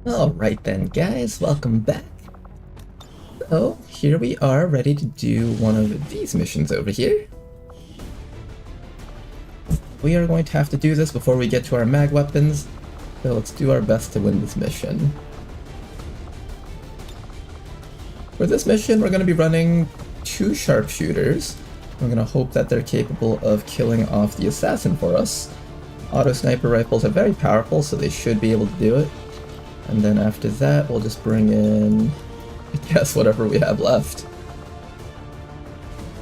Alright then, guys, welcome back. So, here we are, ready to do one of these missions over here. We are going to have to do this before we get to our mag weapons, so let's do our best to win this mission. For this mission, we're going to be running 2 sharpshooters. We're going to hope that they're capable of killing off the assassin for us. Auto sniper rifles are very powerful, so they should be able to do it. And then after that, we'll just bring in, I guess, whatever we have left.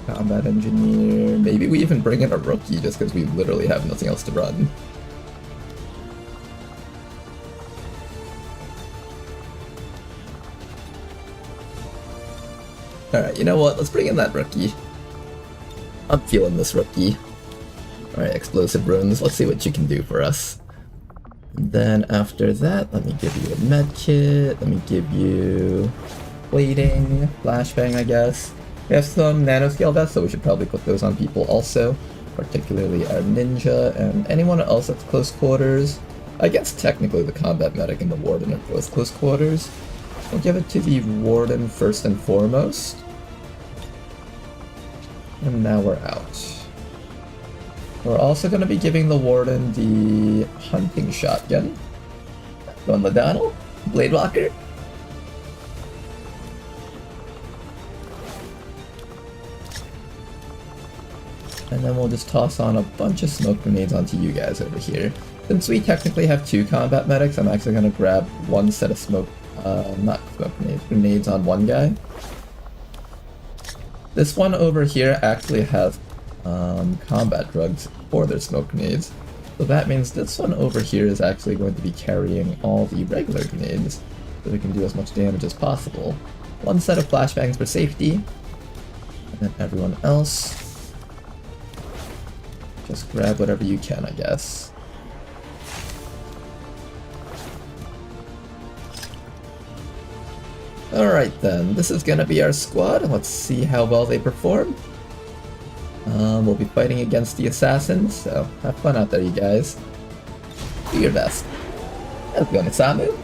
Combat engineer. Maybe we even bring in a rookie just because we literally have nothing else to run. Alright, you know what? Let's bring in that rookie. I'm feeling this rookie. Alright, explosive runes. Let's see what you can do for us. And then after that, let me give you a med kit. Let me give you plating, flashbang, I guess. We have some nanoscale vests, so we should probably put those on people also, particularly our ninja and anyone else that's close quarters. I guess technically the combat medic and the warden are both close quarters. We'll give it to the warden first and foremost. And now we're out. We're also going to be giving the warden the hunting shotgun. Going Ladonal, Blade Walker. And then we'll just toss on a bunch of smoke grenades onto you guys over here. Since we technically have 2 combat medics, I'm actually going to grab one set of not smoke grenades on one guy. This one over here actually has combat drugs for their smoke grenades. So that means this one over here is actually going to be carrying all the regular grenades, so we can do as much damage as possible. One set of flashbangs for safety, and then everyone else, just grab whatever you can, I guess. Alright then, this is gonna be our squad. Let's see how well they perform. We'll be fighting against the assassins, so have fun out there, you guys. Do your best. How's it going, Samu?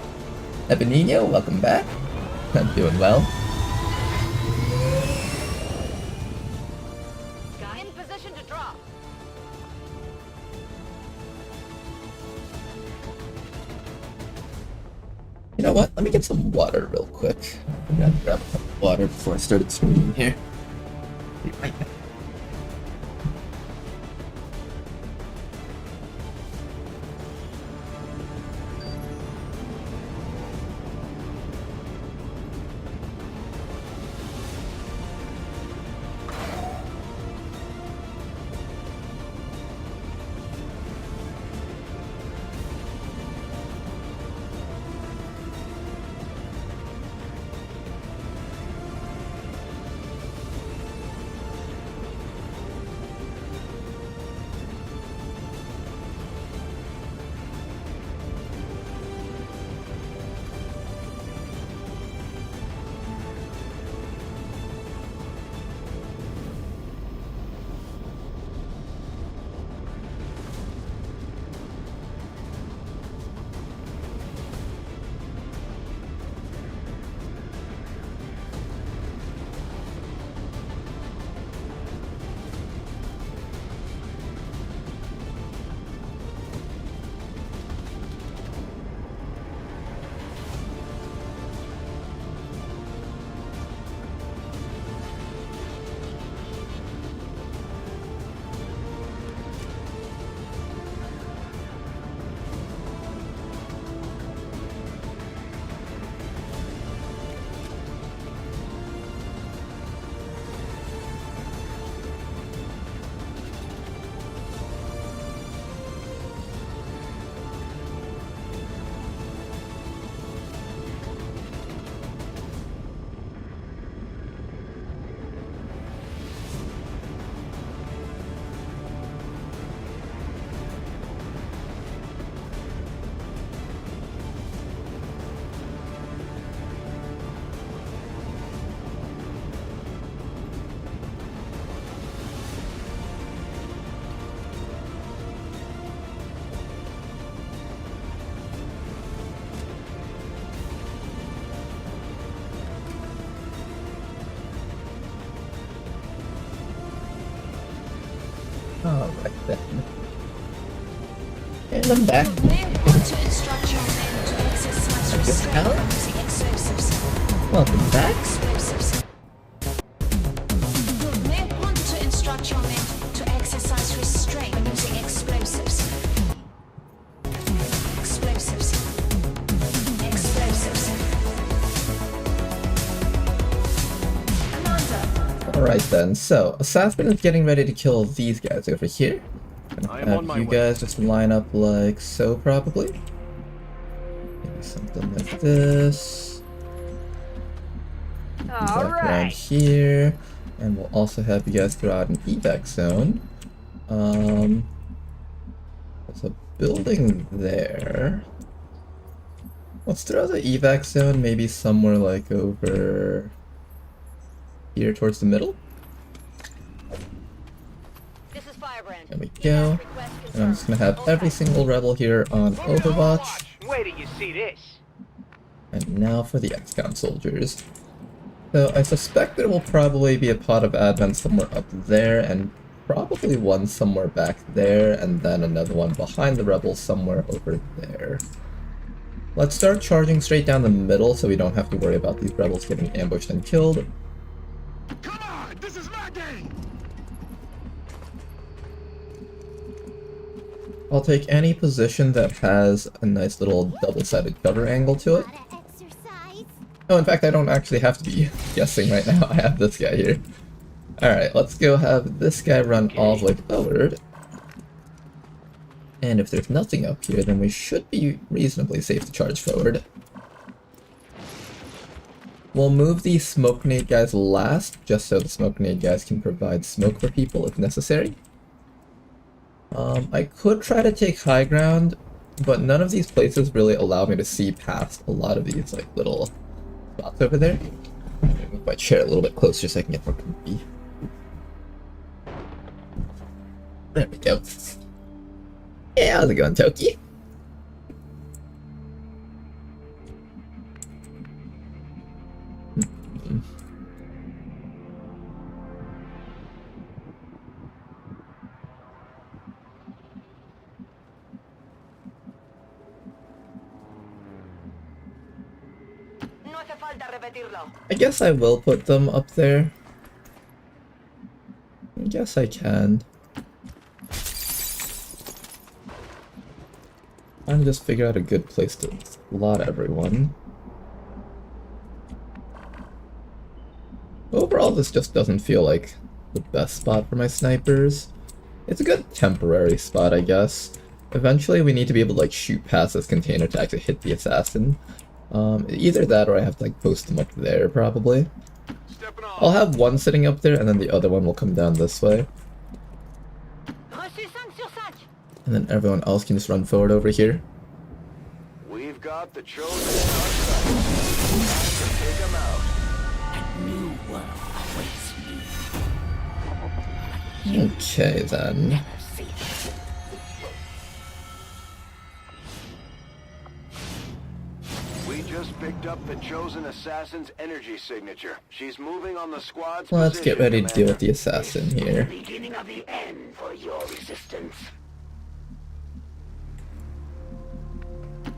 Ebenino, welcome back. I'm doing well. In position to drop. You know what? Let me get some water real quick. I'm gonna grab a cup of water before I started streaming here. Be right back. Alright then. And I'm back. You may want to instruct your men to exercise restraint Alex? using explosives. Welcome back. Explosives. You may want to instruct your men to exercise restraint using explosives. Explosives. Explosives. Commander. Alright then, so Assassin is getting ready to kill these guys over here. I am on my You way. guys just line up like so, probably. Maybe something like this. Back around here. And we'll also have you guys throw out an evac zone. There's a building there. Let's throw the evac zone maybe somewhere like over here towards the middle. This is Firebrand. There we go. Request And I'm just gonna confirmed. have every single rebel here on Overwatch. Wait till you see this. And now for the XCOM soldiers. So I suspect there will probably be a pot of advent somewhere up there, and probably one somewhere back there, and then another one behind the rebels somewhere over there. Let's start charging straight down the middle so we don't have to worry about these rebels getting ambushed and killed. Come on, this is my game. I'll take any position that has a nice little double-sided cover angle to it. Oh, in fact, I don't actually have to be guessing right now. I have this guy here. Alright, let's go have this guy run all the way forward. And if there's nothing up here, then we should be reasonably safe to charge forward. We'll move the smoke grenade guys last, just so the smoke grenade guys can provide smoke for people if necessary. I could try to take high ground, but none of these places really allow me to see past a lot of these like little spots over there. Let me move my chair a little bit closer so I can get more comfy. There we go. Yeah, how's it going, Toki? No hace falta repetirlo. I guess I will put them up there. I guess I can. Trying to just figure out a good place to slot everyone. Overall, this just doesn't feel like the best spot for my snipers. It's a good temporary spot, I guess. Eventually, we need to be able to like shoot past this container to actually hit the assassin. Either that or I have to like post them up there, probably. Stepping off. I'll have one sitting up there, and then the other one will come down this way. Reçu 5 sur 5. And then everyone else can just run forward over here. We've got the chosen suspects. Take them out. Okay, then. We just picked up the chosen assassin's energy signature. She's moving on the squad's Let's get position, ready to deal with Commander. the assassin here. Beginning of the end for your resistance.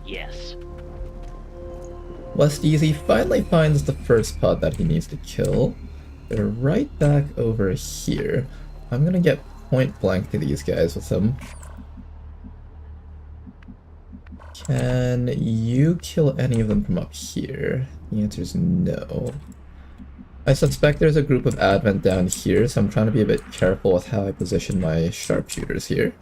Yes. West Easy finally finds the first pod that he needs to kill. They're right back over here. I'm gonna get point blank to these guys with them. Can you kill any of them from up here? The answer is no. I suspect there's a group of advent down here, so I'm trying to be a bit careful with how I position my sharpshooters here.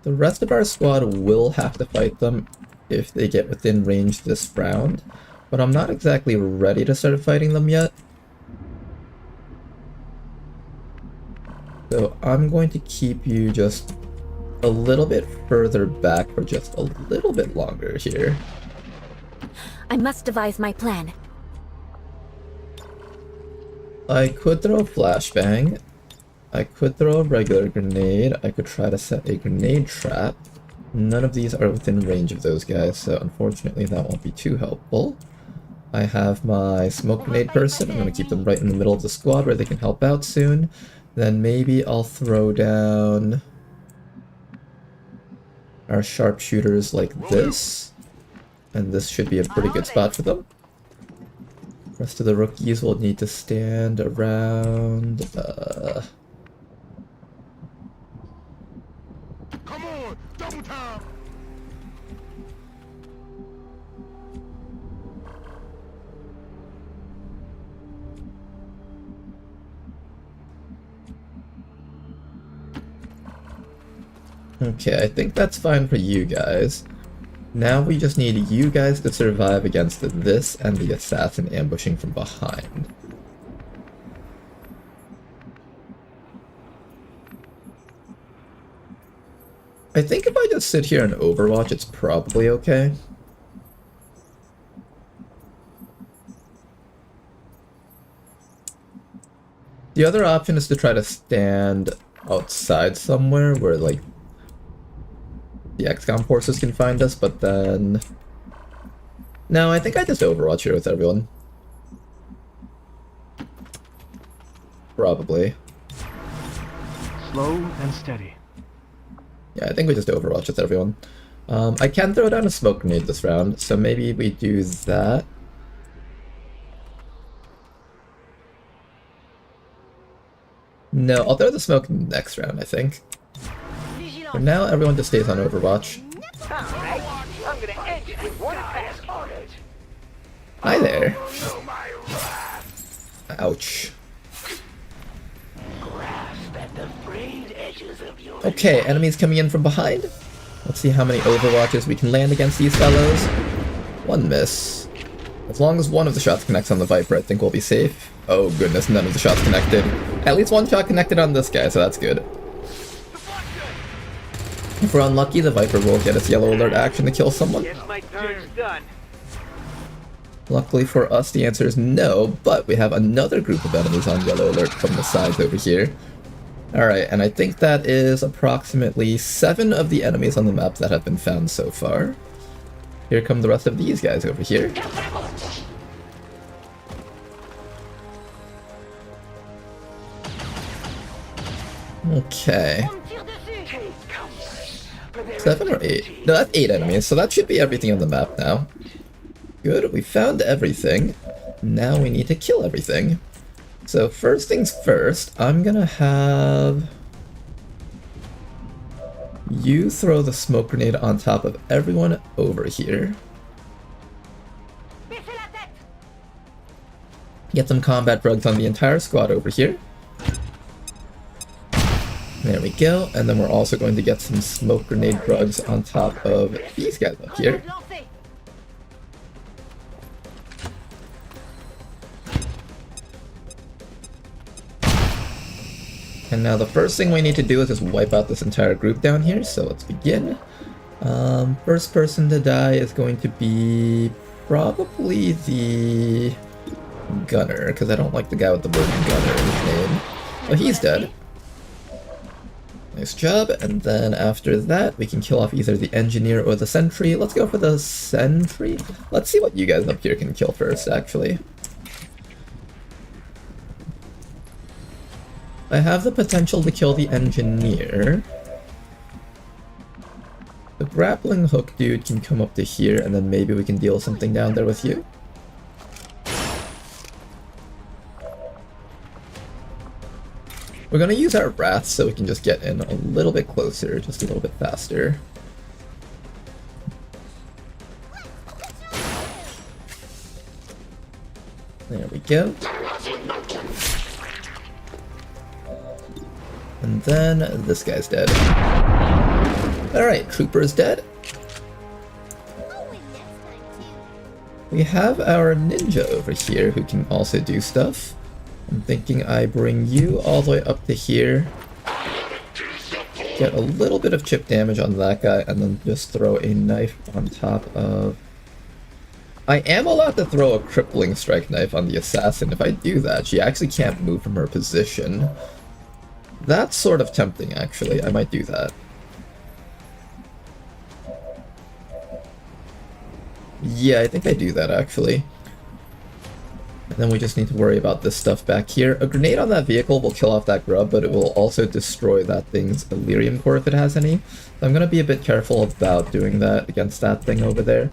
The rest of our squad will have to fight them if they get within range this round, but I'm not exactly ready to start fighting them yet. So I'm going to keep you just a little bit further back for just a little bit longer here. I must devise my plan. I could throw a flashbang. I could throw a regular grenade. I could try to set a grenade trap. None of these are within range of those guys, so unfortunately that won't be too helpful. I have my smoke grenade person. I'm going to keep them right in the middle of the squad where they can help out soon. Then maybe I'll throw down our sharpshooters like this. And this should be a pretty good spot for them. Rest of the rookies will need to stand around... Come on, double time. Okay, I think that's fine for you guys. Now we just need you guys to survive against this and the assassin ambushing from behind. I think if I just sit here and overwatch, it's probably okay. The other option is to try to stand outside somewhere where, like, the XCOM forces can find us, but then... No, I think I just overwatch here with everyone. Probably. Slow and steady. Yeah, I think we just overwatch with everyone. I can throw down a smoke grenade this round, so maybe we do that. No, I'll throw the smoke next round, I think. For now, everyone just stays on Overwatch. Alright, I'm gonna end it with one task ordered. Hi there. Feel my wrath. Ouch. Grasp at the frayed edges of your Okay, enemies coming in from behind. Let's see how many Overwatches we can land against these fellows. One miss. As long as one of the shots connects on the Viper, I think we'll be safe. Oh goodness, none of the shots connected. At least one shot connected on this guy, so that's good. If we're unlucky, the Viper will get its yellow alert action to kill someone. Guess my turn's done. Luckily for us, the answer is no, but we have another group of enemies on yellow alert from the sides over here. Alright, and I think that is approximately 7 of the enemies on the map that have been found so far. Here come the rest of these guys over here. Okay. 7 or 8? No, that's 8 enemies, so that should be everything on the map now. Good, we found everything. Now we need to kill everything. So first things first, I'm gonna have you throw the smoke grenade on top of everyone over here. Get some combat drugs on the entire squad over here. There we go, and then we're also going to get some smoke grenade drugs on top of these guys up here. And now the first thing we need to do is just wipe out this entire group down here, so let's begin. First person to die is going to be probably the gunner, because I don't like the guy with the word gunner in his name. But he's dead. Nice job, and then after that we can kill off either the engineer or the sentry. Let's go for the sentry. Let's see what you guys up here can kill first, actually. I have the potential to kill the engineer. The grappling hook dude can come up to here, and then maybe we can deal something down there with you. We're gonna use our wrath so we can just get in a little bit closer, just a little bit faster. There we go. And then this guy's dead. Alright, Trooper is dead. We have our ninja over here who can also do stuff. I'm thinking I bring you all the way up to here. Get a little bit of chip damage on that guy and then just throw a knife on top of... I am allowed to throw a crippling strike knife on the assassin. If I do that, she actually can't move from her position. That's sort of tempting, actually. I might do that. Yeah, I think I do that, actually. And then we just need to worry about this stuff back here. A grenade on that vehicle will kill off that grub, but it will also destroy that thing's Elerium core if it has any. So I'm going to be a bit careful about doing that against that thing over there.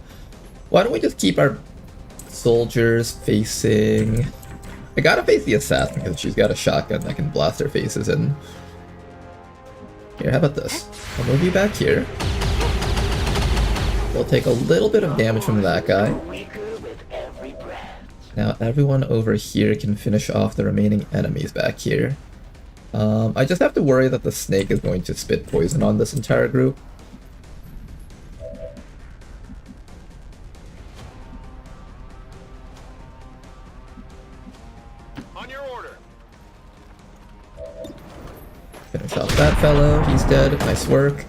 Why don't we just keep our soldiers facing... I gotta face the assassin because she's got a shotgun that can blast their faces in. Here, how about this? I'll move you back here. We'll take a little bit of damage from that guy. Now everyone over here can finish off the remaining enemies back here. I just have to worry that the snake is going to spit poison on this entire group. On your order. Finish off that fellow, he's dead, nice work.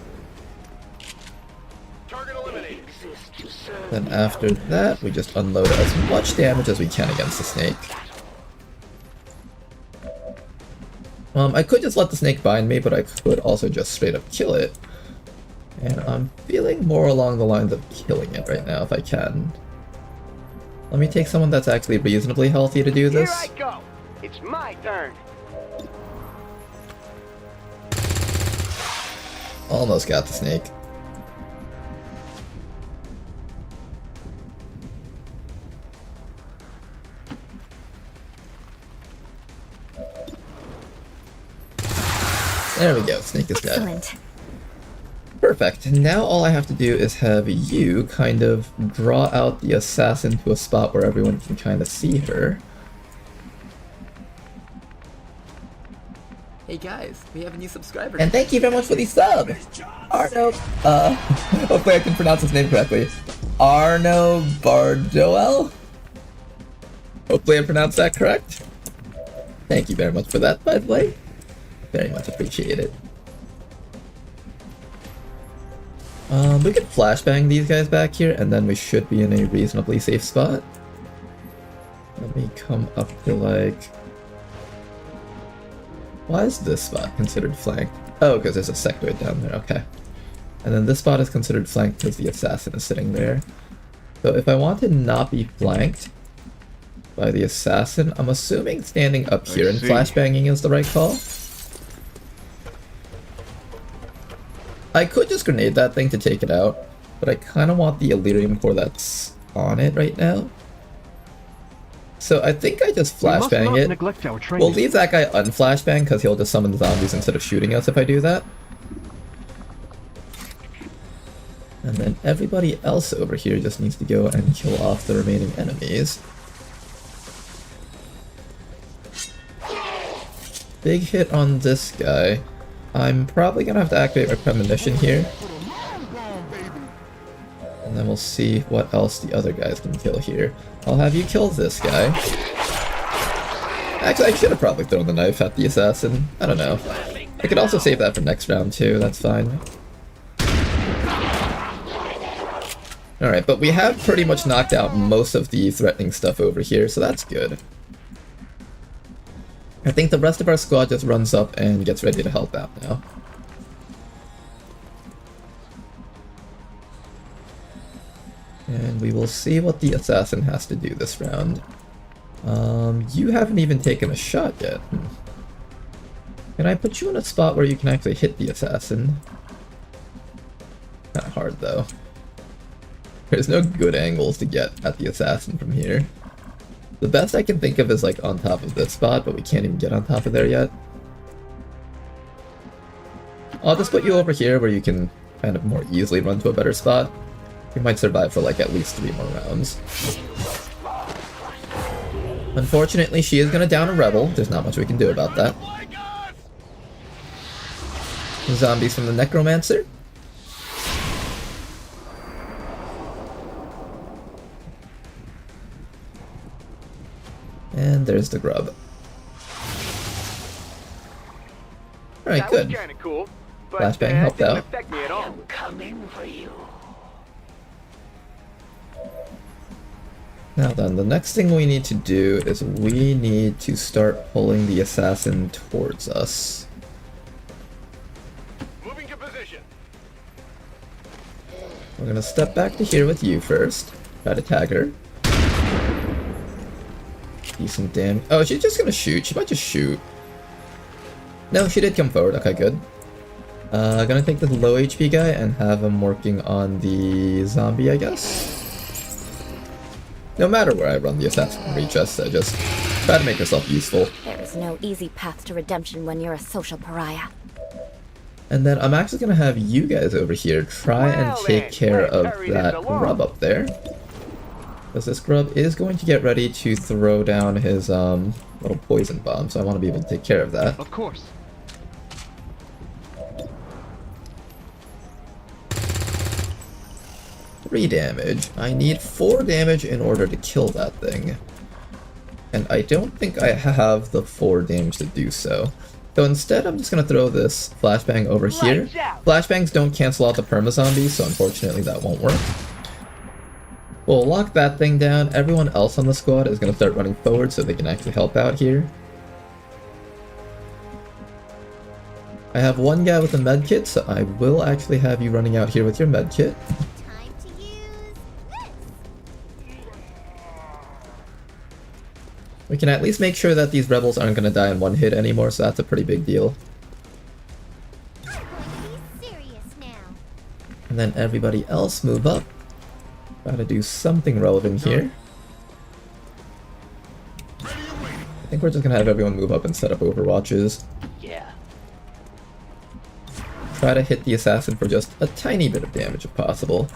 Target eliminated. Then after that, we just unload as much damage as we can against the snake. I could just let the snake bind me, but I could also just straight up kill it. And I'm feeling more along the lines of killing it right now if I can. Let me take someone that's actually reasonably healthy to do this. Here I go. It's my turn. Almost got the snake. There we go, snake is dead. Excellent. Perfect. Now all I have to do is have you kind of draw out the assassin to a spot where everyone can kind of see her. Hey guys, we have a new subscriber. And thank you very much for the sub! Arno, hopefully I can pronounce his name correctly. Arno Bardoel? Hopefully I pronounced that correct. Thank you very much for that, by the way. Very much appreciate it. We could flashbang these guys back here, and then we should be in a reasonably safe spot. Let me come up to like... Why is this spot considered flanked? Oh, because there's a sectoid down there, okay. And then this spot is considered flanked because the assassin is sitting there. So if I want to not be flanked by the assassin, I'm assuming standing up here and flashbanging is the right call. I could just grenade that thing to take it out, but I kind of want the Elerium core that's on it right now. So I think I just flashbang it. We'll leave that guy unflashbang because he'll just summon zombies instead of shooting us if I do that. And then everybody else over here just needs to go and kill off the remaining enemies. Big hit on this guy. I'm probably gonna have to activate my premonition here. And then we'll see what else the other guys can kill here. I'll have you kill this guy. Actually, I should have probably thrown the knife at the assassin. I don't know. I could also save that for next round too, that's fine. Alright, but we have pretty much knocked out most of the threatening stuff over here, so that's good. I think the rest of our squad just runs up and gets ready to help out now. And we will see what the assassin has to do this round. You haven't even taken a shot yet. Can I put you in a spot where you can actually hit the assassin? Kinda hard though. There's no good angles to get at the assassin from here. The best I can think of is like on top of this spot, but we can't even get on top of there yet. I'll just put you over here where you can kind of more easily run to a better spot. You might survive for like at least 3 more rounds. Unfortunately, she is gonna down a rebel. There's not much we can do about that. Zombies from the Necromancer. And there's the grub. Alright, That good. was kinda cool, but Flashbang helped didn't out. affect me at all. Now then, the next thing we need to do is we need to start pulling the assassin towards us. Moving to position. We're gonna step back to here with you first. Try to tag her. Decent damage. Oh, she's just gonna shoot. She might just shoot. No, she did come forward. Okay, good. Gonna take the low HP guy and have him working on the zombie, I guess. No matter where I run the assassin can reach us, so just try to make yourself useful. There is no easy path to redemption when you're a social pariah. And then I'm actually gonna have you guys over here try and Well take then, care let's of hurry that this along. grub up there. Because this grub is going to get ready to throw down his little poison bomb, so I want to be able to take care of that. Of course. 3 damage. I need 4 damage in order to kill that thing. And I don't think I have the 4 damage to do so. So instead, I'm just going to throw this flashbang over here. Lights out. Flashbangs don't cancel out the perma-zombies, so unfortunately that won't work. We'll lock that thing down. Everyone else on the squad is going to start running forward so they can actually help out here. I have one guy with a medkit, so I will actually have you running out here with your medkit. Time to use this. We can at least make sure that these rebels aren't going to die in one hit anymore, so that's a pretty big deal. I'm going to be serious now. And then everybody else move up. Try to do something relevant here. I think we're just going to have everyone move up and set up overwatches. Yeah. Try to hit the assassin for just a tiny bit of damage if possible.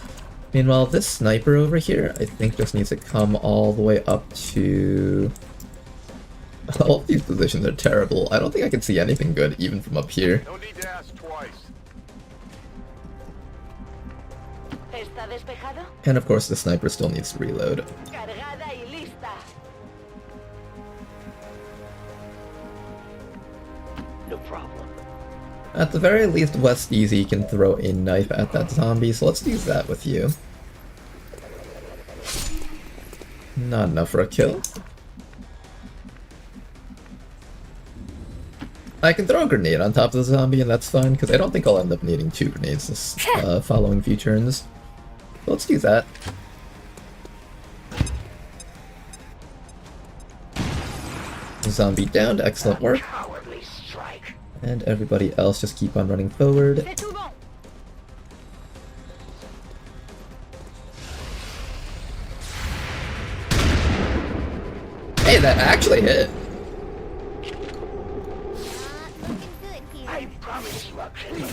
Meanwhile, this sniper over here, I think just needs to come all the way up to... All of these positions are terrible. I don't think I can see anything good even from up here. No need to ask twice. ¿Está despejado? And of course the sniper still needs to reload. Cargada y lista. No problem. At the very least, West Easy can throw a knife at that zombie, so let's use that with you. Not enough for a kill. I can throw a grenade on top of the zombie, and that's fine, because I don't think I'll end up needing 2 grenades this following few turns. So let's do that. Zombie downed, excellent work. Cowardly strike. And everybody else just keep on running forward. C'est tout bon. Hey, that actually hit! Not looking good here. I promise you I'll kill you.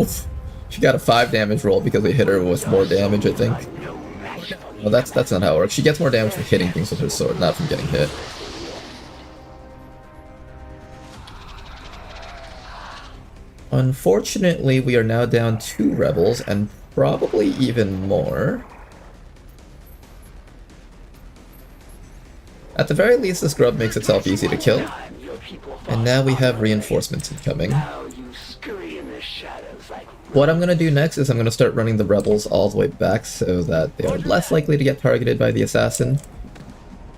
Oof! She got a 5 damage roll because we hit her with more damage, I think. No match for you. Well, that's not how it works. She gets more damage from hitting things with her sword, not from getting hit. Unfortunately, we are now down 2 rebels, and probably even more. At the very least, this grub makes itself easy to kill. Time your people And now we have reinforcements incoming. Now you scurry in the shadows like What I'm going to do next is I'm going to start running the rebels all the way back so that they are less likely to get targeted by the assassin.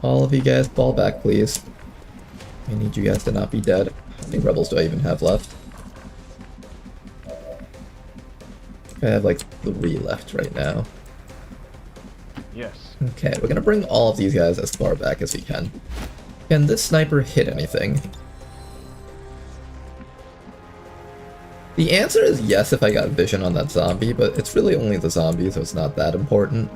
All of you guys, fall back please. I need you guys to not be dead. How many rebels do I even have left? I have like 3 left right now. Yes. Okay, we're going to bring all of these guys as far back as we can. Can this sniper hit anything? The answer is yes if I got vision on that zombie, but it's really only the zombie, so it's not that important.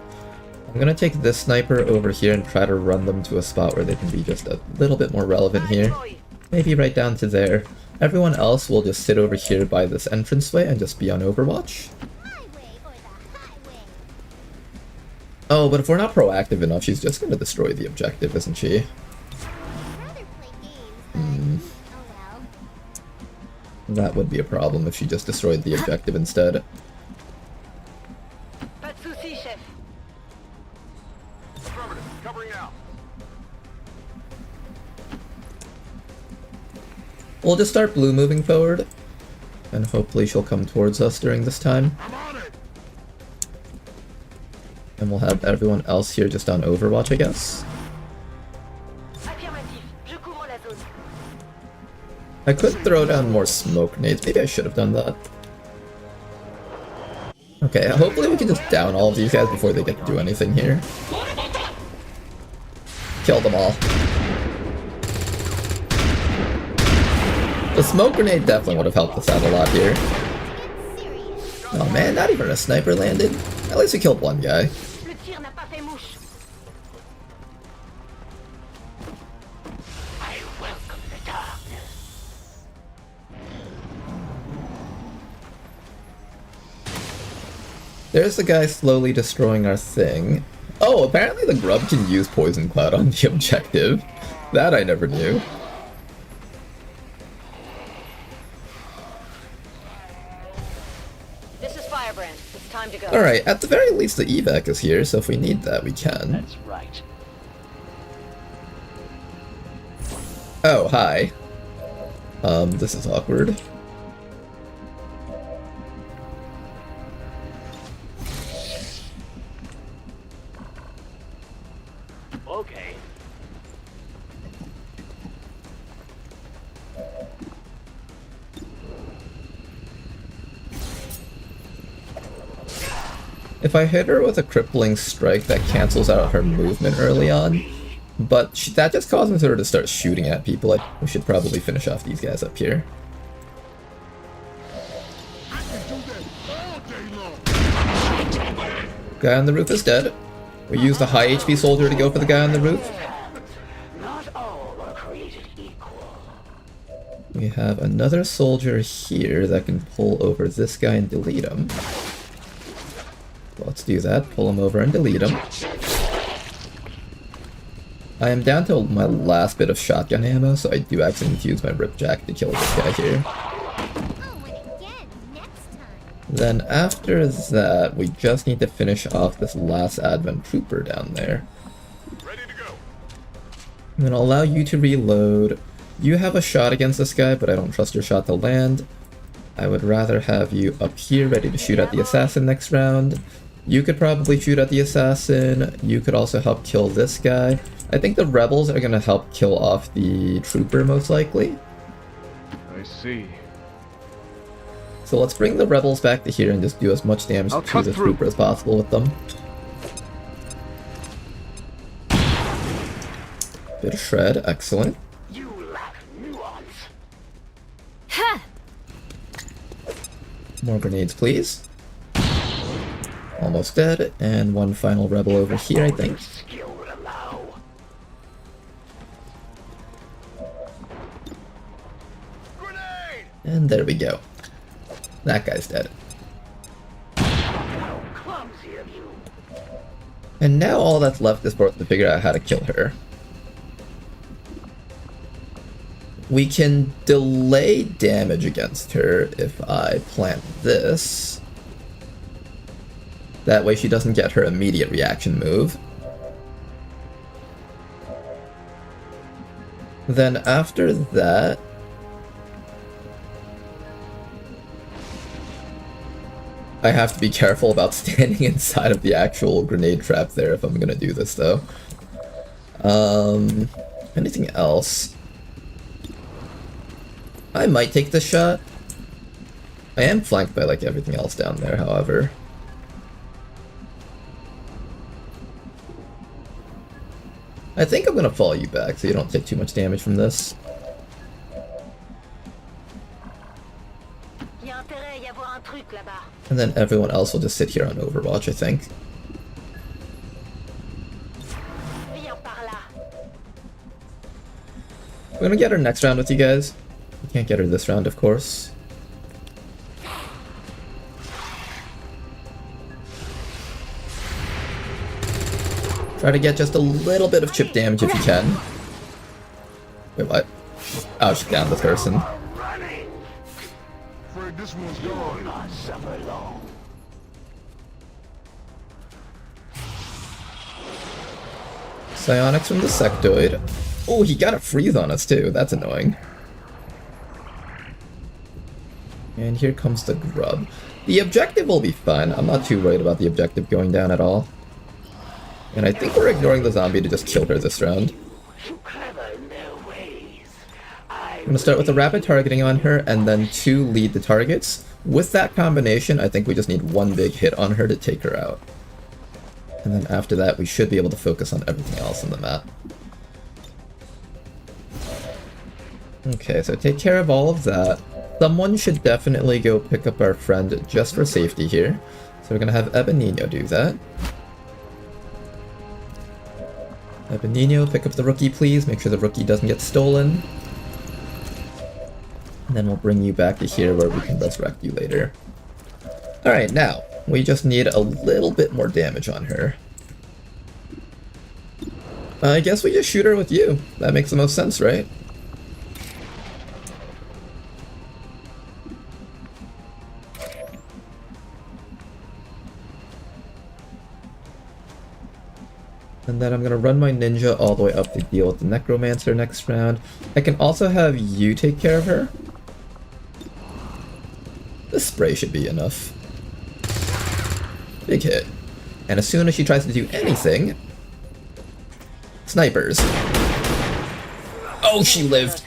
I'm gonna take this sniper over here and try to run them to a spot where they can be just a little bit more relevant here. Maybe right down to there. Everyone else will just sit over here by this entranceway and just be on Overwatch. Highway or the highway. Oh, but if we're not proactive enough, she's just gonna destroy the objective, isn't she? I'd rather play games, but oh well. That would be a problem if she just destroyed the objective instead. Pas de soucis, chef. Affirmative. Covering now. We'll just start blue moving forward, and hopefully she'll come towards us during this time. I'm on it. And we'll have everyone else here just on Overwatch, I guess. Affirmatif. Je couvre la zone. I could throw down more smoke nades. Maybe I should have done that. Okay, hopefully we can just down all of these guys before they get to do anything here. Kill them all. The smoke grenade definitely would have helped us out a lot here. Oh man, not even a sniper landed. At least we killed one guy. Le tir n'a pas fait mouche. I welcome the darkness. There's the guy slowly destroying our thing. Oh, apparently the grub can use Poison Cloud on the objective. That I never knew. This is Firebrand. It's time to go. Alright, at the very least the evac is here, so if we need that, we can. That's right. Oh, hi. This is awkward. Okay. If I hit her with a crippling strike, that cancels out her movement early on, but that just causes her to start shooting at people. We should probably finish off these guys up here. I can do that all day long. Guy on the roof is dead. We used a high HP soldier to go for the guy on the roof. Not all are created equal. We have another soldier here that can pull over this guy and delete him. Let's do that. Pull him over and delete him. I am down to my last bit of shotgun ammo, so I do actually need to use my ripjack to kill this guy here. Oh, and again next time. Then after that, we just need to finish off this last Advent Trooper down there. Ready to go. I'm gonna allow you to reload. You have a shot against this guy, but I don't trust your shot to land. I would rather have you up here ready to shoot at the assassin next round. You could probably shoot at the assassin. You could also help kill this guy. I think the rebels are gonna help kill off the trooper most likely. I see. So let's bring the rebels back to here and just do as much damage I'll to cut the through. trooper as possible with them. Bit of shred, excellent. You lack nuance. Ha! More grenades, please. Almost dead, and one final rebel over here, I think. Skill will allow. Grenade! And there we go. That guy's dead. How clumsy of you. And now all that's left is for us to figure out how to kill her. We can delay damage against her if I plant this. That way she doesn't get her immediate reaction move. Then after that, I have to be careful about standing inside of the actual grenade trap there if I'm gonna do this though. Anything else? I might take this shot. I am flanked by like everything else down there, however. I think I'm gonna follow you back so you don't take too much damage from this. Y a intérêt à y avoir un truc là-bas. And then everyone else will just sit here on Overwatch, I think. Viens par là. We're gonna get her next round with you guys. We can't get her this round, of course. Try to get just a little bit of chip damage if you can. Wait, what? Oh, she downed this person. Running. Afraid this one's gone. Not suffer long. Psionics from the sectoid. Oh, he got a freeze on us too. That's annoying. And here comes the grub. The objective will be fun. I'm not too worried about the objective going down at all. And I think we're ignoring the zombie to just kill her this round. Too clever in their ways. I'm gonna start with a rapid targeting on her, and then 2 lead the targets. With that combination, I think we just need 1 big hit on her to take her out. And then after that, we should be able to focus on everything else on the map. Okay, so take care of all of that. Someone should definitely go pick up our friend just for safety here. So we're gonna have Ebenino do that. Ebenino, pick up the rookie, please. Make sure the rookie doesn't get stolen. And then we'll bring you back to here where we can resurrect you later. Alright, now, we just need a little bit more damage on her. I guess we just shoot her with you. That makes the most sense, right? And then I'm going to run my ninja all the way up to deal with the necromancer next round. I can also have you take care of her. This spray should be enough. Big hit. And as soon as she tries to do anything... Snipers. Oh, she lived.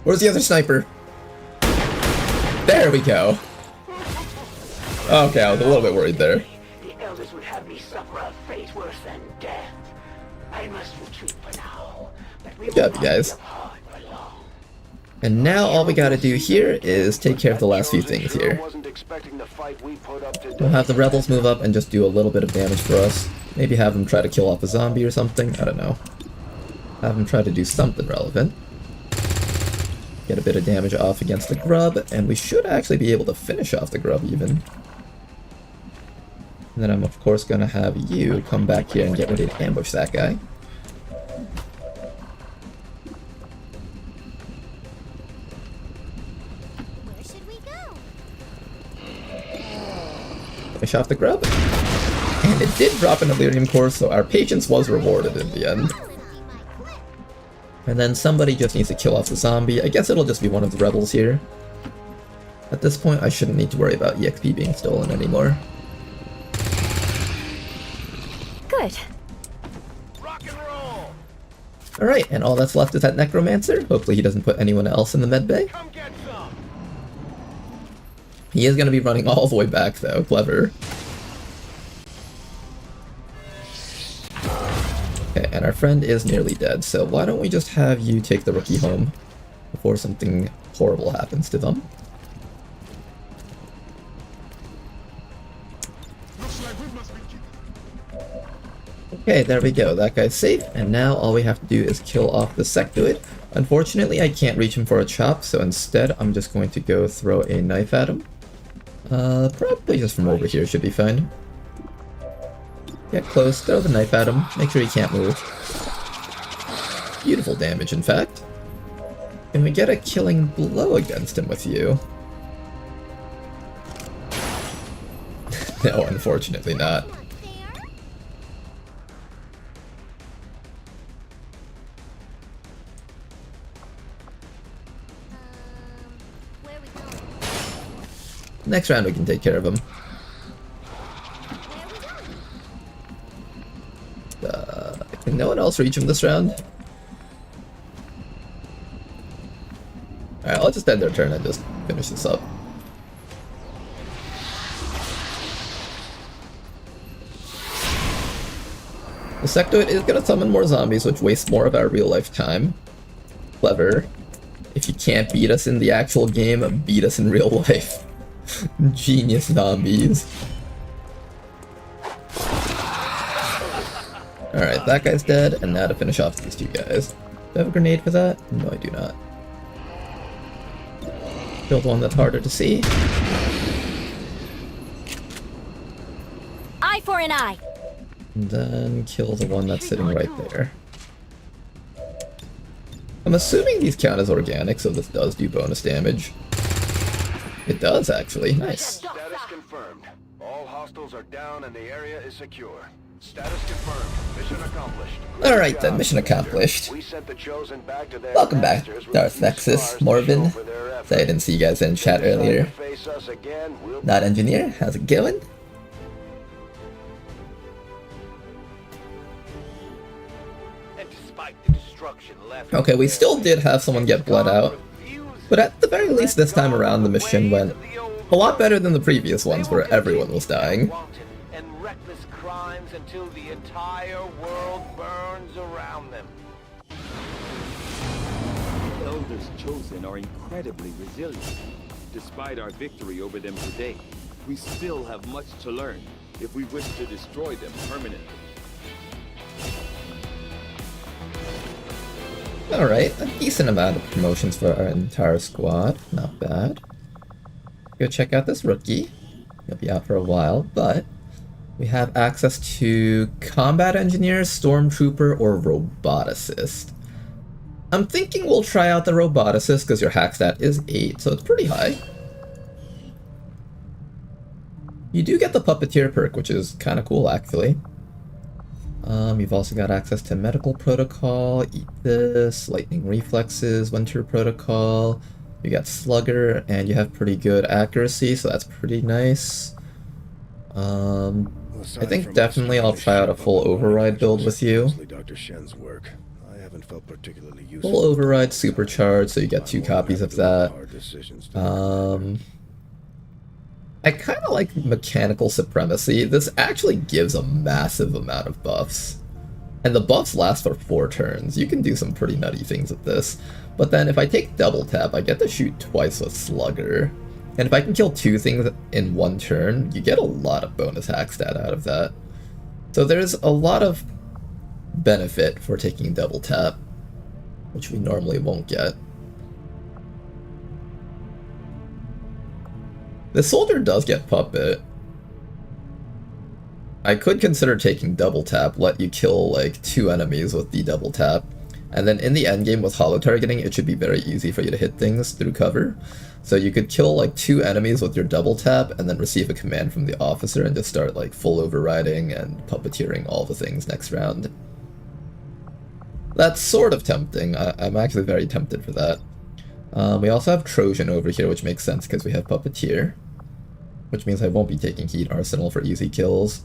Where's the other sniper? There we go. Okay, I was a little bit worried there. The elders would have me suffer a fate worse than death. I must retreat for now, but we Good job, you guys. And now all we gotta do here is take care of the last few things here. We'll have the rebels move up and just do a little bit of damage for us. Maybe have them try to kill off a zombie or something, I don't know. Have them try to do something relevant. Get a bit of damage off against the grub, and we should actually be able to finish off the grub even. And then I'm of course gonna have you come back here and get ready to ambush that guy. Where should we go? Finish off the grub. And it did drop an Elerium core, so our patience was rewarded in the end. And then somebody just needs to kill off the zombie. I guess it'll just be one of the rebels here. At this point, I shouldn't need to worry about EXP being stolen anymore. Good. Rock and roll! Alright, and all that's left is that necromancer. Hopefully he doesn't put anyone else in the medbay. Come get some! He is going to be running all the way back though, clever. Okay, and our friend is nearly dead, so why don't we just have you take the rookie home before something horrible happens to them. Looks like we must be Okay, there we go, that guy's safe, and now all we have to do is kill off the sectoid. Unfortunately, I can't reach him for a chop, so instead I'm just going to go throw a knife at him. Probably just from over here should be fine. Get close, throw the knife at him, make sure he can't move. Beautiful damage, in fact. Can we get a killing blow against him with you? No, unfortunately not. Not fair. Where are we going? Next round we can take care of him. Where are we going? Can no one else reach him this round? Alright, I'll just end their turn and just finish this up. The sectoid is gonna summon more zombies, which wastes more of our real life time. Clever. If you can't beat us in the actual game, beat us in real life. Genius zombies. Alright, that guy's dead, and now to finish off these two guys. Do I have a grenade for that? No, I do not. Build one that's harder to see. Eye for an eye. And then kill the one that's sitting right there. I'm assuming these count as organic, so this does do bonus damage. It does, actually. Nice. Status confirmed. All hostiles are down and the area is secure. Status confirmed. Mission accomplished. Alright then, mission accomplished. We sent the chosen back to their Welcome back, masters with Darth a few Nexus, scars to Morvin. show for their effort. So I didn't see you guys in chat earlier. Face us again, we'll Not engineer, how's it going? And despite the destruction left... Okay, we still did have someone get bled out, but at the very least this time around the mission went a lot better than the previous ones where everyone was dying. And reckless crimes until the entire world burns around them. warriors chosen are incredibly resilient. Despite our victory over them today, we still have much to learn if we wish to destroy them permanently. Alright, a decent amount of promotions for our entire squad. Not bad. Go check out this rookie. He'll be out for a while, but we have access to combat engineer, stormtrooper, or roboticist. I'm thinking we'll try out the roboticist because your hack stat is 8, so it's pretty high. You do get the puppeteer perk, which is kind of cool actually. You've also got access to medical protocol, eat this, lightning reflexes, winter protocol. You got slugger, and you have pretty good accuracy, so that's pretty nice. I think definitely I'll try out a full override build with you. Dr. Shen's work. I haven't felt particularly Full override supercharged, so you get 2 copies of that. I kind of like mechanical supremacy. This actually gives a massive amount of buffs. And the buffs last for 4 turns. You can do some pretty nutty things with this. But then if I take double tap, I get to shoot twice with Slugger. And if I can kill 2 things in 1 turn, you get a lot of bonus hack stat out of that. So there's a lot of benefit for taking double tap, which we normally won't get. The soldier does get puppet. I could consider taking double tap, let you kill like 2 enemies with the double tap, and then in the endgame with holo targeting, it should be very easy for you to hit things through cover. So you could kill like 2 enemies with your double tap, and then receive a command from the officer and just start like full overriding and puppeteering all the things next round. That's sort of tempting. I'm actually very tempted for that. We also have Trojan over here, which makes sense because we have Puppeteer, which means I won't be taking Heat Arsenal for easy kills.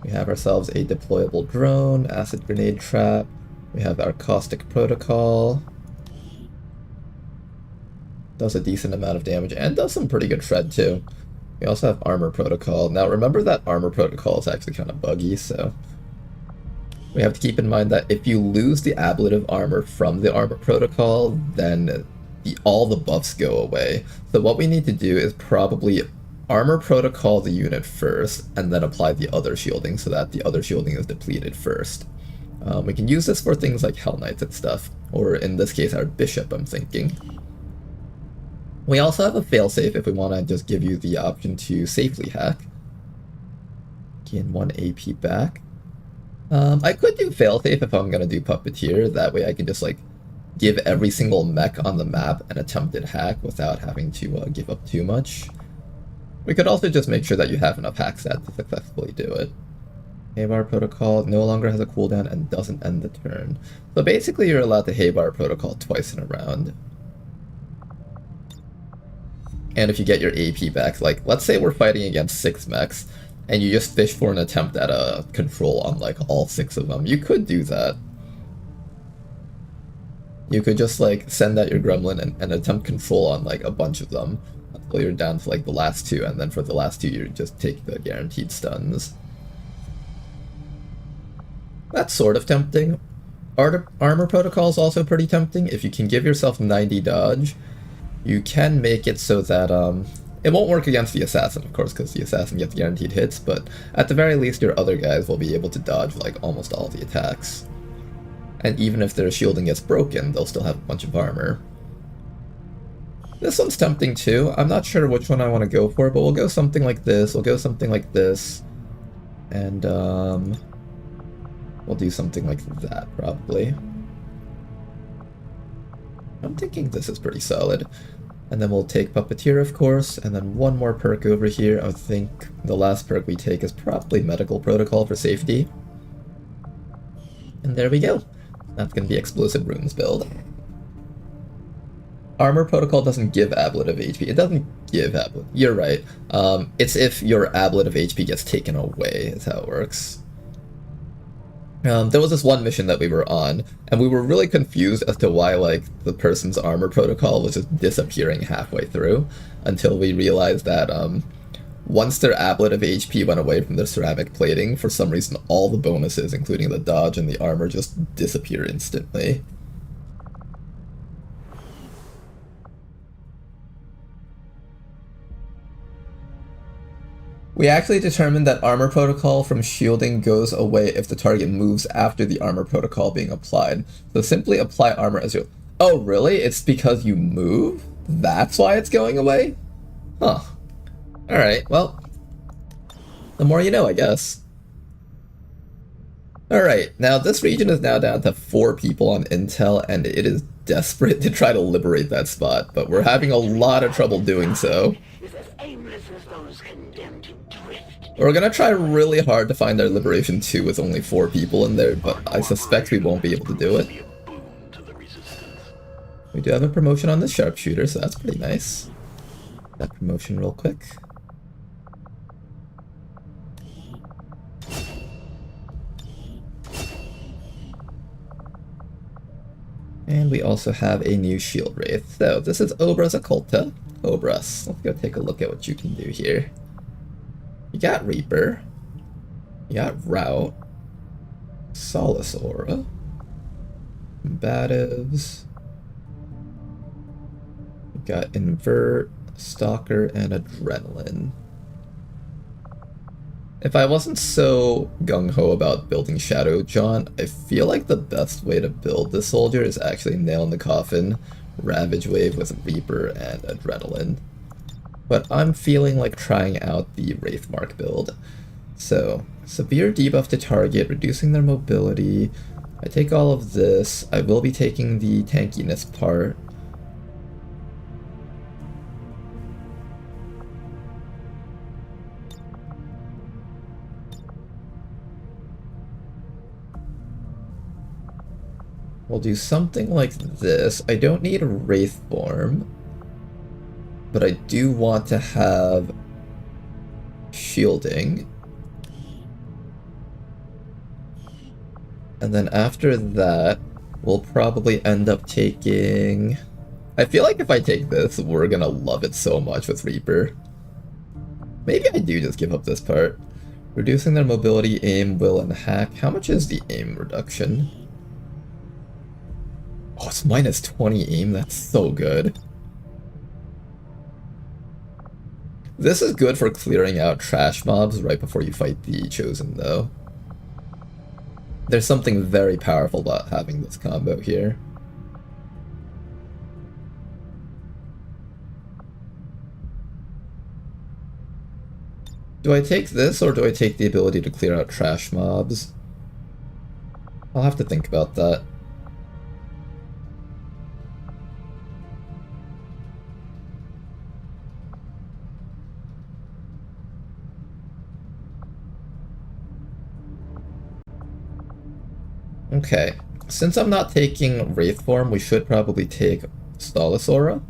We have ourselves a deployable drone, acid grenade trap. We have our caustic protocol. Does a decent amount of damage and does some pretty good shred too. We also have armor protocol. Now remember that armor protocol is actually kind of buggy, so we have to keep in mind that if you lose the ablative armor from the armor protocol, then all the buffs go away. So what we need to do is probably armor protocol the unit first, and then apply the other shielding so that the other shielding is depleted first. We can use this for things like Hell Knights and stuff, or in this case our Bishop, I'm thinking. We also have a failsafe if we want to just give you the option to safely hack. Gain 1 AP back. I could do failsafe if I'm gonna do Puppeteer, that way I can just like give every single mech on the map an attempted hack without having to give up too much. We could also just make sure that you have enough hack stat to successfully do it. Haybar Protocol no longer has a cooldown and doesn't end the turn. So basically you're allowed to Haybar Protocol twice in a round. And if you get your AP back, like let's say we're fighting against 6 mechs, and you just fish for an attempt at a control on like all 6 of them, you could do that. You could just like send out your gremlin and attempt control on like a bunch of them until you're down to like the last 2, and then for the last 2 you just take the guaranteed stuns. That's sort of tempting. Armor protocol is also pretty tempting. If you can give yourself 90 dodge, you can make it so that it won't work against the assassin, of course, because the assassin gets guaranteed hits, but at the very least your other guys will be able to dodge like almost all the attacks. And even if their shielding gets broken, they'll still have a bunch of armor. This one's tempting too. I'm not sure which one I want to go for, but we'll go something like this, we'll go something like this, and we'll do something like that probably. I'm thinking this is pretty solid. And then we'll take Puppeteer, of course, and then one more perk over here. I think the last perk we take is probably Medical Protocol for safety. And there we go. That's going to be Explosive Runes build. Armor Protocol doesn't give ablative HP. It doesn't give ablative. You're right. It's if your ablative HP gets taken away, is how it works. There was this one mission that we were on, and we were really confused as to why, like, the person's armor protocol was just disappearing halfway through, until we realized that, once their ablative HP went away from their ceramic plating, for some reason all the bonuses, including the dodge and the armor, just disappear instantly. We actually determined that armor protocol from shielding goes away if the target moves after the armor protocol being applied. So simply apply armor as you... Oh, really? It's because you move? That's why it's going away? Huh. Alright, well... the more you know, I guess. Alright, now this region is now down to 4 people on intel, and it is desperate to try to liberate that spot, but we're having a lot of trouble doing so. Is as aimless as those condemned to drift. We're gonna try really hard to find our Liberation 2 with only 4 people in there, but I suspect we won't be able to do it. Be a boon to the resistance. We do have a promotion on the sharpshooter, so that's pretty nice. That promotion real quick. And we also have a new shield wraith. So this is Obra's Occulta. Obras, let's go take a look at what you can do here. You got Reaper. You got Rout. Solace Aura. Combatives. You got Invert, Stalker, and Adrenaline. If I wasn't so gung-ho about building Shadow John, I feel like the best way to build this soldier is actually Nail in the Coffin, Ravage Wave with Reaper and Adrenaline. But I'm feeling like trying out the Wraithmark build. So, severe debuff to target, reducing their mobility. I take all of this. I will be taking the tankiness part. We'll do something like this. I don't need a Wraith form, but I do want to have shielding. And then after that, we'll probably end up taking... I feel like if I take this, we're gonna love it so much with Reaper. Maybe I do just give up this part. Reducing their mobility, aim, will, and hack. How much is the aim reduction? Oh, it's minus 20 aim, that's so good. This is good for clearing out trash mobs right before you fight the Chosen, though. There's something very powerful about having this combo here. Do I take this, or do I take the ability to clear out trash mobs? I'll have to think about that. Okay, since I'm not taking Wraith form, we should probably take Solace Aura.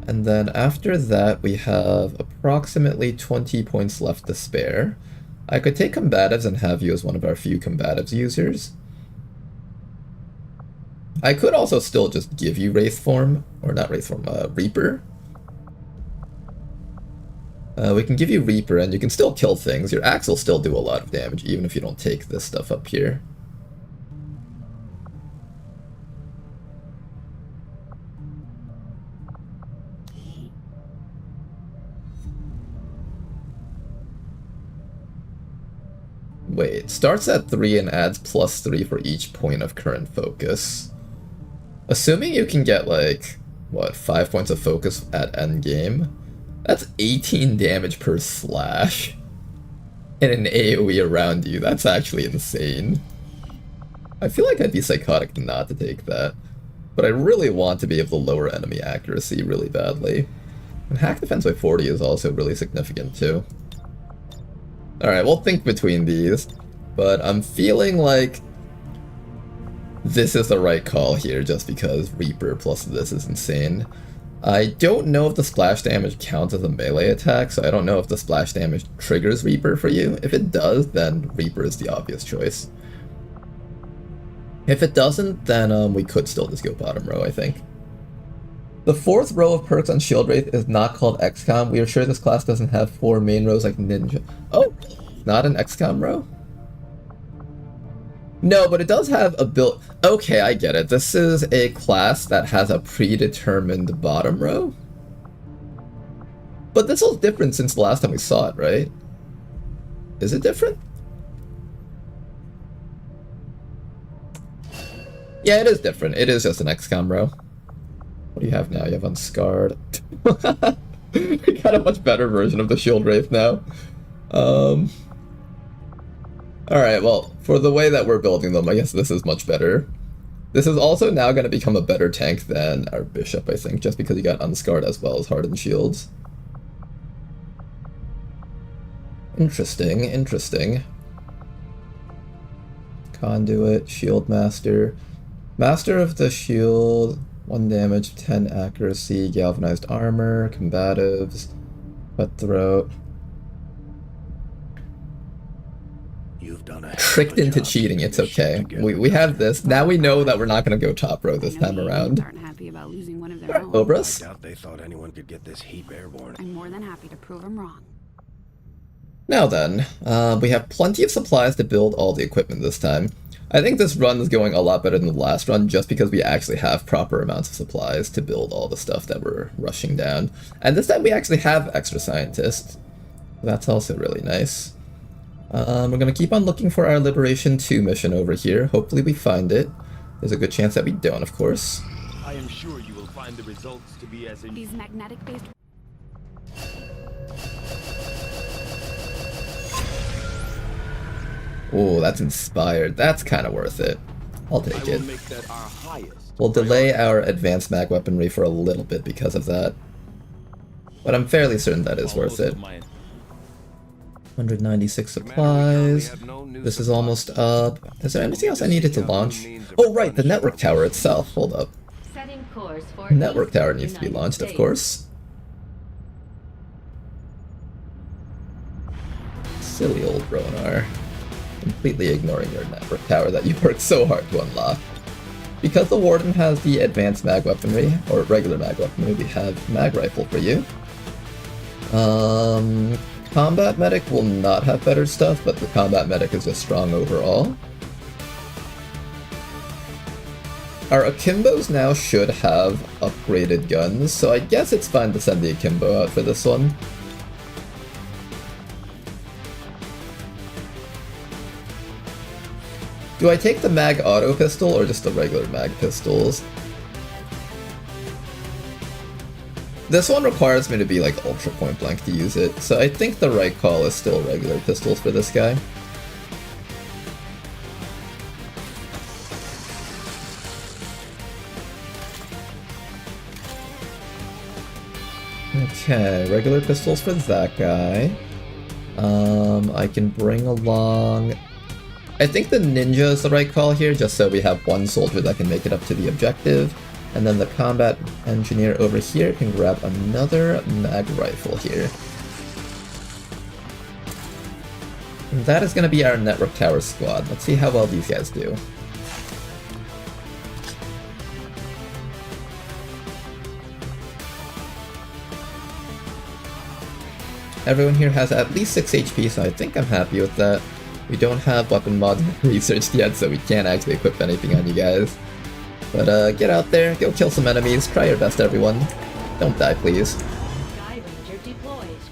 And then after that, we have approximately 20 points left to spare. I could take Combatives and have you as one of our few Combatives users. I could also still just give you Wraith form, or not Wraith form, Reaper. We can give you Reaper and you can still kill things. Your axe will still do a lot of damage even if you don't take this stuff up here. Wait, it starts at 3 and adds +3 for each point of current focus. Assuming you can get like, what, 5 points of focus at endgame? That's 18 damage per slash. In an AoE around you, that's actually insane. I feel like I'd be psychotic not to take that. But I really want to be able to lower enemy accuracy really badly. And hack defense by 40 is also really significant too. Alright, we'll think between these, but I'm feeling like this is the right call here just because Reaper plus this is insane. I don't know if the splash damage counts as a melee attack, so I don't know if the splash damage triggers Reaper for you. If it does, then Reaper is the obvious choice. If it doesn't, then we could still just go bottom row, I think. The 4th row of perks on Shield Wraith is not called XCOM. We are sure this class doesn't have 4 main rows like Ninja. Oh, not an XCOM row? No, but it does have a build. Okay, I get it. This is a class that has a predetermined bottom row. But this is different since the last time we saw it, right? Is it different? Yeah, it is different. It is just an XCOM row. What do you have now? You have Unscarred. We got a much better version of the Shield Wraith now. Alright, well, for the way that we're building them, I guess this is much better. This is also now going to become a better tank than our Bishop, I think, just because he got Unscarred as well as Hardened Shields. Interesting, interesting. Conduit, Shield Master. Master of the Shield, 1 damage, 10 accuracy, galvanized armor, combatives, cutthroat. You've done a Tricked into cheating, it's okay. We have this. Now we know that we're not going to go top row this time around. Aren't happy about losing one of their own. Obras? I doubt they thought anyone could get this heap airborne. I'm more than happy to prove them wrong. Now then, we have plenty of supplies to build all the equipment this time. I think this run is going a lot better than the last run just because we actually have proper amounts of supplies to build all the stuff that we're rushing down. And this time we actually have extra scientists. That's also really nice. We're going to keep on looking for our Liberation 2 mission over here. Hopefully we find it. There's a good chance that we don't, of course. I am sure you will find the results to be as These magnetic-based... Oh, that's inspired. That's kind of worth it. I'll take it. make that our highest. We'll delay our advanced mag weaponry for a little bit because of that. But I'm fairly certain that is worth it. 196 supplies. This is almost up. Is there anything else I needed to launch? Oh, right, the network tower itself. Hold up. Setting course for Network tower needs to be launched, of course. Silly old Ronar. Completely ignoring your network tower that you worked so hard to unlock. Because the Warden has the advanced mag weaponry, or regular mag weaponry, we have mag rifle for you. Combat medic will not have better stuff, but the combat medic is just strong overall. Our Akimbos now should have upgraded guns, so I guess it's fine to send the Akimbo out for this one. Do I take the mag auto pistol or just the regular mag pistols? This one requires me to be like ultra point blank to use it, so I think the right call is still regular pistols for this guy. Okay, regular pistols for that guy. I can bring along... I think the ninja is the right call here, just so we have one soldier that can make it up to the objective. And then the combat engineer over here can grab another mag rifle here. And that is going to be our network tower squad. Let's see how well these guys do. Everyone here has at least 6 HP, so I think I'm happy with that. We don't have weapon mod researched yet, so we can't actually equip anything on you guys. But get out there, go kill some enemies, try your best everyone. Don't die please.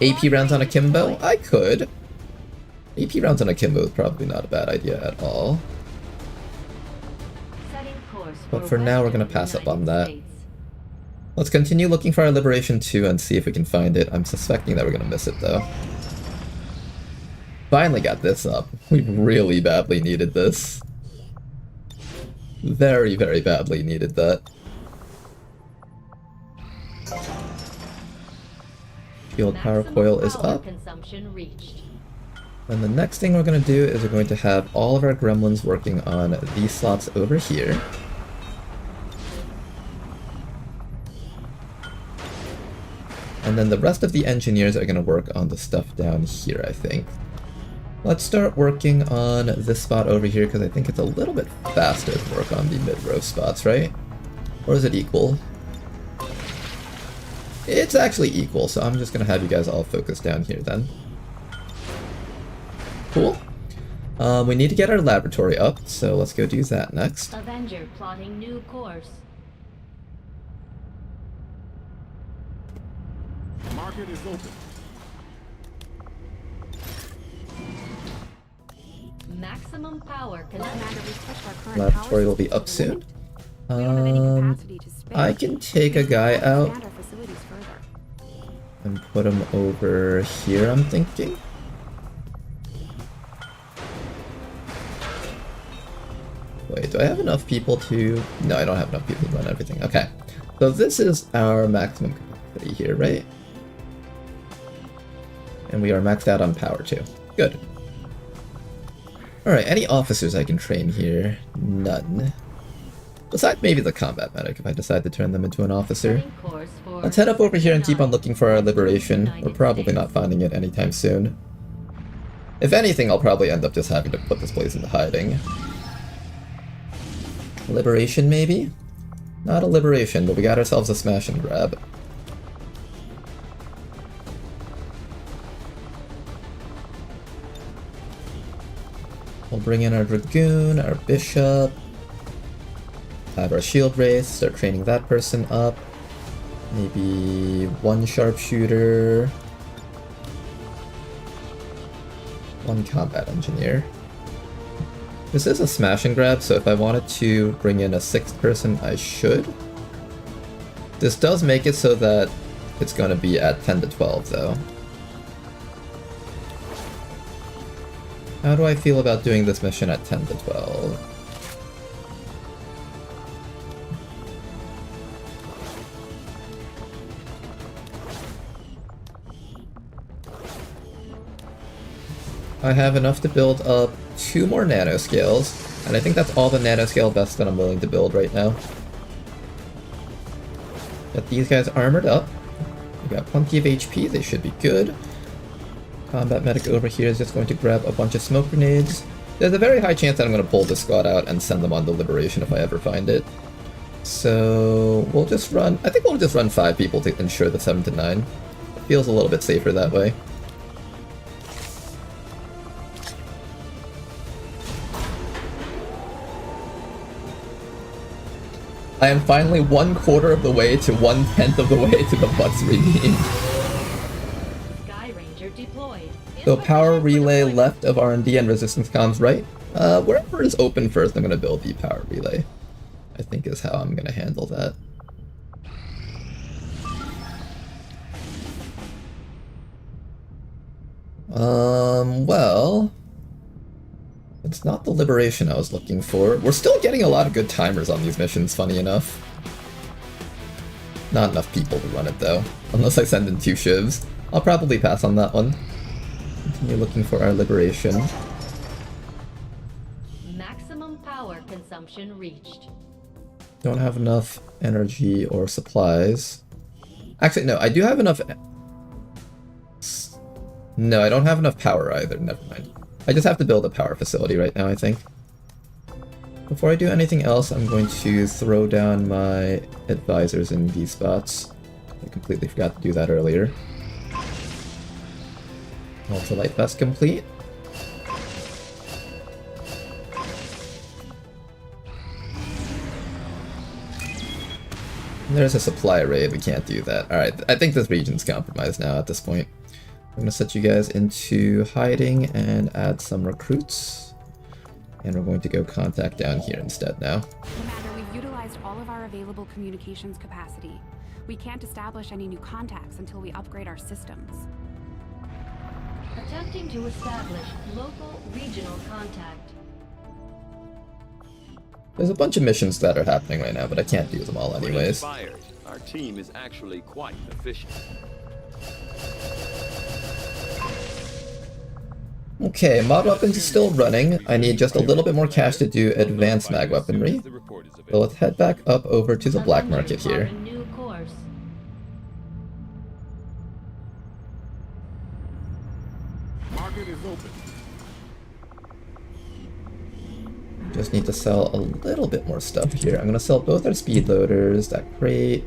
AP rounds on Akimbo? I could. AP rounds on Akimbo is probably not a bad idea at all. But for now we're gonna pass up on that. Let's continue looking for our Liberation 2 and see if we can find it. I'm suspecting that we're gonna miss it though. Finally got this up. We really badly needed this. Very, very badly needed that. Field power coil is up. And the next thing we're going to do is we're going to have all of our gremlins working on these slots over here. And then the rest of the engineers are going to work on the stuff down here, I think. Let's start working on this spot over here because I think it's a little bit faster to work on the mid-row spots, right? Or is it equal? It's actually equal, so I'm just going to have you guys all focus down here then. Cool. We need to get our laboratory up, so let's go do that next. Avenger plotting new course. Market is open. Maximum power Commander, consumption. we pushed our current Laboratory power will be systems up to the soon. limit. We don't have any capacity to spare. I can take a guy We can't out expand our facilities further. and put him over here, I'm thinking. Wait, do I have enough people to... No, I don't have enough people to run everything. Okay. So this is our maximum capacity here, right? And we are maxed out on power too. Good. Alright, any officers I can train here? None. Besides maybe the combat medic, if I decide to turn them into an officer. Setting course for Let's head up over here and keep on Sector looking for our 9, liberation. We're United probably States. not finding it anytime soon. If anything, I'll probably end up just having to put this place into hiding. Liberation, maybe? Not a liberation, but we got ourselves a smash and grab. We'll bring in our Dragoon, our Bishop, have our Shield Wraith, start training that person up. Maybe one Sharpshooter, one Combat Engineer. This is a smash and grab, so if I wanted to bring in a 6th person, I should. This does make it so that it's going to be at 10 to 12, though. How do I feel about doing this mission at 10 to 12? I have enough to build up 2 more nanoscales, and I think that's all the nanoscale vests that I'm willing to build right now. Got these guys armored up. We got plenty of HP, they should be good. Combat medic over here is just going to grab a bunch of smoke grenades. There's a very high chance that I'm going to pull this squad out and send them on to liberation if I ever find it. So we'll just run, I think we'll just run 5 people to ensure the 7 to 9. It feels a little bit safer that way. I am finally 1/4 of the way to 1/10 of the way to the butts redeemed. Sky Ranger deployed. So power relay left of R&D and resistance comms right. Wherever is open first, I'm gonna build the power relay. I think is how I'm gonna handle that. Well, it's not the liberation I was looking for. We're still getting a lot of good timers on these missions, funny enough. Not enough people to run it though, unless I send in 2 shivs. I'll probably pass on that one. Continue looking for our liberation. Maximum power consumption reached. Don't have enough energy or supplies. Actually, no, I do have enough... No, I don't have enough power either, never mind. I just have to build a power facility right now, I think. Before I do anything else, I'm going to throw down my advisors in these spots. I completely forgot to do that earlier. Ultralight vest complete. There's a supply raid, we can't do that. Alright, I think this region's compromised now at this point. I'm gonna set you guys into hiding and add some recruits. And we're going to go contact down here instead now. Commander, we've utilized all of our available communications capacity. We can't establish any new contacts until we upgrade our systems. Attempting to establish local regional contact. There's a bunch of missions that are happening right now, but I can't do them all anyways. Inspired. Our team is actually quite efficient. Okay, mod weapons is still running. I need just a little bit more cash to do advanced mag weaponry. So let's head back up over to the black market here. Plotting new course. Market is open. Just need to sell a little bit more stuff here. I'm gonna sell both our speed loaders, that crate.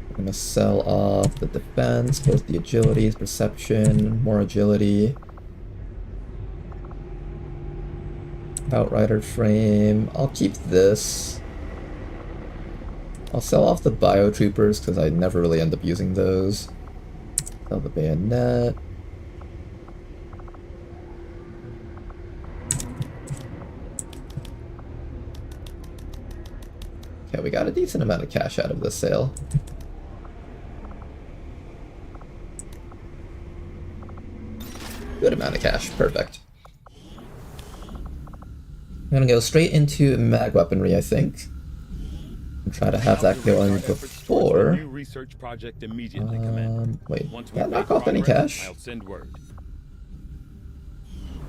I'm gonna sell off the defense, both the agilities, perception, more agility. Outrider frame. I'll keep this. I'll sell off the biotroopers because I never really end up using those. Sell the bayonet. Okay, we got a decent amount of cash out of this sale. Good amount of cash, perfect. I'm gonna go straight into mag weaponry, I think. And try to have that going before... wait, did that knock off any cash?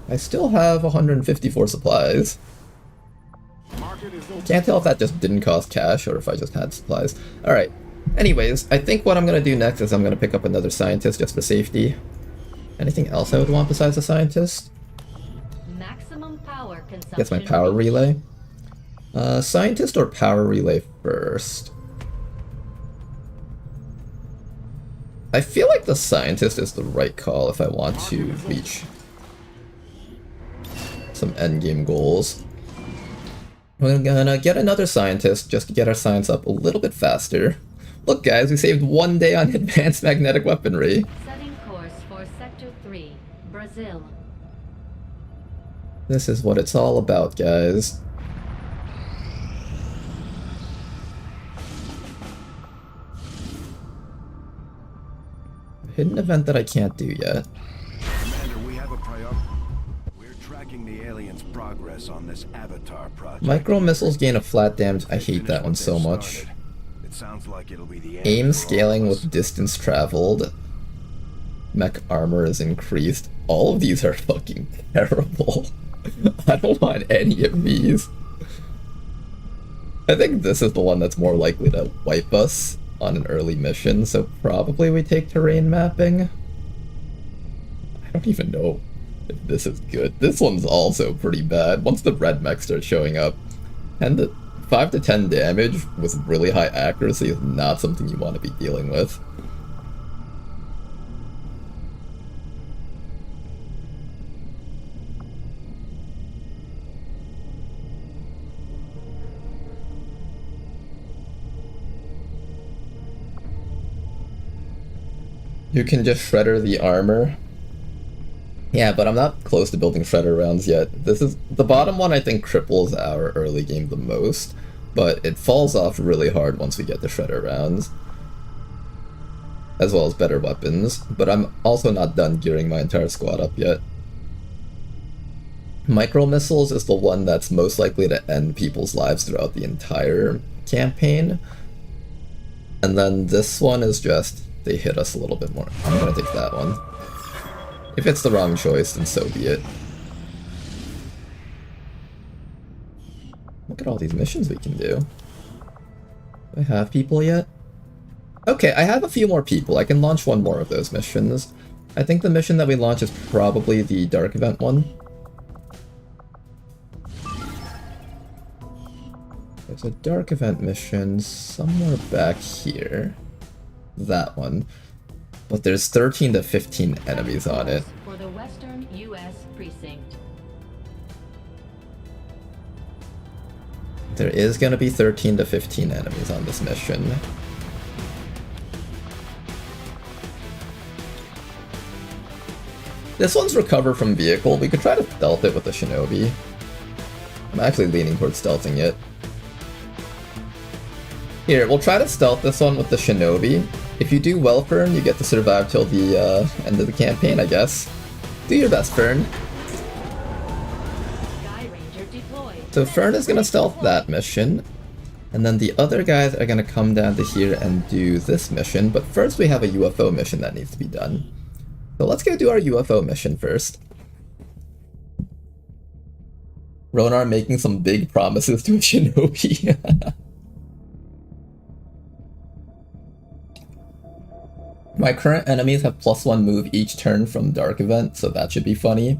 I still have 154 supplies. Can't tell if that just didn't cost cash or if I just had supplies. Alright, anyways, I think what I'm gonna do next is I'm gonna pick up another scientist just for safety. Anything else I would want besides a scientist? Maximum power consumption. I guess my power relay. Scientist or power relay first? I feel like the scientist is the right call if I want to reach some endgame goals. We're gonna get another scientist just to get our science up a little bit faster. Look guys, we saved 1 day on advanced magnetic weaponry. Setting course for Sector 3, Brazil. This is what it's all about, guys. Hidden event that I can't do yet. Commander, we have a priority. We're tracking the aliens' progress on this Avatar project. Micro missiles gain a flat damage. I hate that one so much. It sounds like it'll be the end Aim for all scaling of us. with distance traveled. Mech armor is increased. All of these are fucking terrible. I don't want any of these. I think this is the one that's more likely to wipe us on an early mission, so probably we take terrain mapping. I don't even know if this is good. This one's also pretty bad. Once the red mech starts showing up, and the 5 to 10 damage with really high accuracy is not something you want to be dealing with. You can just shredder the armor. Yeah, but I'm not close to building shredder rounds yet. This is the bottom one. I think cripples our early game the most, but it falls off really hard once we get the shredder rounds, as well as better weapons. But I'm also not done gearing my entire squad up yet. Micro missiles is the one that's most likely to end people's lives throughout the entire campaign, and then this one is just they hit us a little bit more. I'm gonna take that one. If it's the wrong choice, then so be it. Look at all these missions we can do. Do I have people yet? Okay, I have a few more people. I can launch one more of those missions. I think the mission that we launch is probably the Dark Event one. There's a Dark Event mission somewhere back here. That one. But there's 13 to 15 enemies on it. For the Western U.S. precinct. There is going to be 13 to 15 enemies on this mission. This one's recover from vehicle. We could try to stealth it with the shinobi. I'm actually leaning towards stealthing it. Here, we'll try to stealth this one with the shinobi. If you do well, Fern, you get to survive till the end of the campaign, I guess. Do your best, Fern. Sky Ranger deployed. So Fern is going to stealth that mission, and then the other guys are going to come down to here and do this mission, but first we have a UFO mission that needs to be done. So let's go do our UFO mission first. Ronar making some big promises to a shinobi. My current enemies have +1 move each turn from Dark Event, so that should be funny.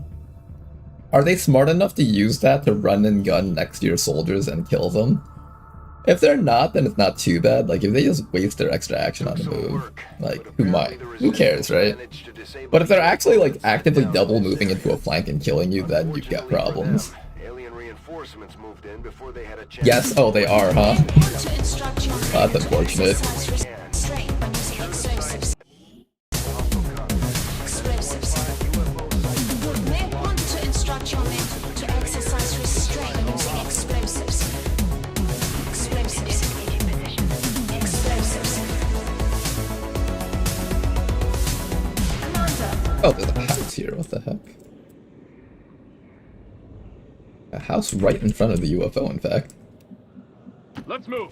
Are they smart enough to use that to run and gun next to your soldiers and kill them? If they're not, then it's not too bad. Like, if they just waste their extra action on the move, like, who cares, right? But if they're actually, like, actively double moving into a flank and killing you, then you've got problems. Yes, oh, they are, huh? That's unfortunate. Your men to exercise restraint using explosives. Explosives. back. A house right in front of the UFO, in fact. Let's move.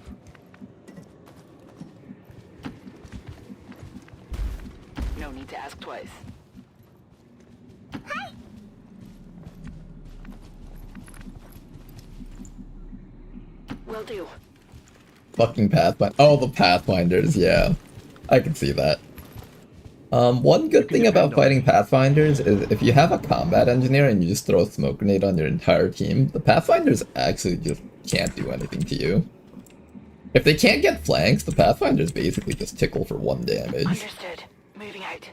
No need to ask twice. Will do. Fucking Pathfinder. Oh, the Pathfinders, yeah. I can see that. One good thing about fighting Pathfinders is if you have a combat engineer and you just throw a smoke grenade on your entire team, the Pathfinders actually just can't do anything to you. If they can't get flanks, the Pathfinders basically just tickle for 1 damage. Understood. Moving out.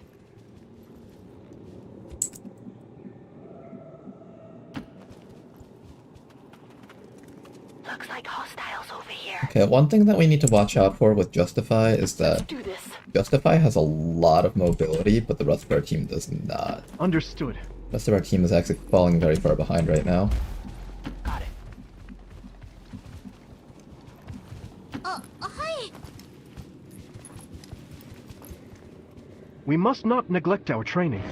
Looks like hostiles over here. Okay, one thing that we need to watch out for with Justify is that Do this. Justify has a lot of mobility, but the rest of our team does not. Understood. The rest of our team is actually falling very far behind right now. Got it. Hi. We must not neglect our training.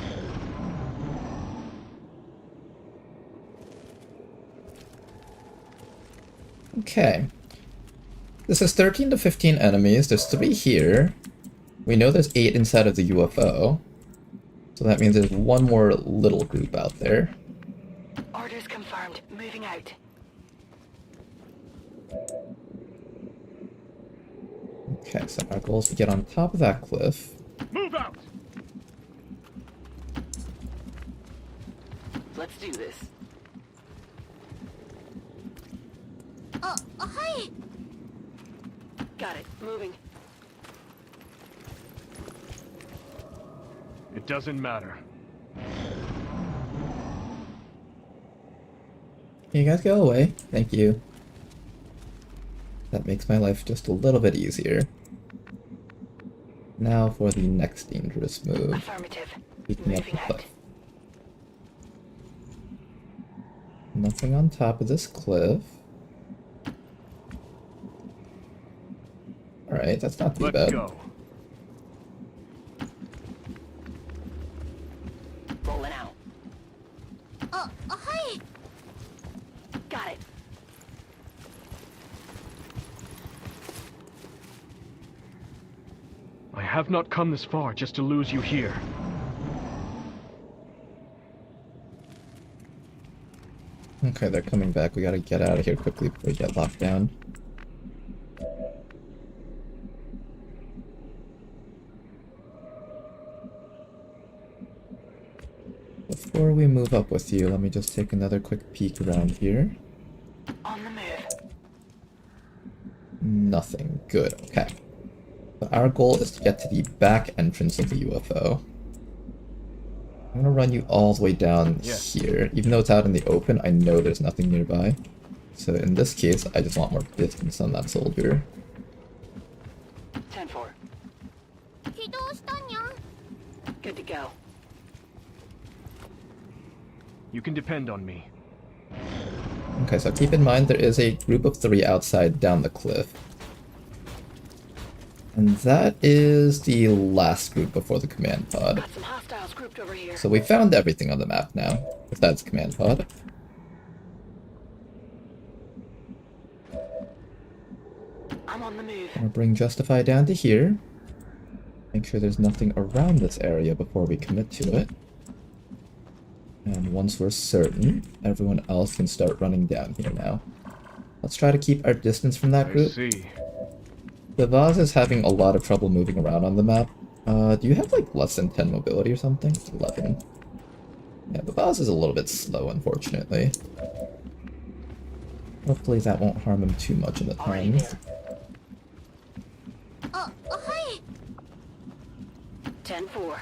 Okay. This is 13 to 15 enemies. There's 3 here. We know there's 8 inside of the UFO. So that means there's 1 more little group out there. Orders confirmed. Moving out. Okay, so our goal is to get on top of that cliff. Move out. Let's do this. Hi. Got it. Moving. It doesn't matter. You guys go away. Thank you. That makes my life just a little bit easier. Now for the next dangerous move. Affirmative. Peeking up the Moving out. cliff. Nothing on top of this cliff. Alright, that's not too Let's bad. go. Rolling out. Hi. Got it. I have not come this far just to lose you here. Okay, they're coming back. We gotta get out of here quickly before we get locked down. Before we move up with you, let me just take another quick peek around here. On the move. Nothing. Good. Okay. So our goal is to get to the back entrance of the UFO. I'm gonna run you all the way down here. Even though it's out in the open, I know there's nothing nearby. So in this case, I just want more distance on that soldier. 10-4. Good to go. You can depend on me. Okay, so keep in mind there is a group of 3 outside down the cliff. And that is the last group before the command pod. Got some hostiles grouped over here. So we found everything on the map now, besides command pod. I'm on the move. I'm gonna bring Justify down to here. Make sure there's nothing around this area before we commit to it. And once we're certain, everyone else can start running down here now. Let's try to keep our distance from that I group. see. The Vaz is having a lot of trouble moving around on the map. Do you have like less than 10 mobility or something? 11. Yeah, the Vaz is a little bit slow, unfortunately. Hopefully that won't harm him too much in the Already time. there. Hi. 10-4.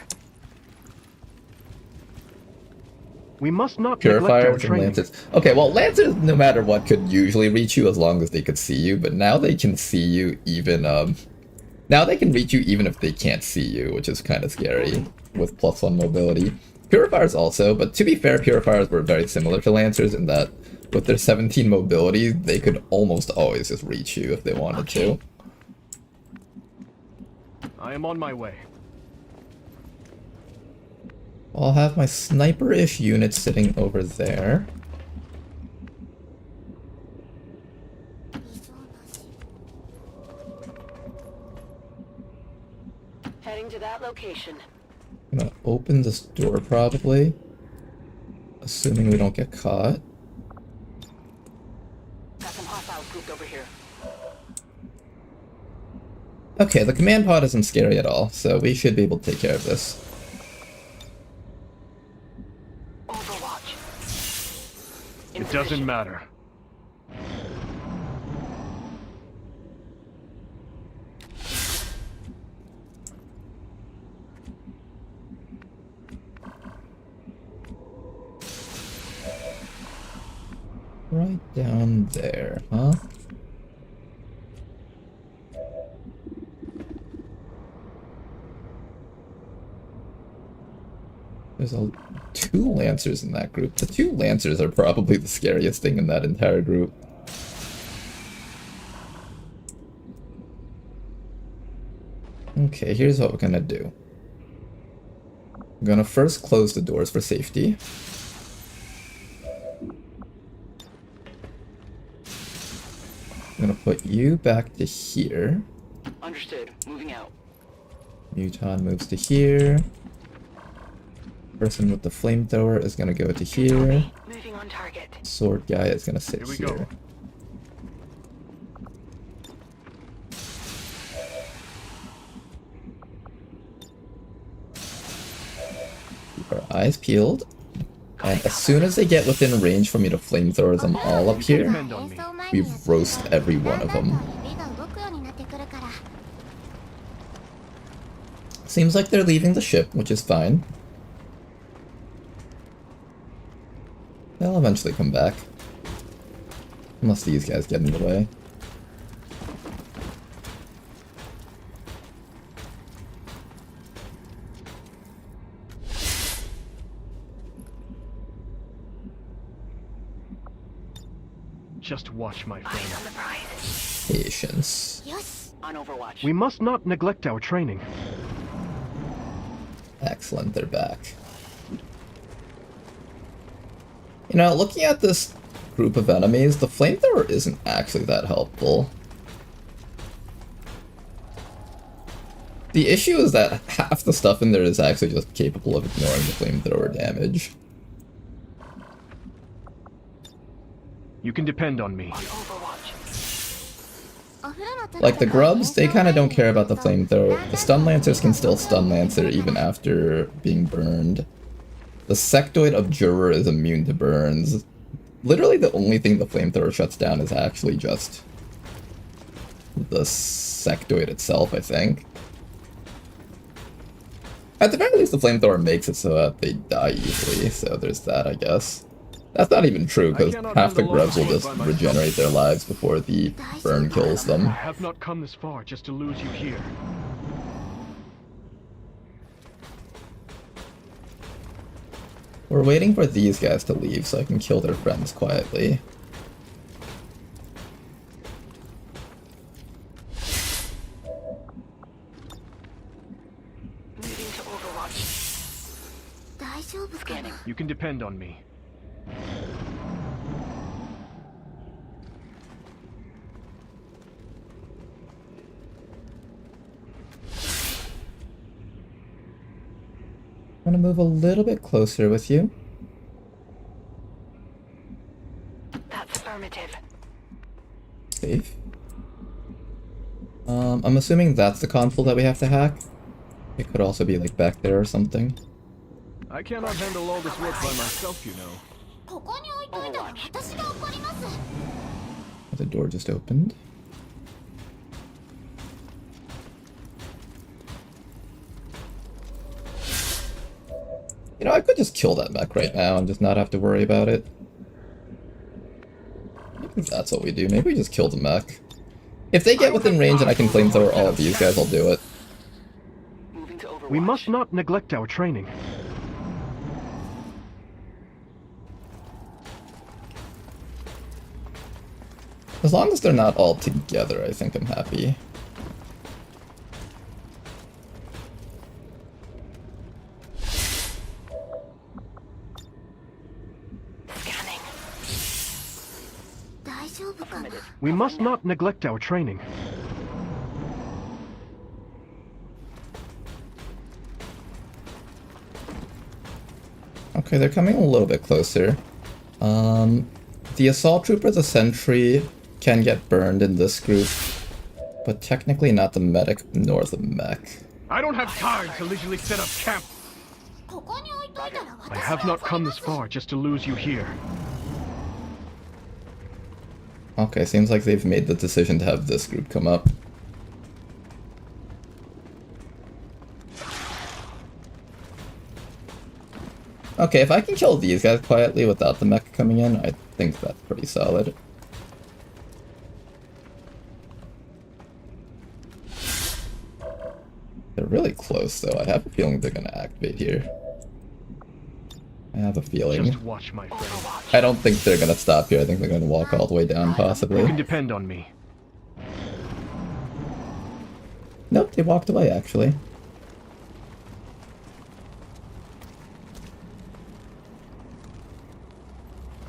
We must not neglect our Purifiers and training. Lancers. Okay, well, Lancers, no matter what, could usually reach you as long as they could see you, but now they can see you even, now they can reach you even if they can't see you, which is kind of scary, with +1 mobility. Purifiers also, but to be fair, Purifiers were very similar to Lancers in that, with their 17 mobility, they could almost always just reach you if they wanted to. I am on my way. I'll have my sniper-ish unit sitting over there. Heading to that location. I'm gonna open this door probably, assuming we don't get caught. Got some hostiles grouped over here. Okay, the command pod isn't scary at all, so we should be able to take care of this. Overwatch. It doesn't matter. Right down there, huh? There's two Lancers in that group. The two Lancers are probably the scariest thing in that entire group. Okay, here's what we're gonna do. I'm gonna first close the doors for safety. I'm gonna put you back to here. Understood. Moving out. Muton moves to here. Person with the flamethrower is gonna go to here. Moving on target. Sword guy is gonna sit Here we here. go. Keep our eyes peeled. And as soon as they get within range for me to flamethrower them all up here, Depend on me. we roast every one of them. Seems like they're leaving the ship, which is fine. They'll eventually come back. Unless these guys get in the way. Just watch, my Eyes friend. on the prize. Patience. On Overwatch. We must not neglect our training. Excellent, they're back. You know, looking at this group of enemies, the flamethrower isn't actually that helpful. The issue is that half the stuff in there is actually just capable of ignoring the flamethrower damage. You can depend on me. On Overwatch. Like the grubs, they kind of don't care about the flamethrower. The stun lancers can still stun lancer even after being burned. The sectoid abjurer is immune to burns. Literally the only thing the flamethrower shuts down is actually just the sectoid itself, I think. At the very least, the flamethrower makes it so that they die easily, so there's that, I guess. That's not even true, because half the grubs will just regenerate their lives before the burn kills them. I have not come this far just to lose you here. We're waiting for these guys to leave so I can kill their friends quietly. Moving to Overwatch. Scanning. You can depend on me. I'm gonna move a little bit closer with you. That's affirmative. Safe. I'm assuming that's the console that we have to hack. It could also be like back there or something. I cannot handle all this work by myself, you know. The door just opened. You know, I could just kill that mech right now and just not have to worry about it. Maybe that's what we do. Maybe we just kill the mech. If they get within range and I can flamethrower all of these guys, I'll do it. Moving to Overwatch. We must not neglect our training. As long as they're not all together, I think I'm happy. We must not neglect our training. Okay, they're coming a little bit closer. The assault trooper, the sentry, can get burned in this group, but technically not the medic nor the mech. I don't have time to leisurely set up camp. I have not come this far just to lose you here. Okay, seems like they've made the decision to have this group come up. Okay, if I can kill these guys quietly without the mech coming in, I think that's pretty solid. They're really close, though. I have a feeling they're gonna activate here. I have a feeling. Just watch, my friend. I don't think they're gonna stop here. I think they're gonna walk all the way down, You possibly. can depend on me. Nope, they walked away, actually.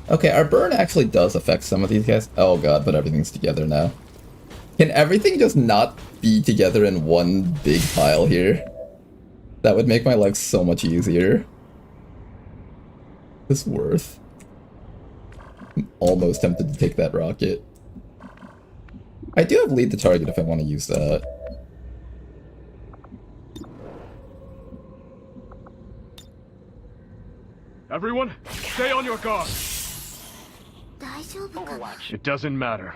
Okay, our burn actually does affect some of these guys. Oh god, but everything's together now. Can everything just not be together in one big pile here? That would make my life so much easier. It's worth. I'm almost tempted to take that rocket. I do have lead the target if I want to use that. Everyone, stay on your guard. It doesn't matter.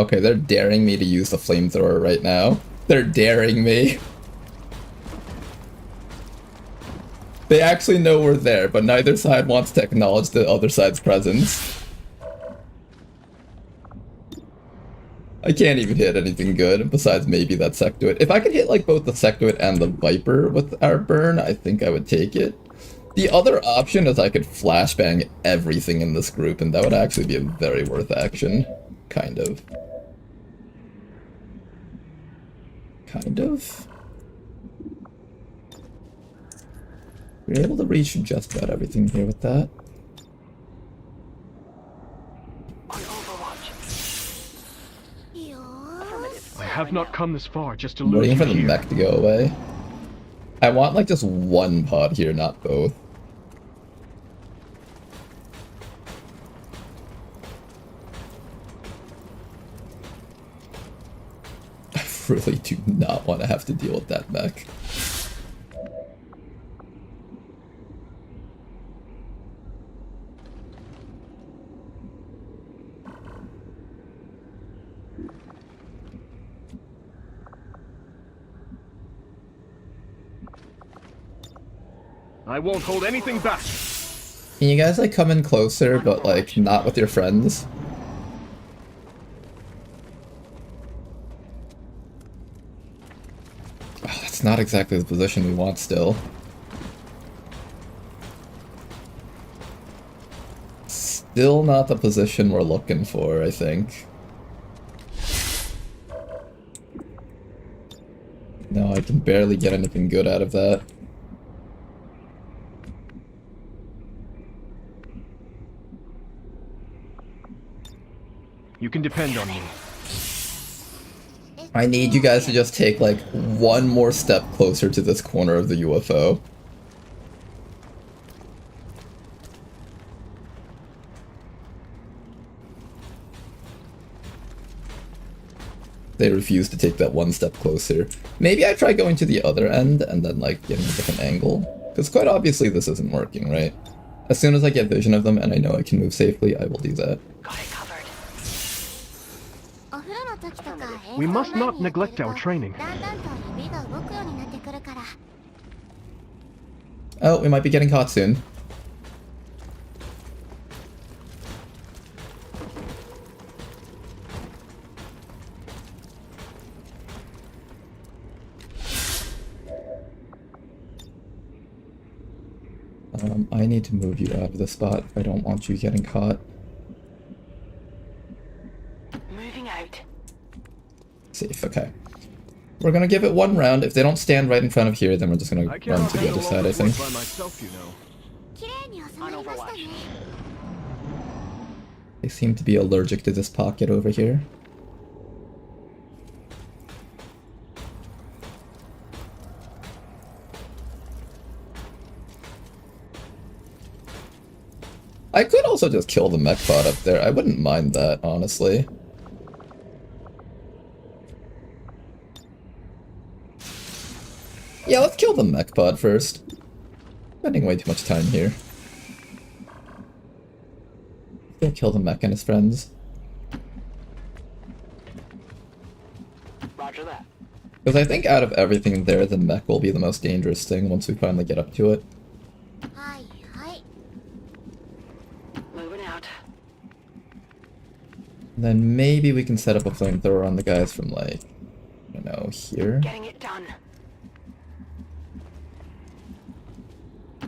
Okay, they're daring me to use the flamethrower right now. They're daring me. They actually know we're there, but neither side wants to acknowledge the other side's presence. I can't even hit anything good, besides maybe that Sectoid. If I could hit like both the Sectoid and the Viper with our burn, I think I would take it. The other option is I could flashbang everything in this group, and that would actually be a very worth action. Kind of. Kind of. We're able to reach just about everything here with that. I have not come this far just to I'm lose waiting you for the here. mech to go away. I want like just one pod here, not both. I really do not want to have to deal with that mech. I won't hold anything back. Can you guys like come in closer, but like not with your friends? Oh, that's not exactly the position we want still. Still not the position we're looking for, I think. No, I can barely get anything good out of that. You can depend on me. I need you guys to just take like one more step closer to this corner of the UFO. They refuse to take that one step closer. Maybe I try going to the other end and then like getting a different angle. Because quite obviously this isn't working, right? As soon as I get vision of them and I know I can move safely, I will do that. We must not neglect our training. Oh, we might be getting caught soon. I need to move you out of the spot if I don't want you getting caught. Moving out. Safe, okay. We're gonna give it one round. If they don't stand right in front of here, then we're just gonna I run cannot to the handle other all side, I this work think. by myself, you know. On Overwatch. They seem to be allergic to this pocket over here. I could also just kill the mech pod up there. I wouldn't mind that, honestly. Yeah, let's kill the mech pod first. Spending way too much time here. Go kill the mech and his friends. Roger that. Because I think out of everything there, the mech will be the most dangerous thing once we finally get up to it. Hi, hi. Moving out. Then maybe we can set up a flamethrower on the guys from, like, I don't know, here? Getting it done.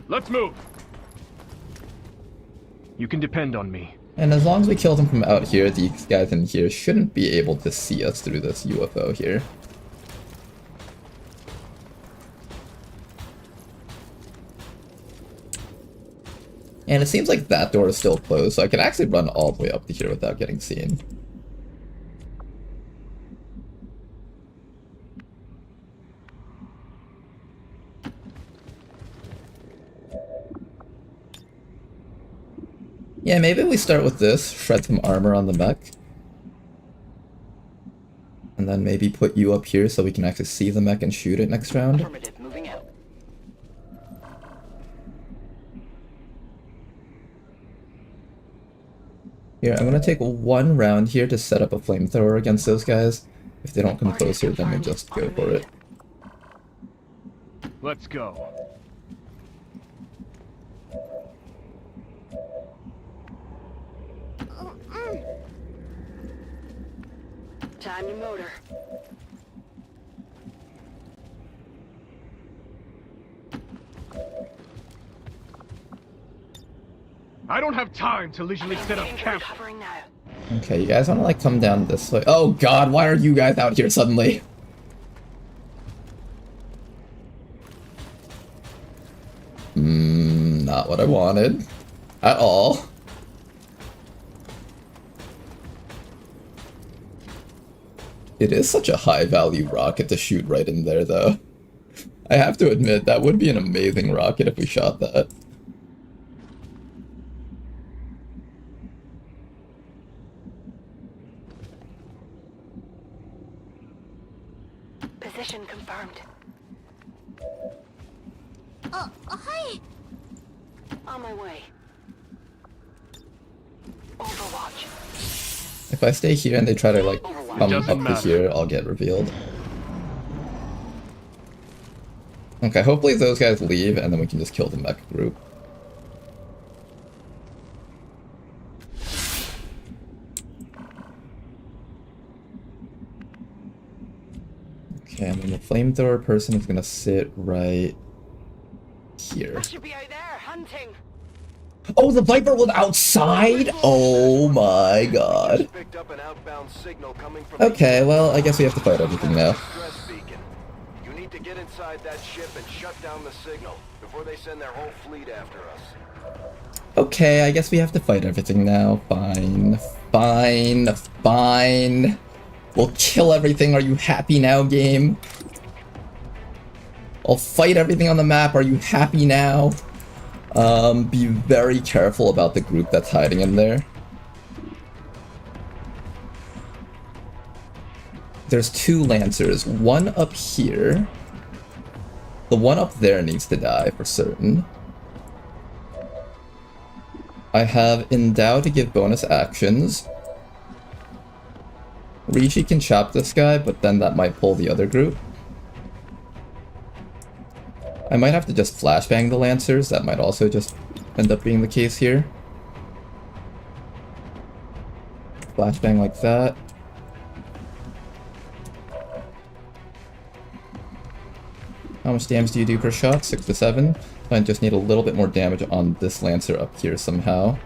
Let's move! You can depend on me. And as long as we kill them from out here, these guys in here shouldn't be able to see us through this UFO here. And it seems like that door is still closed, so I can actually run all the way up to here without getting seen. Yeah, maybe we start with this, shred some armor on the mech. And then maybe put you up here so we can actually see the mech and shoot it next round. Affirmative. Moving out. Here, I'm gonna take one round here to set up a flamethrower against those guys. If they don't come close here, then we just go for it. Let's go. Time to motor. I don't have time to leisurely set up camp. Covering now. Okay, you guys wanna, like, come down this way? Oh god, why are you guys out here suddenly? Not what I wanted. At all. It is such a high-value rocket to shoot right in there, though. I have to admit, that would be an amazing rocket if we shot that. Position confirmed. Hi. On my way. Overwatch. If I stay here and they try to, like, come up to here, I'll get revealed. Okay, hopefully those guys leave, and then we can just kill the mech group. Okay, and then the flamethrower person is gonna sit right here. I should be out there hunting. Oh, the Viper was outside? Oh my god. Picked up an outbound signal coming from Okay, well, I guess we have to fight everything now. Stress beacon. You need to get inside that ship and shut down the signal before they send their whole fleet after us. Okay, I guess we have to fight everything now. Fine. Fine. Fine. We'll kill everything. Are you happy now, game? I'll fight everything on the map. Are you happy now? Be very careful about the group that's hiding in there. There's two Lancers. One up here. The one up there needs to die for certain. I have Endow to give bonus actions. Rishi can chop this guy, but then that might pull the other group. I might have to just flashbang the Lancers. That might also just end up being the case here. Flashbang like that. How much damage do you do per shot? 6 to 7. I just need a little bit more damage on this Lancer up here somehow.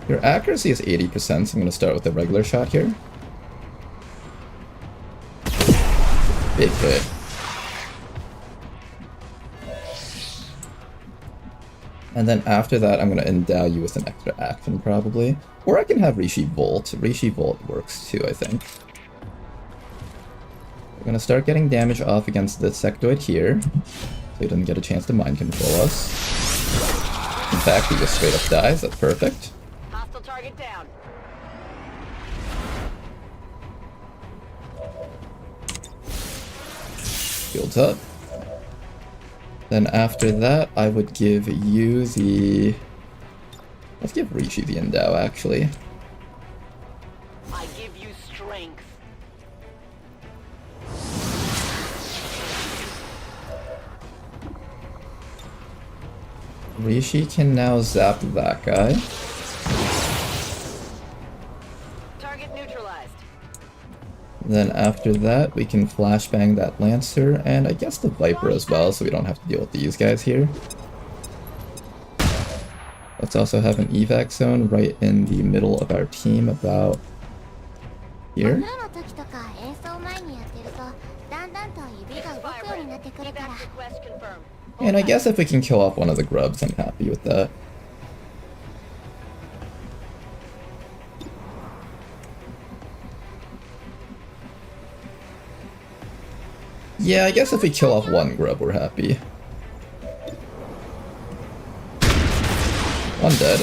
Your accuracy is 80%, so I'm going to start with a regular shot here. Big hit. And then after that, I'm going to endow you with an extra action, probably. Or I can have Rishi Volt. Rishi Volt works too, I think. We're going to start getting damage off against this sectoid here. So he doesn't get a chance to mind control us. In fact, he just straight up dies. That's perfect. Hostile target down. Builds up. Then after that, I would give you the... Let's give Rishi the endow, actually. I give you strength. Rishi can now zap that guy. Target neutralized. Then after that, we can flashbang that Lancer, and I guess the Viper as well, so we don't have to deal with these guys here. Let's also have an evac zone right in the middle of our team, about here. Evac request confirmed. And I guess if we can kill off one of the grubs, I'm happy with that. Yeah, I guess if we kill off one grub, we're happy. One dead.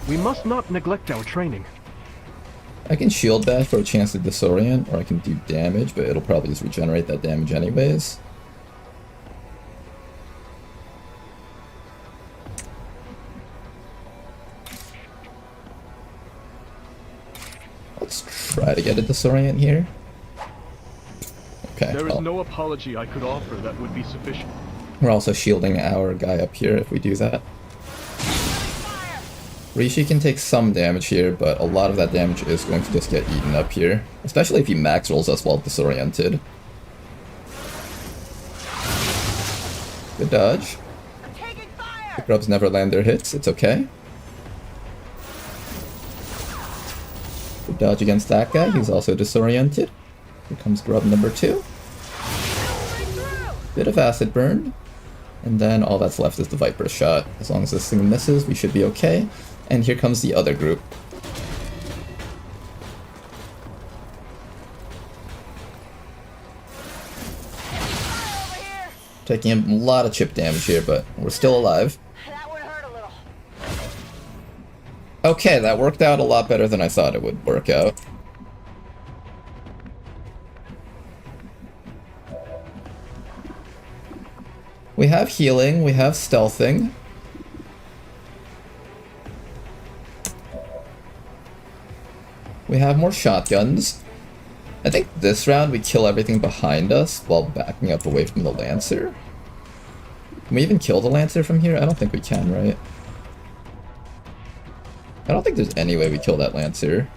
We must not neglect our training. I can shield bash for a chance to disorient, or I can do damage, but it'll probably just regenerate that damage anyways. Let's try to get a disorient here. Okay. There is Well, no apology I could offer that would be sufficient. we're also shielding our guy up here if we do that. Rishi can take some damage here, but a lot of that damage is going to just get eaten up here. Especially if he max rolls us while disoriented. Good dodge. The grubs never land their hits, it's okay. Good dodge against that guy, he's also disoriented. Here comes grub number 2. Bit of acid burn. And then all that's left is the Viper shot. As long as this thing misses, we should be okay. And here comes the other group. Taking a lot of chip damage here, but we're still alive. That would hurt a little. Okay, that worked out a lot better than I thought it would work out. We have healing, we have stealthing. We have more shotguns. I think this round we kill everything behind us while backing up away from the Lancer. Can we even kill the Lancer from here? I don't think we can, right? I don't think there's any way we kill that Lancer.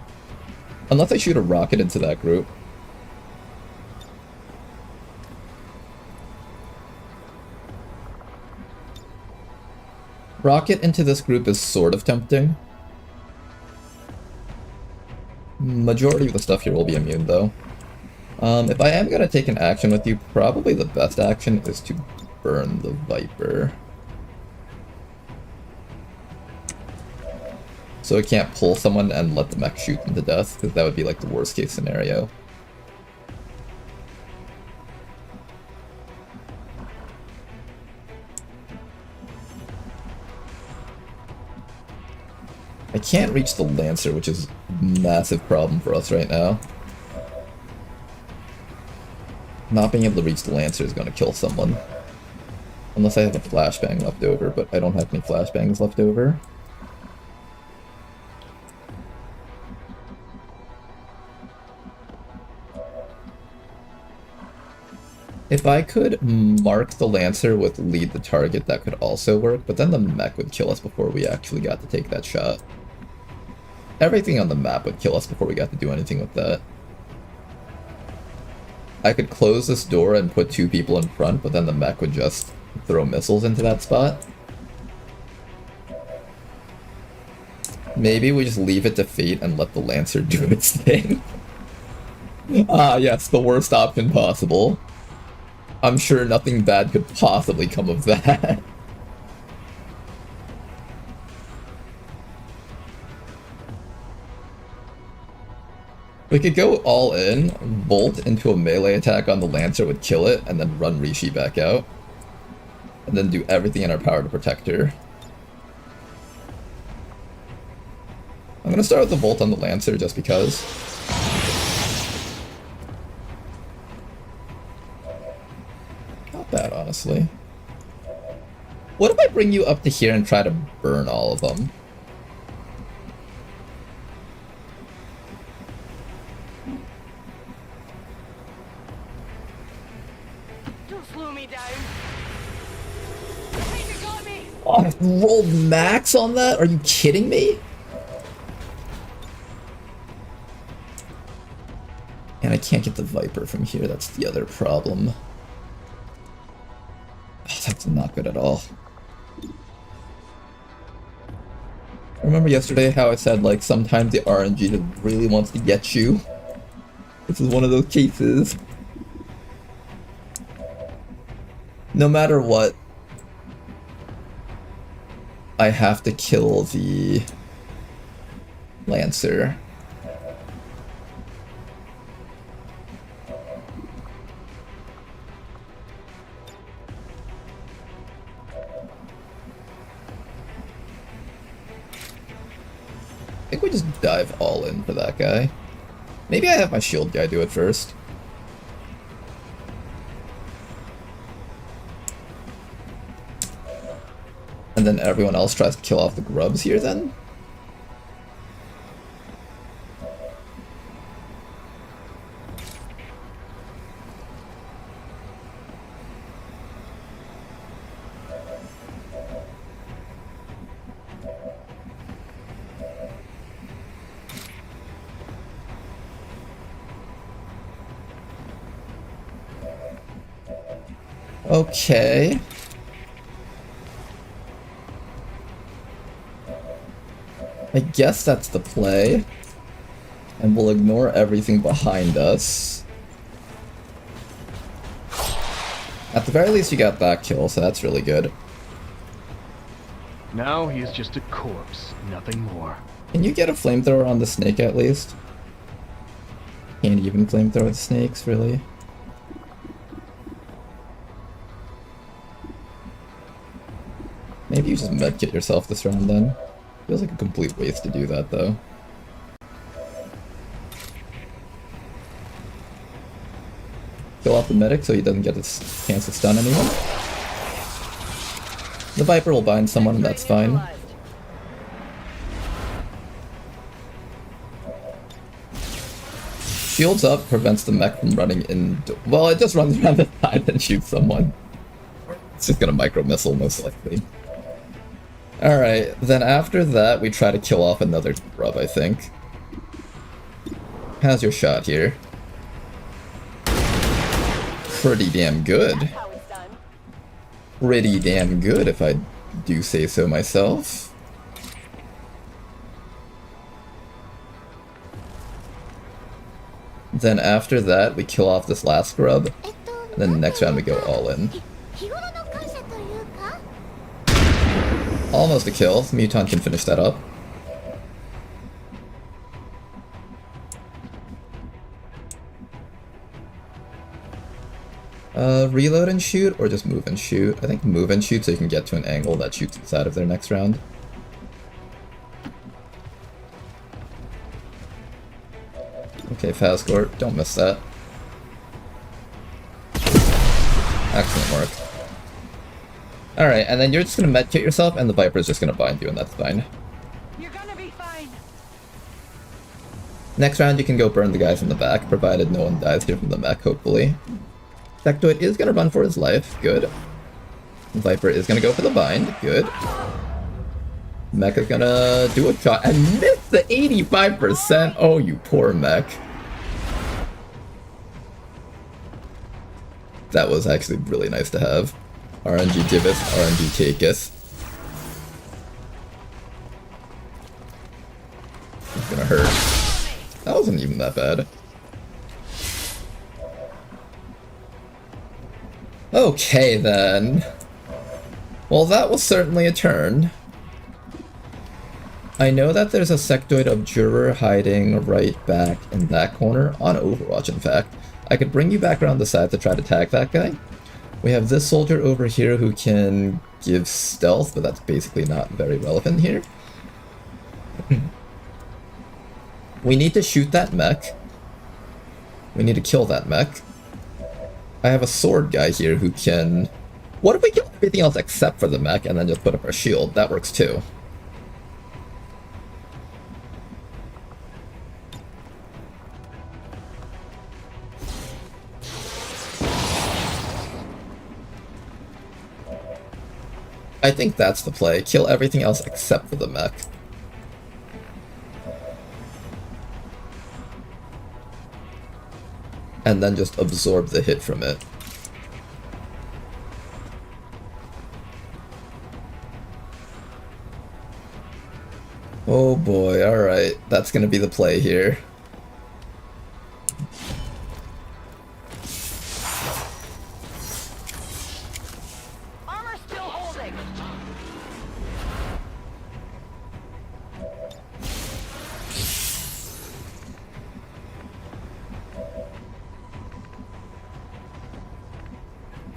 Unless I shoot a rocket into that group. Rocket into this group is sort of tempting. Majority of the stuff here will be immune, though. If I am gonna take an action with you, probably the best action is to burn the Viper. So I can't pull someone and let the mech shoot them to death, because that would be like the worst case scenario. I can't reach the Lancer, which is a massive problem for us right now. Not being able to reach the Lancer is going to kill someone. Unless I have a flashbang left over, but I don't have any flashbangs left over. If I could mark the Lancer with lead the target, that could also work, but then the mech would kill us before we actually got to take that shot. Everything on the map would kill us before we got to do anything with that. I could close this door and put 2 people in front, but then the mech would just throw missiles into that spot. Maybe we just leave it to fate and let the Lancer do its thing. Ah, yes, the worst option possible. I'm sure nothing bad could possibly come of that. We could go all in, bolt into a melee attack on the Lancer would kill it, and then run Rishi back out. And then do everything in our power to protect her. I'm gonna start with the bolt on the Lancer just because. Not bad, honestly. What if I bring you up to here and try to burn all of them? Don't slow me down. I think you got me. Oh, I rolled max on that? Are you kidding me? And I can't get the Viper from here, that's the other problem. Oh, that's not good at all. Remember yesterday how I said, like, sometimes the RNG just really wants to get you? This is one of those cases. No matter what, I have to kill the Lancer. I think we just dive all in for that guy. Maybe I have my shield guy do it first. And then everyone else tries to kill off the grubs here then? Okay. I guess that's the play. And we'll ignore everything behind us. At the very least you got that kill, so that's really good. Now he is just a corpse, nothing more. Can you get a flamethrower on the snake at least? Can't even flamethrower the snakes, really? Maybe you just medkit yourself this round then. Feels like a complete waste to do that though. Kill off the medic so he doesn't get his chance to stun anyone. The Viper will bind someone and that's fine. Shields up prevents the mech from running in. Well, it just runs around the side and shoots someone. It's just gonna micro missile most likely. Alright, then after that we try to kill off another grub, I think. How's your shot here? Pretty damn good. Pretty damn good, if I do say so myself. Then after that, we kill off this last grub. Then next round we go all in. Almost a kill. Muton can finish that up. Reload and shoot, or just move and shoot? I think move and shoot so you can get to an angle that shoots inside of their next round. Okay, Fazgort, don't miss that. Excellent work. Alright, and then you're just gonna medkit yourself, and the Viper's just gonna bind you, and that's fine. You're gonna be fine. Next round, you can go burn the guys in the back, provided no one dies here from the mech, hopefully. Sectoid is gonna run for his life, good. Viper is gonna go for the bind, good. Mech is gonna do a shot, and miss the 85%! Oh, you poor mech. That was actually really nice to have. RNG giveth, RNG taketh. that bad. Okay, then. Well, that was certainly a turn. I know that there's a sectoid abjurer hiding right back in that corner, on Overwatch in fact. I could bring you back around the side to try to tag that guy. We have this soldier over here who can give stealth, but that's basically not very relevant here. We need to shoot that mech. We need to kill that mech. I have a sword guy here who can... What if we kill everything else except for the mech and then just put up our shield? That works too. I think that's the play. Kill everything else except for the mech. And then just absorb the hit from it. Oh boy, alright. That's gonna be the play here. Armor still holding.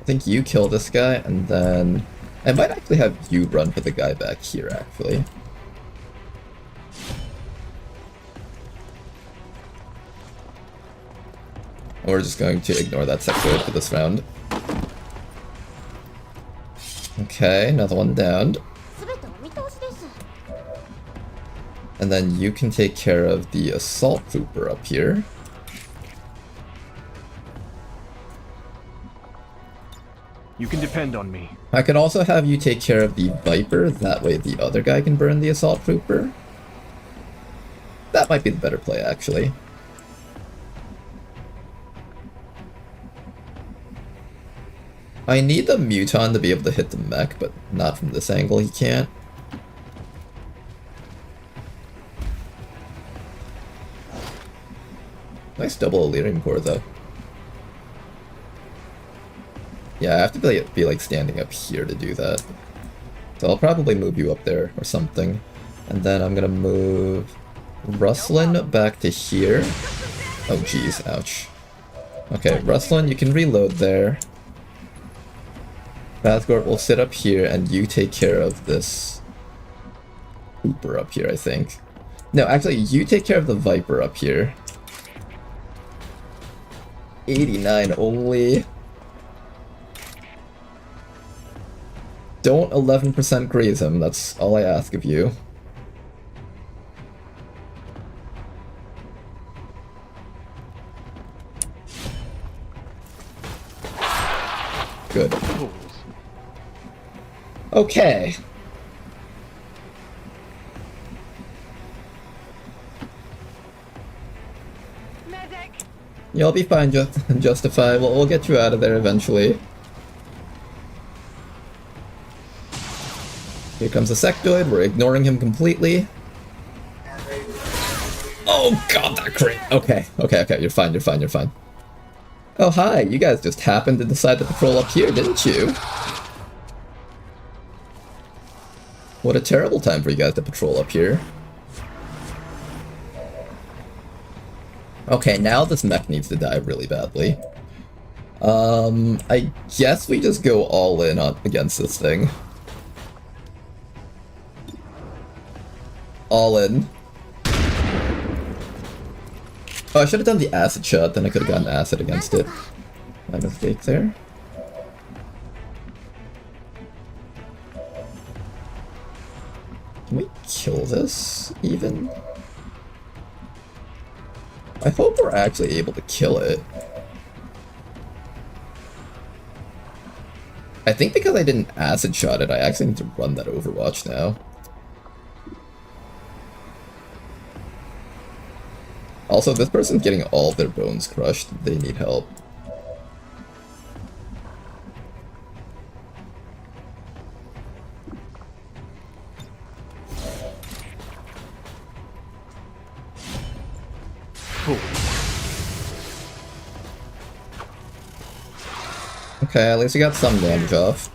I think you kill this guy, and then... I might actually have you run for the guy back here, actually. We're just going to ignore that sectoid for this round. Okay, another one down. And then you can take care of the assault trooper up here. You can depend on me. I could also have you take care of the Viper, that way the other guy can burn the assault trooper. That might be the better play, actually. I need the Muton to be able to hit the mech, but not from this angle, he can't. Nice double Elerium core, though. Yeah, I have to be like standing up here to do that. So I'll probably move you up there or something. And then I'm gonna move Rustlin back to here. Oh jeez, ouch. Okay, Rustlin, you can reload there. Bathgort will sit up here and you take care of this Hooper up here, I think. No, actually, you take care of the Viper up here. 89 only. Don't 11% graze him, that's all I ask of you. Good. Okay. Medic. You'll be fine, Justify. We'll get you out of there eventually. Here comes the sectoid. We're ignoring him completely. Oh god, that crit. Okay. You're fine. Oh hi, you guys just happened to decide to patrol up here, didn't you? What a terrible time for you guys to patrol up here. Okay, now this mech needs to die really badly. I guess we just go all in against this thing. All in. Oh, I should have done the acid shot, then I could have gotten acid against it. My mistake there. Can we kill this, even? I hope we're actually able to kill it. I think because I didn't acid shot it, I actually need to run that Overwatch now. Also, this person's getting all their bones crushed. They need help. Fools. Okay, at least we got some damage off.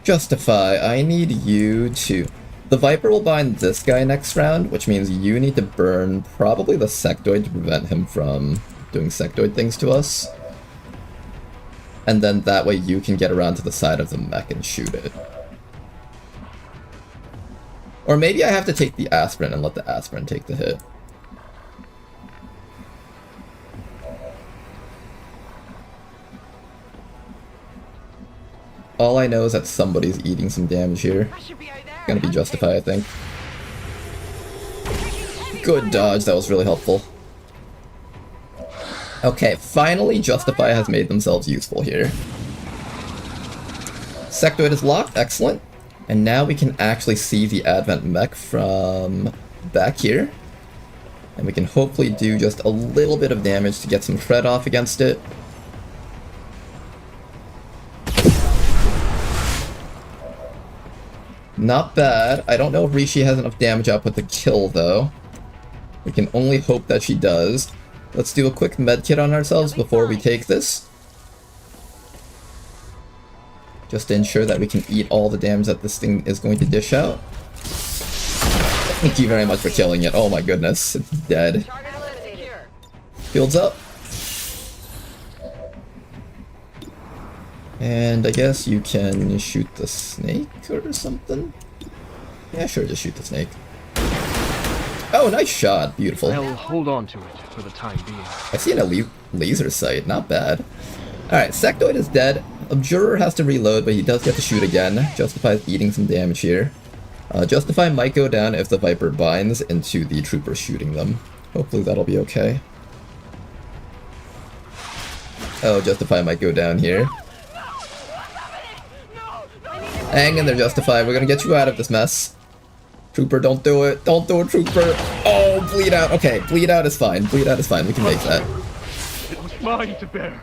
Justify, I need you to... The Viper will bind this guy next round, which means you need to burn probably the sectoid to prevent him from doing sectoid things to us. And then that way you can get around to the side of the mech and shoot it. Or maybe I have to take the aspirin and let the aspirin take the hit. All I know is that somebody's eating some damage here. Gonna be Justify, I think. Good dodge, that was really helpful. Okay, finally Justify has made themselves useful here. Sectoid is locked, excellent. And now we can actually see the Advent mech from back here. And we can hopefully do just a little bit of damage to get some Fred off against it. Not bad. I don't know if Rishi has enough damage output to kill, though. We can only hope that she does. Let's do a quick medkit on ourselves before we take this. Just to ensure that we can eat all the damage that this thing is going to dish out. Thank you very much for killing it. Oh my goodness, it's dead. Shields up. And I guess you can shoot the snake or something? Yeah, sure, just shoot the snake. Oh, nice shot. Beautiful. I'll hold on to it for the time being. I see an laser sight. Not bad. Alright, Sectoid is dead. Abjurer has to reload, but he does get to shoot again. Justify is eating some damage here. Justify might go down if the Viper binds into the troopers shooting them. Hopefully that'll be okay. Oh, Justify might go down here. Hang in there, Justify. We're gonna get you out of this mess. Trooper, don't do it. Don't do it, Trooper. Oh, bleed out. Okay, bleed out is fine. Bleed out is fine. We can make that. It was mine to bear.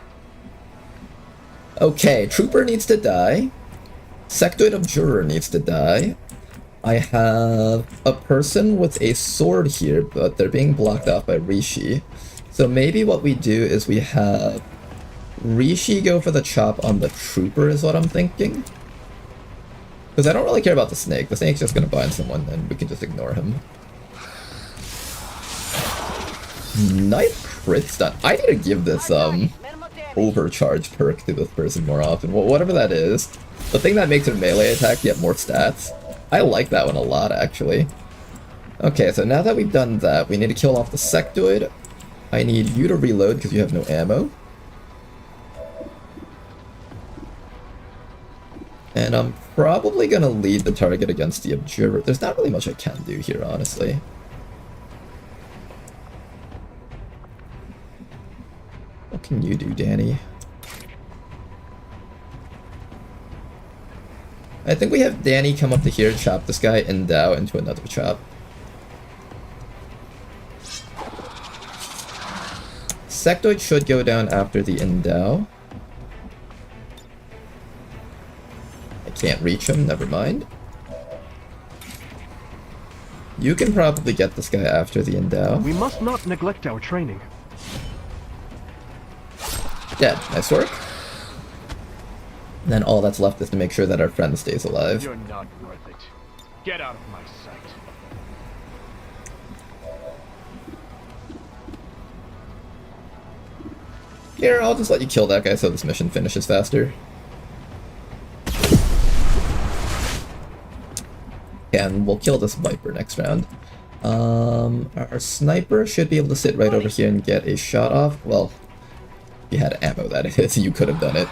Okay, Trooper needs to die. Sectoid Abjurer needs to die. I have a person with a sword here, but they're being blocked off by Rishi. So maybe what we do is we have Rishi go for the chop on the Trooper is what I'm thinking. Because I don't really care about the snake. The snake's just going to bind someone, and we can just ignore him. Nice crit stun. I need to give this overcharge perk to this person more often. Well, whatever that is. The thing that makes her melee attack get more stats. I like that one a lot, actually. Okay, so now that we've done that, we need to kill off the Sectoid. I need you to reload because you have no ammo. And I'm probably gonna lead the target against the Abjurer. There's not really much I can do here, honestly. What can you do, Danny? I think we have Danny come up to here, chop this guy, endow into another chop. Sectoid should go down after the endow. Can't reach him, never mind. You can probably get this guy after the endow. We must not neglect our training. Dead. Nice work. And then all that's left is to make sure that our friend stays alive. You're not worth it. Get out of my sight. Here, I'll just let you kill that guy so this mission finishes faster. And we'll kill this Viper next round. Our sniper should be able to sit right over here and get a shot off. Well, if you had ammo, that is, you could have done it.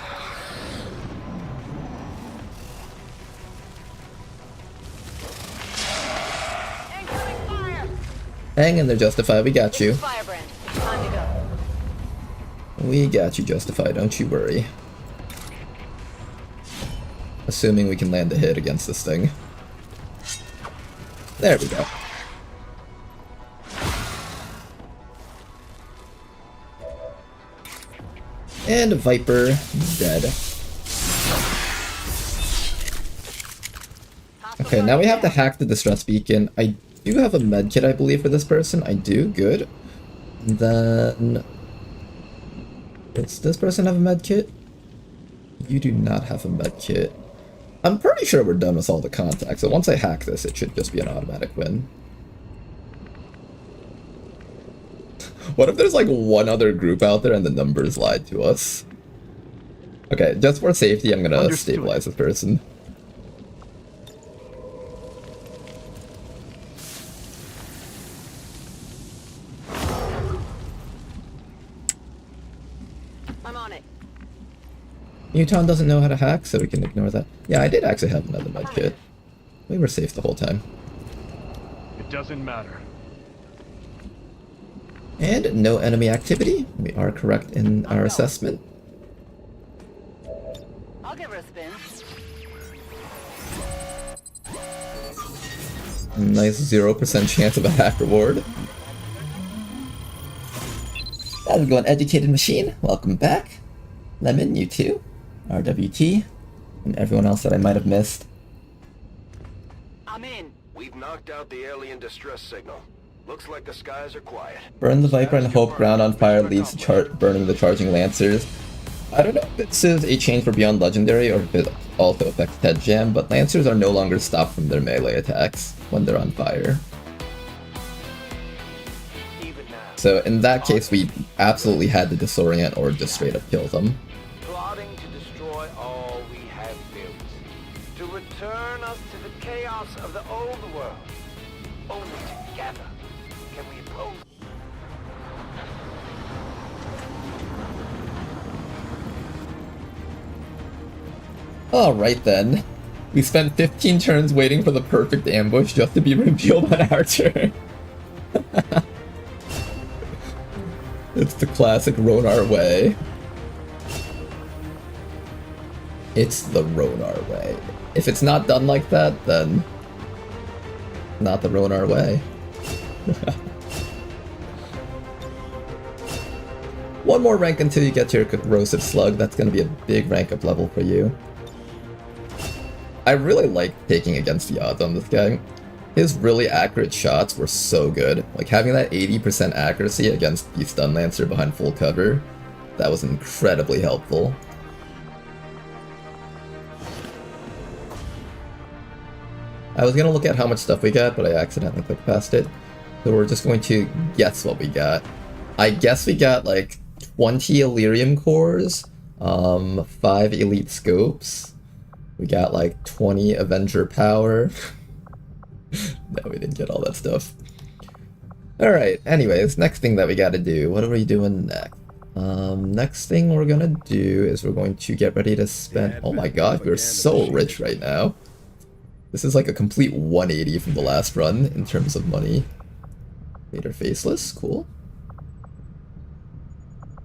Hang in there, Justify. We got you. We got you, Justify. Don't you worry. Assuming we can land a hit against this thing. There we go. And Viper dead. Okay, now we have to hack the distress beacon. I do have a medkit, I believe, for this person. I do, good. And then Does this person have a med kit? You do not have a med kit. I'm pretty sure we're done with all the contacts, so once I hack this, it should just be an automatic win. What if there's like one other group out there and the numbers lied to us? Okay, just for safety, I'm gonna stabilize this person. I'm on it. Newton doesn't know how to hack, so we can ignore that. Yeah, I did actually have another med kit. We were safe the whole time. It doesn't matter. And no enemy activity. We are correct in our assessment. I'll give her a spin. Nice 0% chance of a hack reward. That'll go an educated machine. Welcome back. Lemon, you too. RWT. And everyone else that I might have missed. I'm in. We've knocked out the alien distress signal. Looks like the skies are quiet. Burn the Viper and hope ground on fire leads to burning the charging Lancers. I don't know if this is a change for Beyond Legendary or if it also affects Head Jam, but Lancers are no longer stopped from their melee attacks when they're on fire. So in that case, we absolutely had to disorient or just straight up kill them. Plotting to destroy all we have built. To return us to the chaos of the old world. Only together can we oppose. Alright then. We spent 15 turns waiting for the perfect ambush just to be revealed on our turn. It's the classic Ronar way. It's the Ronar way. If it's not done like that, then not the Ronar way. One more rank until you get to your Corrosive Slug. That's going to be a big rank up level for you. I really like taking against the odds on this guy. His really accurate shots were so good. Like having that 80% accuracy against the Stun Lancer behind full cover, that was incredibly helpful. I was gonna look at how much stuff we got, but I accidentally clicked past it. So we're just going to guess what we got. I guess we got like 20 Illyrium cores, 5 elite scopes. We got like 20 Avenger power. No, we didn't get all that stuff. Alright, anyways, next thing that we gotta do. What are we doing next? Next thing we're gonna do is we're going to get ready to spend... Oh my god, we're so rich right now. This is like a complete 180 from the last run in terms of money. Vader Faceless, cool.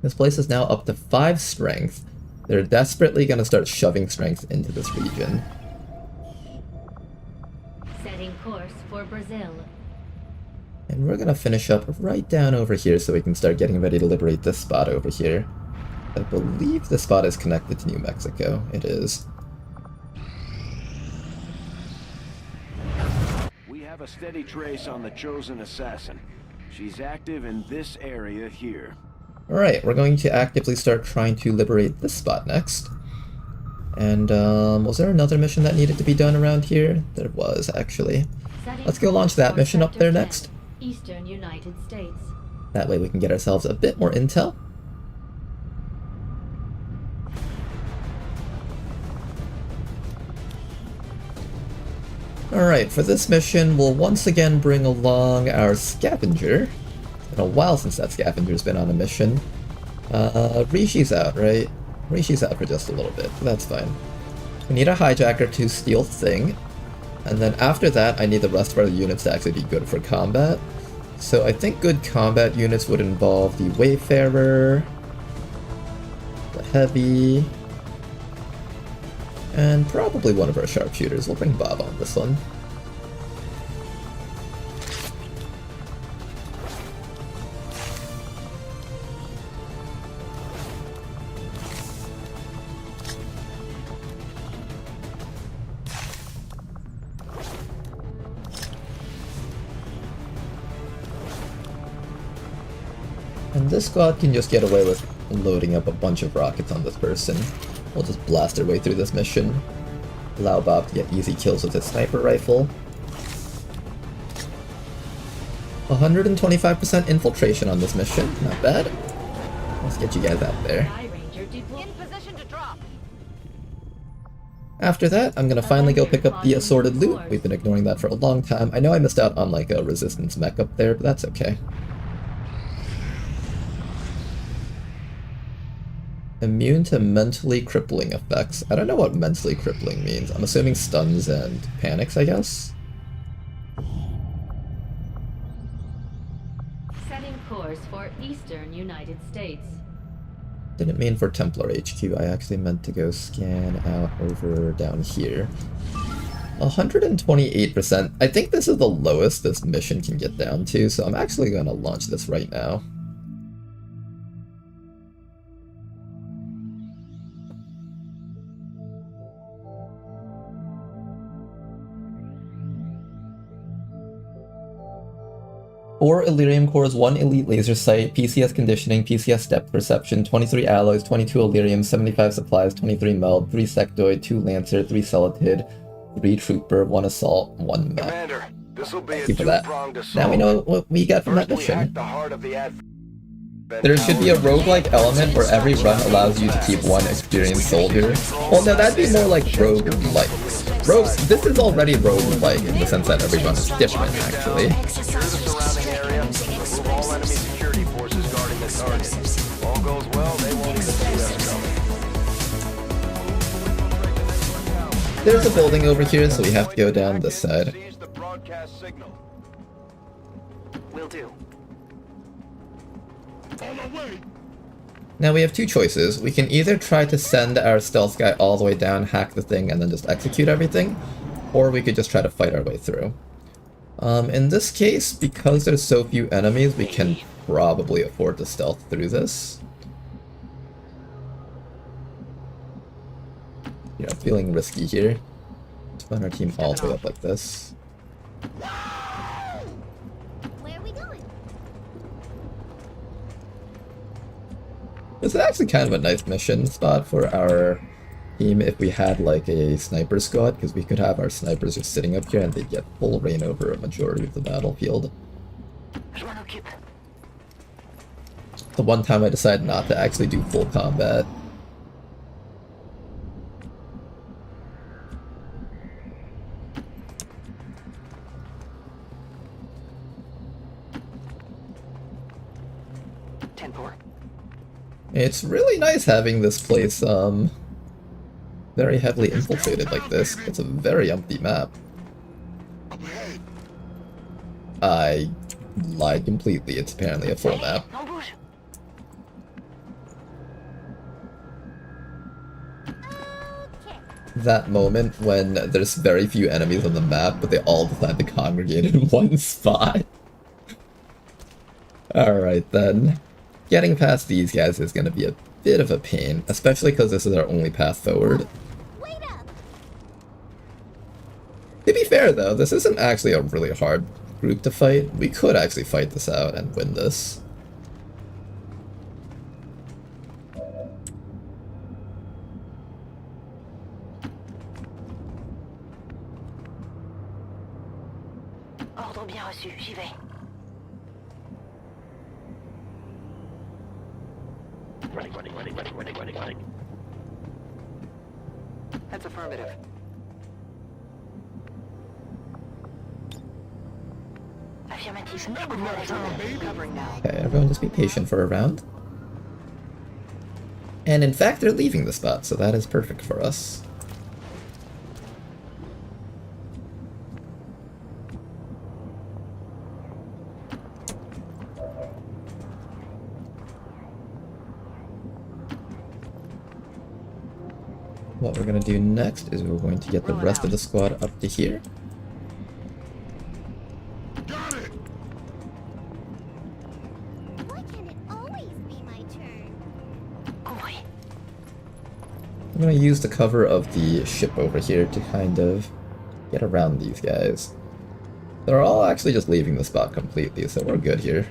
This place is now up to 5 strength. They're desperately gonna start shoving strength into this region. Setting course for Brazil. And we're gonna finish up right down over here so we can start getting ready to liberate this spot over here. I believe this spot is connected to New Mexico. It is. We have a steady trace on the chosen assassin. She's active in this area here. Alright, we're going to actively start trying to liberate this spot next. And, was there another mission that needed to be done around here? There was, actually. Let's go launch that mission up there next. Eastern United States. That way we can get ourselves a bit more intel. Alright, for this mission, we'll once again bring along our scavenger. It's been a while since that scavenger's been on a mission. Rishi's out, right? Rishi's out for just a little bit, but that's fine. We need a hijacker to steal Thing. And then after that, I need the rest of our units to actually be good for combat. So I think good combat units would involve the Wayfarer, the Heavy, and probably one of our sharpshooters. We'll bring Bob on this one. And this squad can just get away with loading up a bunch of rockets on this person. We'll just blast our way through this mission. Allow Bob to get easy kills with his sniper rifle. 125% infiltration on this mission, not bad. Let's get you guys out there. In position to drop. After that, I'm gonna finally go pick up the assorted loot. We've been ignoring that for a long time. I know I missed out on like a resistance mech up there, but that's okay. Immune to mentally crippling effects. I don't know what mentally crippling means. I'm assuming stuns and panics, I guess? Setting course for Eastern United States. Didn't mean for Templar HQ, I actually meant to go scan out over down here. 128%. I think this is the lowest this mission can get down to, so I'm actually going to launch this right now. Four Illyrium cores, 1 elite laser sight, PCS conditioning, PCS depth perception, 23 alloys, 22 Illyrium, 75 supplies, 23 meld, 3 sectoid, 2 lancer, 3 celatid, 3 trooper, 1 assault, 1 mech. Commander, this will be a Thank you for that. two-pronged assault. Now we know what we got from that First, we hack mission. the heart of the There should be a roguelike element where every run allows you to keep 1 experienced soldier. Well, no, that'd be more like rogue-like. This is already rogue-like in the sense that every run is different, actually. Secure the surrounding area. Remove all enemy security forces guarding the target. All goes well, they won't even see us coming. There's a building over here, so we have to go down this side. Seize the broadcast signal. Will do. Now we have two choices. We can either try to send our stealth guy all the way down, hack the thing, and then just execute everything, or we could just try to fight our way through. In this case, because there's so few enemies, we can probably afford to stealth through this. You know, feeling risky here. Let's run our team all the way up like this. Where are we going? This is actually kind of a nice mission spot for our team if we had like a sniper squad, because we could have our snipers just sitting up here and they'd get full reign over a majority of the battlefield. The one time I decided not to actually do full combat. It's really nice having this place very heavily infiltrated like this. It's a very empty map. I lied completely. It's apparently a full map. That moment when there's very few enemies on the map, but they all decide to congregate in one spot. Alright then. Getting past these guys is going to be a bit of a pain, especially because this is our only path forward. Wait up. To be fair though, this isn't actually a really hard group to fight. We could actually fight this out and win this. Ordre bien reçu, j'y vais. Running. That's affirmative. Affirmative. Covering now. Okay, everyone just be patient for a round. And in fact, they're leaving the spot, so that is perfect for us. What we're going to do next is we're going to get the rest of the squad up to here. Why can it always be my turn? I'm going to use the cover of the ship over here to kind of get around these guys. They're all actually just leaving the spot completely, so we're good here.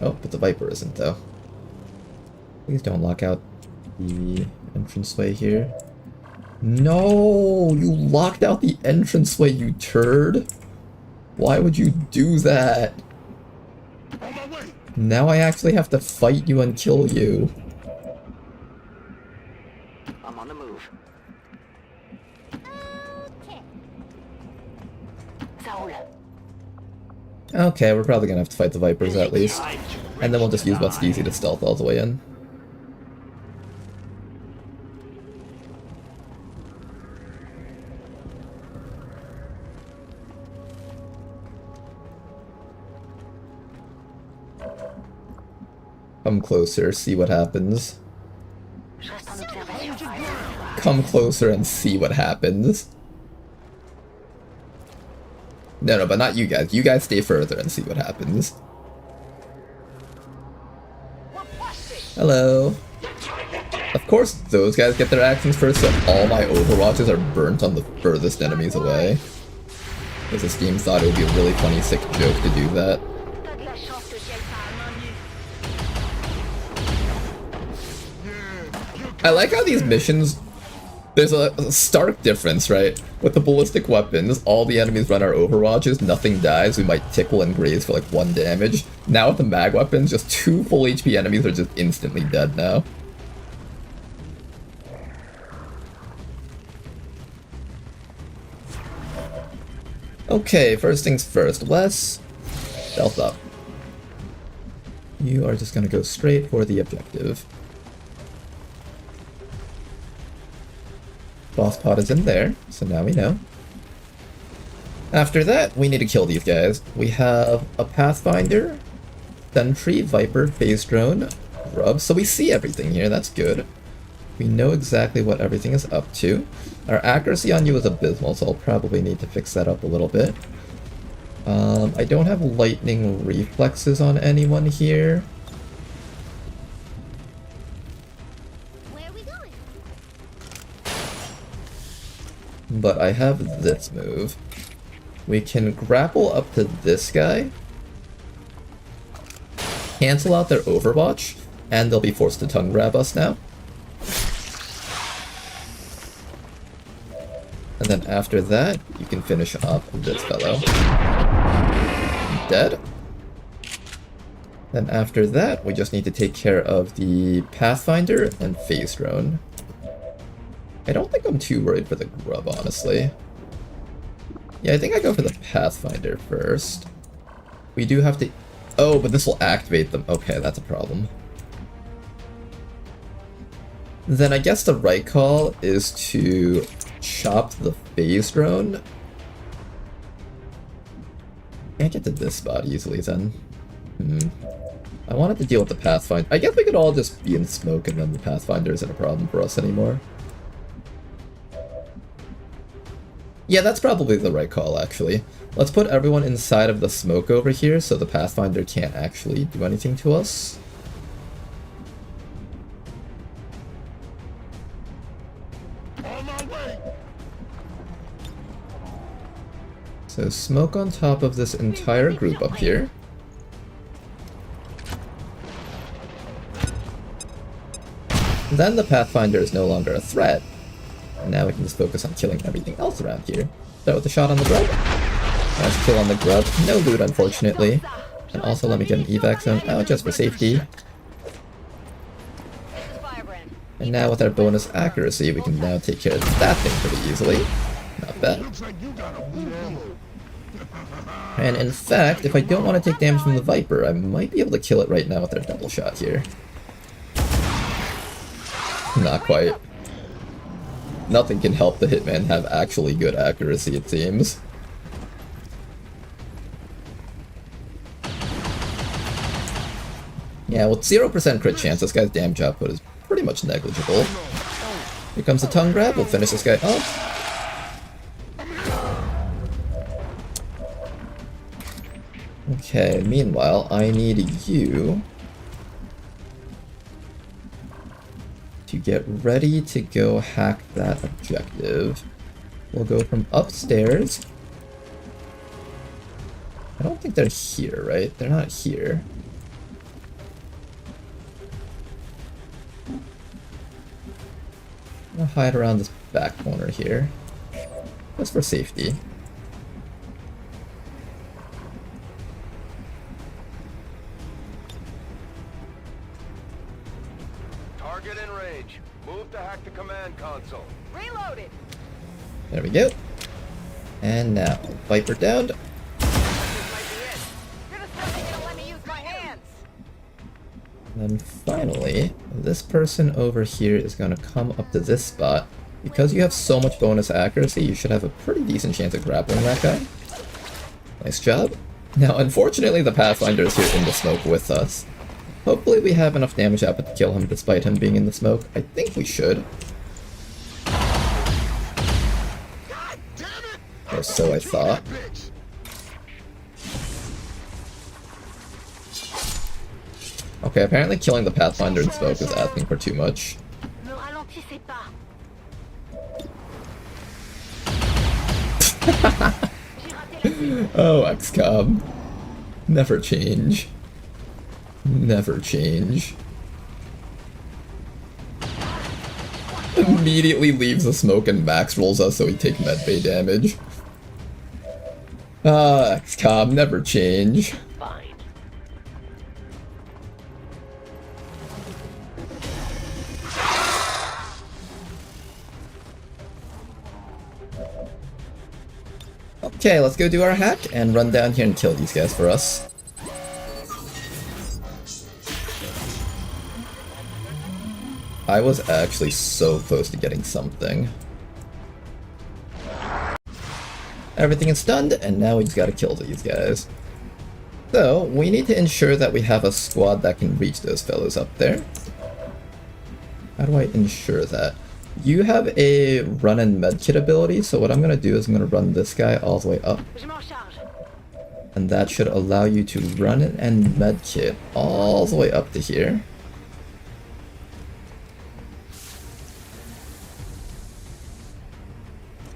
Oh, but the Viper isn't though. Please don't lock out the entranceway here. No! You locked out the entranceway, you turd! Why would you do that? Now I actually have to fight you and kill you. I'm on the move. Okay, we're probably gonna have to fight the Vipers at least. And then we'll just use what's easy to stealth all the way in. Come closer, see what happens. Come closer and see what happens. No, but not you guys. You guys stay further and see what happens. Hello. Of course, those guys get their actions first, so all my Overwatches are burnt on the furthest enemies away. Because this game thought it would be a really funny, sick joke to do that. I like how these missions, there's a stark difference, right? With the ballistic weapons, all the enemies run our Overwatches, nothing dies, we might tickle and graze for like 1 damage. Now with the mag weapons, just 2 full HP enemies are just instantly dead now. Okay, first things first, let's stealth up. You are just gonna go straight for the objective. Boss pod is in there, so now we know. After that, we need to kill these guys. We have a Pathfinder, Sentry, Viper, Phase Drone, Grub, so we see everything here, that's good. We know exactly what everything is up to. Our accuracy on you is abysmal, so I'll probably need to fix that up a little bit. I don't have lightning reflexes on anyone here. But I have this move. We can grapple up to this guy, cancel out their Overwatch, and they'll be forced to tongue grab us now. And then after that, you can finish off this fellow. Dead. Then after that, we just need to take care of the Pathfinder and Phase Drone. I don't think I'm too worried for the Grub, honestly. Yeah, I think I go for the Pathfinder first. We do have to... Oh, but this will activate them. Okay, that's a problem. Then I guess the right call is to chop the Phase Drone. Can't get to this spot easily then. I wanted to deal with the Pathfinder. I guess we could all just be in smoke and then the Pathfinder isn't a problem for us anymore. Yeah, that's probably the right call, actually. Let's put everyone inside of the smoke over here so the Pathfinder can't actually do anything to us. So smoke on top of this entire group up here. Then the Pathfinder is no longer a threat. And now we can just focus on killing everything else around here. Start with a shot on the Grub. Nice kill on the Grub. No loot, unfortunately. And also let me get an evac zone out just for safety. And now with our bonus accuracy, we can now take care of that thing pretty easily. Not bad. And in fact, if I don't want to take damage from the Viper, I might be able to kill it right now with our double shot here. Not quite. Nothing can help the Hitman have actually good accuracy, it seems. Yeah, with 0% crit chance, this guy's damage output is pretty much negligible. Here comes the tongue grab, we'll finish this guy off. Okay, meanwhile, I need you to get ready to go hack that objective. We'll go from upstairs. I don't think they're here, right? They're not here. I'll hide around this back corner here. Just for safety. Target in range. Move to hack the command console. Reloaded. There we go. And now, Viper down. This might be it. You're just not gonna let me use my hands. And then finally, this person over here is going to come up to this spot. Because you have so much bonus accuracy, you should have a pretty decent chance of grappling that guy. Nice job. Now, unfortunately, the Pathfinder is here in the smoke with us. Hopefully we have enough damage output to kill him despite him being in the smoke. I think we should. Or so I thought. Okay, apparently killing the Pathfinder in smoke is asking for too much. Ne ralentissez pas. Oh, XCOM. Never change. Never change. Immediately leaves the smoke and max rolls us so we take medbay damage. Ah, XCOM, never change. Fine. Okay, let's go do our hack and run down here and kill these guys for us. I was actually so close to getting something. Everything is done, and now we just gotta kill these guys. So, we need to ensure that we have a squad that can reach those fellows up there. How do I ensure that? You have a run and medkit ability, so what I'm gonna do is I'm gonna run this guy all the way up. Je m'en charge. And that should allow you to run and medkit all the way up to here.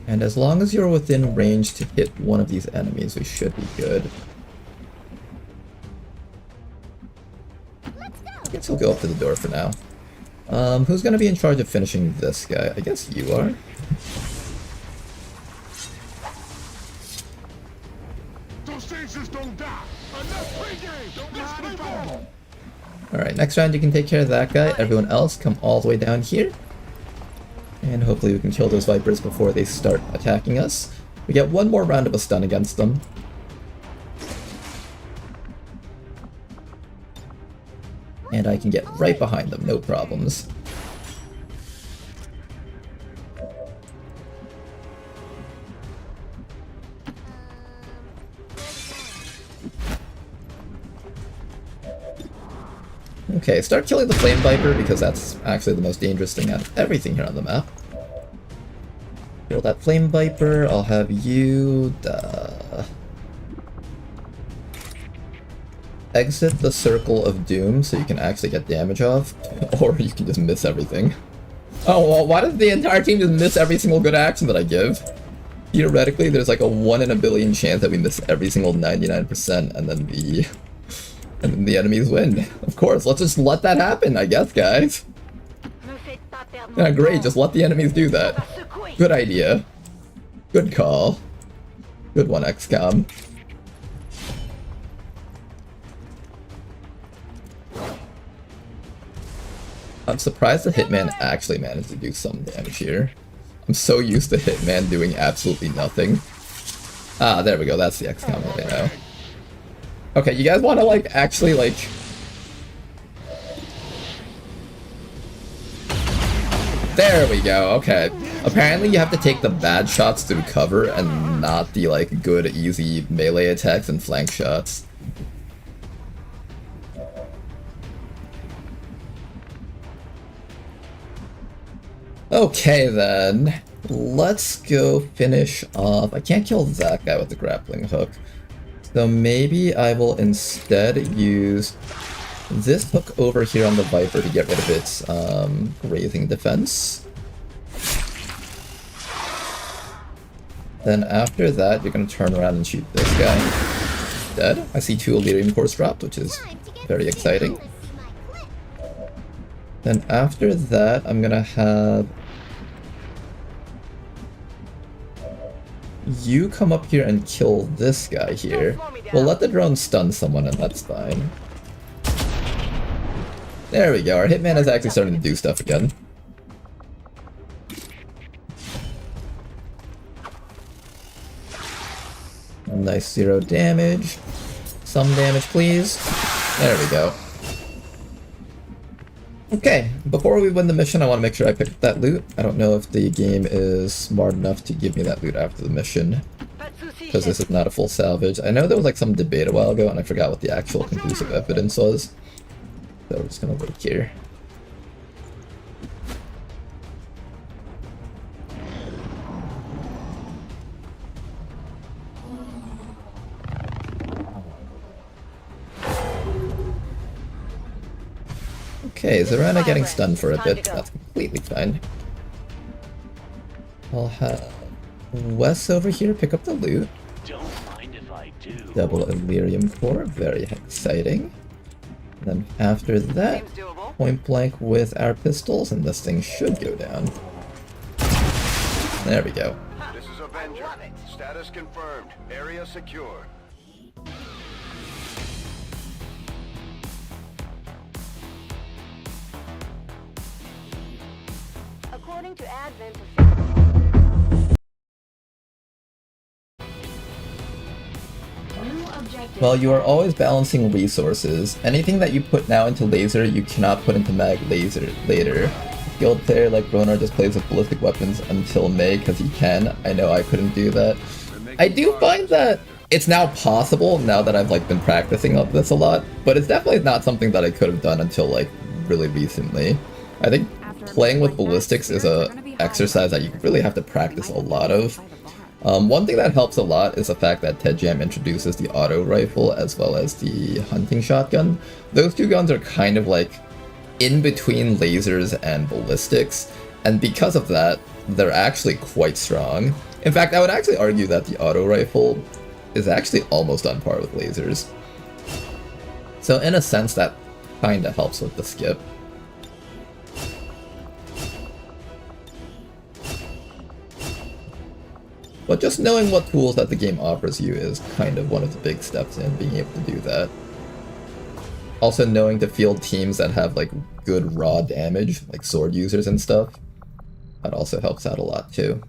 And as long as you're within range to hit one of these enemies, we should be good. I guess we'll go up to the door for now. Who's gonna be in charge of finishing this guy? I guess you are. Alright, next round you can take care of that guy. Everyone else come all the way down here. And hopefully we can kill those Vipers before they start attacking us. We get one more round of a stun against them. And I can get right behind them, no problems. Okay, start killing the Flame Viper because that's actually the most dangerous thing out of everything here on the map. Kill that Flame Viper, I'll have you exit the Circle of Doom so you can actually get damage off, or you can just miss everything. Oh, well, why does the entire team just miss every single good action that I give? Theoretically, there's like a 1 in a billion chance that we miss every single 99% and then the enemies win. Of course, let's just let that happen, I guess, guys. Yeah, great, just let the enemies do that. Good idea. Good call. Good one, XCOM. I'm surprised the Hitman actually managed to do some damage here. I'm so used to Hitman doing absolutely nothing. Ah, there we go, that's the XCOM that I know. Okay, you guys want to, like, actually, like... There we go, okay. Apparently you have to take the bad shots through cover and not the, like, good, easy melee attacks and flank shots. Okay then, let's go finish off. I can't kill that guy with the grappling hook. So maybe I will instead use this hook over here on the Viper to get rid of its grazing defense. Then after that, you're going to turn around and shoot this guy. Dead. I see 2 Elerium cores dropped, which is very exciting. Then after that, I'm gonna have you come up here and kill this guy here. We'll let the drone stun someone and that's fine. There we go, our hitman is actually starting to do stuff again. Nice 0 damage. Some damage, please. There we go. Okay, before we win the mission, I want to make sure I pick up that loot. I don't know if the game is smart enough to give me that loot after the mission, because this is not a full salvage. I know there was like some debate a while ago, and I forgot what the actual conclusive evidence was. So we're just gonna wait here. Okay, Zarana getting stunned for a bit. That's completely fine. I'll have Wes over here pick up the loot. Don't mind if I do. Double Illyrium core, very exciting. And then after that, point blank with our pistols, and this thing should go down. There we go. This is Avenger. Status confirmed. Area secure. According to Advent Well, you are always balancing resources. Anything that you put now into laser, you cannot put into mag laser later. Skilled player like Ronar just plays with ballistic weapons until May because he can. I know I couldn't do that. I do find that it's now possible now that I've like been practicing of this a lot, but it's definitely not something that I could have done until like really recently. I think playing with ballistics is a exercise that you really have to practice a lot of. One thing that helps a lot is the fact that TEDjam introduces the auto rifle as well as the hunting shotgun. Those two guns are kind of like in between lasers and ballistics, and because of that, they're actually quite strong. In fact, I would actually argue that the auto rifle is actually almost on par with lasers. So in a sense, that kinda helps with the skip. But just knowing what tools that the game offers you is kind of one of the big steps in being able to do that. Also knowing to field teams that have like good raw damage, like sword users and stuff, that also helps out a lot too.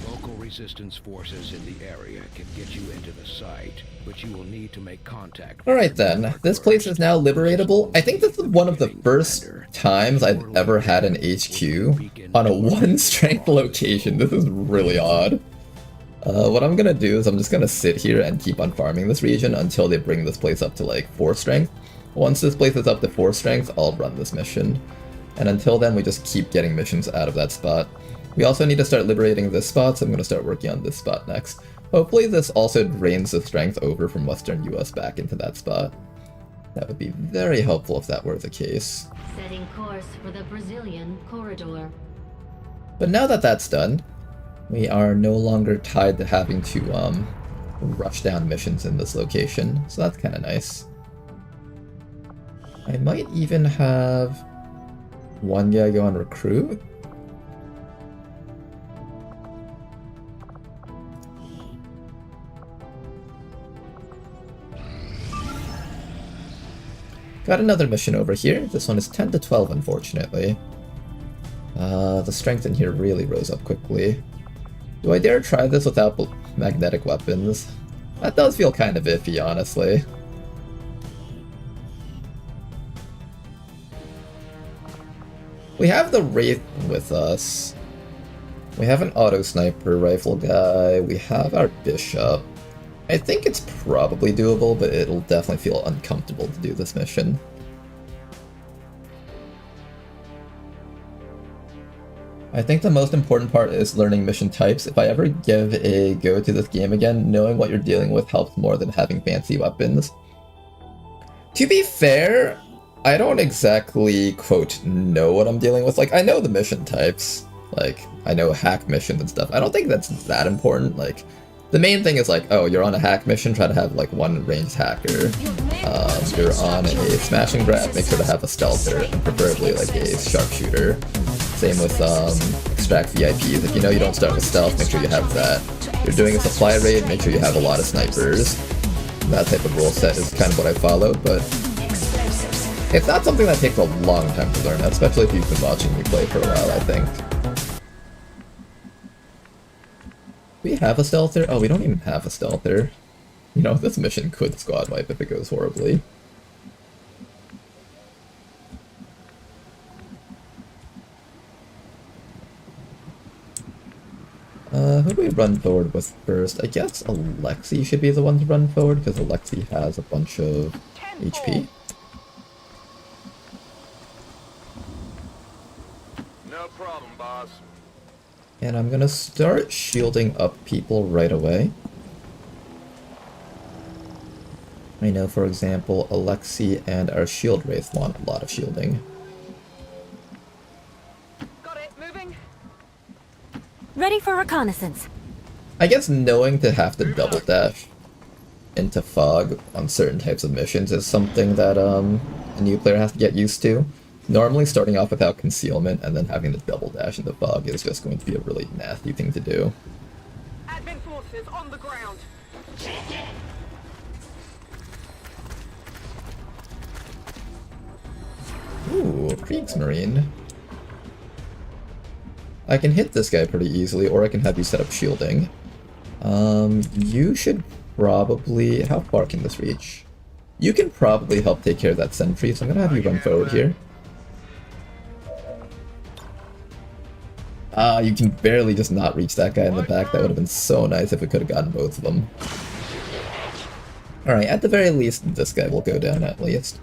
Local resistance forces in the area can get you into the site, but you will need to make contact. Alright then, this place is now liberatable. I think this is one of the first times I've ever had an HQ on a 1 strength location. This is really odd. What I'm gonna do is I'm just gonna sit here and keep on farming this region until they bring this place up to like 4 strength. Once this place is up to 4 strength, I'll run this mission. And until then, we just keep getting missions out of that spot. We also need to start liberating this spot, so I'm gonna start working on this spot next. Hopefully this also drains the strength over from Western US back into that spot. That would be very helpful if that were the case. Setting course for the Brazilian corridor. But now that that's done, we are no longer tied to having to rush down missions in this location, so that's kind of nice. I might even have one guy go on recruit. Got another mission over here. This one is 10 to 12, unfortunately. The strength in here really rose up quickly. Do I dare try this without magnetic weapons? That does feel kind of iffy, honestly. We have the Wraith with us. We have an auto sniper rifle guy. We have our bishop. I think it's probably doable, but it'll definitely feel uncomfortable to do this mission. I think the most important part is learning mission types. If I ever give a go to this game again, knowing what you're dealing with helps more than having fancy weapons. To be fair, I don't exactly, quote, know what I'm dealing with. Like, I know the mission types. Like, I know hack missions and stuff. I don't think that's that important. Like, The main thing is like, oh, you're on a hack mission, try to have like one ranged hacker. You're on a smash and grab, make sure to have a stealther, and preferably like a sharpshooter. Same with extract VIPs. If you know you don't start with stealth, make sure you have that. You're doing a supply raid, make sure you have a lot of snipers. That type of rule set is kind of what I followed, but it's not something that takes a long time to learn, especially if you've been watching me play for a while, I think. We have a stealther? Oh, we don't even have a stealther. You know, this mission could squad wipe if it goes horribly. Who do we run forward with first? I guess Alexi should be the one to run forward, because Alexi has a bunch of HP. No problem, boss. And I'm gonna start shielding up people right away. I know, for example, Alexi and our shield wraith want a lot of shielding. Got it, moving. Ready for reconnaissance. I guess knowing to have to double dash into fog on certain types of missions is something that a new player has to get used to. Normally starting off without concealment and then having to double dash into fog is just going to be a really nasty thing to do. Admin forces on the ground. Ooh, Kriegsmarine. I can hit this guy pretty easily, or I can have you set up shielding. You should probably... How far can this reach? You can probably help take care of that sentry, so I'm gonna have you run forward here. You can barely just not reach that guy in the back. That would have been so nice if we could have gotten both of them. Alright, at the very least, this guy will go down at least.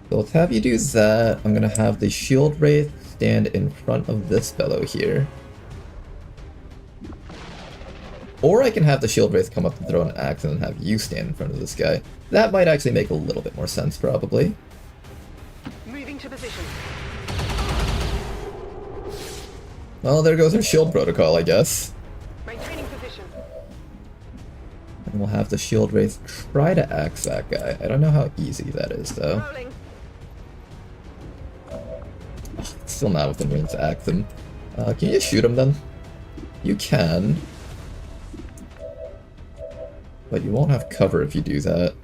So let's have you do that. I'm gonna have the shield wraith stand in front of this fellow here. Or I can have the shield wraith come up and throw an axe and then have you stand in front of this guy. That might actually make a little bit more sense, probably. Moving to position. Well, there goes our shield protocol, I guess. Maintaining position. And we'll have the shield wraith try to axe that guy. I don't know how easy that is, though. Rolling. Still not within range to axe him. Can you just shoot him, then? You can. But you won't have cover if you do that.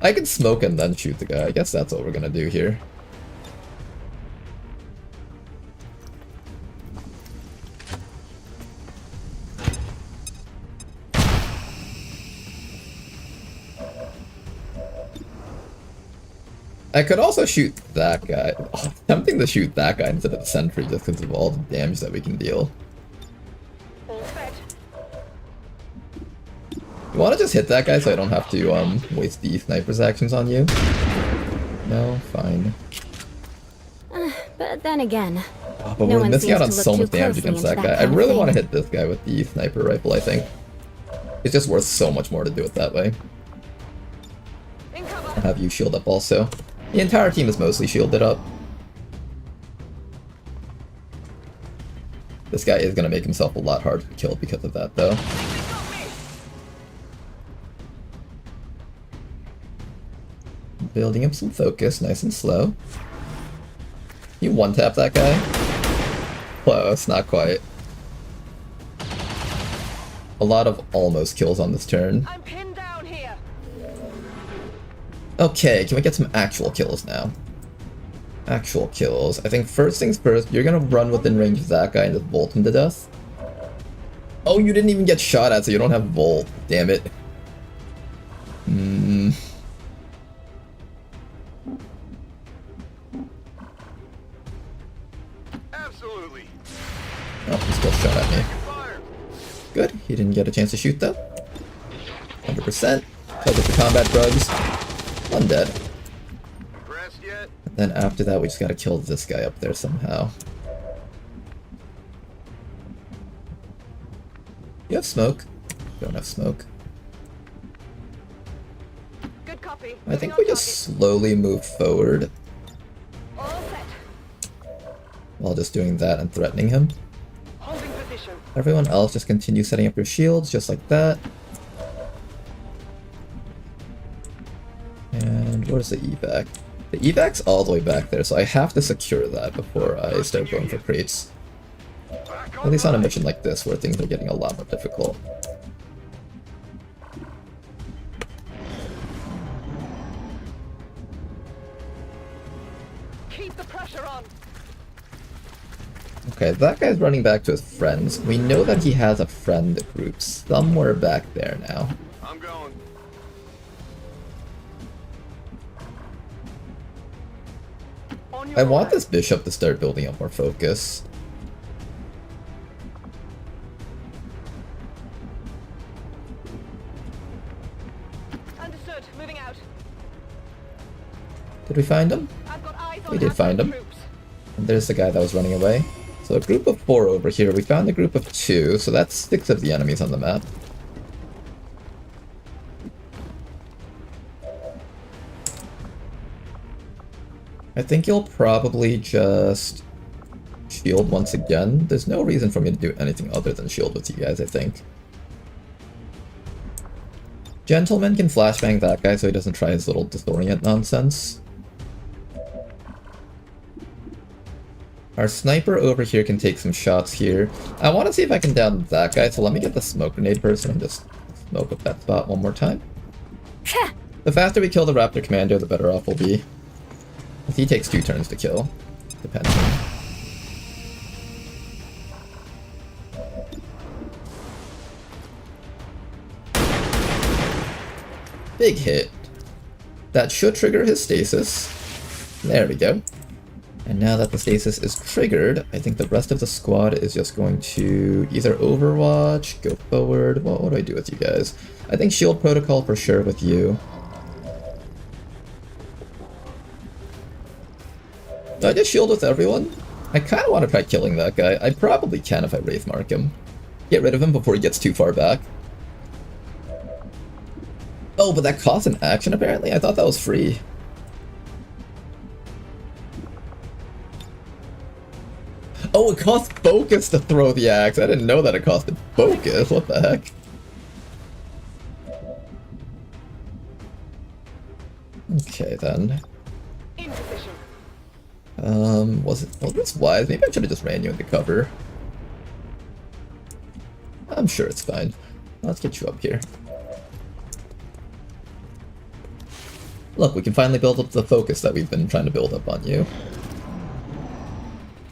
I can smoke and then shoot the guy. I guess that's what we're gonna do here. I could also shoot that guy. Oh, tempting to shoot that guy instead of the sentry just because of all the damage that we can deal. All set. You want to just hit that guy so I don't have to waste the sniper's actions on you? No? Fine. But then again, Oh, but we're missing out on so much damage against that guy. I really want to hit this guy with the sniper rifle, I think. It's just worth so much more to do it that way. I'll have you shield up also. The entire team is mostly shielded up. This guy is going to make himself a lot harder to kill because of that, though. Building up some focus, nice and slow. You one-tap that guy? Close, not quite. A lot of almost kills on this turn. I'm pinned down here. Okay, can we get some actual kills now? Actual kills. I think first things first, you're gonna run within range of that guy and just bolt him to death. Oh, you didn't even get shot at, so you don't have Volt. Damn it. Absolutely. Oh, he still shot at me. Good, he didn't get a chance to shoot though. 100%. Because of the combat drugs. Undead. Impressed yet? And then after that, we just gotta kill this guy up there somehow. You have smoke. Don't have smoke. Good copy. I think we just slowly move forward All set. while just doing that and threatening him. Holding position. Everyone else just continue setting up your shields just like that. And where's the evac? The evac's all the way back there, so I have to secure that before I start going for crates. At least on a mission like this, where things are getting a lot more difficult. Keep the pressure on. Okay, that guy's running back to his friends. We know that he has a friend group somewhere back there now. I'm going. I want this bishop to start building up more focus. Understood. Moving out. Did we find him? I've got eyes on We did find him. And there's the guy that was running away. So a group of 4 over here. We found a group of 2, so that's 6 of the enemies on the map. I think you'll probably just shield once again. There's no reason for me to do anything other than shield with you guys, I think. Gentleman can flashbang that guy so he doesn't try his little disorient nonsense. Our sniper over here can take some shots here. I want to see if I can down that guy, so let me get the smoke grenade person and just smoke up that spot one more time. The faster we kill the Raptor Commando, the better off we'll be. He takes 2 turns to kill, depending. Big hit. That should trigger his stasis. There we go. And now that the stasis is triggered, I think the rest of the squad is just going to either overwatch, go forward. What do I do with you guys? I think shield protocol for sure with you. Do I just shield with everyone? I kind of want to try killing that guy. I probably can if I Wraith Mark him. Get rid of him before he gets too far back. Oh, but that costs an action apparently? I thought that was free. Oh, it costs focus to throw the axe. I didn't know that it costed focus. What the heck? Okay then. Was this wise? Maybe I should have just ran you into cover. I'm sure it's fine. Let's get you up here. Look, we can finally build up the focus that we've been trying to build up on you.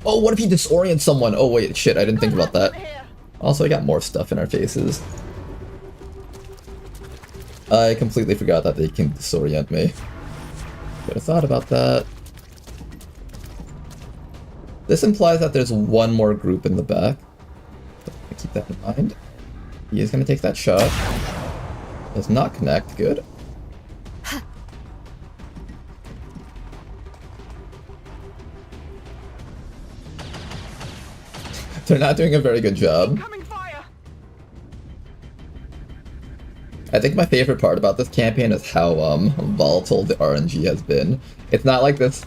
Oh, what if he disorients someone? Oh wait, shit, I didn't think about that. Also, I got more stuff in our faces. I completely forgot that they can disorient me. Should have thought about that. This implies that there's one more group in the back. So keep that in mind. He is going to take that shot. Does not connect. Good. They're not doing a very good job. I think my favorite part about this campaign is how volatile the RNG has been. It's not like this,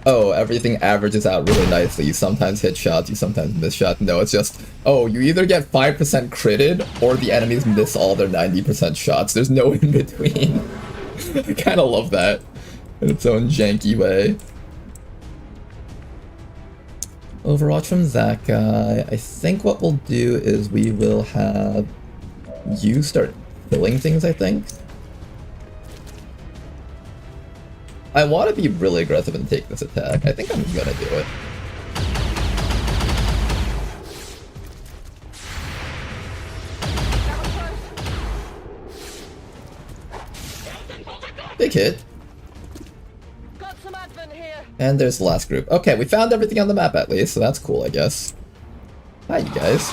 oh, everything averages out really nicely. You sometimes hit shots, you sometimes miss shots. No, it's just, oh, you either get 5% critted or the enemies miss all their 90% shots. There's no in between. I kind of love that in its own janky way. Overwatch from that guy. I think what we'll do is we will have you start killing things, I think. I want to be really aggressive and take this attack. I think I'm gonna do it. Big hit. And there's the last group. Okay, we found everything on the map at least, so that's cool, I guess. Hi, you guys.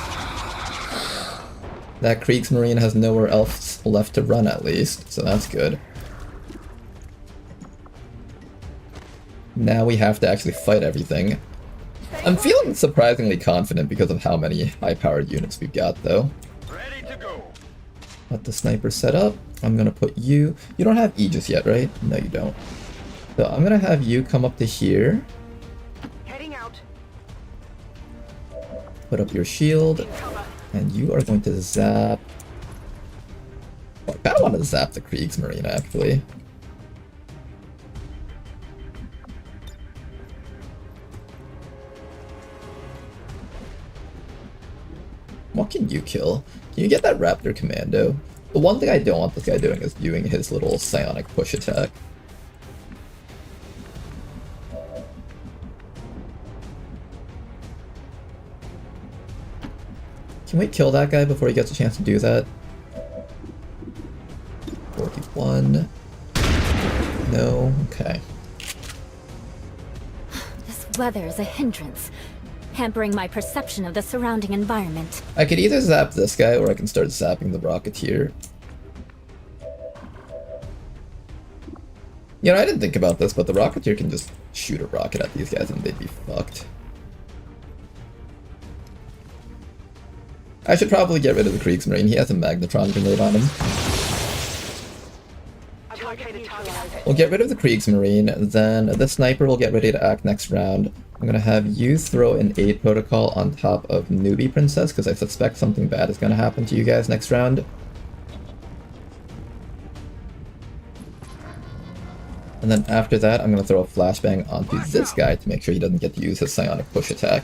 That Kriegsmarine has nowhere else left to run at least, so that's good. Now we have to actually fight everything. I'm feeling surprisingly confident because of how many high-powered units we've got, though. Ready to go. Let the sniper set up. I'm gonna put you... You don't have Aegis yet, right? No, you don't. So I'm gonna have you come up to here. Heading out. Put up your shield. And you are going to zap... Well, I kinda want to zap the Kriegsmarine, actually. What can you kill? Can you get that Raptor Commando? The one thing I don't want this guy doing is doing his little psionic push attack. Can we kill that guy before he gets a chance to do that? 41. No? Okay. This weather is a hindrance, hampering my perception of the surrounding environment. I could either zap this guy or I can start zapping the Rocketeer. You know, I didn't think about this, but the Rocketeer can just shoot a rocket at these guys and they'd be fucked. I should probably get rid of the Kriegsmarine. He has a Magnetron grenade on him. We'll get rid of the Kriegsmarine, then the Sniper will get ready to act next round. I'm gonna have you throw an aid protocol on top of Newbie Princess, because I suspect something bad is gonna happen to you guys next round. And then after that, I'm gonna throw a flashbang onto this guy to make sure he doesn't get to use his psionic push attack.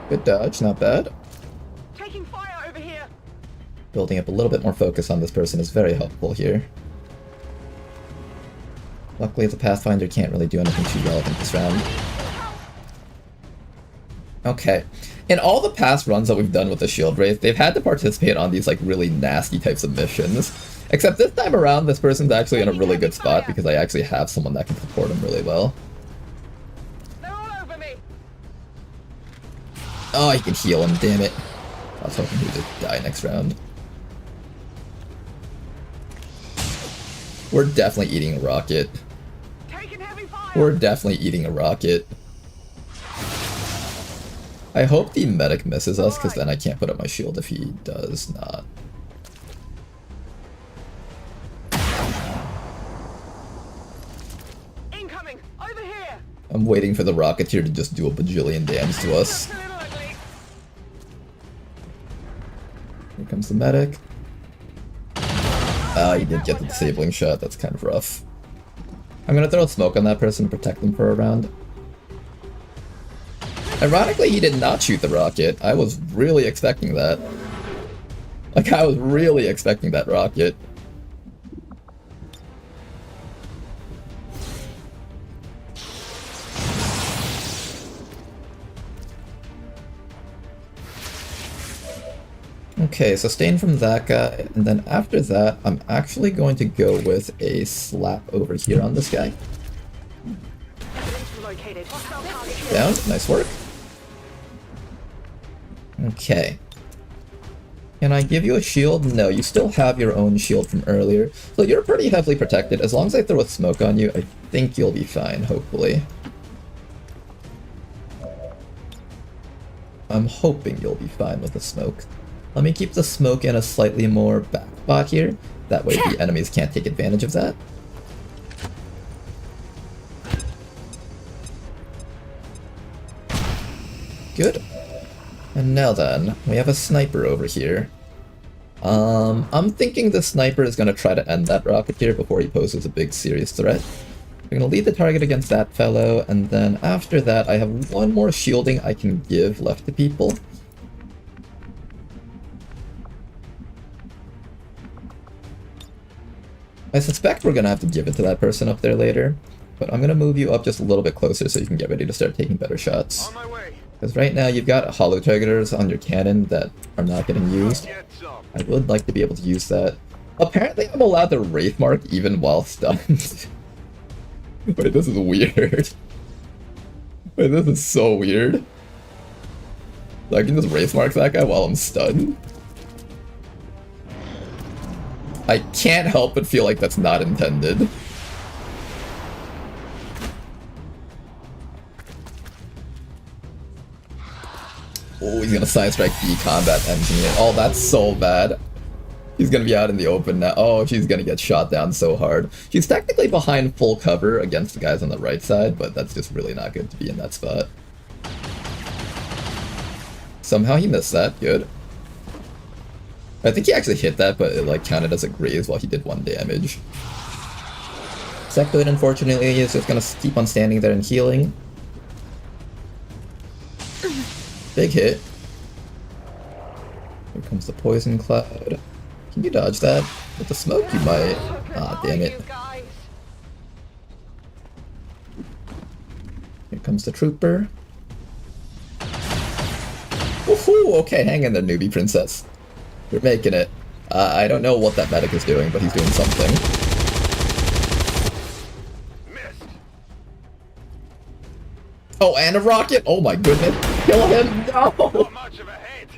Good dodge, not bad. Taking fire over here. Building up a little bit more focus on this person is very helpful here. Luckily, the Pathfinder can't really do anything too relevant this round. Okay. In all the past runs that we've done with the Shield Wraith, they've had to participate on these like really nasty types of missions. Except this time around, this person's actually in a really good spot because I actually have someone that can support him really well. Oh, he can heal him, damn it. I was hoping he would just die next round. We're definitely eating a rocket. We're definitely eating a rocket. I hope the medic misses us, because then I can't put up my shield if he does not. Incoming! Over here! I'm waiting for the Rocketeer to just do a bajillion damage to us. Here comes the medic. Ah, he did get the disabling shot, that's kind of rough. I'm gonna throw smoke on that person to protect them for a round. Ironically, he did not shoot the rocket. I was really expecting that. Like, I was really expecting that rocket. Okay, sustain from that guy, and then after that, I'm actually going to go with a slap over here on this guy. Down, nice work. Okay. Can I give you a shield? No, you still have your own shield from earlier, so you're pretty heavily protected. As long as I throw a smoke on you, I think you'll be fine, hopefully. I'm hoping you'll be fine with the smoke. Let me keep the smoke in a slightly more back spot here. That way the enemies can't take advantage of that. Good. And now then, we have a sniper over here. I'm thinking the sniper is going to try to end that Rocketeer before he poses a big serious threat. We're going to lead the target against that fellow, and then after that I have one more shielding I can give left to people. I suspect we're going to have to give it to that person up there later, but I'm going to move you up just a little bit closer so you can get ready to start taking better shots. Because right now you've got holo targeters on your cannon that are not getting used. I would like to be able to use that. Apparently I'm allowed to Wraith Mark even while stunned. Wait, this is weird. Wait, this is so weird. So I can just Wraith Mark that guy while I'm stunned? I can't help but feel like that's not intended. Oh, he's gonna side strike the combat engineer. Oh, that's so bad. She's gonna be out in the open now. Oh, she's gonna get shot down so hard. She's technically behind full cover against the guys on the right side, but that's just really not good to be in that spot. Somehow he missed that. Good. I think he actually hit that, but it like counted as a graze while he did 1 damage. Sectoid, unfortunately, is just gonna keep on standing there and healing. Big hit. Here comes the poison cloud. Can you dodge that? With the smoke, you might. Ah, damn it. Here comes the trooper. Woohoo! Okay, hang in there, newbie princess. You're making it. I don't know what that medic is doing, but he's doing something. Missed. Oh, and a rocket! Oh my goodness! Kill him! No! Not much of a hit.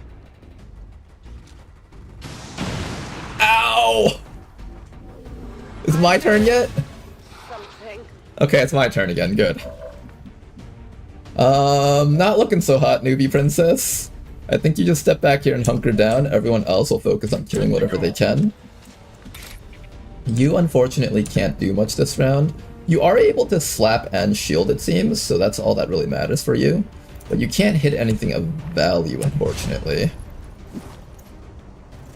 Ow! Is it my turn yet? Something. Okay, it's my turn again. Good. Not looking so hot, newbie princess. I think you just step back here and hunker down. Everyone else will focus on killing whatever they can. You unfortunately can't do much this round. You are able to slap and shield, it seems, so that's all that really matters for you. But you can't hit anything of value, unfortunately.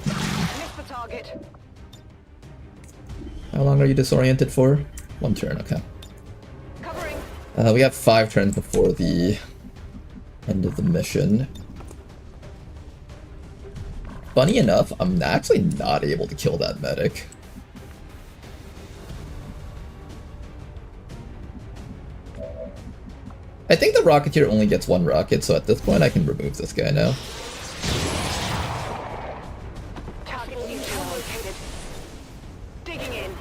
Missed the target. How long are you disoriented for? 1 turn, okay. Covering. We have 5 turns before the end of the mission. Funny enough, I'm actually not able to kill that medic. I think the Rocketeer only gets 1 rocket, so at this point I can remove this guy now. Target neutral located. Digging in.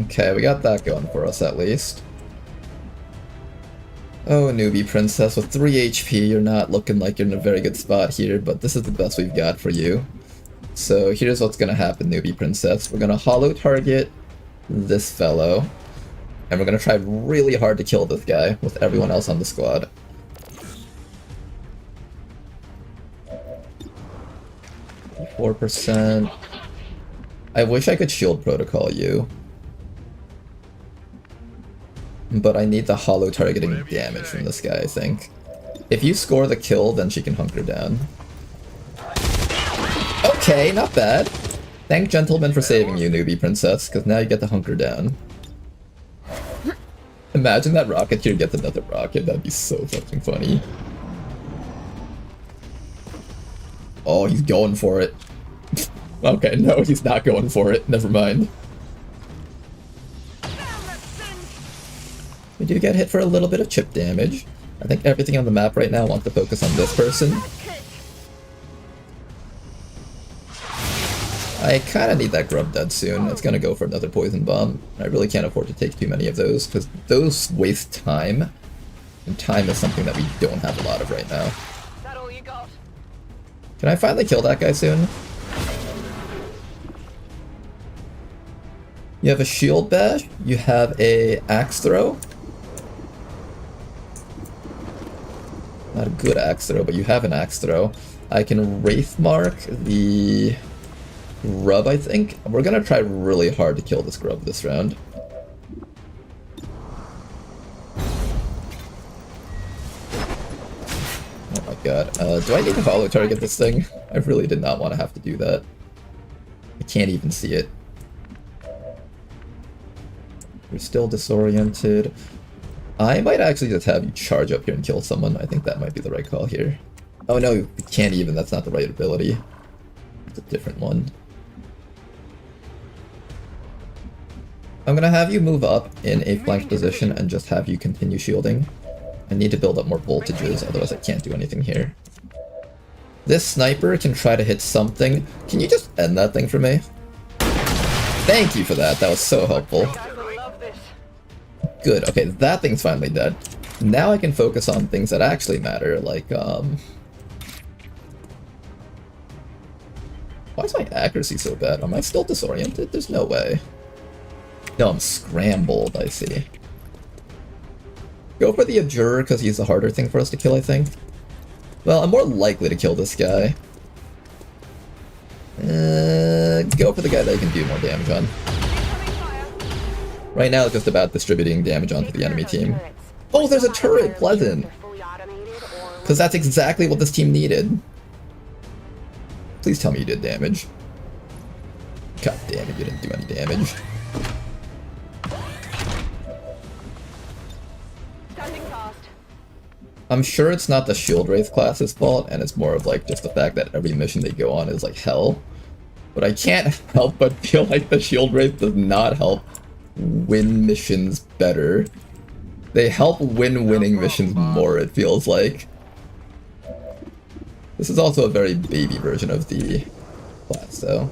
Okay, we got that going for us at least. Oh, newbie princess, with 3 HP, you're not looking like you're in a very good spot here, but this is the best we've got for you. So here's what's gonna happen, newbie princess. We're gonna hollow target this fellow, and we're gonna try really hard to kill this guy with everyone else on the squad. %. I wish I could shield protocol you. But I need the hollow targeting damage from this guy, I think. If you score the kill, then she can hunker down. Okay, not bad. Thank gentlemen for saving you, newbie princess, because now you get to hunker down. Imagine that Rocketeer gets another rocket, that'd be so fucking funny. Oh, he's going for it. Okay, no, he's not going for it. Never mind. We do get hit for a little bit of chip damage. I think everything on the map right now wants to focus on this person. I kind of need that grub dead soon. It's going to go for another poison bomb. I really can't afford to take too many of those, because those waste time. And time is something that we don't have a lot of right now. Is that all you got? Can I finally kill that guy soon? You have a shield bash. You have a axe throw. Not a good axe throw, but you have an axe throw. I can Wraith Mark the grub, I think. We're gonna try really hard to kill this grub this round. Oh my god. Do I need to follow target this thing? I really did not want to have to do that. I can't even see it. You're still disoriented. I might actually just have you charge up here and kill someone. I think that might be the right call here. Oh no, we can't even. That's not the right ability. It's a different one. I'm gonna have you move up in a flanked position and just have you continue shielding. I need to build up more voltages, otherwise I can't do anything here. This sniper can try to hit something. Can you just end that thing for me? Thank you for that. That was so helpful. Good, okay, that thing's finally dead. Now I can focus on things that actually matter, like, why is my accuracy so bad? Am I still disoriented? There's no way. No, I'm scrambled, I see. Go for the Abjurer, because he's the harder thing for us to kill, I think. Well, I'm more likely to kill this guy. Go for the guy that you can do more damage on. Right now it's just about distributing damage onto the enemy team. Oh, there's a turret! Pleasant! Because that's exactly what this team needed. Please tell me you did damage. God damn it, you didn't do any damage. I'm sure it's not the Shield Wraith class's fault, and it's more of like just the fact that every mission they go on is like hell. But I can't help but feel like the Shield Wraith does not help win missions better. They help win winning missions more, it feels like. This is also a very baby version of the class, though.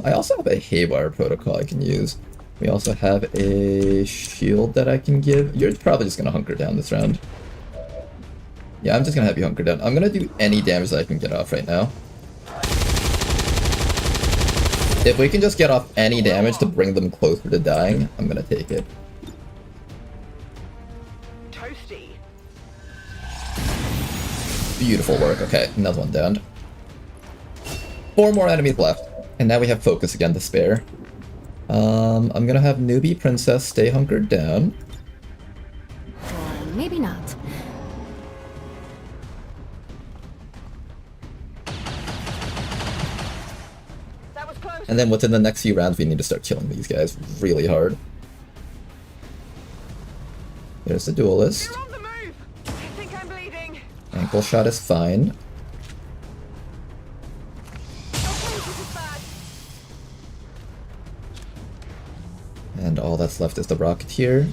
I also have a Haywire protocol I can use. We also have a shield that I can give. You're probably just gonna hunker down this round. Yeah, I'm just gonna have you hunker down. I'm gonna do any damage that I can get off right now. If we can just get off any damage to bring them closer to dying, I'm gonna take it. Toasty. Beautiful work. Okay, another one down. 4 more enemies left. And now we have focus again to spare. I'm gonna have Newbie Princess stay hunkered down. Or maybe not. And then within the next few rounds, we need to start killing these guys really hard. There's the duelist. You're on the move. I think I'm bleeding. Ankle shot is fine. Okay, this is bad. And all that's left is the Rocketeer.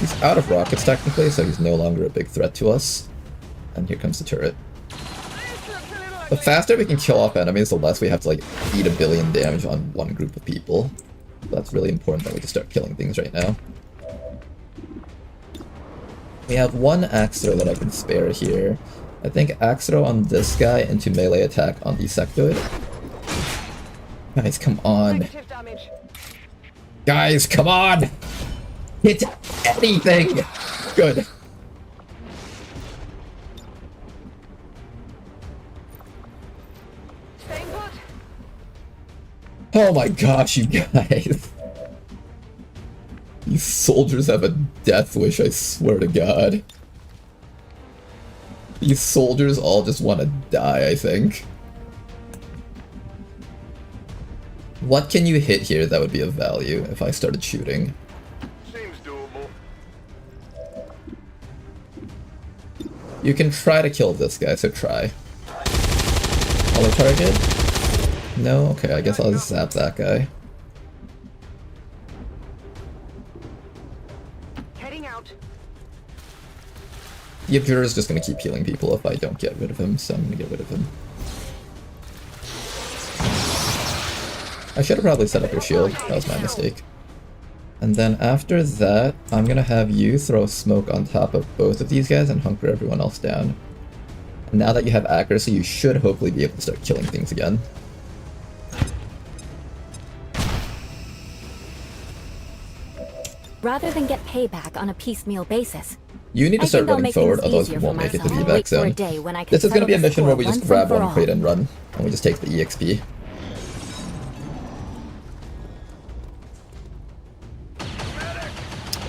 He's out of rockets technically, so he's no longer a big threat to us. And here comes the turret. The faster we can kill off enemies, the less we have to like eat a billion damage on one group of people. That's really important that we can start killing things right now. We have one axe throw that I can spare here. I think axe throw on this guy into melee attack on the sectoid. Guys, come on. Guys, come on! Hit anything! Good. Oh my gosh, you guys. These soldiers have a death wish, I swear to God. These soldiers all just want to die, I think. What can you hit here that would be of value if I started shooting? Seems doable. You can try to kill this guy, so try. Other target? No? Okay, I guess I'll just zap that guy. Heading out. The Abjurer is just gonna keep healing people if I don't get rid of him, so I'm gonna get rid of him. I should have probably set up your shield, that was my mistake. And then after that, I'm gonna have you throw smoke on top of both of these guys and hunker everyone else down. And now that you have accuracy, you should hopefully be able to start killing things again. Rather than get payback on a piecemeal basis. You need to start running forward, otherwise we won't make it to the evac zone. This is going to be a mission where we just grab one crate and run, and we just take the EXP.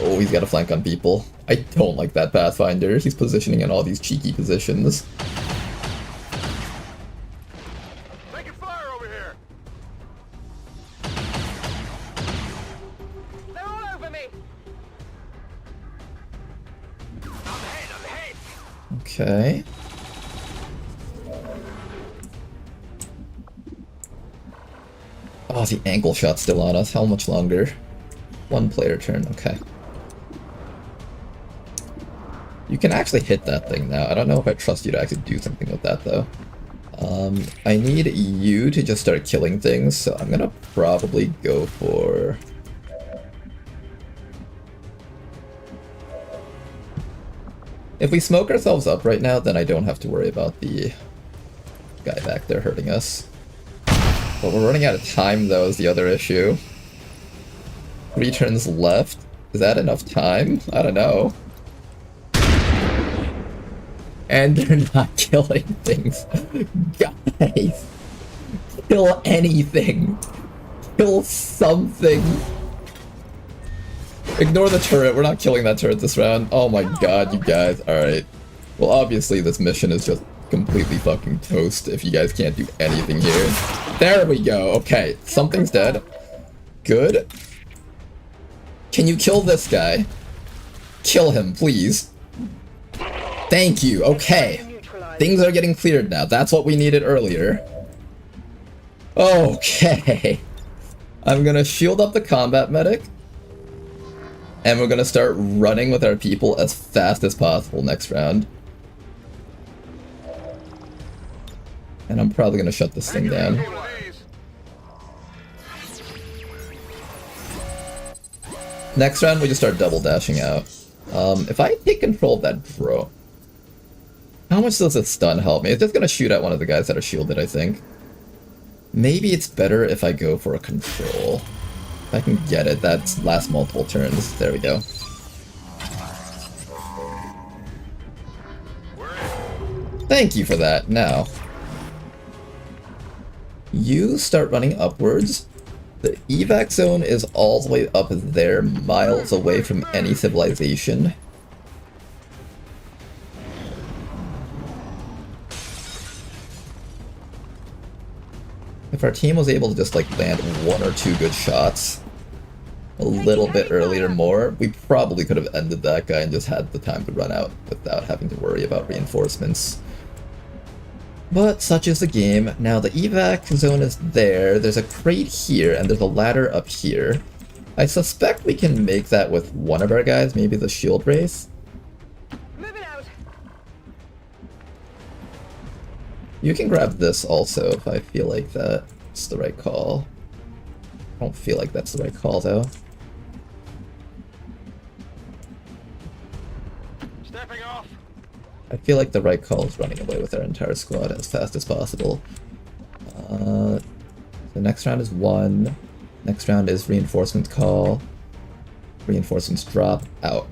Oh, he's got a flank on people. I don't like that Pathfinder. He's positioning in all these cheeky positions. Taking fire over here. They're all over me. I'm ahead. Okay. Oh, the ankle shot's still on us. How much longer? 1 player turn, okay. You can actually hit that thing now. I don't know if I trust you to actually do something with that, though. I need you to just start killing things, so I'm gonna probably go for... If we smoke ourselves up right now, then I don't have to worry about the guy back there hurting us. But we're running out of time, though, is the other issue. 3 turns left? Is that enough time? I don't know. And they're not killing things. Guys! Kill anything. Kill something. Ignore the turret. We're not killing that turret this round. Oh my god, you guys. Alright. Well, obviously this mission is just completely fucking toast if you guys can't do anything here. There we go. Okay, something's dead. Good. Can you kill this guy? Kill him, please. Thank you. Okay. Things are getting cleared now. That's what we needed earlier. Okay. I'm gonna shield up the combat medic. And we're gonna start running with our people as fast as possible next round. And I'm probably gonna shut this thing down. Next round, we just start double dashing out. If I take control of that drone, how much does a stun help me? It's just gonna shoot at one of the guys that are shielded, I think. Maybe it's better if I go for a control. If I can get it, that lasts multiple turns. There we go. Thank you for that. Now, you start running upwards. The evac zone is all the way up there, miles away from any civilization. If our team was able to just like land 1 or 2 good shots a little bit earlier more, we probably could have ended that guy and just had the time to run out without having to worry about reinforcements. But such is the game. Now the evac zone is there, there's a crate here, and there's a ladder up here. I suspect we can make that with one of our guys, maybe the shield race. You can grab this also if I feel like that's the right call. I don't feel like that's the right call though. Stepping off. I feel like the right call is running away with our entire squad as fast as possible. The next round is 1. Next round is reinforcement call. Reinforcements drop out.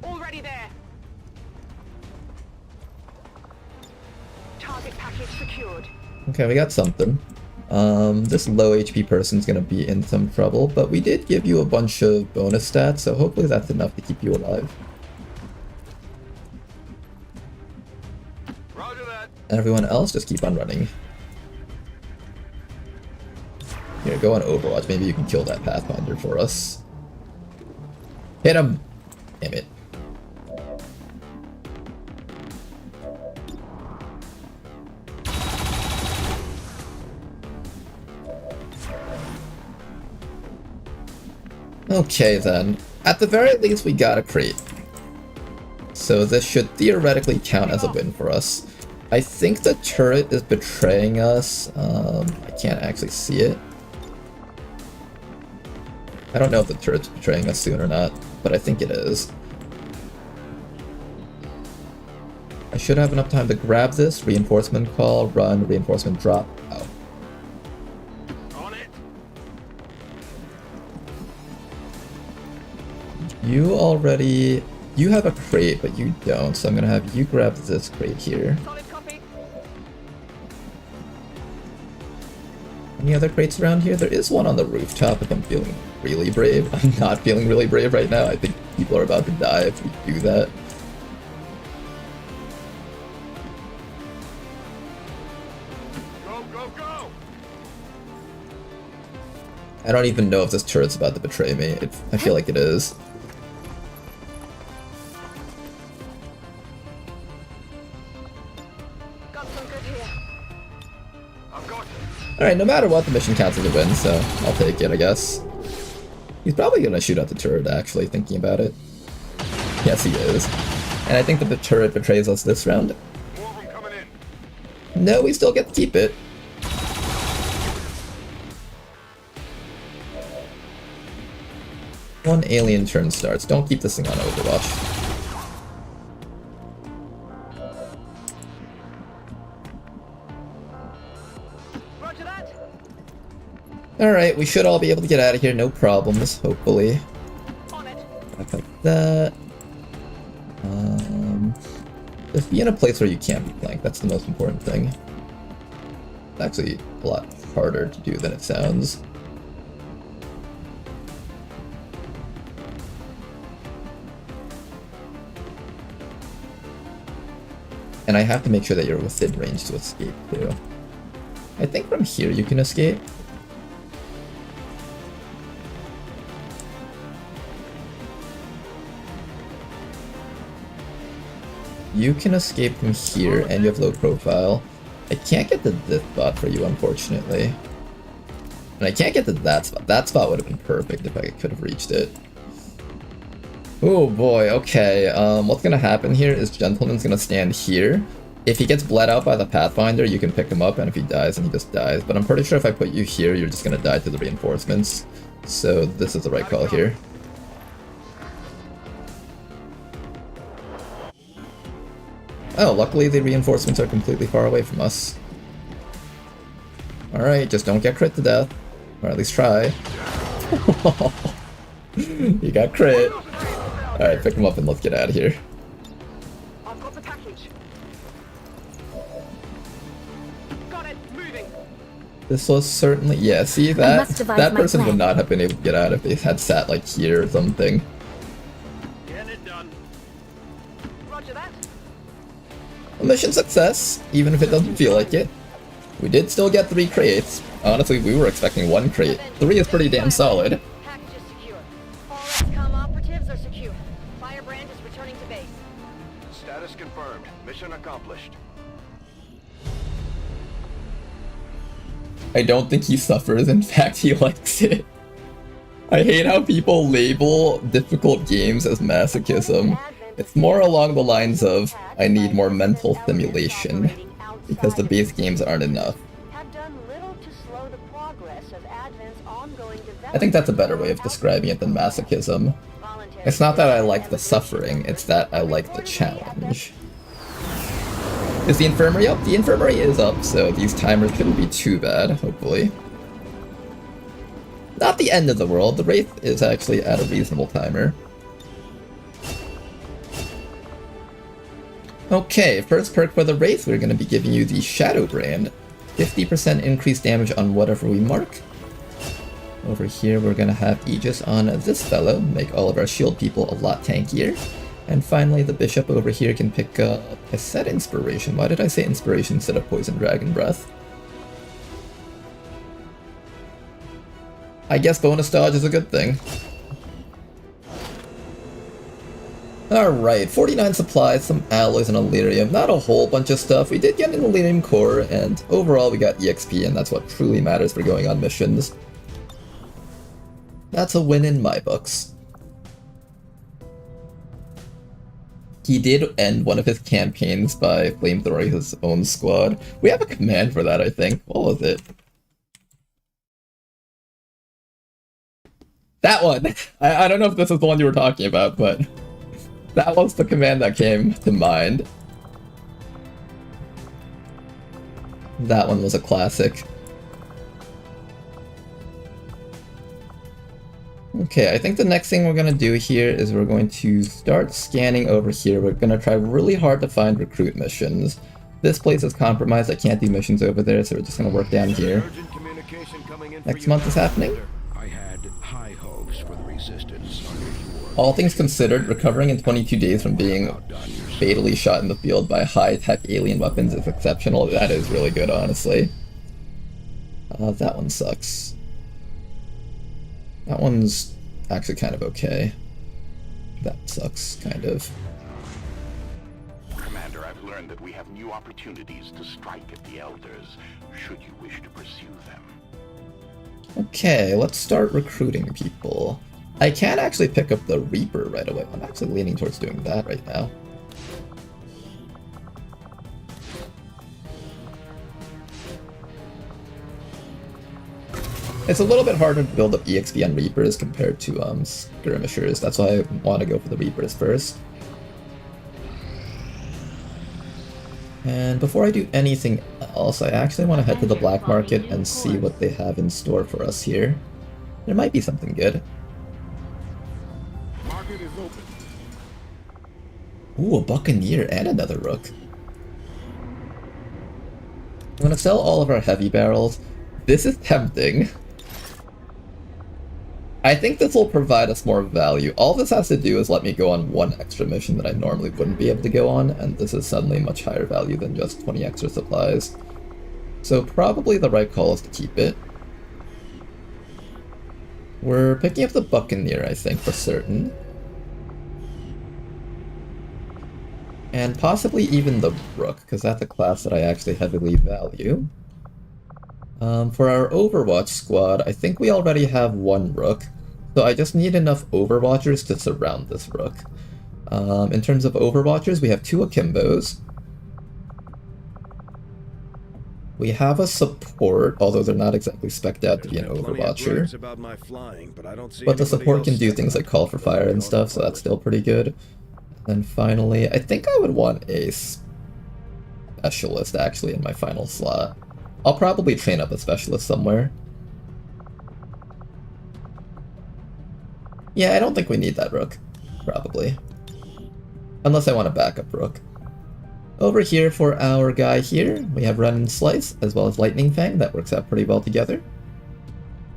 Already there. Target package secured. Okay, we got something. This low HP person's gonna be in some trouble, but we did give you a bunch of bonus stats, so hopefully that's enough to keep you alive. Roger that. Everyone else, just keep on running. Here, go on Overwatch. Maybe you can kill that Pathfinder for us. Hit him! Damn it. Okay then. At the very least, we got a crate. So this should theoretically count as a win for us. I think the turret is betraying us. I can't actually see it. I don't know if the turret's betraying us soon or not, but I think it is. I should have enough time to grab this. Reinforcement call, run, reinforcement drop, out. On it. You already... You have a crate, but you don't, so I'm gonna have you grab this crate here. Solid copy. Any other crates around here? There is one on the rooftop if I'm feeling really brave. I'm not feeling really brave right now. I think people are about to die if we do that. Go, go, go! I don't even know if this turret's about to betray me. I feel like it is. Got some good here. I've got it. Alright, no matter what, the mission counts as a win, so I'll take it, I guess. He's probably gonna shoot at the turret, actually, thinking about it. Yes, he is. And I think that the turret betrays us this round. More of them coming in. No, we still get to keep it. One alien turn starts. Don't keep this thing on Overwatch. Roger that. Alright, we should all be able to get out of here, no problems, hopefully. On it. Back like that. Just be in a place where you can't be flanked, that's the most important thing. actually a lot harder to do than it sounds. And I have to make sure that you're within range to escape too. I think from here you can escape. You can escape from here, and you have low profile. I can't get to this spot for you, unfortunately. And I can't get to that spot. That spot would have been perfect if I could have reached it. Oh boy, okay. What's gonna happen here is Gentleman's gonna stand here. If he gets bled out by the Pathfinder, you can pick him up, and if he dies, then he just dies. But I'm pretty sure if I put you here, you're just gonna die to the reinforcements. So this is the right call here. Oh, luckily the reinforcements are completely far away from us. Alright, just don't get crit to death. Or at least try. You got crit. Alright, pick him up and let's get out of here. I've got the package. Got it, moving. This was certainly... Yeah, see, that person plan. would not have been able to get out if they had sat, like, here or something. Getting it done. Roger that. A mission success, even if it doesn't feel like it. We did still get 3 crates. Honestly, we were expecting 1 crate. 3 is pretty damn solid. Package is secure. All XCOM operatives are secure. Firebrand is returning to base. Status confirmed. Mission accomplished. I don't think he suffers, in fact he likes it. I hate how people label difficult games as masochism. It's more along the lines of, I need more mental stimulation, because the base games aren't enough. I think that's a better way of describing it than masochism. It's not that I like the suffering, it's that I like the challenge. Is the infirmary up? The infirmary is up, so these timers shouldn't be too bad, hopefully. Not the end of the world, the Wraith is actually at a reasonable timer. Okay, first perk for the Wraith, we're going to be giving you the Shadow Brand. 50% increased damage on whatever we mark. Over here we're going to have Aegis on this fellow, make all of our shield people a lot tankier. And finally the Bishop over here can pick up, I said Inspiration, why did I say Inspiration instead of Poison Dragon Breath? I guess bonus dodge is a good thing. Alright, 49 supplies, some alloys and Elerium, not a whole bunch of stuff. We did get an Elerium core, and overall we got EXP, and that's what truly matters for going on missions. That's a win in my books. He did end one of his campaigns by flamethrowing his own squad. We have a command for that, I think. What was it? That one! I don't know if this is the one you were talking about, but that was the command that came to mind. That one was a classic. Okay, I think the next thing we're going to do here is we're going to start scanning over here. We're going to try really hard to find recruit missions. This place is compromised, I can't do missions over there, so we're just going to work down here. Next month is happening. I had high hopes for the resistance under your... All things considered, recovering in 22 days from being fatally shot in the field by high-tech alien weapons is exceptional. That is really good, honestly. That one sucks. That one's actually kind of okay. That sucks, kind of. Commander, I've learned that we have new opportunities to strike at the Elders, should you wish to pursue them. Okay, let's start recruiting people. I can actually pick up the Reaper right away. I'm actually leaning towards doing that right now. It's a little bit harder to build up EXP on Reapers compared to skirmishers. That's why I want to go for the Reapers first. And before I do anything else, I actually want to head to the black market and see what they have in store for us here. There might be something good. Market is open. Ooh, a Buccaneer and another Rook. I'm gonna sell all of our heavy barrels. This is tempting. I think this will provide us more value. All this has to do is let me go on one extra mission that I normally wouldn't be able to go on, and this is suddenly much higher value than just 20 extra supplies. So probably the right call is to keep it. We're picking up the Buccaneer, I think, for certain. And possibly even the Rook, because that's a class that I actually heavily value. For our Overwatch squad, I think we already have one Rook, so I just need enough Overwatchers to surround this Rook. In terms of Overwatchers, we have 2 Akimbos. We have a support, although they're not exactly spec'd out to be an Overwatcher. But the support can do things like call for fire and stuff, so that's still pretty good. And finally, I think I would want a Specialist actually in my final slot. I'll probably train up a Specialist somewhere. Yeah, I don't think we need that Rook. Probably. Unless I want a backup Rook. Over here for our guy here, we have Run and Slice, as well as Lightning Fang. That works out pretty well together.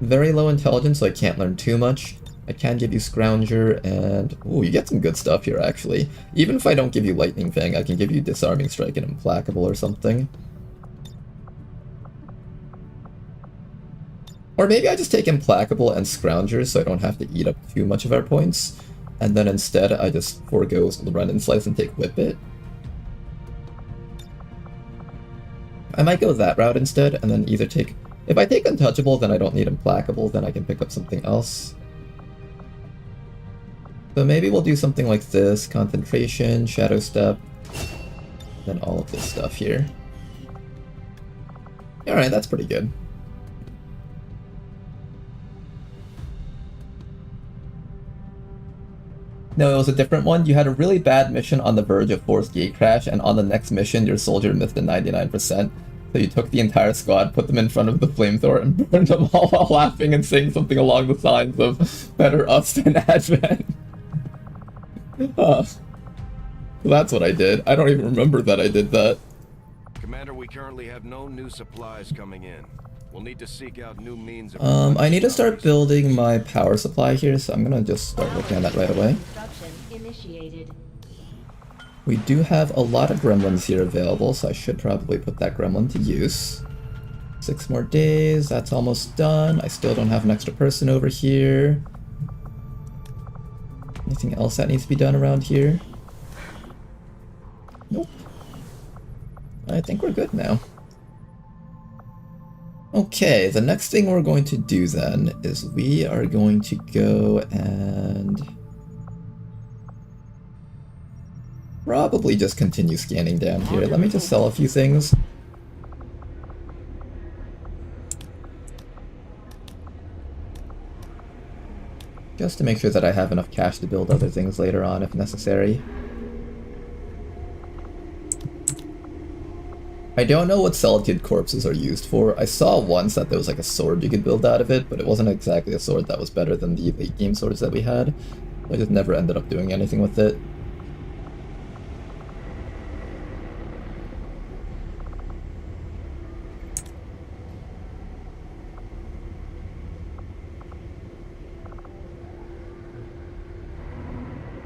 Very low intelligence, so I can't learn too much. I can give you Scrounger, and... ooh, you get some good stuff here, actually. Even if I don't give you Lightning Fang, I can give you Disarming Strike and Implacable or something. Or maybe I just take Implacable and Scrounger so I don't have to eat up too much of our points. And then instead I just forego the Run and Slice and take Whip It. I might go that route instead, and then either take... if I take Untouchable, then I don't need Implacable, then I can pick up something else. So maybe we'll do something like this, Concentration, Shadow Step, then all of this stuff here. Alright, that's pretty good. No, it was a different one. You had a really bad mission on the verge of forced gate crash, and on the next mission your soldier missed a 99%. So you took the entire squad, put them in front of the flamethrower, and burned them all while laughing and saying something along the lines of, "Better us than Advent." That's what I did. I don't even remember that I did that. Commander, we currently have no new supplies coming in. We'll need to seek out new means of... I need to start building my power supply here, so I'm gonna just start working on that right away. We do have a lot of gremlins here available, so I should probably put that gremlin to use. 6 more days, that's almost done. I still don't have an extra person over here. Anything else that needs to be done around here? Nope. I think we're good now. Okay, the next thing we're going to do then is we are going to go and probably just continue scanning down here. Let me just sell a few things. Just to make sure that I have enough cash to build other things later on if necessary. I don't know what Solitude Corpses are used for. I saw once that there was like a sword you could build out of it, but it wasn't exactly a sword that was better than the late game swords that we had. I just never ended up doing anything with it.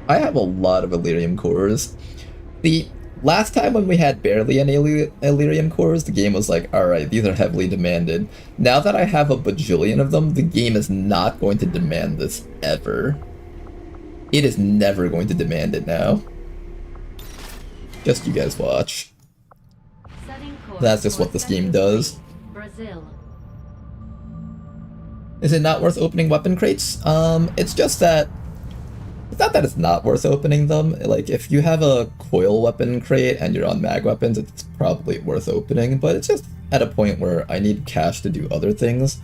I have a lot of Elerium cores. The last time when we had barely any Elerium cores, the game was like, alright, these are heavily demanded. Now that I have a bajillion of them, the game is not going to demand this ever. It is never going to demand it now. Just you guys watch. That's just what this game does. Is it not worth opening weapon crates? It's just that it's not that it's not worth opening them. Like, if you have a coil weapon crate and you're on mag weapons, it's probably worth opening, but it's just at a point where I need cash to do other things,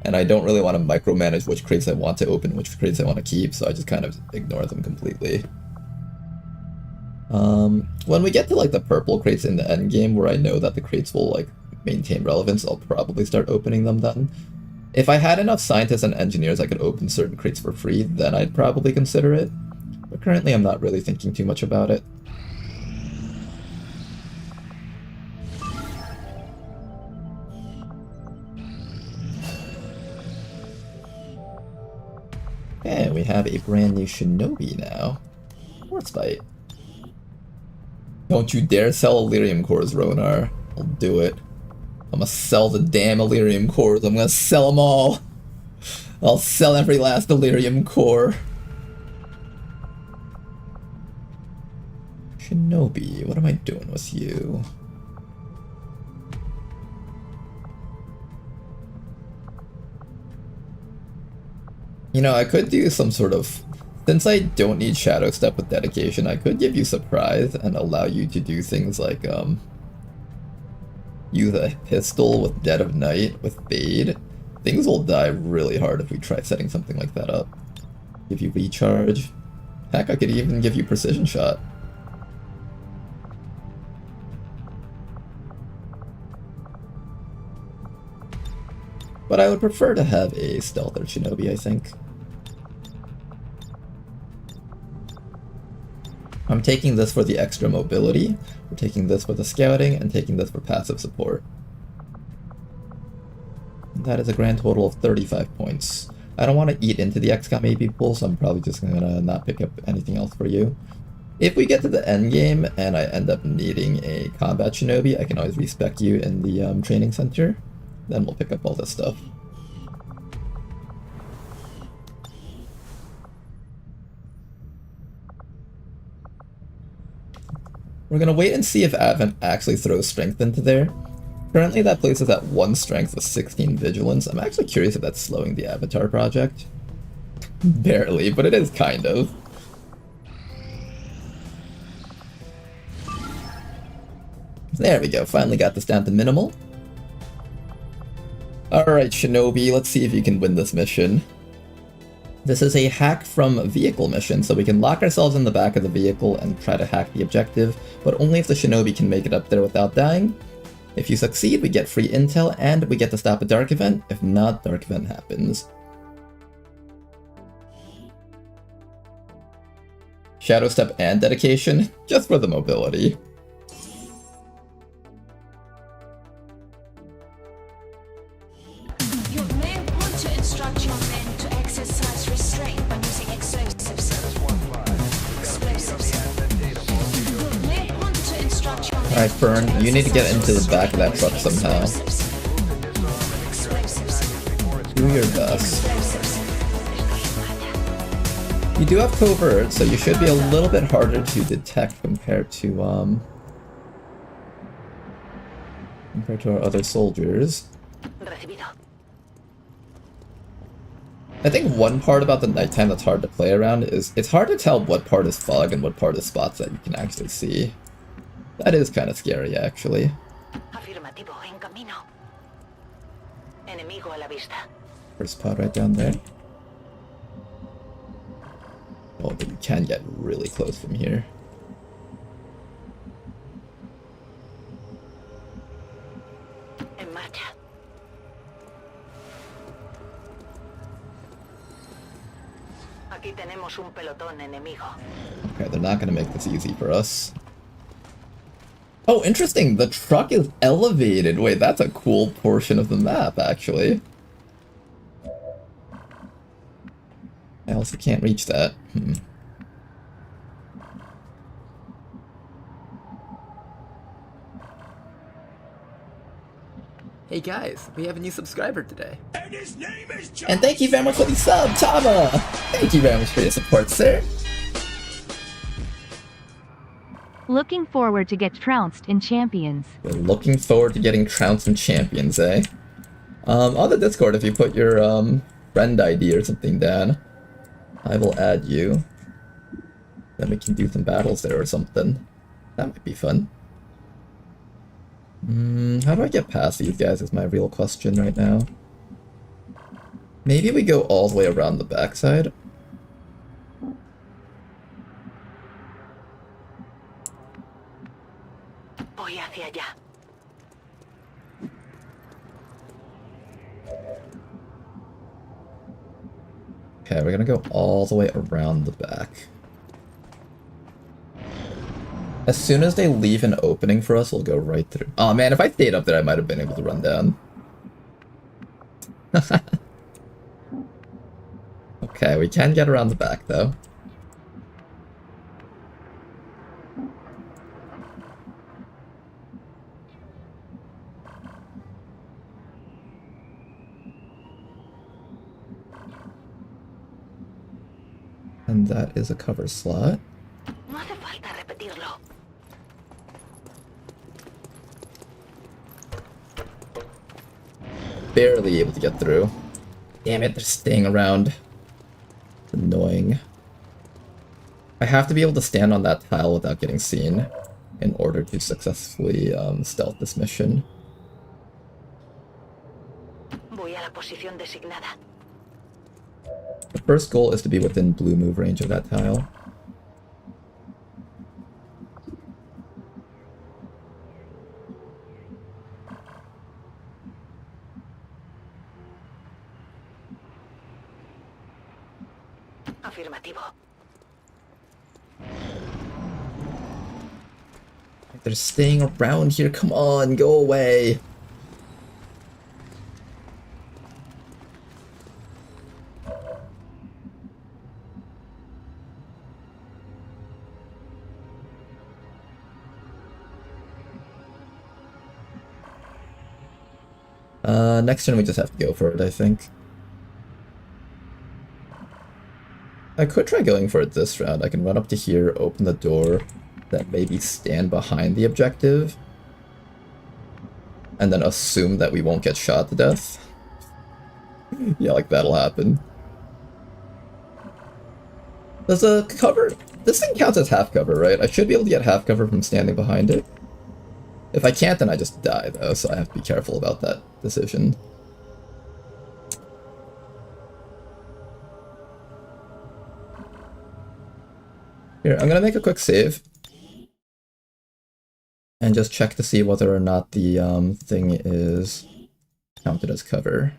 and I don't really want to micromanage which crates I want to open, which crates I want to keep, so I just kind of ignore them completely. When we get to, like, the purple crates in the end game, where I know that the crates will, like, maintain relevance, I'll probably start opening them then. If I had enough scientists and engineers I could open certain crates for free, then I'd probably consider it. But currently I'm not really thinking too much about it. have a brand new Shinobi now. Force fight. Don't you dare sell Elerium cores, Ronar. I'll do it. I'm gonna sell the damn Elerium cores. I'm gonna sell them all. I'll sell every last Elerium core. Shinobi, what am I doing with you? You know, I could do some sort of... Since I don't need Shadow Step with Dedication, I could give you Surprise and allow you to do things like, use a pistol with Dead of Night with Fade. Things will die really hard if we try setting something like that up. Give you Recharge. Heck, I could even give you Precision Shot. But I would prefer to have a Stealth or Shinobi, I think. I'm taking this for the extra mobility, we're taking this for the scouting, and taking this for passive support. That is a grand total of 35 points. I don't want to eat into the XCOM AP pool, so I'm probably just gonna not pick up anything else for you. If we get to the end game and I end up needing a combat Shinobi, I can always respec you in the training center. Then we'll pick up all this stuff. We're gonna wait and see if Advent actually throws strength into there. Currently that places at 1 strength with 16 vigilance. I'm actually curious if that's slowing the Avatar project. Barely, but it is kind of. There we go, finally got this down to minimal. Alright, Shinobi, let's see if you can win this mission. This is a hack from vehicle mission, so we can lock ourselves in the back of the vehicle and try to hack the objective, but only if the Shinobi can make it up there without dying. If you succeed, we get free intel and we get to stop a dark event. If not, dark event happens. Shadow Step and Dedication, just for the mobility. You may want to instruct your men to exercise restraint when using explosives. You may want to instruct your men. Alright, Fern, you need to get into the back of that truck somehow. Do your best. You do have covert, so you should be a little bit harder to detect compared to our other soldiers. I think one part about the nighttime that's hard to play around is it's hard to tell what part is fog and what part is spots that you can actually see. That is kind of scary, actually. First spot right down there. Oh, but you can get really close from here. Aquí tenemos un pelotón enemigo. Okay, they're not gonna make this easy for us. Oh, interesting! The truck is elevated! Wait, that's a cool portion of the map, actually. I also can't reach that. Hey guys, we have a new subscriber today. And his name is John. And thank you very much for the sub, Tama! Thank you very much for your support, sir. Looking forward to get trounced in Champions. We're looking forward to getting trounced in Champions, eh? On the Discord, if you put your friend ID or something down, I will add you. Then we can do some battles there or something. That might be fun. How do I get past these guys is my real question right now. Maybe we go all the way around the backside. Voy hacia allá. Okay, we're gonna go all the way around the back. As soon as they leave an opening for us, we'll go right through. Oh man, if I stayed up there, I might have been able to run down. Okay, we can get around the back though. And that is a cover slot. No hace falta repetirlo. Barely able to get through. Damn it, they're staying around. It's annoying. I have to be able to stand on that tile without getting seen in order to successfully stealth this mission. Voy a la posición designada. The first goal is to be within blue move range of that tile. Afirmativo. They're staying around here. Come on, go away. Next turn we just have to go for it, I think. I could try going for it this round. I can run up to here, open the door, then maybe stand behind the objective, and then assume that we won't get shot to death. Yeah, like that'll happen. Does a cover... This thing counts as half cover, right? I should be able to get half cover from standing behind it. If I can't, then I just die, though, so I have to be careful about that decision. Here, I'm gonna make a quick save. And just check to see whether or not the thing is counted as cover.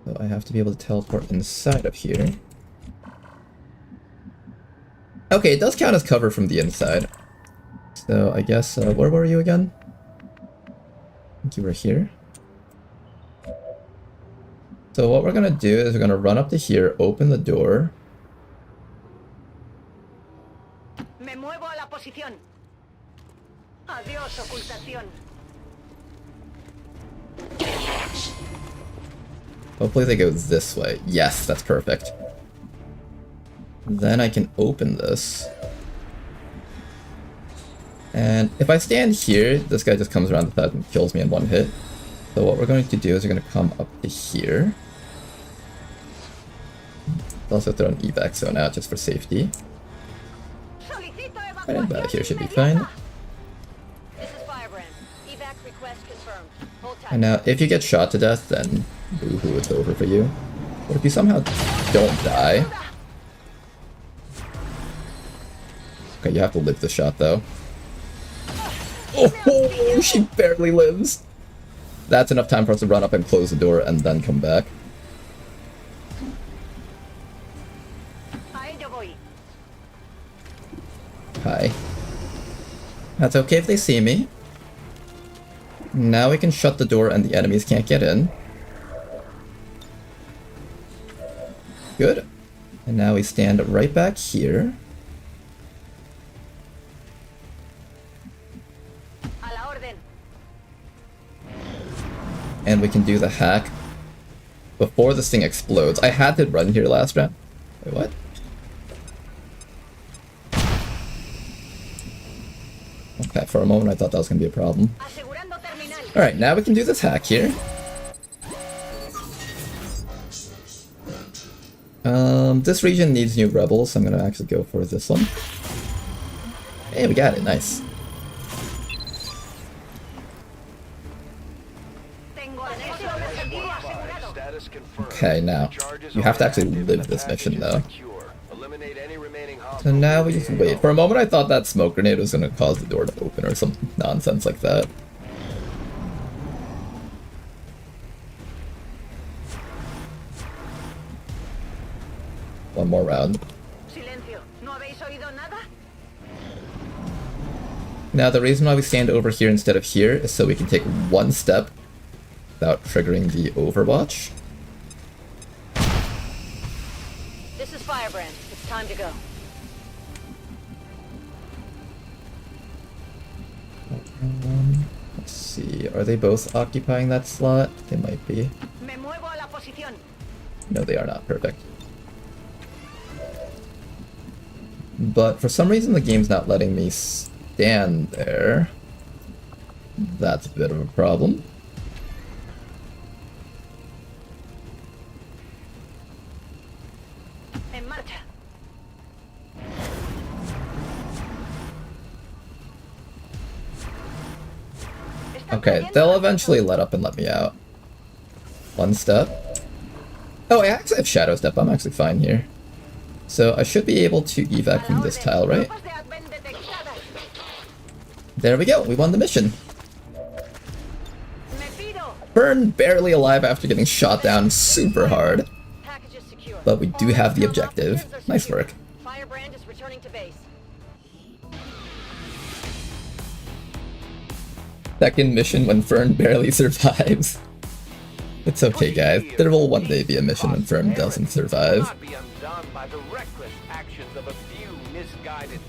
So I have to be able to teleport inside of here. Okay, it does count as cover from the inside. So I guess, where were you again? I think you were here. So what we're gonna do is we're gonna run up to here, open the door. Me muevo a la posición. Adiós, ocultación. Hopefully they go this way. Yes, that's perfect. Then I can open this. And if I stand here, this guy just comes around the side and kills me in one hit. So what we're going to do is we're going to come up to here. Also throw an evac zone out just for safety. And about here should be fine. This is Firebrand. Evac request confirmed. Hold tight. And now, if you get shot to death, then boo-hoo, it's over for you. But if you somehow don't die... Okay, you have to live the shot, though. Oh, she barely lives! That's enough time for us to run up and close the door and then come back. Hi. That's okay if they see me. Now we can shut the door and the enemies can't get in. Good. And now we stand right back here. And we can do the hack before this thing explodes. I had to run here last round. Wait, what? Okay, for a moment I thought that was going to be a problem. Alright, now we can do this hack here. This region needs new rebels, so I'm going to actually go for this one. Hey, we got it, nice. Okay, now, you have to actually live this mission, though. So now we just wait. For a moment I thought that smoke grenade was going to cause the door to open or some nonsense like that. One more round. Now the reason why we stand over here instead of here is so we can take one step without triggering the Overwatch. This is Firebrand. It's time to go. Let's see, are they both occupying that slot? They might be. Me muevo a la posición. No, they are not. Perfect. But for some reason the game's not letting me stand there. That's a bit of a problem. En marcha. Okay, they'll eventually let up and let me out. One step. Oh, I actually have Shadow Step. I'm actually fine here. So I should be able to evac from this tile, right? There we go. We won the mission. Burn barely alive after getting shot down super hard. But we do have the objective. Nice work. Firebrand is returning to base. Second mission when Fern barely survives. It's okay, guys. There will one day be a mission when Fern doesn't survive.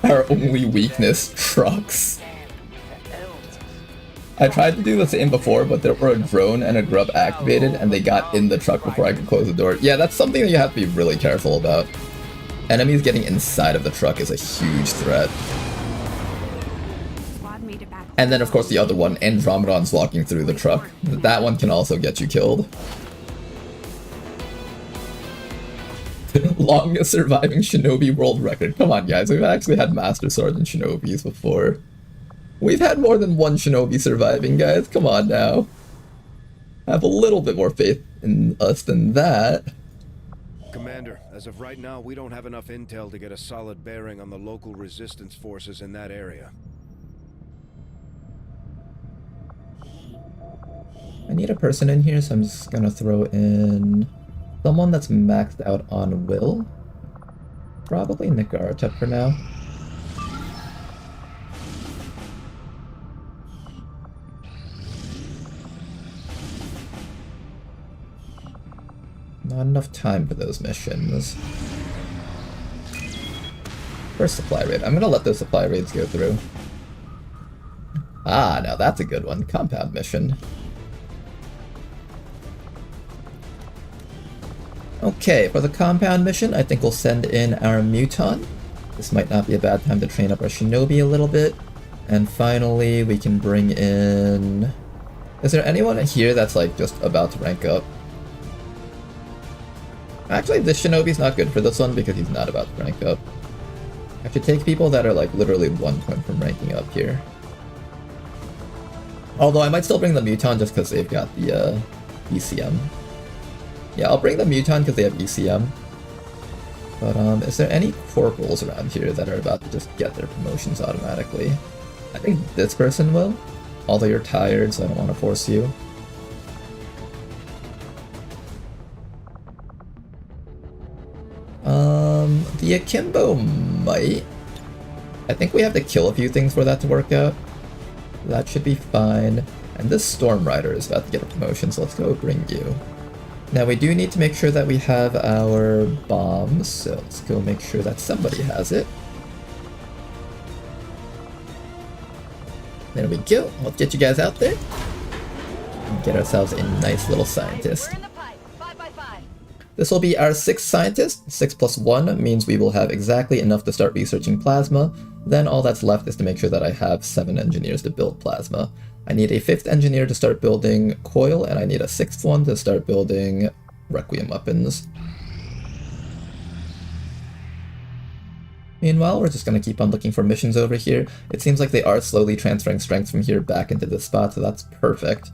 Our only weakness, trucks. I tried to do the same before, but there were a drone and a grub activated, and they got in the truck before I could close the door. Yeah, that's something that you have to be really careful about. Enemies getting inside of the truck is a huge threat. And then, of course, the other one, Andromedon's walking through the truck. That one can also get you killed. Longest surviving shinobi world record. Come on, guys. We've actually had Master Swords and shinobis before. We've had more than one shinobi surviving, guys. Come on now. Have a little bit more faith in us than that. Commander, as of right now, we don't have enough intel to get a solid bearing on the local resistance forces in that area. I need a person in here, so I'm just gonna throw in someone that's maxed out on will. Probably Nagarta for now. Not enough time for those missions. First supply raid. I'm gonna let those supply raids go through. Ah, now that's a good one. Compound mission. Okay, for the compound mission, I think we'll send in our Muton. This might not be a bad time to train up our Shinobi a little bit. And finally, we can bring in... Is there anyone here that's like just about to rank up? Actually, this Shinobi's not good for this one because he's not about to rank up. I should take people that are like literally 1 point from ranking up here. Although I might still bring the Muton just because they've got the ECM. Yeah, I'll bring the Muton because they have ECM. But is there any corporals around here that are about to just get their promotions automatically? I think this person will, although you're tired, so I don't want to force you. The Akimbo might. I think we have to kill a few things for that to work out. That should be fine. And this Storm Rider is about to get a promotion, so let's go bring you. Now we do need to make sure that we have our bombs, so let's go make sure that somebody has it. There we go. Let's get you guys out there and get ourselves a nice little scientist. This will be our 6th scientist. 6 plus 1 means we will have exactly enough to start researching plasma. Then all that's left is to make sure that I have 7 engineers to build plasma. I need a 5th engineer to start building coil, and I need a 6th one to start building Requiem weapons. Meanwhile, we're just going to keep on looking for missions over here. It seems like they are slowly transferring strength from here back into this spot, so that's perfect.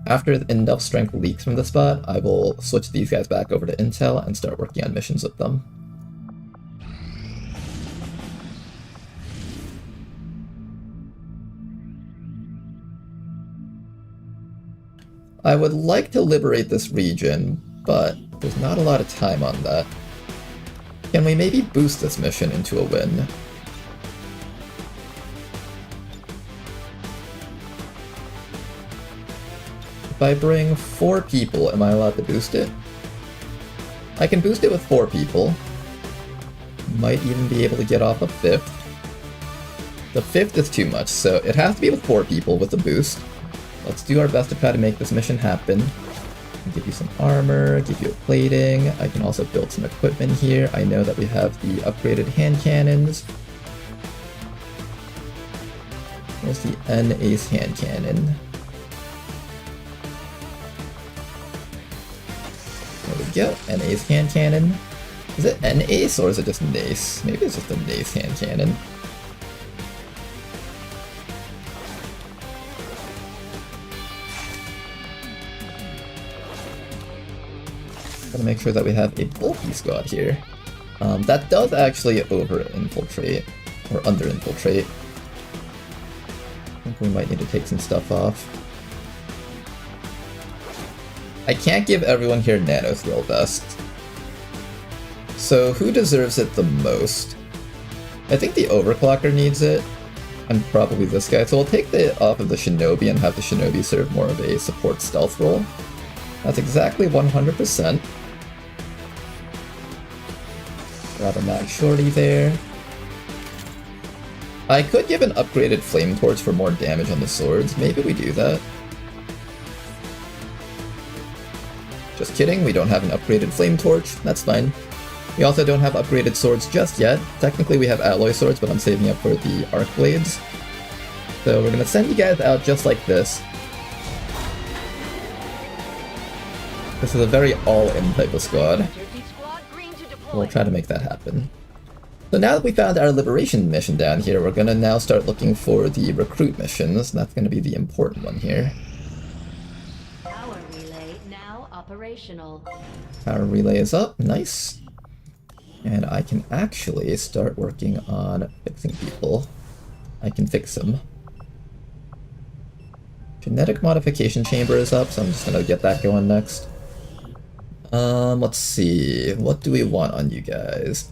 After enough strength leaks from the spot, I will switch these guys back over to Intel and start working on missions with them. I would like to liberate this region, but there's not a lot of time on that. Can we maybe boost this mission into a win? If I bring 4 people, am I allowed to boost it? I can boost it with 4 people. Might even be able to get off a 5th. The 5th is too much, so it has to be with 4 people with a boost. Let's do our best to try to make this mission happen. I'll give you some armor, give you a plating. I can also build some equipment here. I know that we have the upgraded hand cannons. Where's the N-Ace hand cannon? There we go, N-Ace hand cannon. Is it N-Ace or is it just Nace? Maybe it's just a Nace hand cannon. Gotta make sure that we have a bulky squad here. That does actually over-infiltrate, or under-infiltrate. I think we might need to take some stuff off. I can't give everyone here nanoscale vests. So who deserves it the most? I think the overclocker needs it, and probably this guy. So we'll take it off of the shinobi and have the shinobi serve more of a support stealth role. That's exactly 100%. Grab a mag shorty there. I could give an upgraded flame torch for more damage on the swords. Maybe we do that. Just kidding, we don't have an upgraded flame torch. That's fine. We also don't have upgraded swords just yet. Technically we have alloy swords, but I'm saving up for the arc blades. So we're gonna send you guys out just like this. This is a very all-in type of squad. We'll try to make that happen. So now that we found our liberation mission down here, we're gonna now start looking for the recruit missions. That's gonna be the important one here. Power relay now operational. Power relay is up, nice. And I can actually start working on fixing people. I can fix them. Genetic modification chamber is up, so I'm just gonna get that going next. Let's see, what do we want on you guys?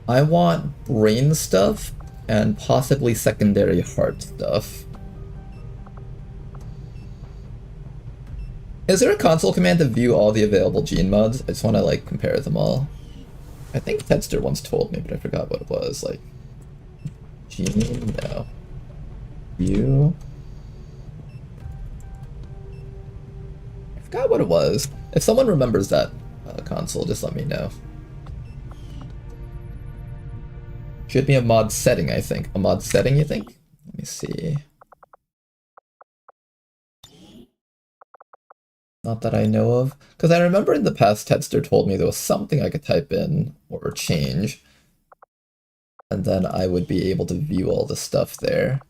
I want brain stuff and possibly secondary heart stuff. Is there a console command to view all the available gene mods? I just want to like compare them all. I think Tedster once told me, but I forgot what it was. Like, gene, no. View. I forgot what it was. If someone remembers that console, just let me know. Should be a mod setting, I think. A mod setting, you think? Let me see. Not that I know of. Because I remember in the past, Tedster told me there was something I could type in or change. And then I would be able to view all the stuff there.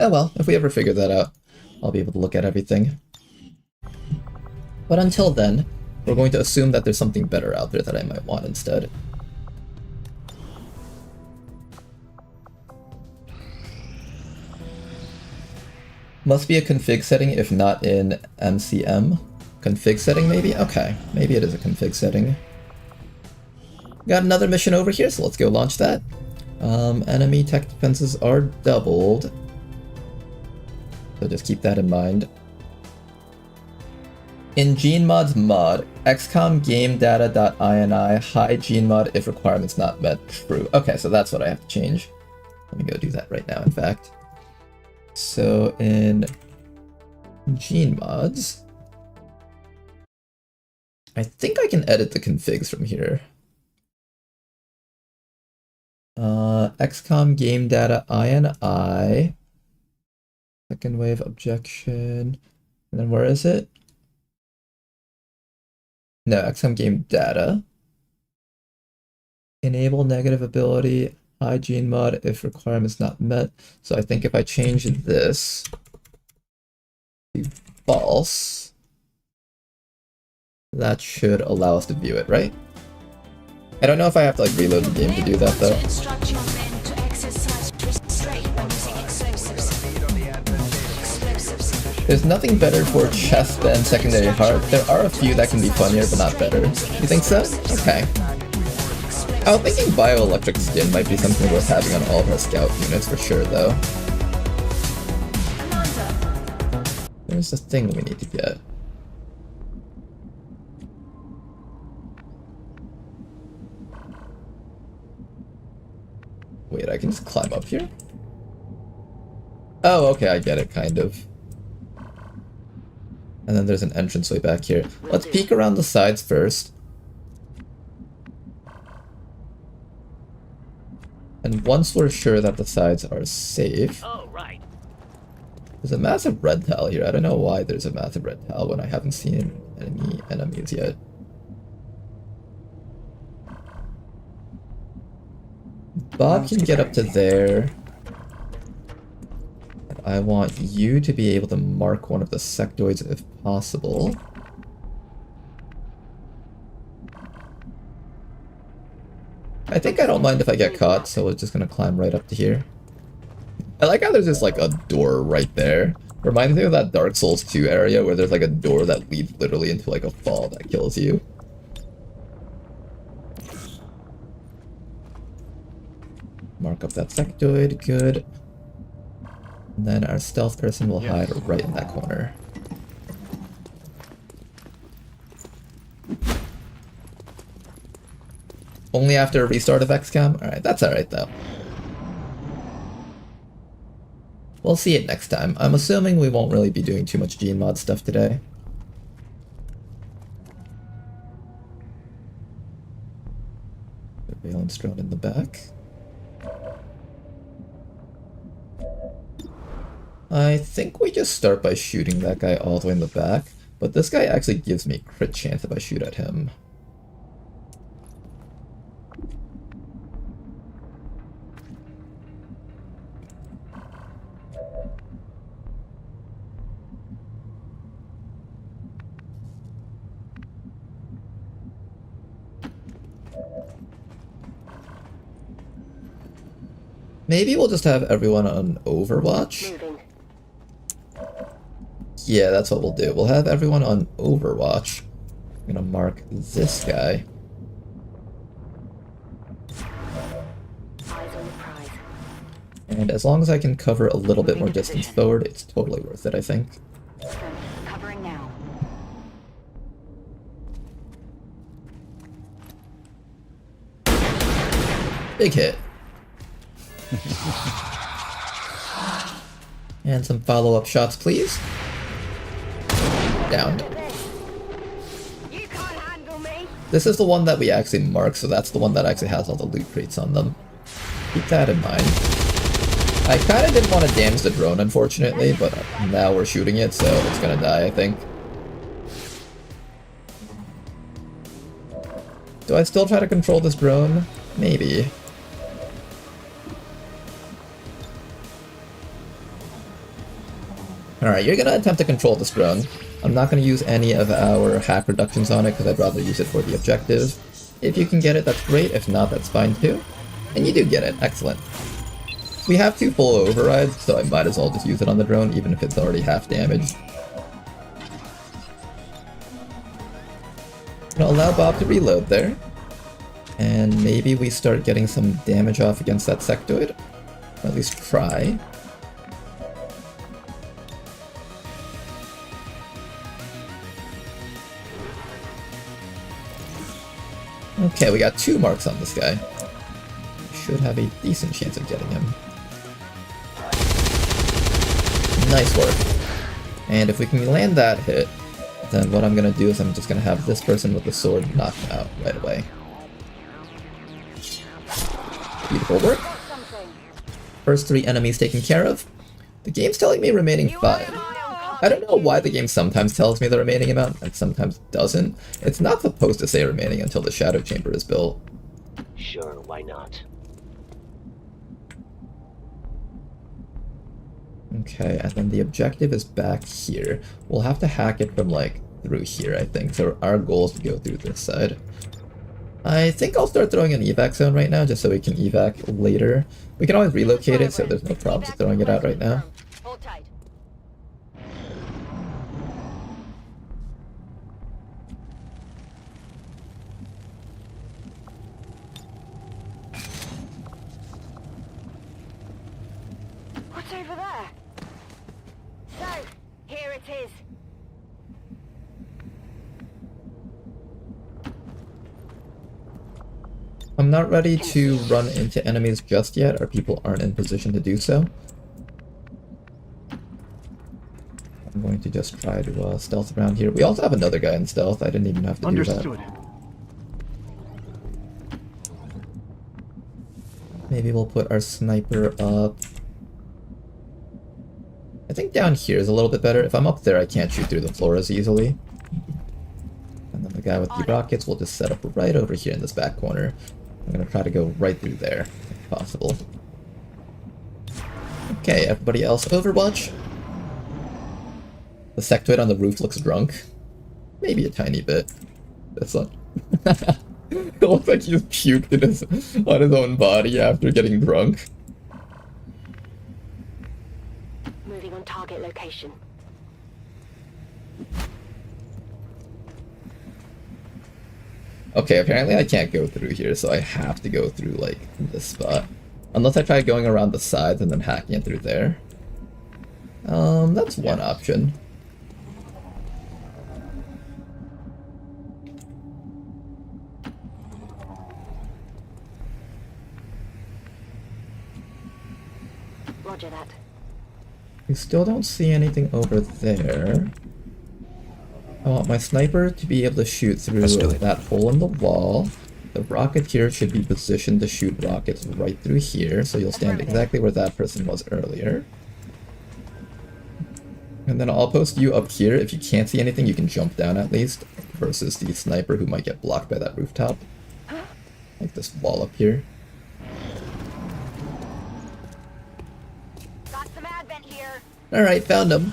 Oh well, if we ever figure that out, I'll be able to look at everything. But until then, we're going to assume that there's something better out there that I might want instead. Must be a config setting if not in MCM. Config setting maybe? Okay, maybe it is a config setting. Got another mission over here, so let's go launch that. Enemy tech defenses are doubled. So just keep that in mind. In GeneMod's mod, XCOM game data.ini high GeneMod if requirements not met true. Okay, so that's what I have to change. Let me go do that right now, in fact. So in GeneMods, I think I can edit the configs from here. XCOM game data ini. Second wave objection. And then where is it? No, XCOM game data. Enable negative ability, high gene mod if requirements not met. So I think if I change this to false, that should allow us to view it, right? I don't know if I have to like reload the game to do that though. To instruct your men to exercise restraint when using There's nothing better for chest than secondary heart. There are a few that can be funnier, but not better. You think so? Okay. I was thinking bioelectric skin might be something worth having on all of our scout units for sure, though. There's a thing we need to get. Wait, I can just climb up here? Oh, okay, I get it, kind of. And then there's an entranceway back here. Let's peek around the sides first. And once we're sure that the sides are safe... Oh, right. There's a massive red tile here. I don't know why there's a massive red tile when I haven't seen any enemies yet. Bob can get up to there. I want you to be able to mark one of the sectoids if possible. I think I don't mind if I get caught, so we're just gonna climb right up to here. I like how there's just like a door right there. Reminds me of that Dark Souls 2 area where there's like a door that leads literally into like a fall that kills you. Mark up that sectoid, good. And then our stealth person will hide right in that corner. Only after a restart of XCOM? Alright, that's alright though. We'll see it next time. I'm assuming we won't really be doing too much Gene-Mod stuff today. Surveillance drone in the back. I think we just start by shooting that guy all the way in the back, but this guy actually gives me a crit chance if I shoot at him. Maybe we'll just have everyone on Overwatch. Yeah, that's what we'll do. We'll have everyone on Overwatch. I'm gonna mark this guy. And as long as I can cover a little bit more distance forward, it's totally worth it, I think. Covering now. Big hit. And some follow-up shots, please. Downed. This is the one that we actually marked, so that's the one that actually has all the loot crates on them. Keep that in mind. I kind of didn't want to damage the drone, unfortunately, but now we're shooting it, so it's gonna die, I think. Do I still try to control this drone? Maybe. Alright, you're gonna attempt to control this drone. I'm not gonna use any of our hack reductions on it because I'd rather use it for the objective. If you can get it, that's great. If not, that's fine too. And you do get it. Excellent. We have 2 full overrides, so I might as well just use it on the drone, even if it's already half damaged. I'm gonna allow Bob to reload there. And maybe we start getting some damage off against that sectoid. Or at least try. Okay, we got 2 marks on this guy. Should have a decent chance of getting him. Nice work. And if we can land that hit, then what I'm gonna do is I'm just gonna have this person with the sword knocked out right away. Beautiful work. First 3 enemies taken care of. The game's telling me remaining 5. I don't know why the game sometimes tells me the remaining amount and sometimes doesn't. It's not supposed to say remaining until the Shadow Chamber is built. Sure, why not? Okay, and then the objective is back here. We'll have to hack it from, like, through here, I think. So our goal is to go through this side. I think I'll start throwing an evac zone right now, just so we can evac later. We can always relocate it, so there's no problems with throwing it out right now. Hold tight. his. I'm not ready to run into enemies just yet, or people aren't in position to do so. I'm going to just try to stealth around here. We also have another guy in stealth. I didn't even have to do that. Understood. Maybe we'll put our sniper up. I think down here is a little bit better. If I'm up there, I can't shoot through the floor as easily. And then the guy with the rockets will just set up right over here in this back corner. I'm gonna try to go right through there, if possible. Okay, everybody else Overwatch. The sectoid on the roof looks drunk. Maybe a tiny bit. That's not... It looks like he's puked on his own body after getting drunk. Moving on target location. Okay, apparently I can't go through here, so I have to go through, like, this spot. Unless I try going around the sides and then hacking it through there. That's one option. Roger that. We still don't see anything over there. I want my sniper to be able to shoot through that hole in the wall. The rocketeer should be positioned to shoot rockets right through here, so you'll stand exactly where that person was earlier. And then I'll post you up here. If you can't see anything, you can jump down at least, versus the sniper who might get blocked by that rooftop. Like this wall up here. Got some advent here. Alright, found him.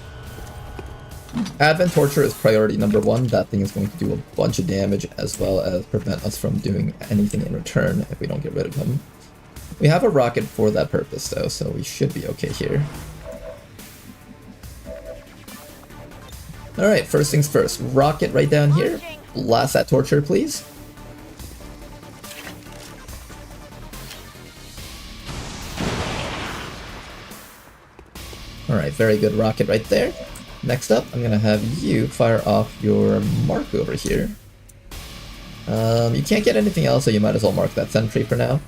Advent Torture is priority number 1. That thing is going to do a bunch of damage as well as prevent us from doing anything in return if we don't get rid of him. We have a rocket for that purpose though, so we should be okay here. Alright, first things first. Rocket right down here. Blast that Torture, please. Alright, very good rocket right there. Next up, I'm gonna have you fire off your mark over here. You can't get anything else, so you might as well mark that sentry for now.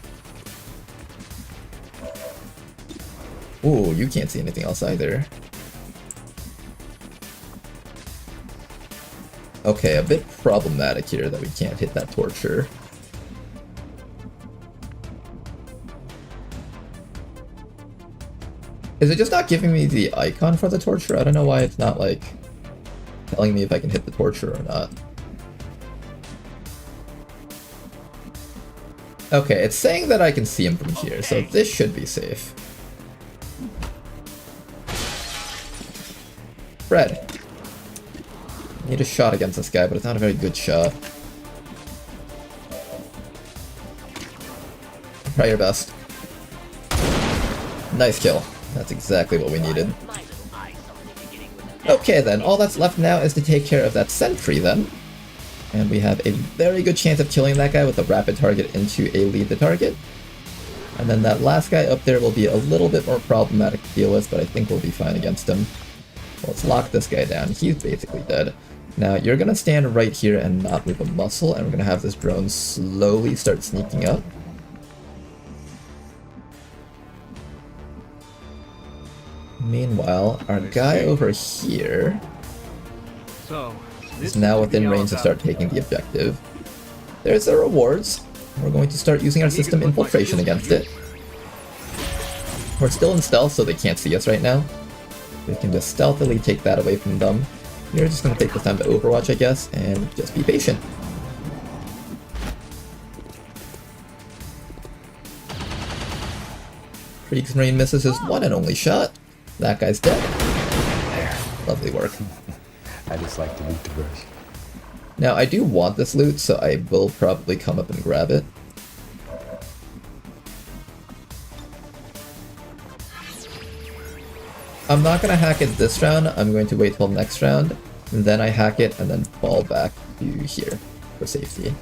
Ooh, you can't see anything else either. Okay, a bit problematic here that we can't hit that Torture. Is it just not giving me the icon for the Torture? I don't know why it's not, like, telling me if I can hit the Torture or not. Okay, it's saying that I can see him from here, so this should be safe. Fred. I need a shot against this guy, but it's not a very good shot. Try your best. Nice kill. That's exactly what we needed. Okay then, all that's left now is to take care of that sentry then. And we have a very good chance of killing that guy with a rapid target into a lead the target. And then that last guy up there will be a little bit more problematic to deal with, but I think we'll be fine against him. Well, let's lock this guy down. He's basically dead. Now, you're gonna stand right here and not move a muscle, and we're gonna have this drone slowly start sneaking up. Meanwhile, our guy over here is now within range to start taking the objective. There's the rewards. We're going to start using our system Infiltration against it. We're still in stealth, so they can't see us right now. We can just stealthily take that away from them. We're just going to take this time to Overwatch, I guess, and just be patient. Kriegsmarine misses his one and only shot. That guy's dead. There. Lovely work. I just like to loot the brush. Now, I do want this loot, so I will probably come up and grab it. I'm not going to hack it this round. I'm going to wait till next round. And then I hack it and then fall back to here for safety.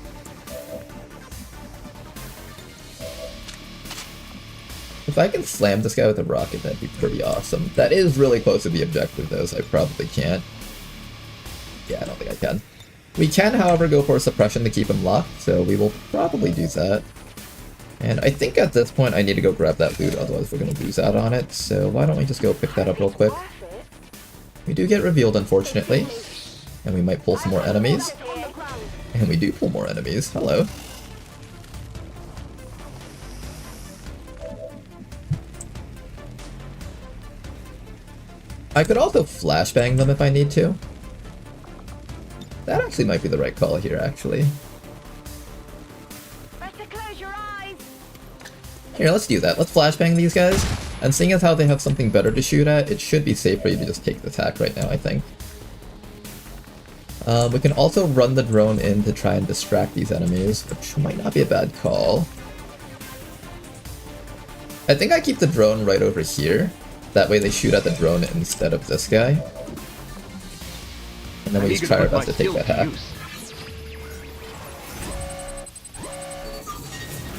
If I can slam this guy with a rocket, that'd be pretty awesome. That is really close to the objective though, so I probably can't. Yeah, I don't think I can. We can, however, go for a suppression to keep him locked, so we will probably do that. And I think at this point I need to go grab that loot, otherwise we're going to lose out on it, so why don't we just go pick that up real quick. We do get revealed, unfortunately, and we might pull some more enemies. And we do pull more enemies, hello. I could also flashbang them if I need to. That actually might be the right call here, actually. Here, let's do that. Let's flashbang these guys. And seeing as how they have something better to shoot at, it should be safe for you to just take the attack right now, I think. We can also run the drone in to try and distract these enemies, which might not be a bad call. I think I keep the drone right over here. That way they shoot at the drone instead of this guy. And then we just try our best to take that hack.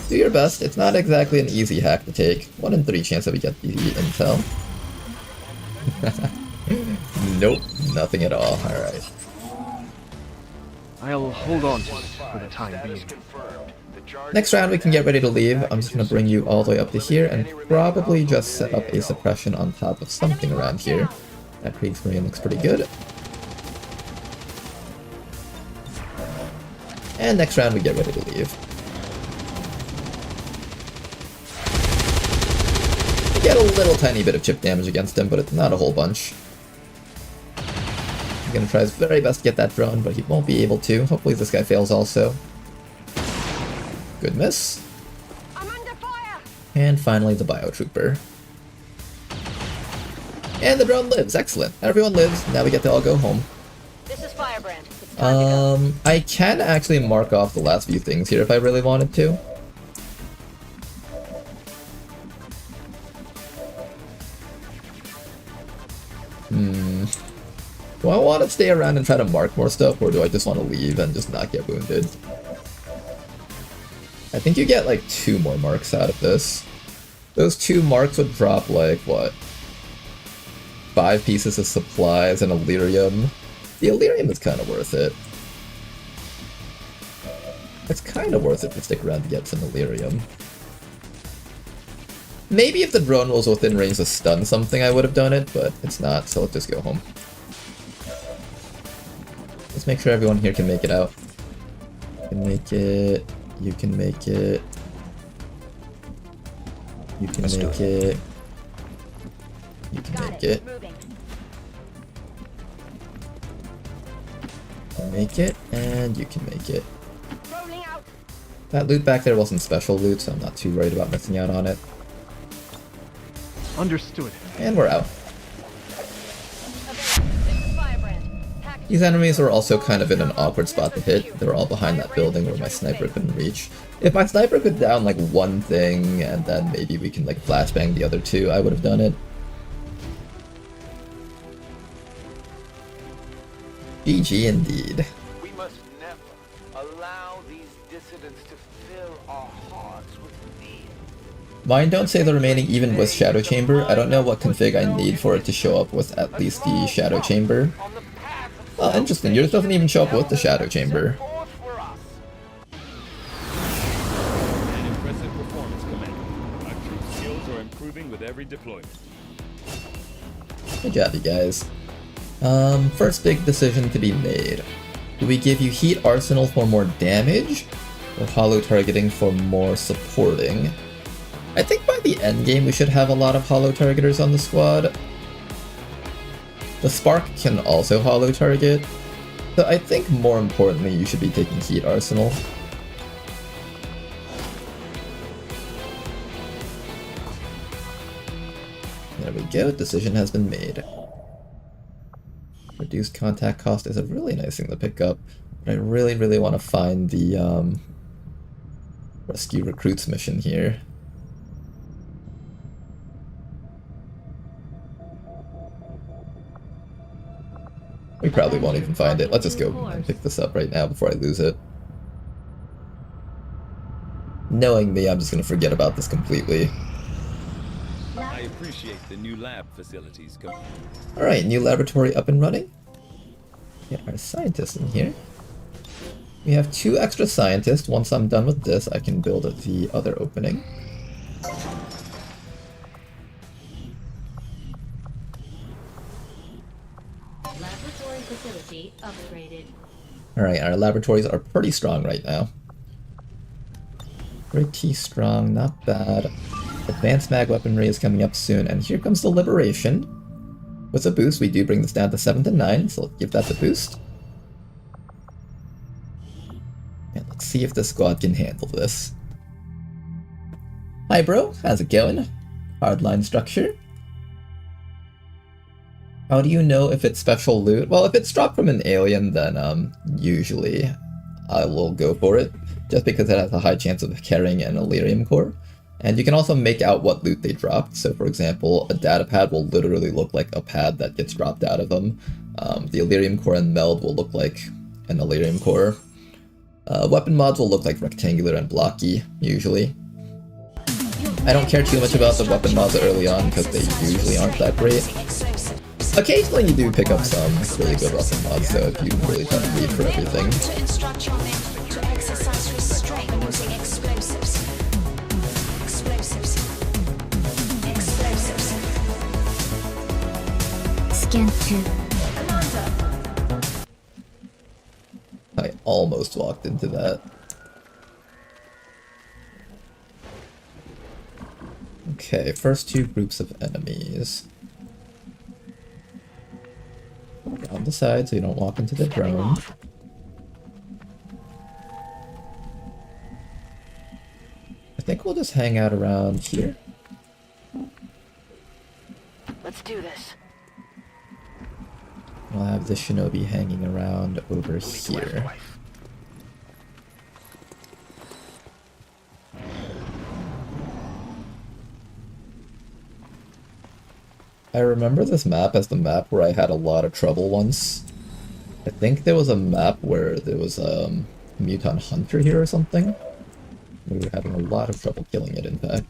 Do your best. It's not exactly an easy hack to take. 1 in 3 chance that we get the intel. Nope, nothing at all. Alright. I'll hold on to it for the time being. Next round we can get ready to leave. I'm just going to bring you all the way up to here and probably just set up a suppression on top of something around here. That Kriegsmarine looks pretty good. And next round we get ready to leave. We get a little tiny bit of chip damage against him, but it's not a whole bunch. He's going to try his very best to get that drone, but he won't be able to. Hopefully this guy fails also. Good miss. And finally the biotrooper. And the drone lives, excellent. Everyone lives, now we get to all go home. This is Firebrand. It's time to go. I can actually mark off the last few things here if I really wanted to. Do I want to stay around and try to mark more stuff, or do I just want to leave and just not get wounded? I think you get like 2 more marks out of this. Those 2 marks would drop like, what? 5 pieces of supplies and Elerium. The Elerium is kind of worth it. It's kind of worth it to stick around to get some Elerium. Maybe if the drone was within range to stun something I would have done it, but it's not, so let's just go home. Let's make sure everyone here can make it out. You can make it. You can make it. You can make it. You can make it. Make it, and you can make it. That loot back there wasn't special loot, so I'm not too worried about missing out on it. Understood. And we're out. These enemies were also kind of in an awkward spot to hit. They were all behind that building where my sniper couldn't reach. If my sniper could down like one thing, and then maybe we can like flashbang the other 2, I would have done it. GG indeed. We must never allow these dissidents to fill our hearts with fear. Mine don't say the remaining even with Shadow Chamber. I don't know what config I need for it to show up with at least the Shadow Chamber. Oh, interesting. Yours doesn't even show up with the Shadow Chamber. An impressive performance, Commander. Our troop skills are improving with every deployment. Good job, you guys. First big decision to be made. Do we give you Heat Arsenal for more damage, or Hollow Targeting for more supporting? I think by the end game we should have a lot of Hollow Targeters on the squad. The Spark can also Hollow Target, but I think more importantly you should be taking Heat Arsenal. There we go, decision has been made. Reduced contact cost is a really nice thing to pick up, but I really want to find the rescue recruits mission here. We probably won't even find it. Let's just go and pick this up right now before I lose it. Knowing me, I'm just going to forget about this completely. appreciate the new lab facilities. Alright, new laboratory up and running. Get our scientists in here. We have 2 extra scientists. Once I'm done with this, I can build the other opening. Laboratory facility upgraded. Alright, our laboratories are pretty strong right now. Pretty strong, not bad. Advanced mag weaponry is coming up soon, and here comes the Liberation. With a boost, we do bring this down to 7 to 9, so let's give that the boost. And let's see if the squad can handle this. Hi bro, how's it going? Hardline structure. How do you know if it's special loot? Well, if it's dropped from an alien, then usually I will go for it, just because it has a high chance of carrying an Elerium core. And you can also make out what loot they dropped. So for example, a data pad will literally look like a pad that gets dropped out of them. The Elerium core and meld will look like an Elerium core. Weapon mods will look like rectangular and blocky, usually. I don't care too much about the weapon mods early on because they usually aren't that great. Occasionally you do pick up some really good weapon mods though if you really try to read for everything. To instruct your men to exercise restraint using explosives. Explosives. Scan 2. I almost walked into that. Okay, first 2 groups of enemies. On the side so you don't walk into the drone. I think we'll just hang out around here. Let's do this. We'll have the shinobi hanging around over here. I remember this map as the map where I had a lot of trouble once. I think there was a map where there was a mutant hunter here or something. We were having a lot of trouble killing it, in fact.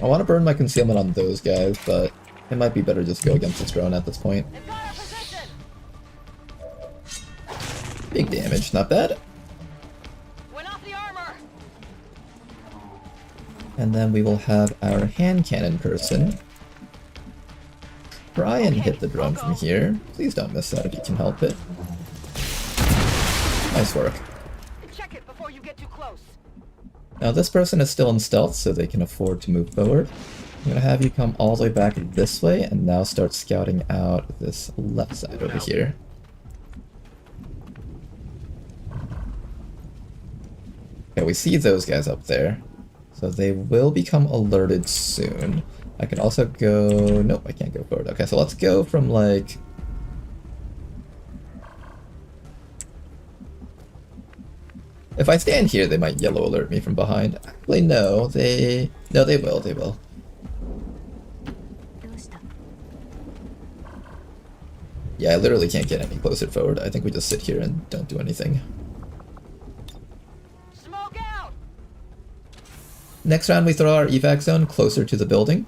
I want to burn my concealment on those guys, but it might be better just go against this drone at this point. Big damage, not bad. Went off the armor. And then we will have our hand cannon person try and hit the drone from here. Please don't miss that if you can help it. Nice work. Check it before you get too close. Now this person is still in stealth, so they can afford to move forward. I'm gonna have you come all the way back this way and now start scouting out this left side over here. Okay, we see those guys up there, so they will become alerted soon. I can also go... Nope, I can't go forward. Okay, so let's go from like... If I stand here, they might yellow alert me from behind. Actually, no, they will. Yeah, I literally can't get any closer forward. I think we just sit here and don't do anything. Smoke out. Next round, we throw our evac zone closer to the building.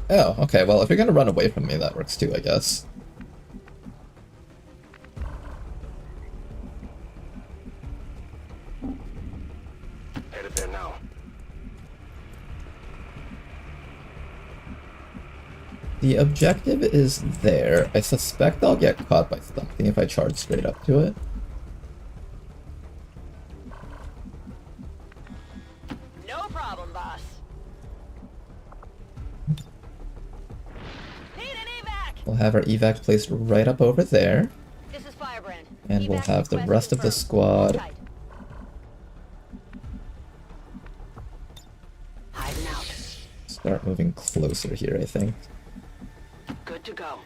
Oh, okay, well, if you're gonna run away from me, that works too, I guess. Headed there now. The objective is there. I suspect I'll get caught by something if I charge straight up to it. No problem, boss. Need an evac. We'll have our evac placed right up over there. This is Firebrand. And we'll Evac have the request rest of the confirmed. squad Tight. Hiding out. start moving closer here, I think. Good to go.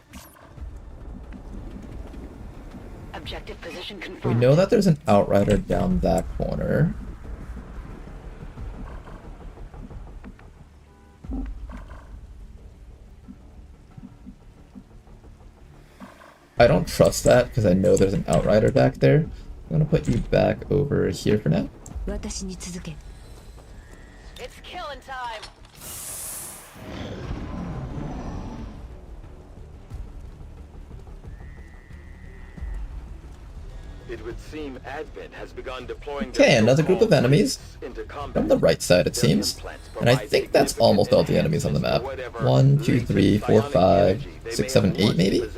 Objective position We confirmed. know that there's an outrider down that corner. I don't trust that because I know there's an outrider back there. I'm gonna put you back over here for now. It's killing time. It would seem Advent has begun deploying Okay, another group of enemies. From the right side, it seems. And I think that's almost all the enemies on the map. 1, 2, 3, 4, 5, 6, 7, 8 maybe?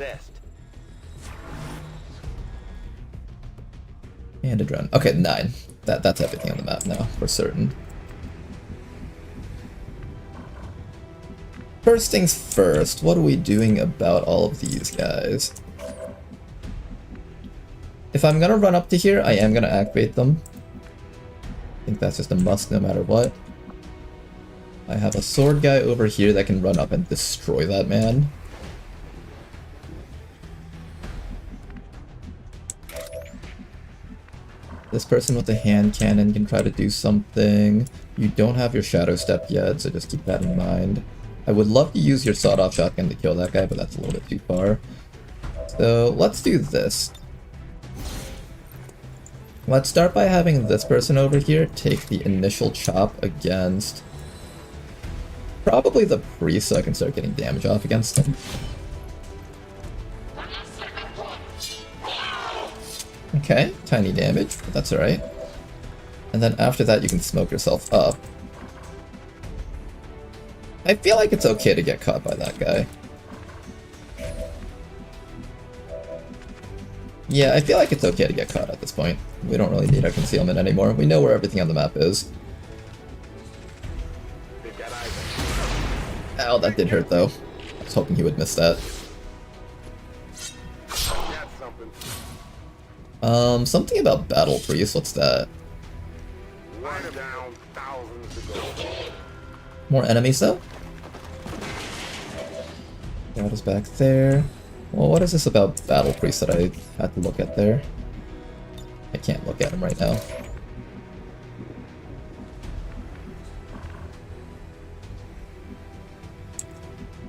And a drone. Okay, 9. That's everything on the map now, for certain. First things first, what are we doing about all of these guys? If I'm gonna run up to here, I am gonna activate them. I think that's just a must no matter what. I have a sword guy over here that can run up and destroy that man. This person with the hand cannon can try to do something. You don't have your shadow step yet, so just keep that in mind. I would love to use your sawed-off shotgun to kill that guy, but that's a little bit too far. So let's do this. Let's start by having this person over here take the initial chop against probably the priest so I can start getting damage off against them. Okay, tiny damage, but that's alright. And then after that you can smoke yourself up. I feel like it's okay to get caught by that guy. Yeah, I feel like it's okay to get caught at this point. We don't really need our concealment anymore. We know where everything on the map is. Ow, that did hurt though. I was hoping he would miss that. Something about Battle Priest, what's that? More enemies though? God is back there. Well, what is this about Battle Priest that I had to look at there? I can't look at him right now.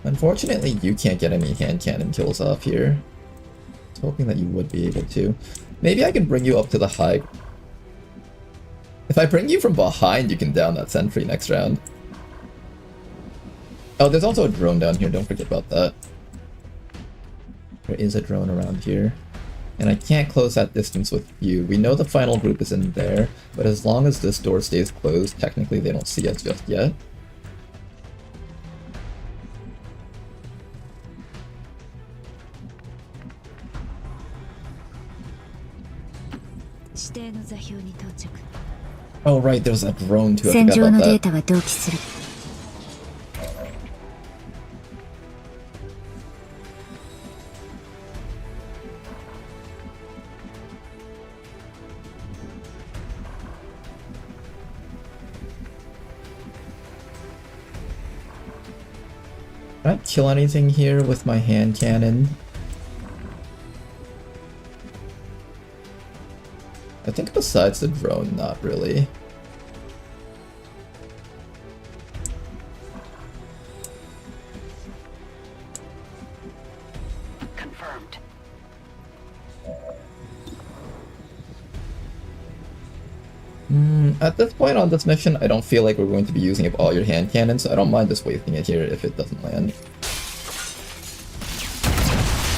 Unfortunately, you can't get any hand cannon kills off here. I was hoping that you would be able to. Maybe I can bring you up to the high... If I bring you from behind, you can down that sentry next round. Oh, there's also a drone down here, don't forget about that. There is a drone around here. And I can't close that distance with you. We know the final group is in there, but as long as this door stays closed, technically they don't see us just yet. Oh right, there was that drone too, I forgot about that. Can I kill anything here with my hand cannon? I think besides the drone, not really. Confirmed. At this point on this mission, I don't feel like we're going to be using up all your hand cannons, so I don't mind just wasting it here if it doesn't land.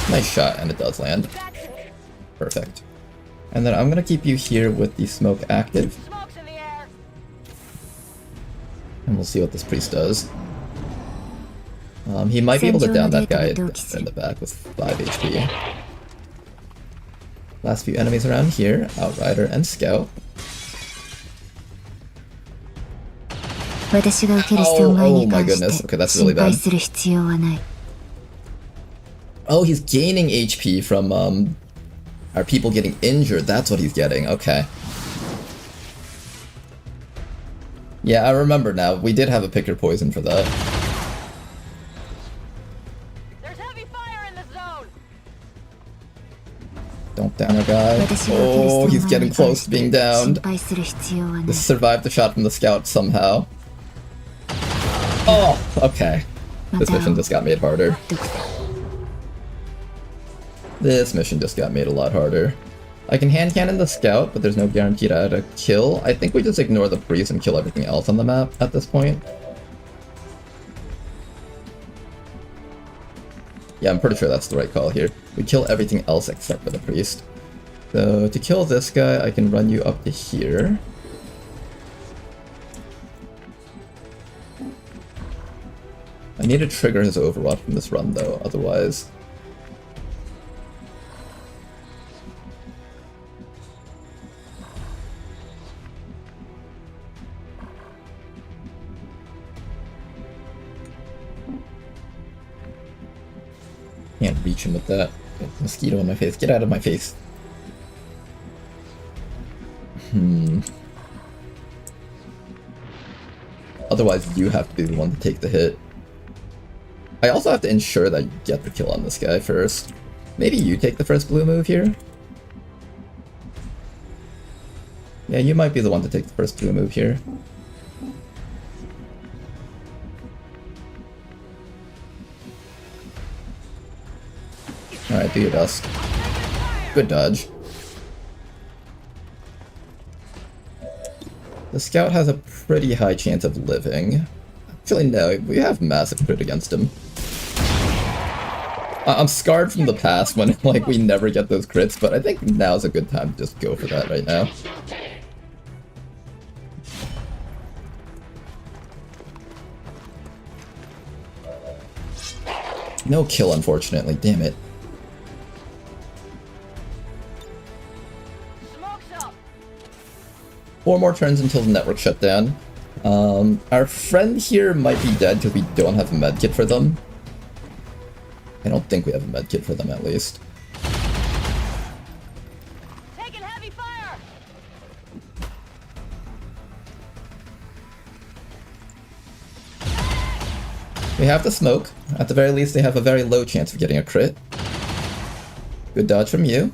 Nice shot, and it does land. Perfect. And then I'm gonna keep you here with the smoke active. And we'll see what this priest does. He might be able to down that guy in the back with 5 HP. Last few enemies around here, Outrider and Scout. Oh my goodness, okay, that's really bad. Oh, he's gaining HP from our people getting injured, that's what he's getting, okay. Yeah, I remember now, we did have a picker poison for that. There's heavy fire in the zone. Don't down our guy. Oh, he's getting close to being downed. Just survived the shot from the scout somehow. Oh, okay. This mission just got made harder. This mission just got made a lot harder. I can hand cannon the scout, but there's no guarantee that I'd kill. I think we just ignore the priest and kill everything else on the map at this point. Yeah, I'm pretty sure that's the right call here. We kill everything else except for the priest. So to kill this guy, I can run you up to here. I need to trigger his overwatch from this run though, otherwise... Can't reach him with that. Mosquito in my face. Get out of my face. Otherwise, you have to be the one to take the hit. I also have to ensure that you get the kill on this guy first. Maybe you take the first blue move here? Yeah, you might be the one to take the first blue move here. Alright, do your best. Good dodge. The scout has a pretty high chance of living. Actually, no, we have massive crit against him. I'm scarred from the past when like we never get those crits, but I think now's a good time to just go for that right now. No kill, unfortunately. Damn it. Four more turns until the network shut down. Our friend here might be dead because we don't have a medkit for them. I don't think we have a medkit for them, at least. Taking heavy fire. We have the smoke. At the very least, they have a very low chance of getting a crit. Good dodge from you.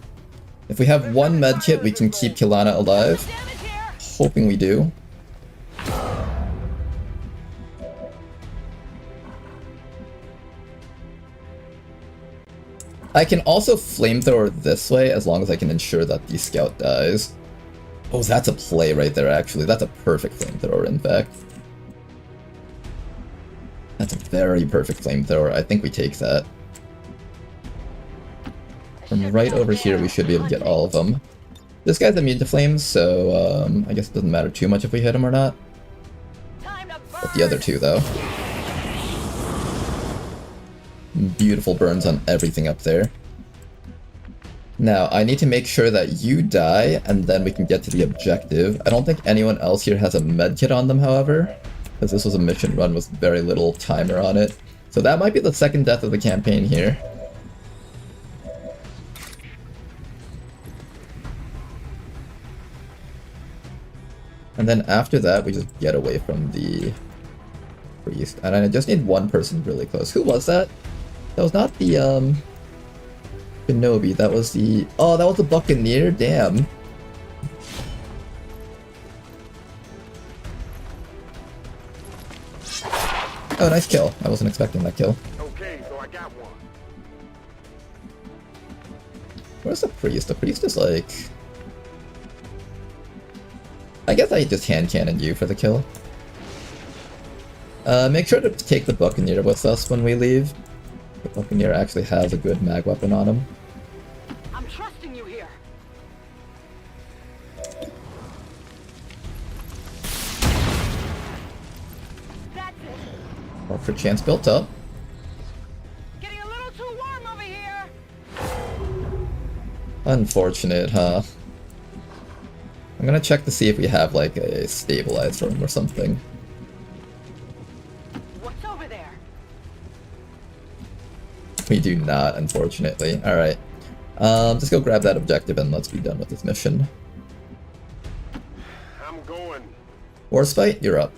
If we have one medkit, we can keep Kilana alive. Hoping we do. I can also flamethrower this way as long as I can ensure that the scout dies. Oh, that's a play right there, actually. That's a perfect flamethrower, in fact. That's a very perfect flamethrower. I think we take that. From right over here, we should be able to get all of them. This guy's immune to flames, so I guess it doesn't matter too much if we hit him or not. But the other two, though. Beautiful burns on everything up there. Now, I need to make sure that you die, and then we can get to the objective. I don't think anyone else here has a medkit on them, however, because this was a mission run with very little timer on it. So that might be the second death of the campaign here. And then after that, we just get away from the priest. And I just need one person really close. Who was that? That was not the, Kenobi. That was the... Oh, that was the Buccaneer? Damn. Oh, nice kill. I wasn't expecting that kill. Okay, so I got one. Where's the priest? The priest is like... I guess I just hand cannon you for the kill. Make sure to take the Buccaneer with us when we leave. The Buccaneer actually has a good mag weapon on him. I'm trusting you here. That's it. Or for chance built up. Getting a little too warm over here. Unfortunate, huh? I'm gonna check to see if we have like a stabilized room or something. What's over there? We do not, unfortunately. Alright. Just go grab that objective and let's be done with this mission. I'm going. Warspite, you're up.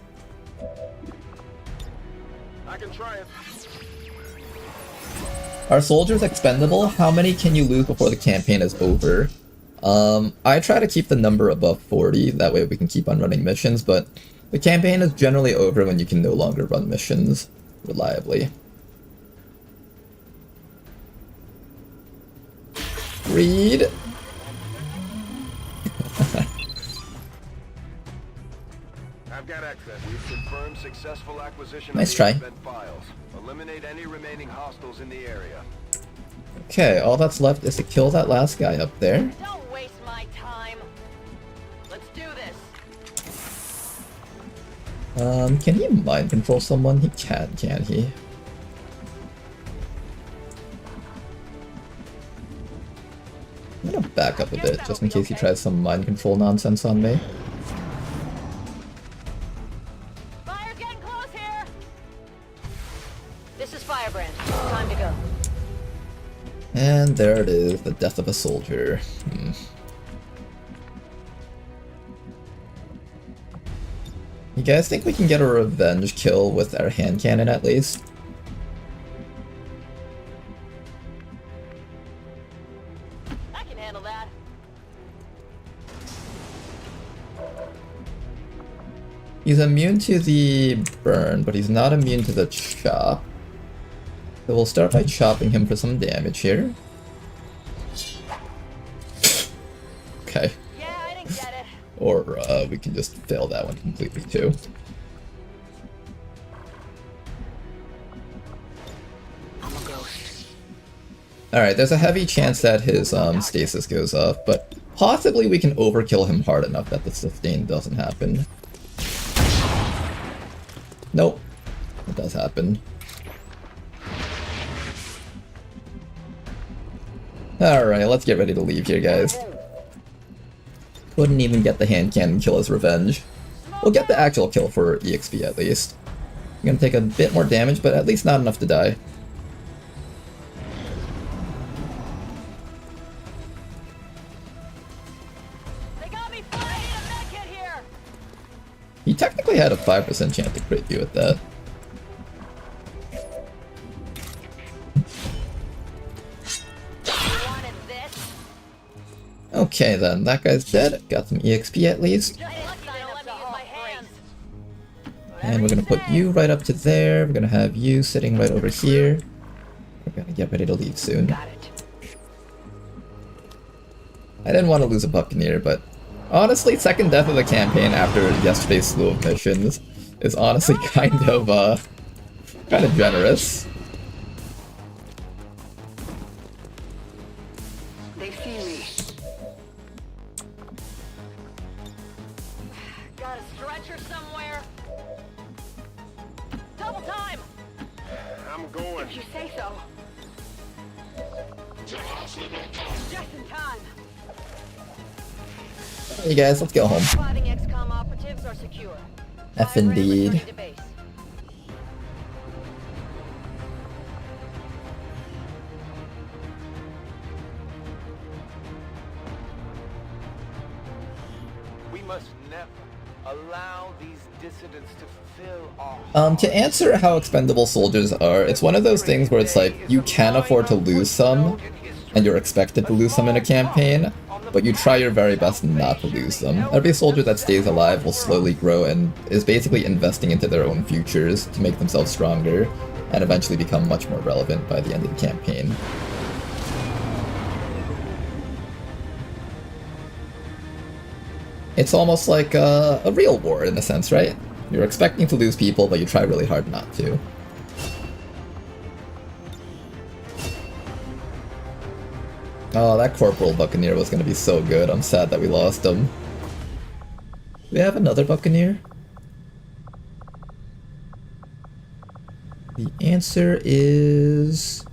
I can try it. Are soldiers expendable? How many can you lose before the campaign is over? I try to keep the number above 40, that way we can keep on running missions, but the campaign is generally over when you can no longer run missions reliably. Read! I've got access. We've confirmed successful acquisition Nice of try. the event files. Eliminate any remaining hostiles in the area. Okay, all that's left is to kill that last guy up there. Don't waste my time. Let's do this. Can he mind control someone? He can he? I'm gonna back up a bit, just in case he tries some mind control nonsense on me. Fire's getting close here. This is Firebrand. Time to go. And there it is, the death of a soldier. You guys think we can get a revenge kill with our hand cannon at least? I can handle that. He's immune to the burn, but he's not immune to the chop. So we'll start by chopping him for some damage here. Okay. Yeah, I didn't get it. Or we can just fail that one completely too. I'm a ghost. Alright, there's a heavy chance that his stasis goes off, but possibly we can overkill him hard enough that the sustain doesn't happen. Nope. It does happen. Alright, let's get ready to leave here, guys. Couldn't even get the hand cannon kill as revenge. We'll get the actual kill for EXP at least. I'm gonna take a bit more damage, but at least not enough to die. They got me flying in a med kit here. He technically had a 5% chance to crit you with that. Okay then, that guy's dead. Got some EXP at least. And we're gonna put you right up to there. We're gonna have you sitting right over here. We're gonna get ready to leave soon. I didn't want to lose a Buccaneer, but honestly, second death of the campaign after yesterday's slew of missions is honestly kind of generous. They see me. Got a stretcher somewhere? Double time! I'm going. If you say so. Just in time. Hey guys, let's go home. Surviving XCOM operatives are secure. F indeed. Returning to base. We must never allow these dissidents to fulfill our To answer how expendable soldiers are, it's one of those things where it's like, you can afford to lose some, and you're expected to lose some in a campaign, but you try your very best not to lose them. Every soldier that stays alive will slowly grow and is basically investing into their own futures to make themselves stronger, and eventually become much more relevant by the end of the campaign. It's almost like a real war in a sense, right? You're expecting to lose people, but you try really hard not to. Oh, that Corporal Buccaneer was gonna be so good. I'm sad that we lost him. Do we have another Buccaneer? The answer is...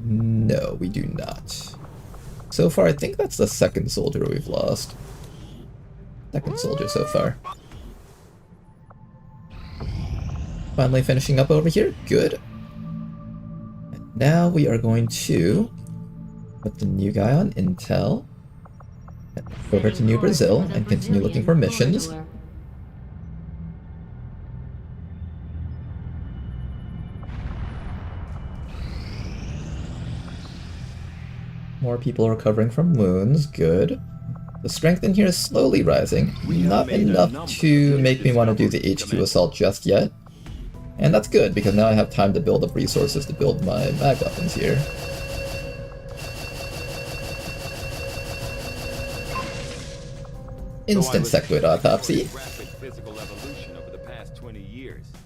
no, we do not. So far, I think that's the second soldier we've lost. Second soldier so far. Finally finishing up over here. Good. And now we are going to put the new guy on Intel. Go over to New Brazil and continue looking for missions. More people are recovering from wounds, good. The strength in here is slowly rising. Not enough to make me want to do the HQ assault just yet. And that's good, because now I have time to build up resources to build my mag weapons here. Instant sectoid autopsy.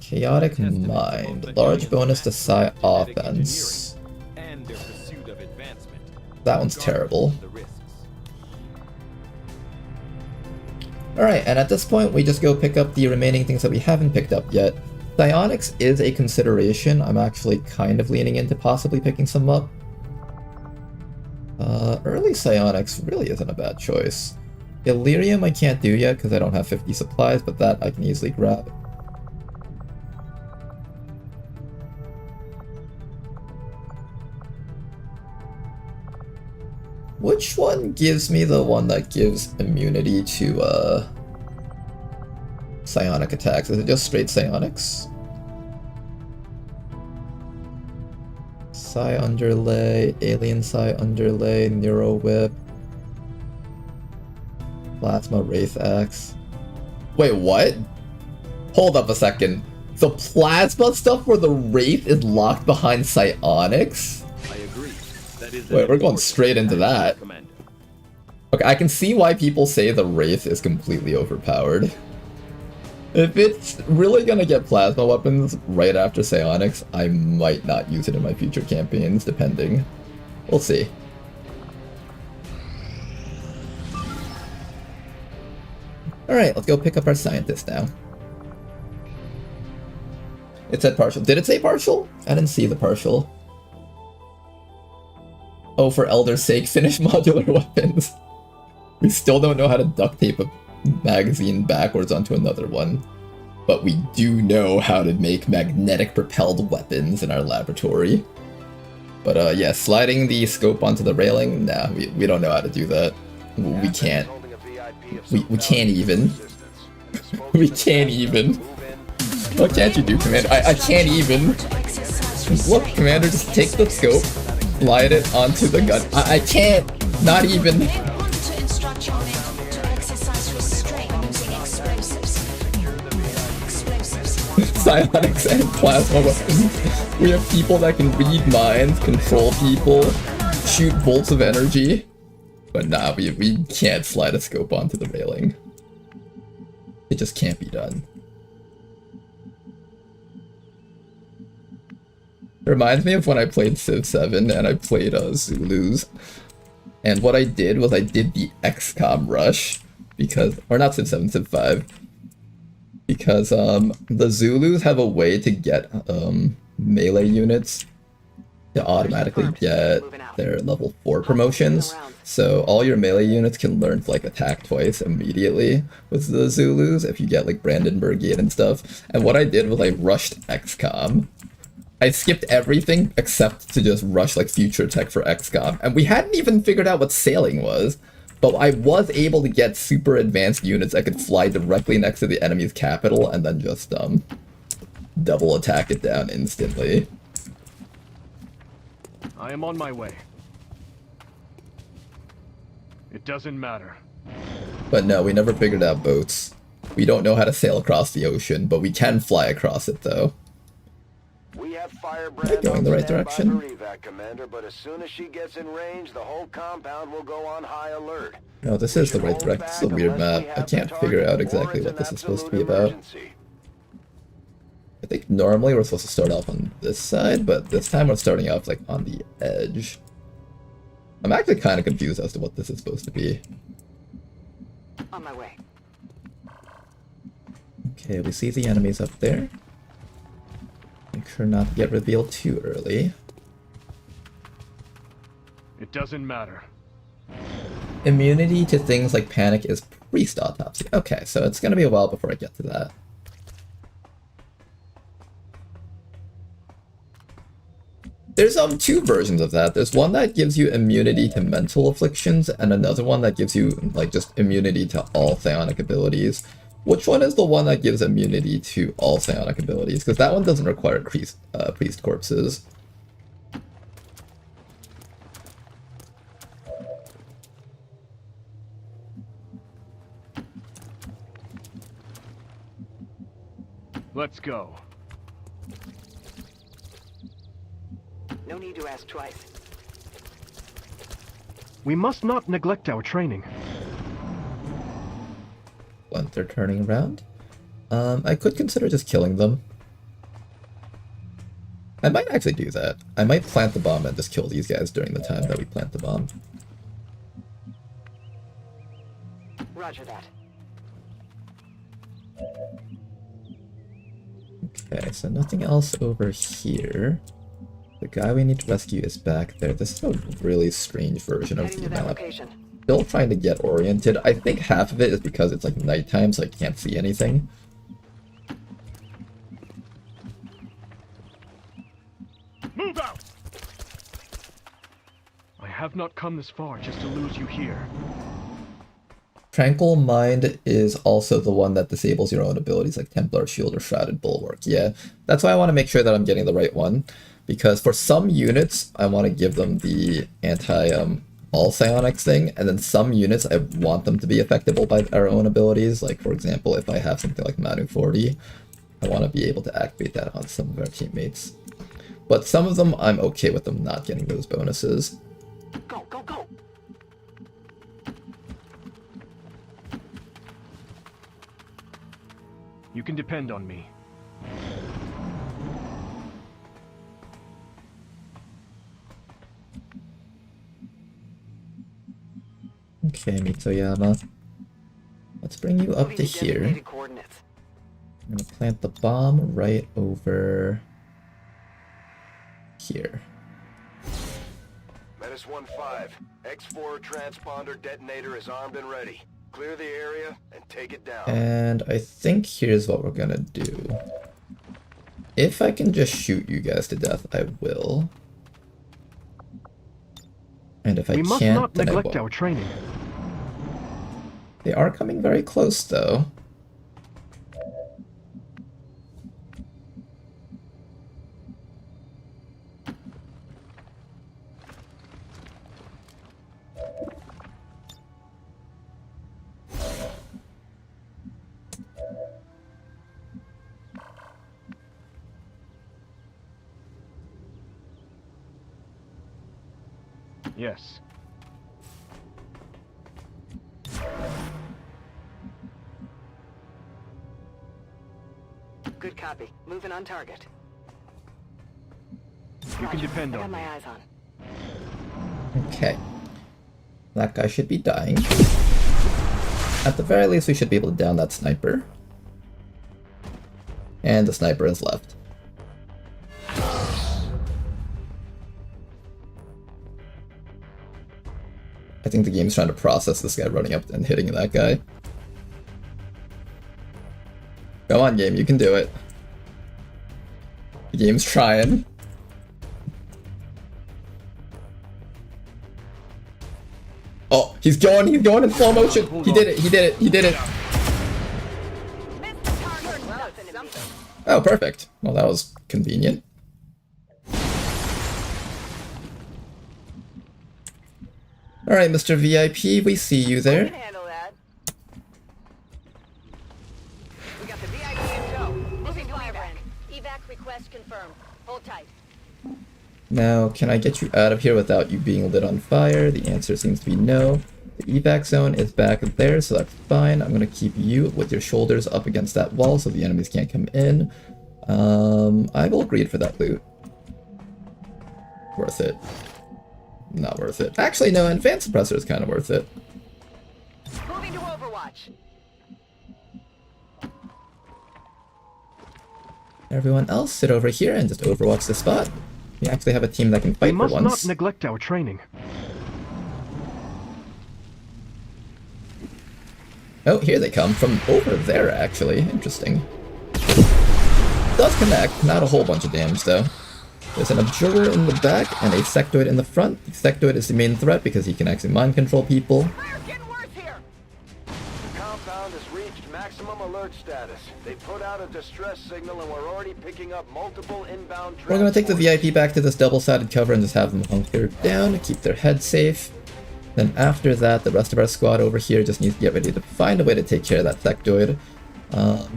Chaotic Mind. Large bonus to Psi offense. That one's terrible. Alright, and at this point we just go pick up the remaining things that we haven't picked up yet. Psionics is a consideration. I'm actually kind of leaning into possibly picking some up. Early psionics really isn't a bad choice. Illyrium I can't do yet because I don't have 50 supplies, but that I can easily grab. Which one gives me the one that gives immunity to psionic attacks? Is it just straight psionics? Psi Underlay, Alien Psi Underlay, Neuro Whip, Plasma Wraith Axe. Wait, what? Hold up a second. The plasma stuff where the Wraith is locked behind psionics? I agree. That is Wait, we're going straight into that. Okay, I can see why people say the Wraith is completely overpowered. If it's really gonna get plasma weapons right after psionics, I might not use it in my future campaigns, depending. We'll see. Alright, let's go pick up our scientist now. It said partial. Did it say partial? I didn't see the partial. Oh, for Elder's sake, finish modular weapons. We still don't know how to duct tape a magazine backwards onto another one. But we do know how to make magnetic propelled weapons in our laboratory. But yeah, sliding the scope onto the railing, nah, we don't know how to do that. We can't. We can't even. We can't even. What can't you do, Commander? I can't even. Look, Commander, just take the scope, slide it onto the gun. I can't. Not even. Psionics and plasma weapons. We have people that can read minds, control people, shoot bolts of energy. But nah, we can't slide a scope onto the railing. It just can't be done. It reminds me of when I played Civ 7 and I played Zulus. And what I did was I did the XCOM rush. Because, or not Civ 7, Civ 5. Because the Zulus have a way to get melee units to automatically get their level 4 promotions. So all your melee units can learn to like attack twice immediately with the Zulus if you get like Brandenburg Gate and stuff. And what I did was I rushed XCOM. I skipped everything except to just rush like future tech for XCOM. And we hadn't even figured out what sailing was. But I was able to get super advanced units that could fly directly next to the enemy's capital and then just double attack it down instantly. I am on my way. It doesn't matter. But no, we never figured out boats. We don't know how to sail across the ocean, but we can fly across it though. We have Firebrand going the right on standby direction. for evac, Commander, but as soon as she gets in range, the whole compound will go on high alert. No, this is the right direction. This is a weird map. I can't figure out exactly what this is supposed to be about. I think normally we're supposed to start off on this side, but this time we're starting off like on the edge. I'm actually kind of confused as to what this is supposed to be. On my way. Okay, we see the enemies up there. Make sure not to get revealed too early. It doesn't matter. Immunity to things like panic is priest autopsy. Okay, so it's gonna be a while before I get to that. There's two versions of that. There's one that gives you immunity to mental afflictions, and another one that gives you like just immunity to all psionic abilities. Which one is the one that gives immunity to all psionic abilities? Because that one doesn't require priest corpses. Let's go. No need to ask twice. We must not neglect our training. Once they're turning around, I could consider just killing them. I might actually do that. I might plant the bomb and just kill these guys during the time that we plant the bomb. Roger that. Okay, so nothing else over here. The guy we need to rescue is back there. This is a really strange version of the map. Still trying to get oriented. I think half of it is because it's like nighttime, so I can't see anything. Move out! I have not come this far just to lose you here. Tranquil Mind is also the one that disables your own abilities like Templar Shield or Shrouded Bulwark. Yeah, that's why I want to make sure that I'm getting the right one. Because for some units, I want to give them the all psionics thing, and then some units, I want them to be affectable by our own abilities. Like, for example, if I have something like Manu 40, I want to be able to activate that on some of our teammates. But some of them, I'm okay with them not getting those bonuses. Go, go, go! You can depend on me. Okay, Mitsuyama. Let's bring you up to here. I'm gonna plant the bomb right over here. Menace 1-5. X4 transponder detonator is armed and ready. Clear the area and take it down. And I think here's what we're gonna do. If I can just shoot you guys to death, I will. And if I can't, must not then neglect I won't. our training. They are coming very close, though. Yes. Good copy. Moving on target. You can depend I on got me. my eyes on. Okay. That guy should be dying. At the very least, we should be able to down that sniper. And the sniper is left. I think the game's trying to process this guy running up and hitting that guy. Go on, game, you can do it. The game's trying. Oh, he's going in slow motion. He did it. Oh, perfect. Well, that was convenient. Alright, Mr. VIP, we see you there. Handle that. We got the VIP in tow. Moving to Firebrand. Evac request confirmed. Hold tight. Now, can I get you out of here without you being lit on fire? The answer seems to be no. The evac zone is back there, so that's fine. I'm going to keep you with your shoulders up against that wall so the enemies can't come in. I will agree for that loot. Worth it. Not worth it. Actually, no, advanced suppressor is kind of worth it. Moving to Overwatch. Everyone else, sit over here and just overwatch the spot. We actually have a team that can fight for once. We must not neglect our training. Oh, here they come, from over there, actually. Interesting. Does connect, not a whole bunch of damage, though. There's an Abjurer in the back and a Sectoid in the front. The Sectoid is the main threat because he can actually mind control people. The compound has reached maximum alert status. They put out a distress signal and we're already picking up multiple inbound We're gonna take the VIP back to this double-sided cover and just have them hunker down to keep their head safe. Then after that, the rest of our squad over here just needs to get ready to find a way to take care of that Sectoid.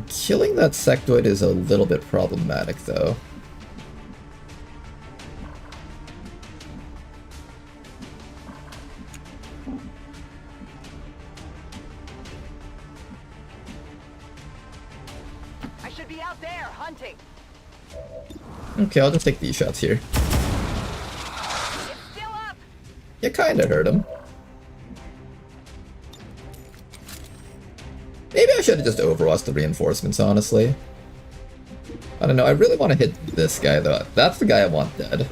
Killing that sectoid is a little bit problematic, though. I should be out there hunting. Okay, I'll just take these shots here. It's still up. You kinda hurt him. Maybe I should have just overwatched the reinforcements, honestly. I don't know, I really want to hit this guy, though. That's the guy I want dead.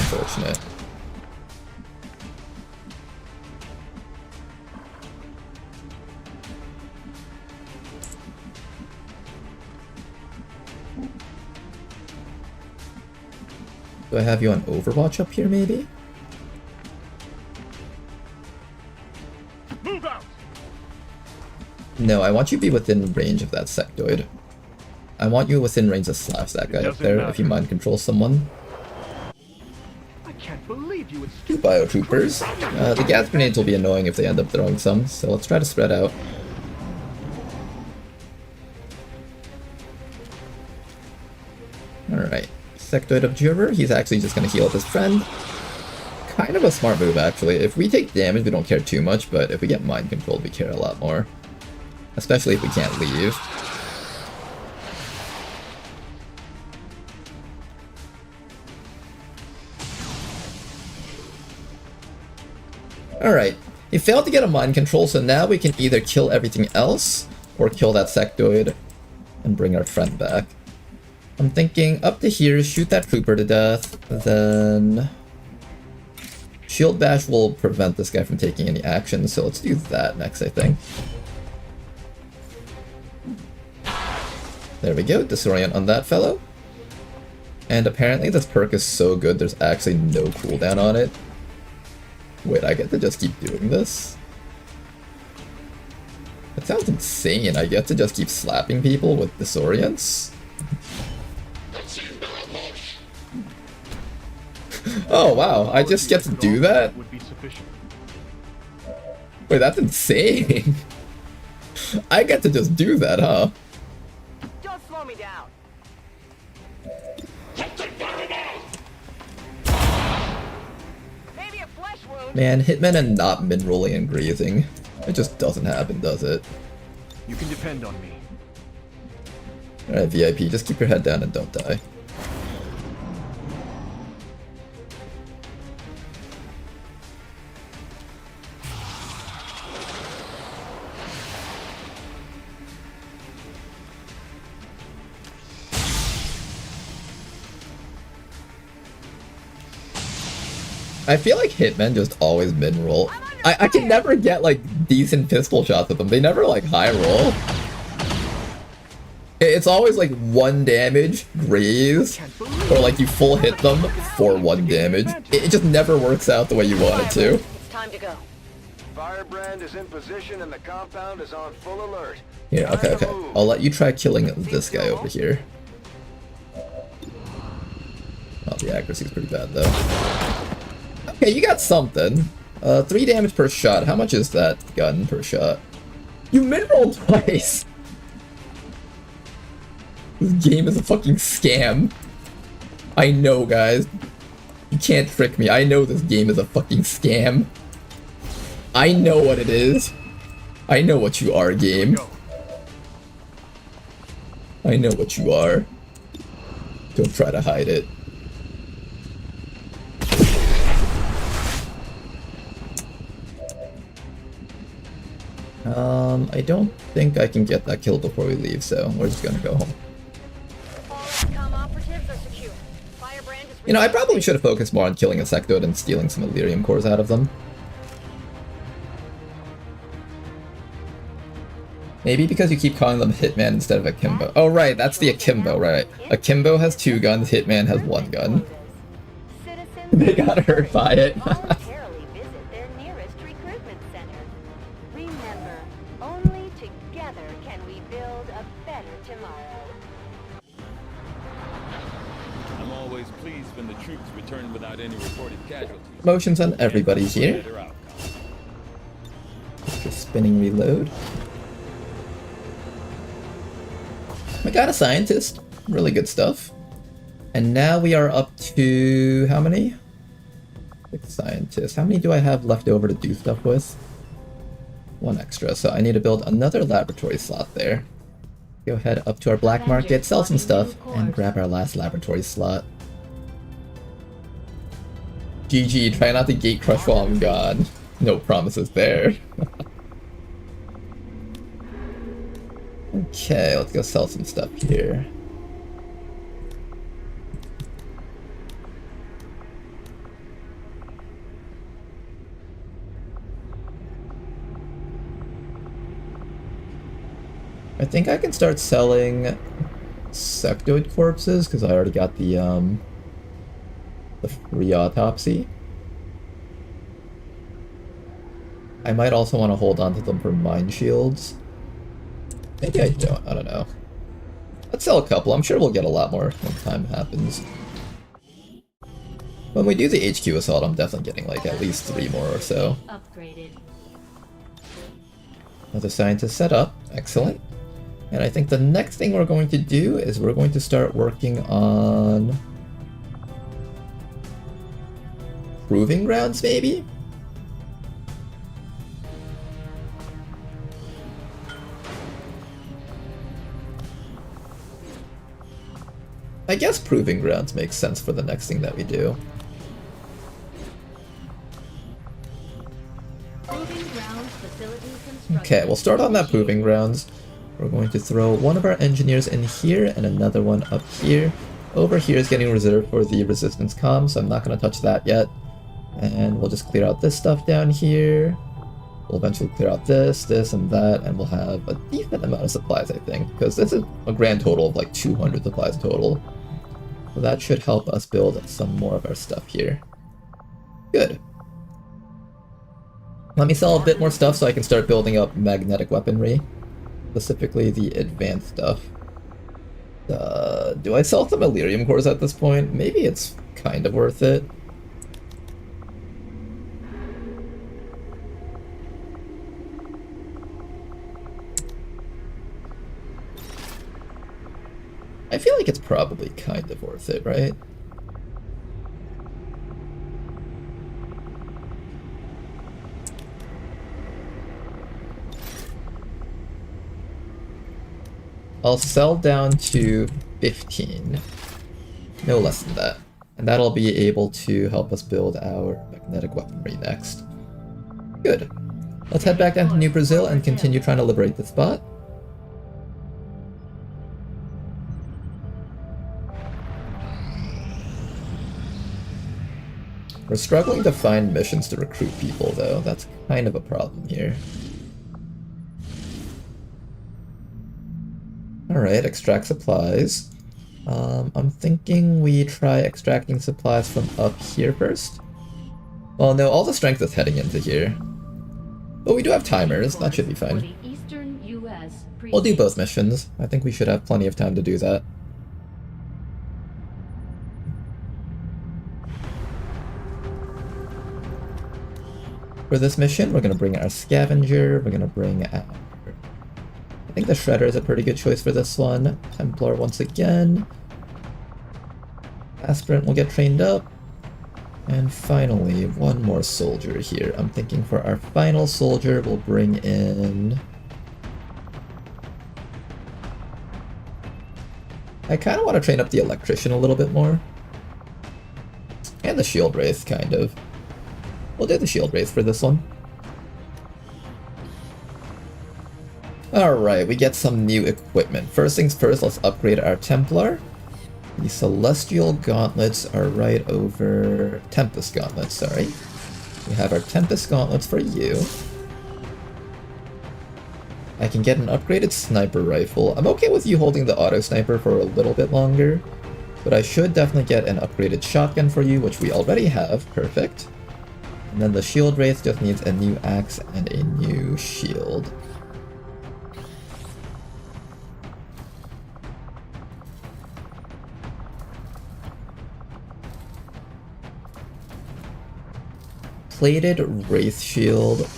Unfortunate. Do I have you on Overwatch up here, maybe? Move out! No, I want you to be within range of that sectoid. I want you within range to slash that guy up there if you mind control someone. I can't believe you would Two biotroopers. The gas grenades will be annoying if they end up throwing some, so let's try to spread out. Alright. Sectoid Observer, he's actually just going to heal up his friend. Kind of a smart move, actually. If we take damage, we don't care too much, but if we get mind controlled, we care a lot more. Especially if we can't leave. Alright, he failed to get a mind control, so now we can either kill everything else, or kill that sectoid, and bring our friend back. I'm thinking up to here, shoot that trooper to death, then... Shield Bash will prevent this guy from taking any action, so let's do that next, I think. There we go, Disorient on that fellow. And apparently this perk is so good, there's actually no cooldown on it. Wait, I get to just keep doing this? That sounds insane, I get to just keep slapping people with Disorients? Oh wow, I just get to do that? Wait, that's insane. I get to just do that, huh? Don't slow me down. Maybe a flesh wound. Man, Hitman and not min-rolling and grazing. It just doesn't happen, does it? You can depend on me. Alright, VIP, just keep your head down and don't die. I feel like Hitmen just always mid-roll. I can never get, like, decent pistol shots with them. They never, like, high-roll. It's always, like, 1 damage, graze, or, like, you full hit them for 1 damage. It just never works out the way you want it to. It's time to go. Firebrand is in position and the compound is on full alert. Here, okay. I'll let you try killing this guy over here. Oh, the accuracy's pretty bad, though. Okay, you got something. 3 damage per shot. How much is that gun per shot? You mid-rolled twice! This game is a fucking scam. I know, guys. You can't trick me. I know this game is a fucking scam. I know what it is. I know what you are, game. I know what you are. Don't try to hide it. I don't think I can get that kill before we leave, so we're just gonna go home. You know, I probably should have focused more on killing a sectoid and stealing some Elerium cores out of them. Maybe because you keep calling them Hitman instead of Akimbo. Oh right, that's the Akimbo, right. Akimbo has 2 guns, Hitman has 1 gun. They got hurt by it. Motions on everybody here. spinning reload. We got a scientist. Really good stuff. And now we are up to... how many? 6 scientists. How many do I have left over to do stuff with? 1 extra, so I need to build another laboratory slot there. Go ahead up to our black market, sell some stuff, and grab our last laboratory slot. GG, try not to gate crush while I'm gone. No promises there. Okay, let's go sell some stuff here. I think I can start selling sectoid corpses because I already got the free autopsy. I might also want to hold on to them for mine shields. Maybe I don't. I don't know. Let's sell a couple. I'm sure we'll get a lot more when time happens. When we do the HQ assault, I'm definitely getting like at least 3 more or so. Upgraded. Another scientist set up. Excellent. And I think the next thing we're going to do is we're going to start working on proving grounds, maybe? I guess proving grounds makes sense for the next thing that we do. Okay, we'll start on that proving grounds. We're going to throw one of our engineers in here and another one up here. Over here is getting reserved for the resistance comm, so I'm not going to touch that yet. And we'll just clear out this stuff down here. We'll eventually clear out this, and that, and we'll have a decent amount of supplies, I think, because this is a grand total of like 200 supplies total. So that should help us build some more of our stuff here. Good. Let me sell a bit more stuff so I can start building up magnetic weaponry. Specifically the advanced stuff. Do I sell some Illyrium cores at this point? Maybe it's kind of worth it. I feel like it's probably kind of worth it, right? I'll sell down to 15. No less than that. And that'll be able to help us build our magnetic weaponry next. Good. Let's head back down to New Brazil and continue trying to liberate the spot. We're struggling to find missions to recruit people, though. That's kind of a problem here. Alright, extract supplies. I'm thinking we try extracting supplies from up here first. Well, no, all the strength is heading into here. But we do have timers, that should be fine. We'll do both missions. I think we should have plenty of time to do that. For this mission, we're going to bring our scavenger, we're going to bring our... I think the Shredder is a pretty good choice for this one. Templar once again. Aspirant will get trained up. And finally, one more soldier here. I'm thinking for our final soldier, we'll bring in... I kind of want to train up the Electrician a little bit more. And the Shield Wraith, kind of. We'll do the Shield Wraith for this one. Alright, we get some new equipment. First things first, let's upgrade our Templar. The Celestial Gauntlets are right over... Tempest Gauntlets, sorry. We have our Tempest Gauntlets for you. I can get an upgraded Sniper Rifle. I'm okay with you holding the Auto Sniper for a little bit longer, but I should definitely get an upgraded Shotgun for you, which we already have. Perfect. And then the Shield Wraith just needs a new axe and a new shield. Plated Wraith Shield.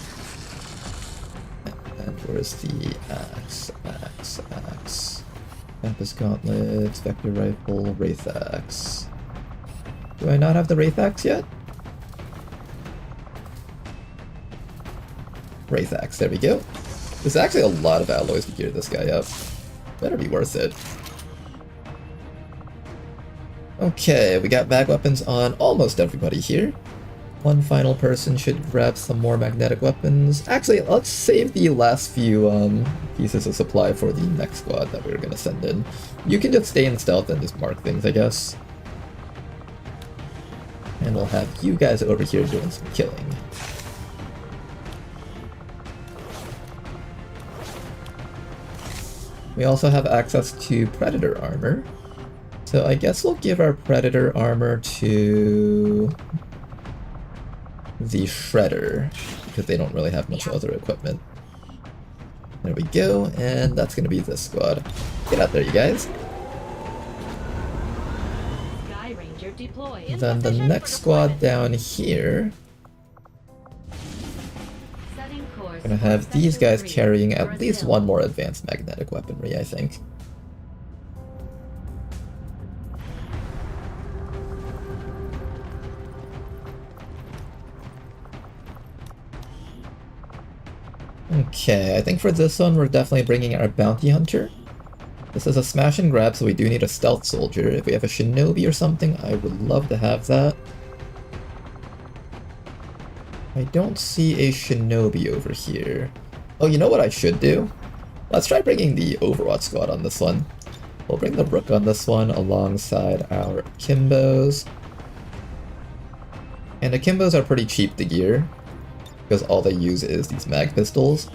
Where's the axe? Axe. Campus gauntlets, vector rifle, wraith axe. Do I not have the wraith axe yet? Wraith axe, there we go. There's actually a lot of alloys to gear this guy up. Better be worth it. Okay, we got mag weapons on almost everybody here. One final person should grab some more magnetic weapons. Actually, let's save the last few pieces of supply for the next squad that we're gonna send in. You can just stay in stealth and just mark things, I guess. And we'll have you guys over here doing some killing. We also have access to Predator armor. So I guess we'll give our Predator armor to the Shredder, because they don't really have much other equipment. There we go, and that's gonna be this squad. Get out there, you guys. Sky Ranger deployed. Then the next squad down here, Setting course. gonna have these guys carrying at least one more advanced magnetic weaponry, I think. Okay, I think for this one we're definitely bringing our bounty hunter. This is a smash and grab, so we do need a stealth soldier. If we have a shinobi or something, I would love to have that. I don't see a shinobi over here. Oh, you know what I should do? Let's try bringing the Overwatch squad on this one. We'll bring the Rook on this one alongside our Akimbos. And Akimbos are pretty cheap to gear, because all they use is these mag pistols.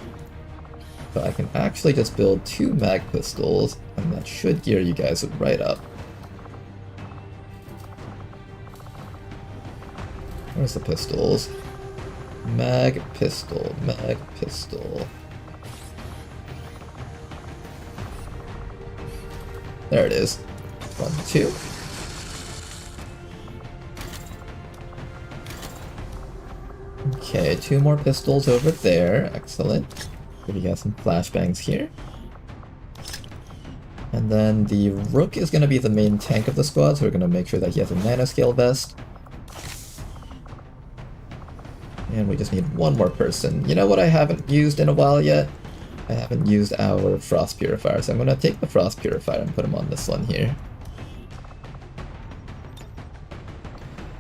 So I can actually just build 2 mag pistols, and that should gear you guys right up. Where's the pistols? Mag pistol, mag pistol. There it is. 1, 2. Okay, 2 more pistols over there. Excellent. Give you guys some flashbangs here. And then the Rook is going to be the main tank of the squad, so we're going to make sure that he has a nanoscale vest. And we just need one more person. You know what I haven't used in a while yet? I haven't used our Frost Purifier, so I'm going to take the Frost Purifier and put him on this one here.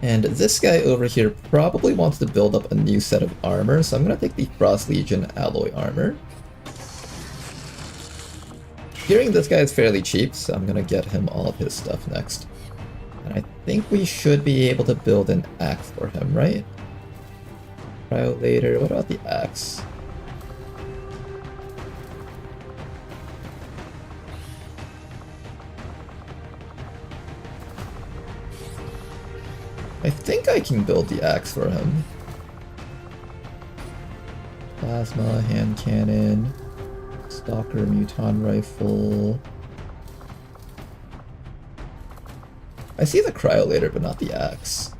And this guy over here probably wants to build up a new set of armor, so I'm going to take the Frost Legion alloy armor. Hearing this guy is fairly cheap, so I'm going to get him all of his stuff next. And I think we should be able to build an axe for him, right? Later. What about the axe? I think I can build the axe for him. Plasma, hand cannon, Stalker, Muton rifle. I see the cryolator, but not the axe.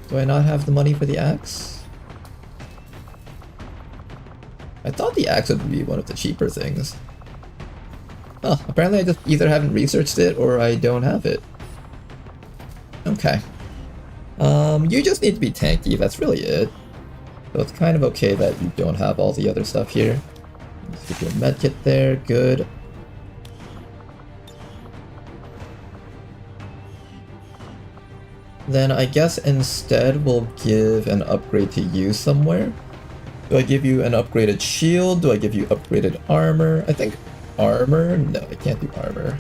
Do I not have the money for the axe? I thought the axe would be one of the cheaper things. Oh, apparently I just either haven't researched it or I don't have it. Okay. You just need to be tanky, that's really it. So it's kind of okay that you don't have all the other stuff here. Let's get your medkit there, good. Then I guess instead we'll give an upgrade to you somewhere. Do I give you an upgraded shield? Do I give you upgraded armor? I think armor? No, I can't do armor.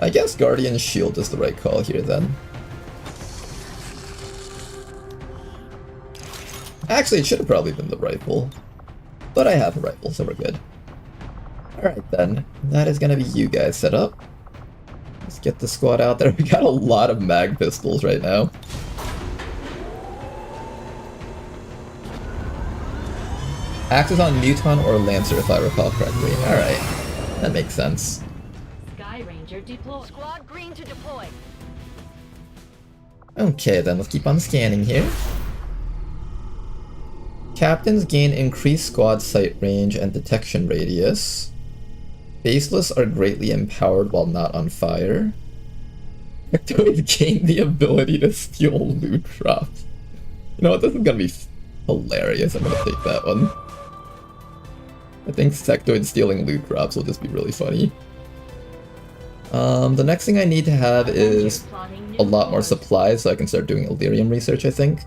I guess Guardian Shield is the right call here then. Actually, it should have probably been the rifle. But I have a rifle, so we're good. Alright then, that is gonna be you guys set up. Let's get the squad out there. We got a lot of mag pistols right now. Axe is on Muton or Lancer if I recall correctly. Alright, that makes sense. Sky Ranger deployed. Squad green to deploy. Okay, then let's keep on scanning here. Captains gain increased squad sight range and detection radius. Baseless are greatly empowered while not on fire. Sectoids gain the ability to steal loot drops. You know what, this is gonna be hilarious. I'm gonna take that one. I think sectoid stealing loot drops will just be really funny. The next thing I need to have is a lot more supplies so I can start doing Illyrium research, I think.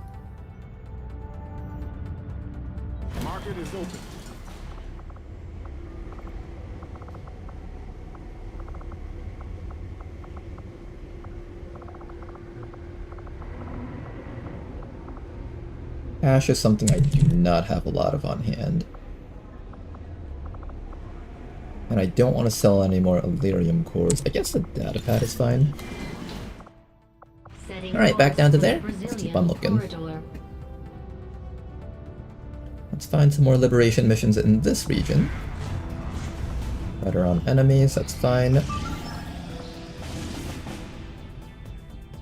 Market is open. Cash is something I do not have a lot of on hand. And I don't want to sell any more Illyrium cores. I guess the datapad is fine. Alright, back down to there. Let's keep on looking. Let's find some more liberation missions in this region. Better on enemies, that's fine.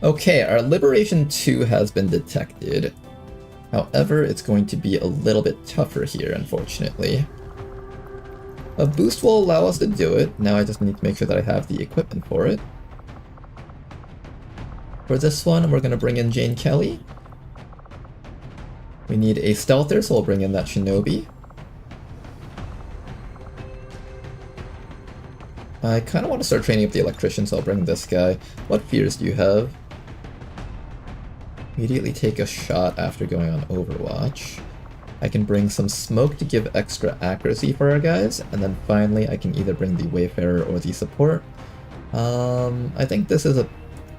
Okay, our Liberation 2 has been detected. However, it's going to be a little bit tougher here, unfortunately. A boost will allow us to do it. Now I just need to make sure that I have the equipment for it. For this one, we're going to bring in Jane Kelly. We need a stealther, so we'll bring in that shinobi. I kind of want to start training up the electrician, so I'll bring this guy. What fears do you have? Immediately take a shot after going on Overwatch. I can bring some smoke to give extra accuracy for our guys, and then finally I can either bring the Wayfarer or the support. I think this is a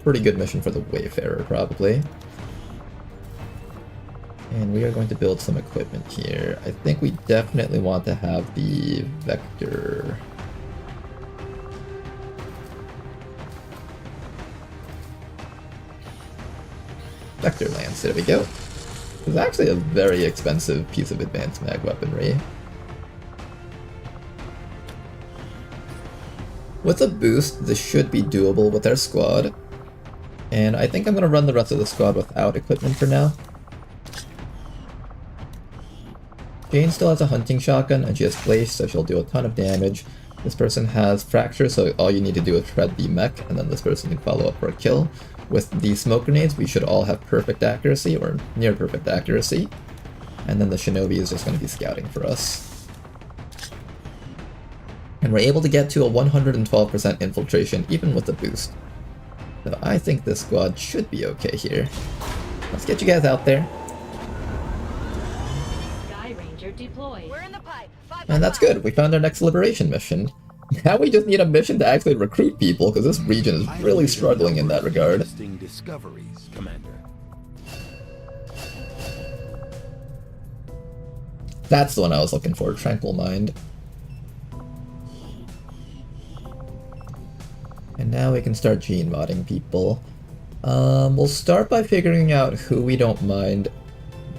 pretty good mission for the Wayfarer, probably. And we are going to build some equipment here. I think we definitely want to have the Vector. Vector Lance, there we go. It's actually a very expensive piece of advanced mag weaponry. With a boost, this should be doable with our squad. And I think I'm going to run the rest of the squad without equipment for now. Jane still has a hunting shotgun and she has flash, so she'll do a ton of damage. This person has fracture, so all you need to do is shred the mech, and then this person can follow up for a kill. With the smoke grenades, we should all have perfect accuracy, or near perfect accuracy. And then the shinobi is just going to be scouting for us. And we're able to get to a 112% infiltration, even with the boost. So I think this squad should be okay here. Let's get you guys out there. Sky Ranger deployed. We're in the pipe. And that's good, we found our next liberation mission. Now we just need a mission to actually recruit people, because this region is really struggling in that regard. Discoveries, Commander. That's the one I was looking for, Tranquil Mind. And now we can start gene modding people. We'll start by figuring out who we don't mind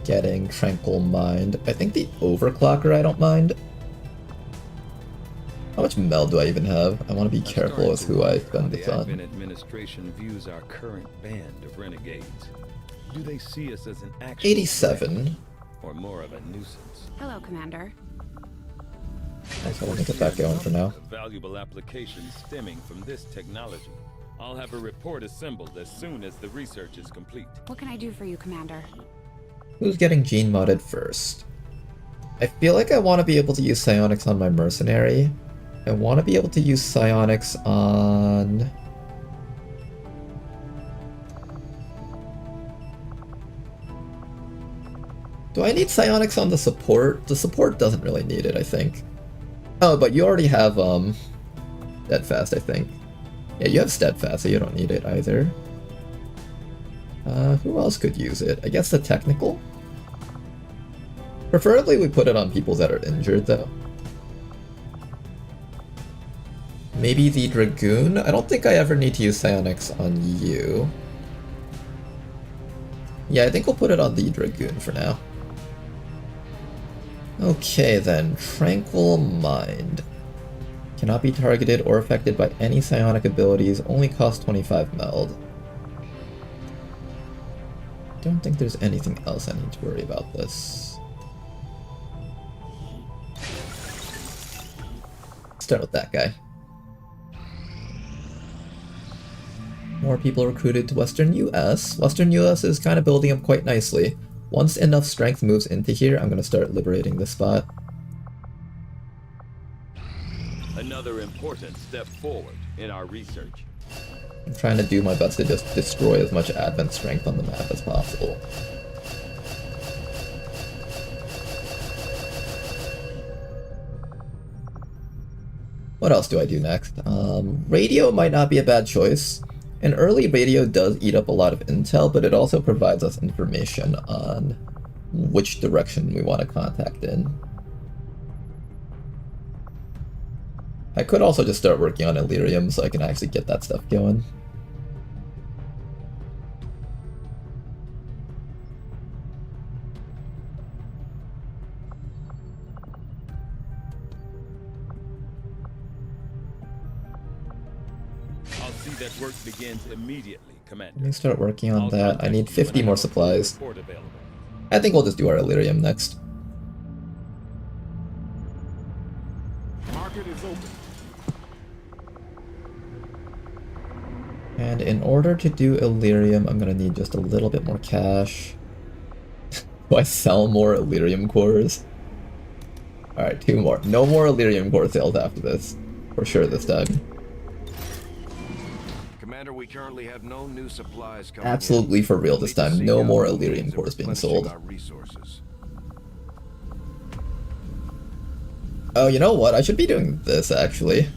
getting Tranquil Mind. I think the Overclocker I don't mind. How much mel do I even have? I want to be careful with who I spend this on. The administration views our current band of renegades. Do they see us as an actual 87. or more of a nuisance? Hello, Commander. Nice, let me get that going for now. Valuable applications stemming from this technology. I'll have a report assembled as soon as the research is complete. What can I do for you, Commander? Who's getting gene modded first? I feel like I want to be able to use psionics on my mercenary. I want to be able to use psionics on... Do I need psionics on the support? The support doesn't really need it, I think. Oh, but you already have, Steadfast, I think. Yeah, you have Steadfast, so you don't need it either. Who else could use it? I guess the technical? Preferably we put it on people that are injured, though. Maybe the Dragoon? I don't think I ever need to use psionics on you. Yeah, I think we'll put it on the Dragoon for now. Okay then, Tranquil Mind. Cannot be targeted or affected by any psionic abilities, only cost 25 meld. Don't think there's anything else I need to worry about this. Start with that guy. More people recruited to Western US. Western US is kind of building up quite nicely. Once enough strength moves into here, I'm going to start liberating this spot. Another important step forward in our research. I'm trying to do my best to just destroy as much advent strength on the map as possible. What else do I do next? Radio might not be a bad choice. An early radio does eat up a lot of intel, but it also provides us information on which direction we want to contact in. I could also just start working on Illyrium so I can actually get that stuff going. I'll see that work begins immediately, Commander. Let me start working on that. I need 50 more supplies. I think we'll just do our Illyrium next. Market is open. And in order to do Illyrium, I'm gonna need just a little bit more cash. Do I sell more Illyrium cores? Alright, 2 more. No more Illyrium core sales after this. For sure this time. Commander, we currently have no new supplies coming Absolutely for real this time. No more Illyrium cores being sold. Oh, you know what? I should be doing this, actually.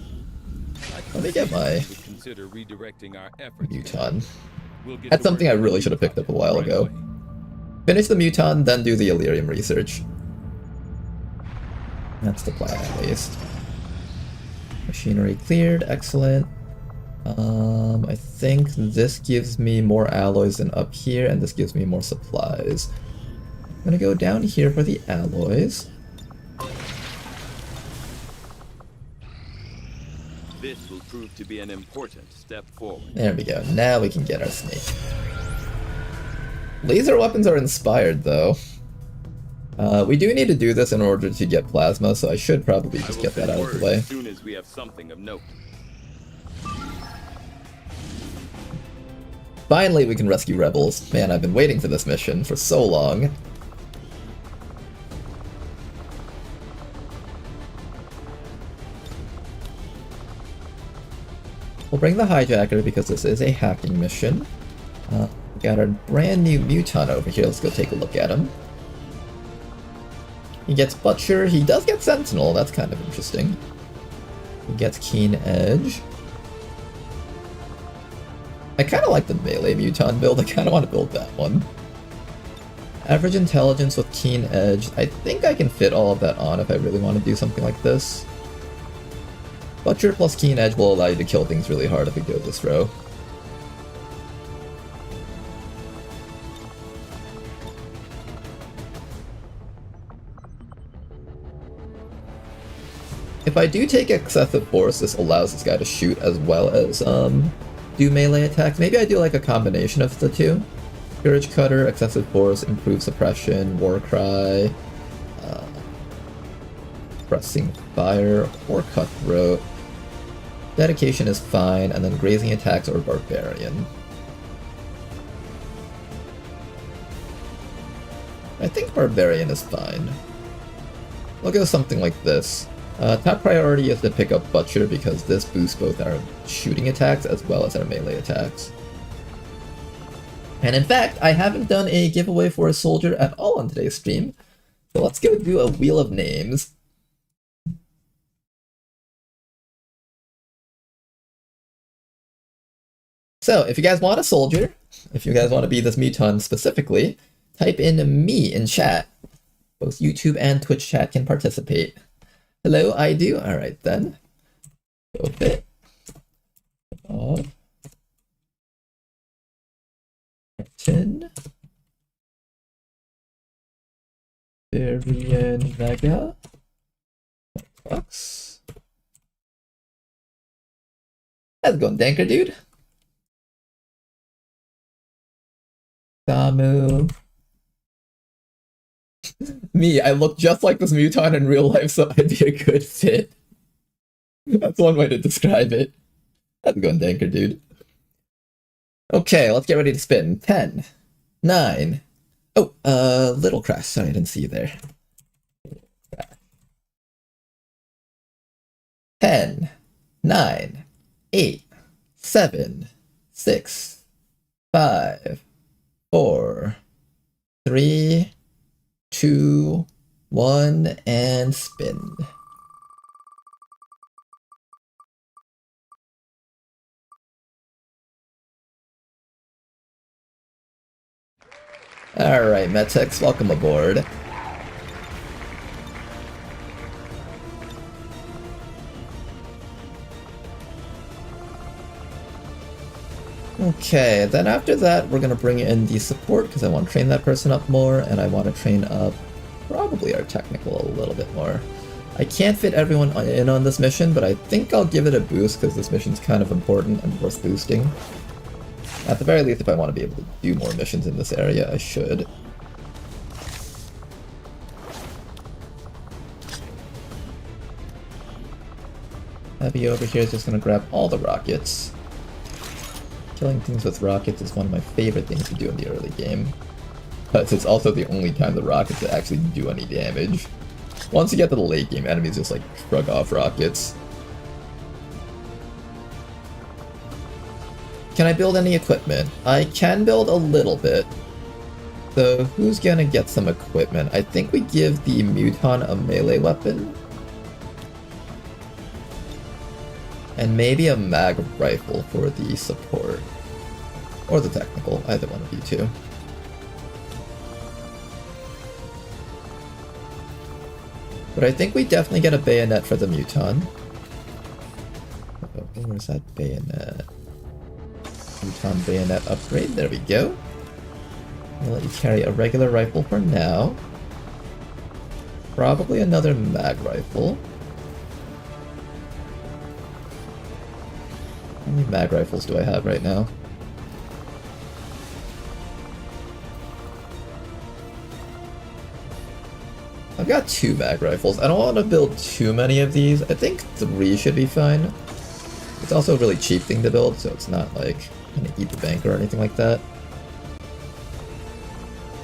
Let me get my Muton. That's something I really should have picked up a while ago. Finish the Muton, then do the Illyrium research. That's the plan, at least. Machinery cleared, excellent. I think this gives me more alloys than up here, and this gives me more supplies. I'm gonna go down here for the alloys. This will prove to be an important step forward. There we go. Now we can get our snake. Laser weapons are inspired, though. We do need to do this in order to get plasma, so I should probably just get that out of the way. As soon as we have something of note. Finally, we can rescue rebels. Man, I've been waiting for this mission for so long. We'll bring the hijacker because this is a hacking mission. We got our brand new Muton over here. Let's go take a look at him. He gets Butcher. He does get Sentinel. That's kind of interesting. He gets Keen Edge. I kind of like the melee Muton build. I kind of want to build that one. Average intelligence with Keen Edge. I think I can fit all of that on if I really want to do something like this. Butcher plus Keen Edge will allow you to kill things really hard if we go this row. If I do take excessive force, this allows this guy to shoot as well as do melee attacks. Maybe I do like a combination of the two. Courage Cutter, excessive force, improved suppression, Warcry, pressing fire, or cutthroat. Dedication is fine, and then grazing attacks or barbarian. I think barbarian is fine. We'll go something like this. Top priority is to pick up Butcher because this boosts both our shooting attacks as well as our melee attacks. And in fact, I haven't done a giveaway for a soldier at all on today's stream, so let's go do a wheel of names. So, if you guys want a soldier, if you guys want to be this Muton specifically, type in me in chat. Both YouTube and Twitch chat can participate. Hello, I do. Alright then. Go fit. Off. 10. Varian Vega. Box. How's it going, Danker, dude? Samu. Me, I look just like this muton in real life, so I'd be a good fit. That's one way to describe it. How's it going, Danker, dude? Okay, let's get ready to spin. 10, 9. Oh, little crash. Sorry, I didn't see you there. 10, 9, 8, 7, 6, 5, 4, 3, 2, 1, and spin. Alright, Metex, welcome aboard. Okay, then after that, we're gonna bring in the support because I want to train that person up more, and I want to train up probably our technical a little bit more. I can't fit everyone in on this mission, but I think I'll give it a boost because this mission's kind of important and worth boosting. At the very least, if I want to be able to do more missions in this area, I should. Heavy over here is just going to grab all the rockets. Killing things with rockets is one of my favorite things to do in the early game. But it's also the only time the rockets actually do any damage. Once you get to the late game, enemies just like shrug off rockets. Can I build any equipment? I can build a little bit. So who's gonna get some equipment? I think we give the muton a melee weapon. And maybe a mag rifle for the support. Or the technical, either one of you two. But I think we definitely get a bayonet for the muton. Oh, where's that bayonet? Muton bayonet upgrade, there we go. I'll let you carry a regular rifle for now. Probably another mag rifle. How many mag rifles do I have right now? I've got 2 mag rifles. I don't want to build too many of these. I think 3 should be fine. It's also a really cheap thing to build, so it's not like gonna eat the bank or anything like that.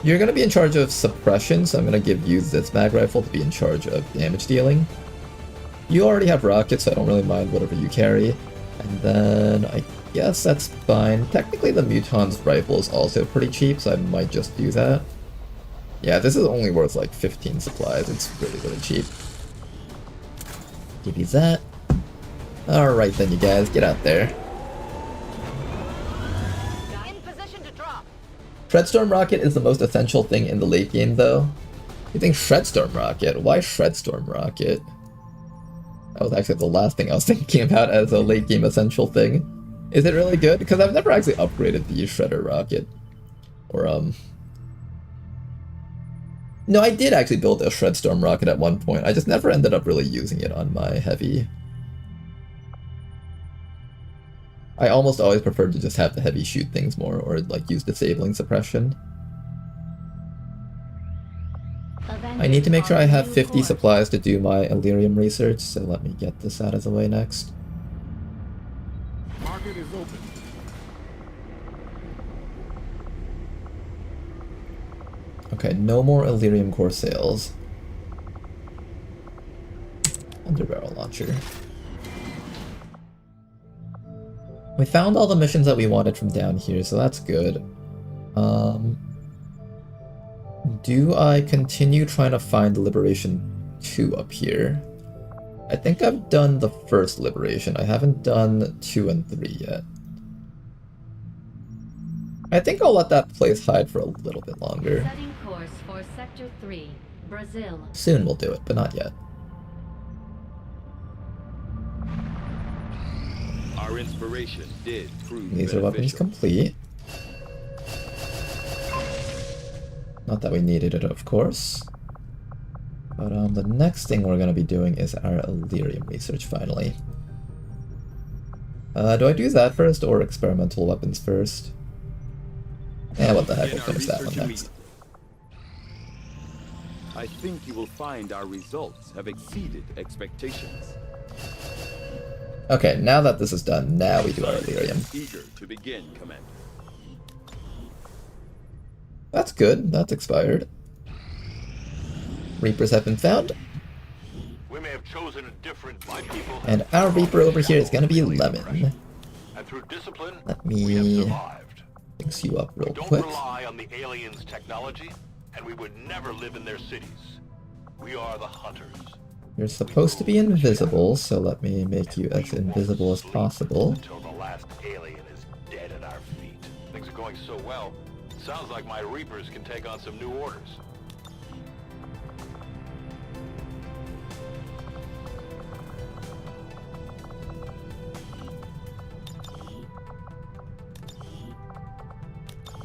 You're gonna be in charge of suppression, so I'm gonna give you this mag rifle to be in charge of damage dealing. You already have rockets, so I don't really mind whatever you carry. And then I guess that's fine. Technically the muton's rifle is also pretty cheap, so I might just do that. Yeah, this is only worth like 15 supplies. It's really, really cheap. Give you that. Alright then, you guys, get out there. Shredstorm rocket is the most essential thing in the late game, though. You think Shredstorm rocket? Why Shredstorm rocket? That was actually the last thing I was thinking about as a late game essential thing. Is it really good? Because I've never actually upgraded the Shredder rocket. Or, No, I did actually build a Shredstorm rocket at one point. I just never ended up really using it on my heavy. I almost always prefer to just have the heavy shoot things more, or like use disabling suppression. I need to make sure I have 50 supplies to do my Elerium research, so let me get this out of the way next. Market is open. Okay, no more Elerium core sales. Underbarrel launcher. We found all the missions that we wanted from down here, so that's good. Do I continue trying to find Liberation 2 up here? I think I've done the first Liberation. I haven't done 2 and 3 yet. I think I'll let that place hide for a little bit longer. Setting course for Sector 3, Brazil. Soon we'll do it, but not yet. Our inspiration did prove Laser weapons complete. Not that we needed it, of course. But the next thing we're going to be doing is our Elerium research, finally. Do I do that first or experimental weapons first? Yeah, what the heck, we'll finish that one next. I think you will find our results have exceeded expectations. Okay, now that this is done, now we do our Elerium. Eager to begin, Commander. That's good, that's expired. Reapers have been found. We may have chosen a different my people. And our Reaper over here is gonna be Lemon. And through discipline, Let we have me survived. fix you up real Don't quick. rely on the aliens' technology, and we would never live in their cities. We are the hunters. You're supposed to be invisible, so let me make you as invisible as possible. Until the last alien is dead at our feet. Things are going so well. Sounds like my Reapers can take on some new orders.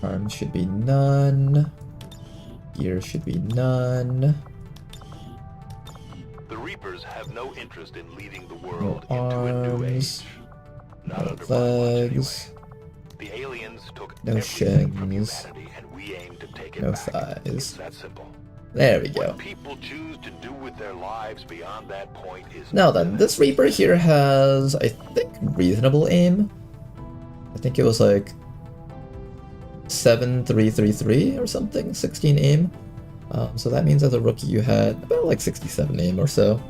Arms should be none. Gear should be none. The Reapers have no interest in leading the No world into a new age. arms. Not No under my watch, anyway. legs. The aliens took No everything from shins. humanity, and we aim to take it No back. It's thighs. that simple. There we go. What people choose to do with their lives beyond that point is Now then, this Reaper here has, I think, reasonable aim. I think it was like 7333 or something, 16 aim. So that means as a rookie you had about like 67 aim or so.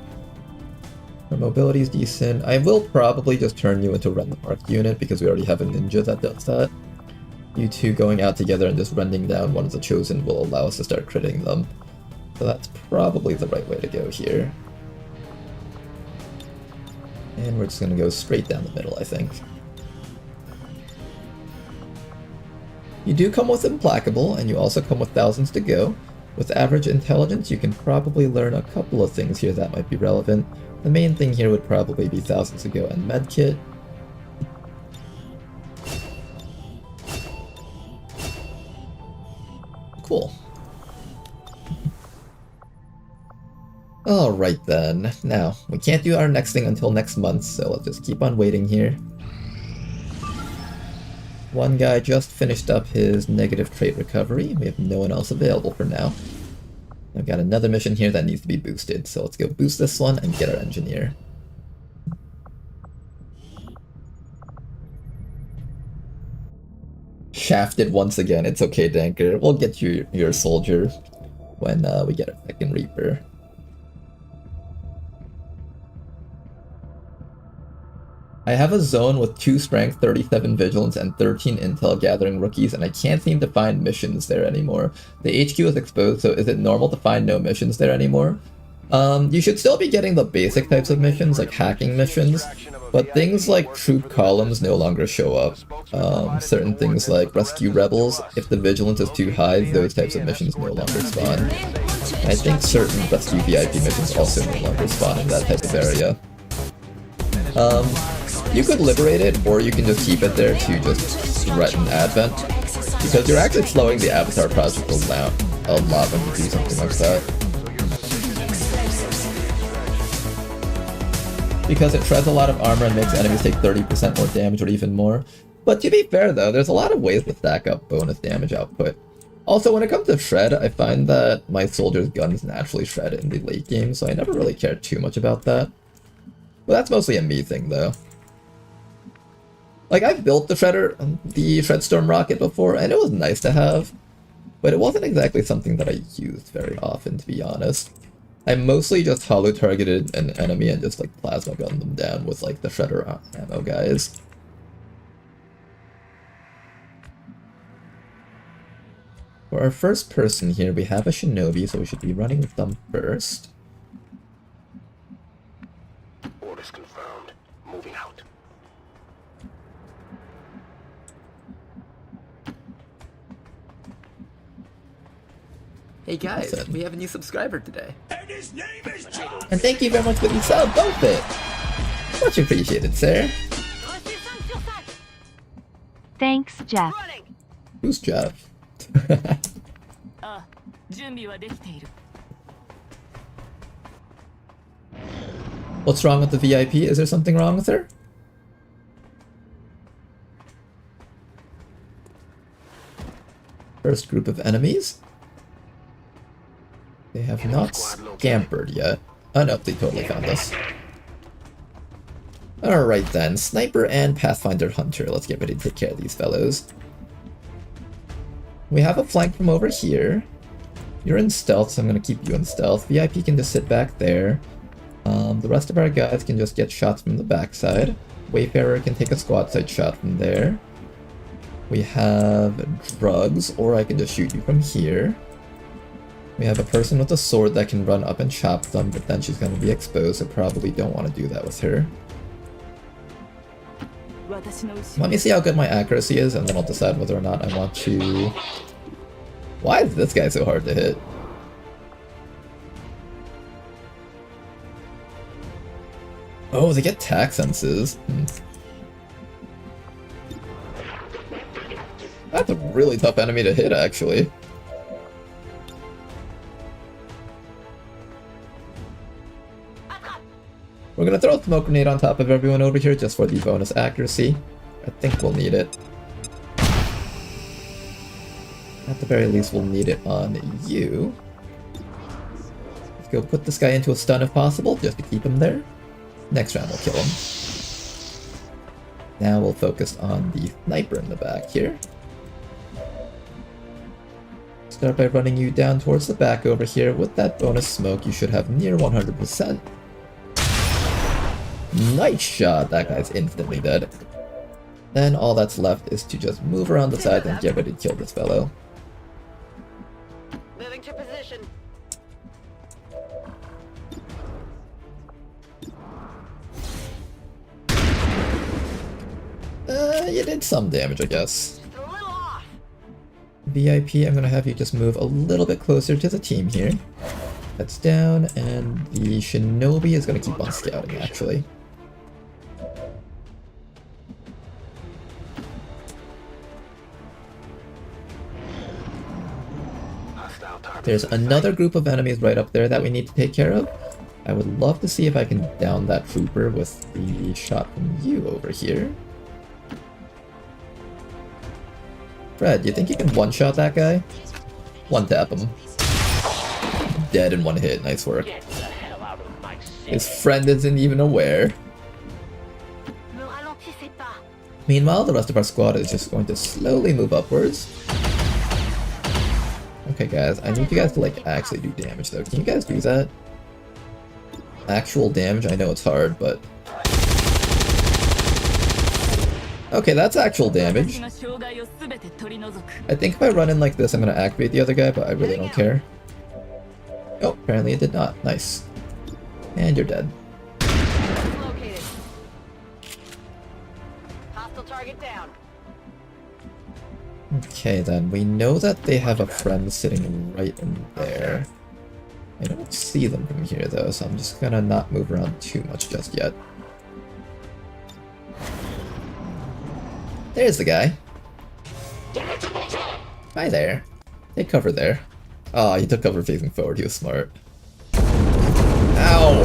Your mobility is decent. I will probably just turn you into a Rend the Mark unit because we already have a ninja that does that. You two going out together and just rending down one of the chosen will allow us to start critting them. So that's probably the right way to go here. And we're just gonna go straight down the middle, I think. You do come with Implacable, and you also come with thousands to go. With average intelligence, you can probably learn a couple of things here that might be relevant. The main thing here would probably be thousands to go and medkit. Cool. Alright then. Now, we can't do our next thing until next month, so let's just keep on waiting here. One guy just finished up his negative trait recovery. We have no one else available for now. I've got another mission here that needs to be boosted, so let's go boost this one and get our engineer. Shafted once again. It's okay, Danker. We'll get you your soldier when we get our second Reaper. I have a zone with 2 strength, 37 vigilance, and 13 intel gathering rookies, and I can't seem to find missions there anymore. The HQ is exposed, so is it normal to find no missions there anymore? You should still be getting the basic types of missions, like hacking missions, but things like troop columns no longer show up. Certain things like rescue rebels, if the vigilance is too high, those types of missions no longer spawn. And I think certain rescue VIP missions also no longer spawn in that type of area. You could liberate it, or you can just keep it there to just threaten Advent, because you're actually slowing the Avatar project a lot when you do something like that. Because it shreds a lot of armor and makes enemies take 30% more damage or even more. But to be fair though, there's a lot of ways to stack up bonus damage output. Also, when it comes to shred, I find that my soldiers' guns naturally shred in the late game, so I never really cared too much about that. But that's mostly a me thing though. Like, I've built the Shredstorm rocket before, and it was nice to have, but it wasn't exactly something that I used very often, to be honest. I mostly just hollow targeted an enemy and just like plasma gunned them down with like the Shredder ammo guys. For our first person here, we have a Shinobi, so we should be running with them first. Orders confirmed. Moving out. Hey guys, we have a new subscriber today. And his name is John. And thank you very much for the sub, both it. Much appreciated, sir. Thanks, Jeff. Who's Jeff? What's wrong with the VIP? Is there something wrong with her? first group of enemies. They have not scampered yet. Oh no, they totally found us. Alright then, Sniper and Pathfinder Hunter. Let's get ready to take care of these fellows. We have a flank from over here. You're in stealth, so I'm going to keep you in stealth. VIP can just sit back there. The rest of our guys can just get shots from the backside. Wayfarer can take a squad side shot from there. We have drugs, or I can just shoot you from here. We have a person with a sword that can run up and chop them, but then she's going to be exposed, so probably don't want to do that with her. Let me see how good my accuracy is, and then I'll decide whether or not I want to... Why is this guy so hard to hit? Oh, they get tack senses. That's a really tough enemy to hit, actually. We're gonna throw a smoke grenade on top of everyone over here just for the bonus accuracy. I think we'll need it. At the very least, we'll need it on you. Let's go put this guy into a stun if possible, just to keep him there. Next round we'll kill him. Now we'll focus on the sniper in the back here. Start by running you down towards the back over here. With that bonus smoke, you should have near 100%. Nice shot! That guy's instantly dead. Then all that's left is to just move around the side and get ready to kill this fellow. Moving to position. You did some damage, I guess. VIP, I'm gonna have you just move a little bit closer to the team here. That's down, and the Shinobi is gonna keep on scouting, actually. There's another group of enemies right up there that we need to take care of. I would love to see if I can down that trooper with the shot from you over here. Fred, you think you can one-shot that guy? One-tap him. Dead in one hit, nice work. His friend isn't even aware. Meanwhile, the rest of our squad is just going to slowly move upwards. Okay guys, I need you guys to like actually do damage though. Can you guys do that? Actual damage, I know it's hard, but... Okay, that's actual damage. I think if I run in like this, I'm gonna activate the other guy, but I really don't care. Oh, apparently it did not. Nice. And you're dead. Located. Hostile target down. Okay then, we know that they have a friend sitting right in there. I don't see them from here though, so I'm just gonna not move around too much just yet. There's the guy. Hi there. Take cover there. Ah, he took cover facing forward, he was smart. Ow!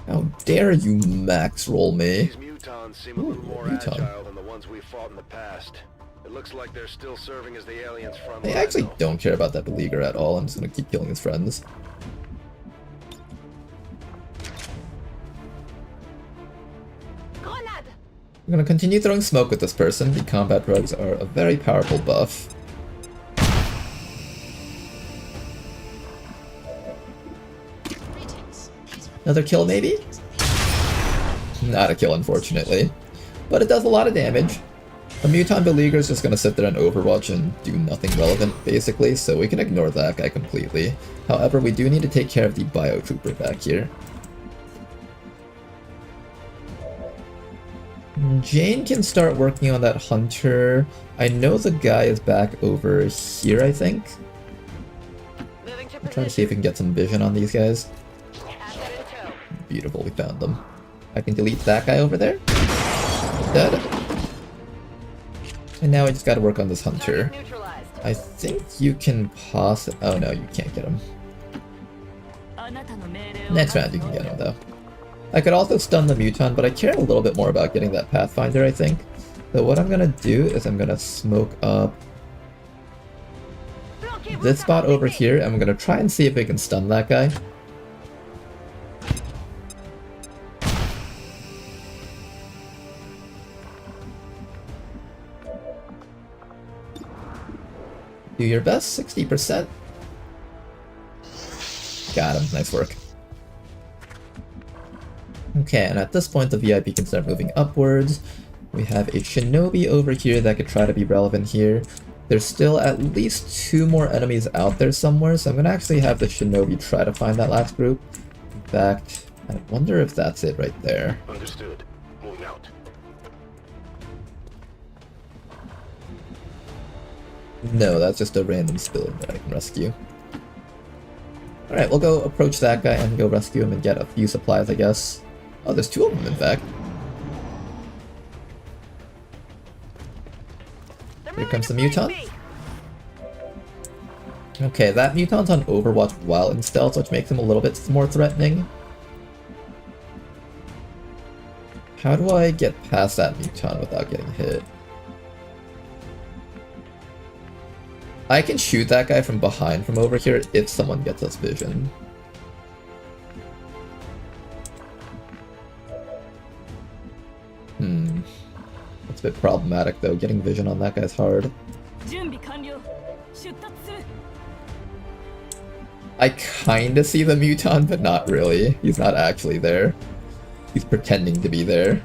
How dare you max roll me? These mutons seem a little more agile than the ones we fought in the past. It looks like they're still serving as the aliens' front line. I actually don't care about that beleaguer at all, I'm just gonna keep killing his friends. I'm gonna continue throwing smoke with this person. The combat drugs are a very powerful buff. Another kill maybe? Not a kill unfortunately. But it does a lot of damage. The Muton Beleaguer is just gonna sit there and overwatch and do nothing relevant basically, so we can ignore that guy completely. However, we do need to take care of the Biotrooper back here. Jane can start working on that hunter. I know the guy is back over here, I think. I'm trying to see if we can get some vision on these guys. Beautiful, we found them. I can delete that guy over there. Dead. And now I just gotta work on this hunter. I think you can pass. Oh no, you can't get him. Next round you can get him though. I could also stun the Muton, but I care a little bit more about getting that Pathfinder, I think. So what I'm gonna do is I'm gonna smoke up this spot over here, and I'm gonna try and see if we can stun that guy. Do your best, 60%. Got him, nice work. Okay, and at this point the VIP can start moving upwards. We have a shinobi over here that could try to be relevant here. There's still at least 2 more enemies out there somewhere, so I'm gonna actually have the shinobi try to find that last group. In fact, I wonder if that's it right there. Understood. Moving out. No, that's just a random civilian that I can rescue. Alright, we'll go approach that guy and go rescue him and get a few supplies, I guess. Oh, there's 2 of them, in fact. Here comes the mutant. Okay, that mutant's on Overwatch while in stealth, which makes him a little bit more threatening. How do I get past that mutant without getting hit? I can shoot that guy from behind from over here if someone gets us vision. It's a bit problematic though, getting vision on that guy's hard. I kinda see the mutant, but not really. He's not actually there. He's pretending to be there.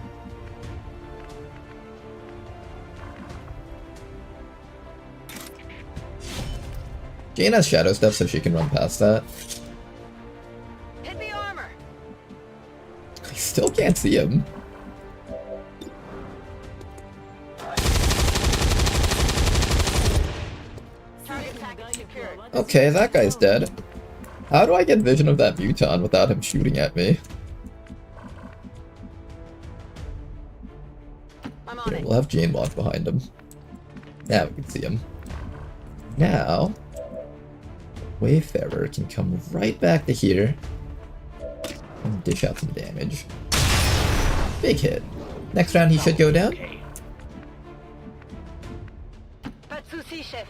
Jane has shadow stuff, so she can run past that. Hit the armor. I still can't see him. Okay, that guy's dead. How do I get vision of that mutant without him shooting at me? Here, we'll have Jane walk behind him. Now we can see him. Now, Wayfarer can come right back to here and dish out some damage. Big hit. Next round he should go down.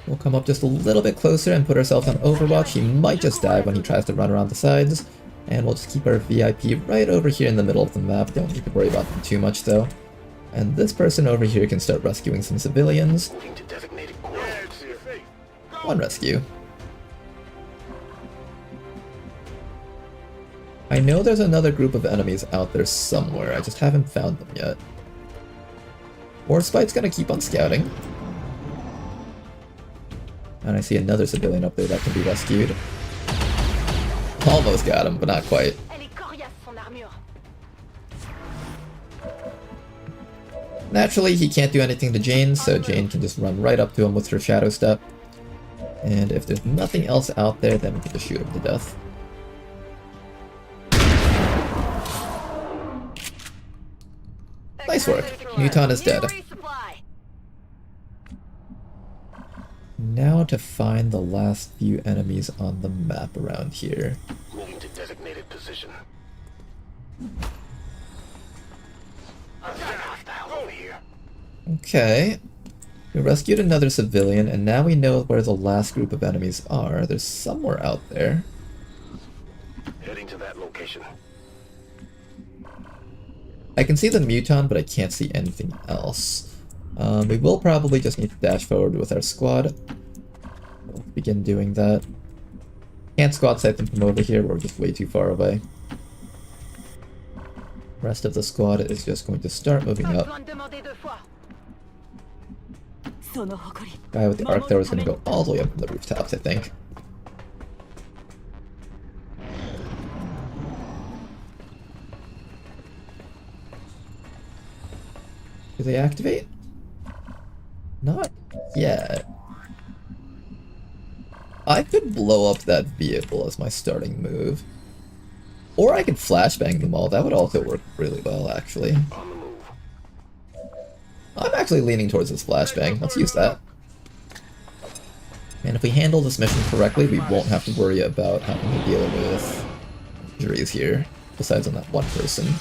We'll come up just a little bit closer and put ourselves on Overwatch. He might just die when he tries to run around the sides. And we'll just keep our VIP right over here in the middle of the map. Don't need to worry about them too much though. And this person over here can start rescuing some civilians. One rescue. I know there's another group of enemies out there somewhere, I just haven't found them yet. Warspite's gonna keep on scouting. And I see another civilian up there that can be rescued. Almost got him, but not quite. Naturally, he can't do anything to Jane, so Jane can just run right up to him with her Shadow Step. And if there's nothing else out there, then we can just shoot him to death. Nice work. Mutant is dead. Now to find the last few enemies on the map around here. Moving to designated position. Okay. We rescued another civilian, and now we know where the last group of enemies are. There's somewhere out there. Heading to that location. I can see the mutant, but I can't see anything else. We will probably just need to dash forward with our squad. We'll begin doing that. Can't squad sight them from over here, we're just way too far away. Rest of the squad is just going to start moving up. Guy with the arc thrower is going to go all the way up from the rooftops, I think. Do they activate? Not yet. I could blow up that vehicle as my starting move. Or I could flashbang them all. That would also work really well, actually. I'm actually leaning towards this flashbang. Let's use that. And if we handle this mission correctly, we won't have to worry about having to deal with injuries here, besides on that one person.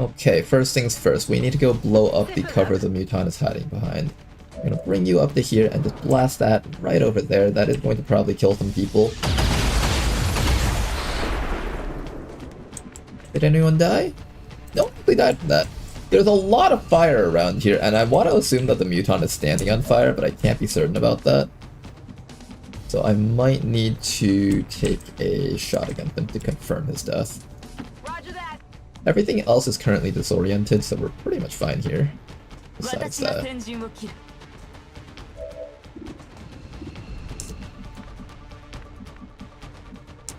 Okay, first things first, we need to go blow up the cover the Muton is hiding behind. I'm gonna bring you up to here and just blast that right over there. That is going to probably kill some people. Did anyone die? Nope, they died from that. There's a lot of fire around here, and I want to assume that the Muton is standing on fire, but I can't be certain about that. So I might need to take a shot against him to confirm his death. Roger that. Everything else is currently disoriented, so we're pretty much fine here. Besides that.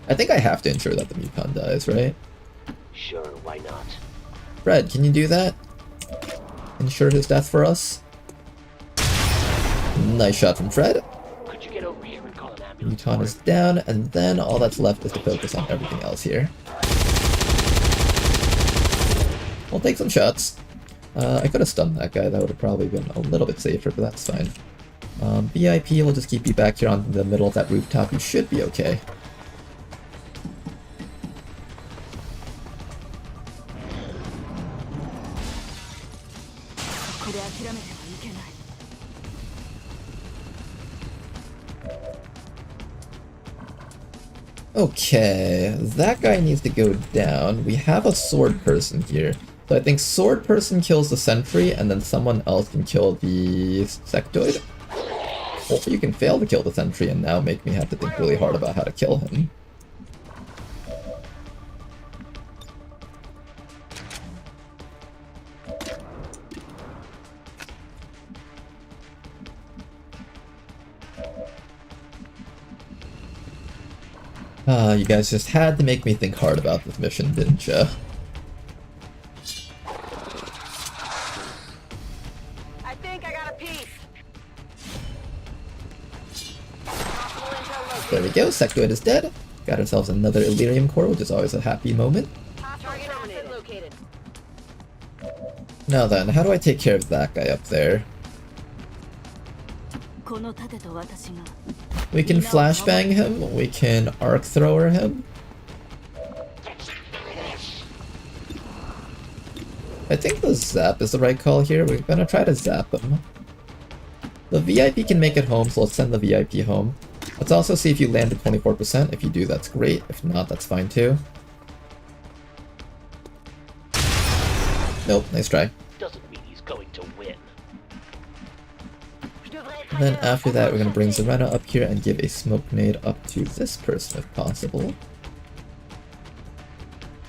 I think I have to ensure that the Muton dies, right? Sure, why not? Fred, can you do that? Ensure his death for us? Nice shot from Fred. Could you get over here and call an ambulance? Muton is down, and then all that's left is to focus on everything else here. We'll take some shots. I could have stunned that guy, that would have probably been a little bit safer, but that's fine. VIP will just keep you back here on the middle of that rooftop, you should be okay. Okay, that guy needs to go down. We have a sword person here. So I think sword person kills the sentry and then someone else can kill the sectoid. Or you can fail to kill the sentry and now make me have to think really hard about how to kill him. You guys just had to make me think hard about this mission, didn't ya? I think I got a piece. There we go, sectoid is dead. Got ourselves another Elerium core, which is always a happy moment. Target asset located. Now then, how do I take care of that guy up there? We can flashbang him, we can arc thrower him. I think the zap is the right call here, we're gonna try to zap him. The VIP can make it home, so let's send the VIP home. Let's also see if you land at 24%, if you do that's great, if not that's fine too. Nope, nice try. Doesn't mean he's going to win. And then after that, we're going to bring Zarena up here and give a smoke grenade up to this person if possible.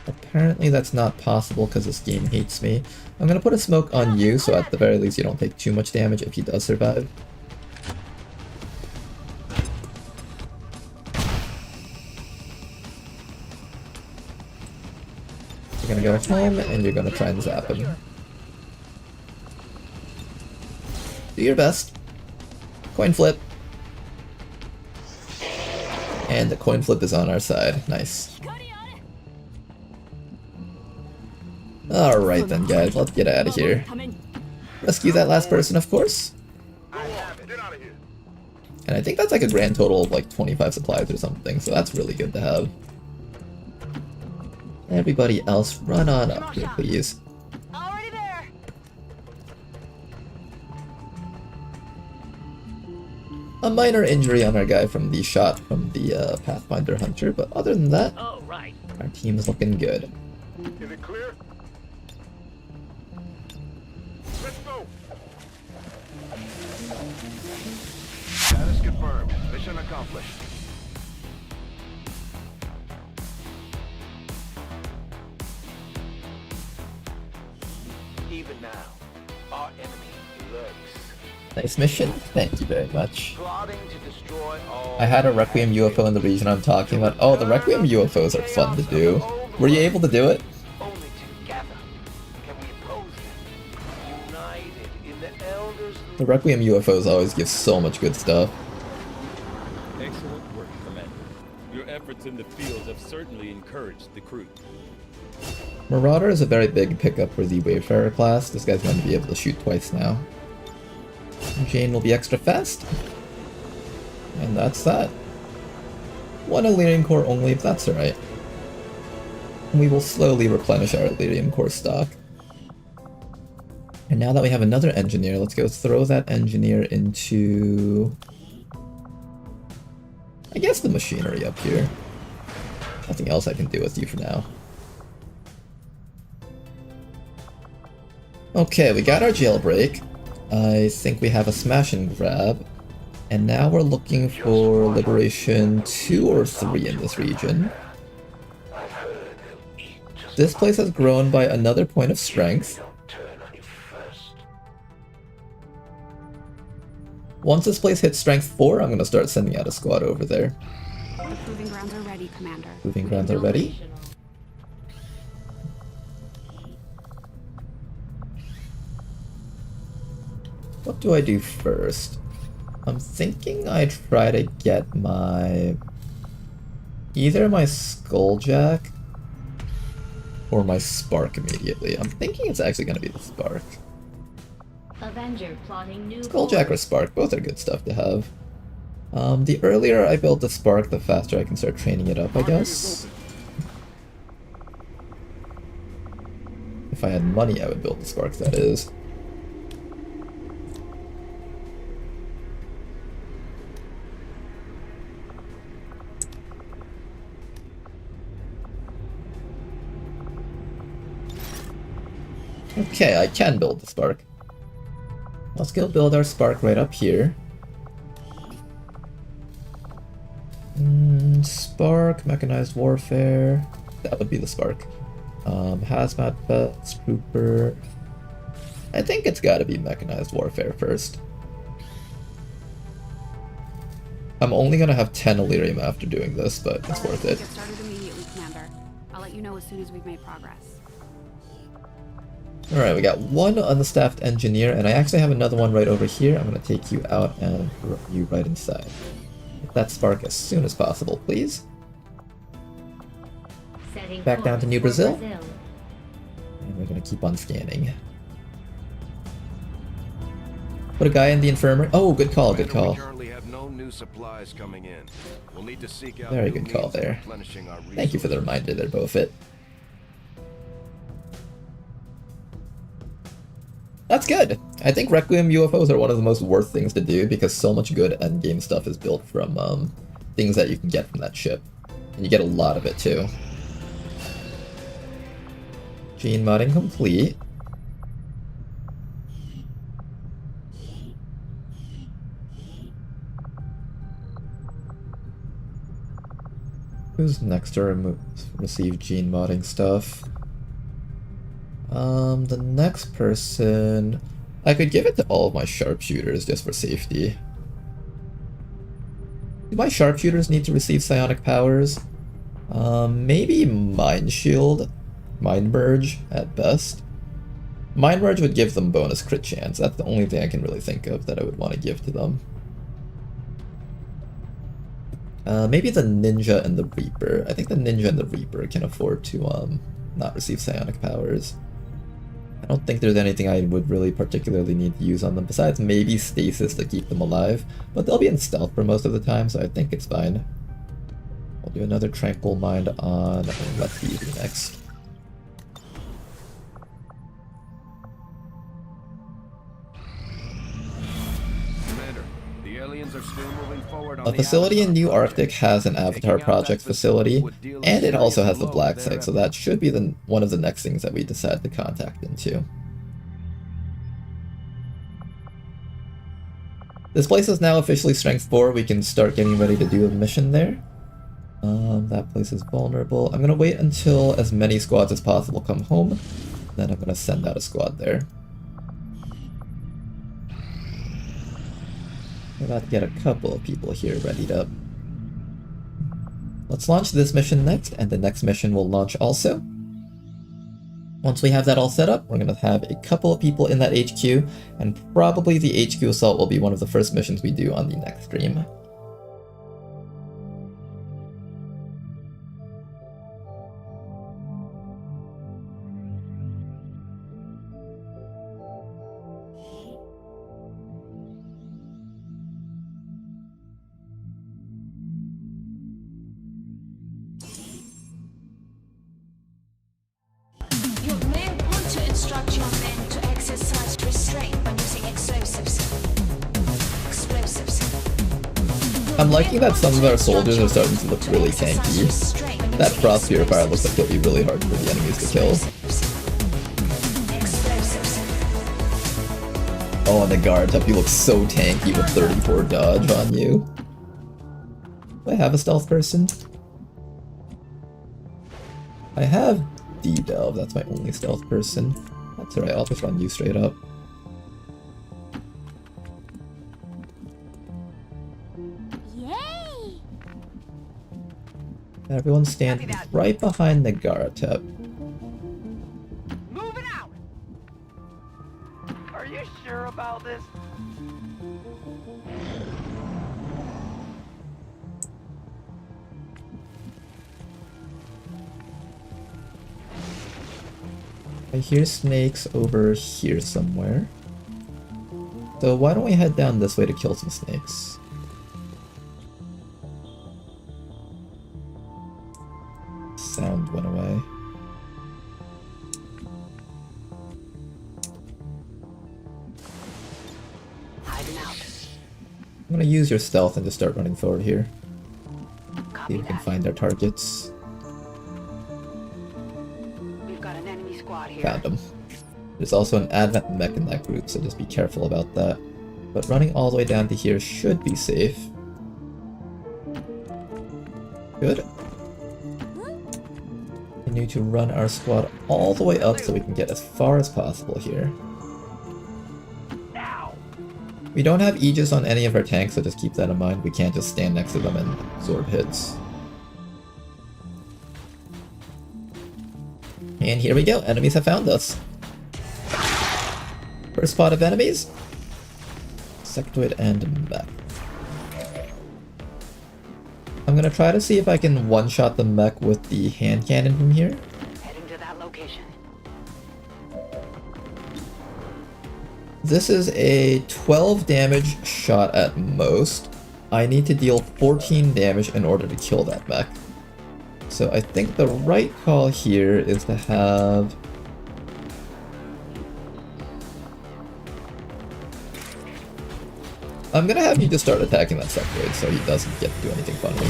Apparently that's not possible because this game hates me. I'm going to put a smoke on you, so at the very least you don't take too much damage if he does survive. You're going to go home and you're going to try and zap him. Do your best. Coin flip. And the coin flip is on our side. Nice. Alright then guys, let's get out of here. Rescue that last person, of course. And I think that's like a grand total of like 25 supplies or something, so that's really good to have. Everybody else, run on up here, please. A minor injury on our guy from the shot from the Pathfinder Hunter, but other than that, our team is looking good. Is it clear? Let's go. Status confirmed. Mission accomplished. Even now, our enemy lurks. Nice mission, thank you very much. Plotting to destroy all I had a Requiem UFO in the region I'm talking about. Oh, the Requiem UFOs are fun to do. Were you able to do it? Only together can we oppose them. United in the elders. The Requiem UFOs always give so much good stuff. Excellent work, Commander. Your efforts in the field have certainly encouraged the crew. Marauder is a very big pickup for the Wayfarer class. This guy's going to be able to shoot twice now. Jane will be extra fast. And that's that. One Elerium core only, if that's alright. We will slowly replenish our Elerium core stock. And now that we have another engineer, let's go throw that engineer into... I guess the machinery up here. Nothing else I can do with you for now. Okay, we got our jailbreak. I think we have a smash and grab. And now we're looking for Liberation 2 or 3 in this region. This place has grown by another point of strength. Once this place hits strength 4, I'm going to start sending out a squad over there. The proving grounds are ready, Commander. Proving grounds are ready? What do I do first? I'm thinking I try to get my... either my Skulljack or my Spark immediately. I'm thinking it's actually going to be the Spark. Avenger plotting new Skulljack or Spark, both are good stuff to have. The earlier I build the Spark, the faster I can start training it up, I guess. If I had money, I would build the Spark, that is. Okay, I can build the Spark. Let's go build our Spark right up here. Spark, Mechanized Warfare. That would be the Spark. Hazmat Vest, Trooper. I think it's gotta be Mechanized Warfare first. I'm only gonna have 10 Elerium after doing this, but it's worth it. Get started immediately, Commander. I'll let you know as soon as we've made progress. Alright, we got one unstaffed engineer, and I actually have another one right over here. I'm going to take you out and put you right inside. Get that Spark as soon as possible, please. Back down to New Brazil. And we're going to keep on scanning. Put a guy in the infirmary. Oh, good call, good call. We currently have no new supplies coming in. We'll need to seek out Very new good call means of there. replenishing our Thank you for the reminder there, Bofit. That's good! I think Requiem UFOs are one of the most worth things to do because so much good endgame stuff is built from things that you can get from that ship. And you get a lot of it too. Gene modding complete. Who's next to receive gene modding stuff? The next person... I could give it to all of my sharpshooters just for safety. Do my sharpshooters need to receive psionic powers? Maybe Mind Shield, Mind Merge at best. Mind Merge would give them bonus crit chance. That's the only thing I can really think of that I would want to give to them. Maybe the Ninja and the Reaper. I think the Ninja and the Reaper can afford to not receive psionic powers. I don't think there's anything I would really particularly need to use on them besides maybe stasis to keep them alive, but they'll be in stealth for most of the time, so I think it's fine. We'll do another Tranquil Mind on Lefty next. Commander, the aliens are still moving forward on A facility in New Arctic has an Avatar Project facility, and it also has the Black Site, so that should be one of the next things that we decide to contact into. This place is now officially Strength 4, we can start getting ready to do a mission there. That place is vulnerable. I'm gonna wait until as many squads as possible come home, then I'm gonna send out a squad there. We're about to get a couple of people here readied up. Let's launch this mission next, and the next mission will launch also. Once we have that all set up, we're going to have a couple of people in that HQ, and probably the HQ assault will be one of the first missions we do on the next stream. You may want to instruct your men to exercise I'm liking that some of our soldiers are starting to look really tanky. That Frost Purifier looks like it'll be really hard for the enemies to kill. Oh, and the guard up, you look so tanky with 34 dodge on you. Do I have a stealth person? I have D-Delve, that's my only stealth person. That's alright, I'll just run you straight up. Yay! Everyone stand right behind the Garatep. Move it out! Are you sure about this? I hear snakes over here somewhere. So why don't we head down this way to kill some snakes? Sound went away. I'm gonna use your stealth and just start running forward here. See if we can find our targets. We've got an enemy squad here. Found them. There's also an advent mech in that group, so just be careful about that. But running all the way down to here should be safe. Good. Continue to run our squad all the way up so we can get as far as possible here. We don't have Aegis on any of our tanks, so just keep that in mind. We can't just stand next to them and absorb hits. And here we go, enemies have found us. First spot of enemies. Sectoid and mech. I'm gonna try to see if I can one-shot the mech with the hand cannon from here. Heading to that location. This is a 12 damage shot at most. I need to deal 14 damage in order to kill that mech. So I think the right call here is to have... I'm gonna have you just start attacking that sectoid so he doesn't get to do anything funny.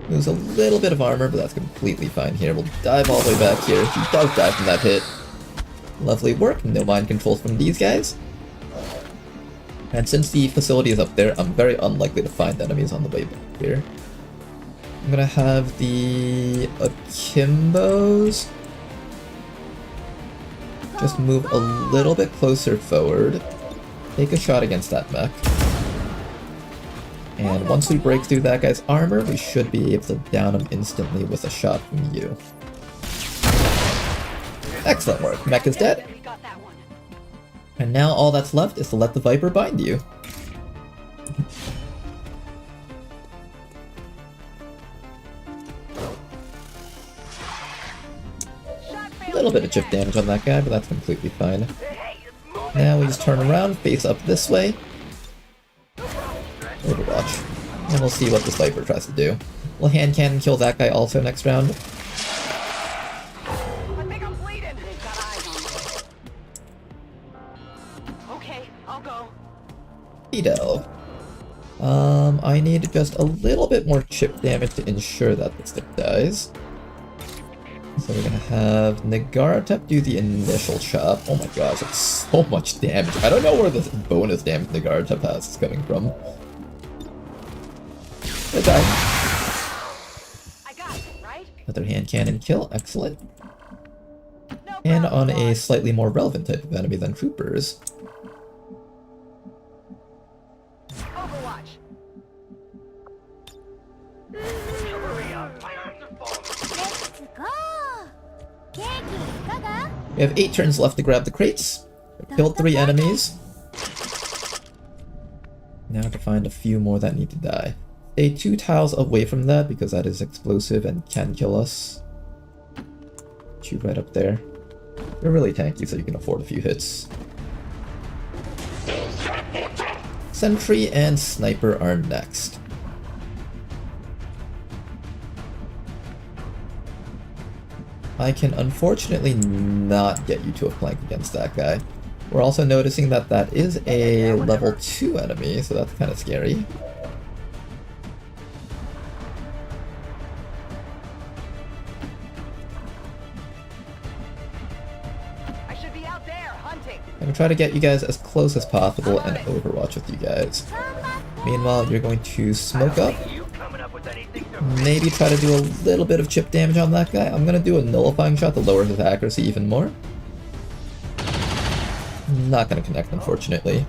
Lose a little bit of armor, but that's completely fine here. We'll dive all the way back here. He does die from that hit. Lovely work, no mind control from these guys. And since the facility is up there, I'm very unlikely to find enemies on the way back here. I'm gonna have the Akimbos just move a little bit closer forward. Take a shot against that mech. And once we break through that guy's armor, we should be able to down him instantly with a shot from you. Excellent work, mech is dead. And now all that's left is to let the Viper bind you. A little bit of chip damage on that guy, but that's completely fine. Now we just turn around, face up this way. Overwatch. And we'll see what this Viper tries to do. We'll hand cannon kill that guy also next round. Delve. I need just a little bit more chip damage to ensure that the stick dies. So we're gonna have Nagaratep do the initial chop. Oh my gosh, that's so much damage. I don't know where this bonus damage Nagaratep has is coming from. They die. Another hand cannon kill, excellent. And on a slightly more relevant type of enemy than troopers. We have 8 turns left to grab the crates. We've killed 3 enemies. Now to find a few more that need to die. Stay 2 tiles away from that because that is explosive and can kill us. Put you right up there. You're really tanky so you can afford a few hits. Sentry and Sniper are next. I can unfortunately not get you to a flank against that guy. We're also noticing that that is a level 2 enemy, so that's kind of scary. try to get you guys as close as possible and overwatch with you guys. Meanwhile, you're going to smoke up. Maybe try to do a little bit of chip damage on that guy. I'm gonna do a nullifying shot to lower his accuracy even more. Not gonna connect, unfortunately.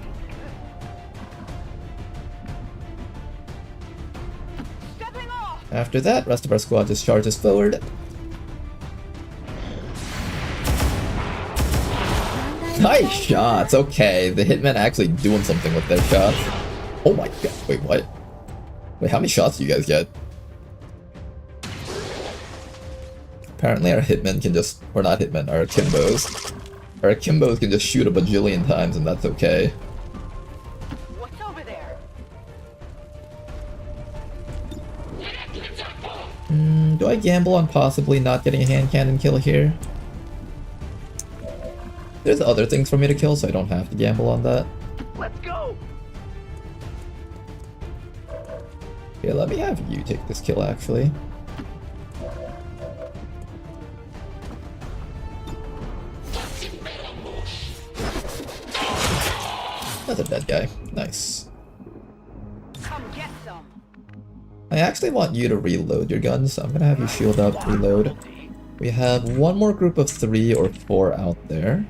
After that, rest of our squad just charges forward. Nice shots! Okay, the hitmen actually doing something with their shots. Oh my god, wait, what? Wait, how many shots do you guys get? Apparently our hitmen can just, or not hitmen, our akimbos. Our akimbos can just shoot a bajillion times and that's okay. What's over there? Do I gamble on possibly not getting a hand cannon kill here? There's other things for me to kill, so I don't have to gamble on that. Let's go! Yeah, let me have you take this kill, actually. That's a dead guy. Nice. Come get some. I actually want you to reload your guns, so I'm gonna have you shield up, reload. We have one more group of 3 or 4 out there.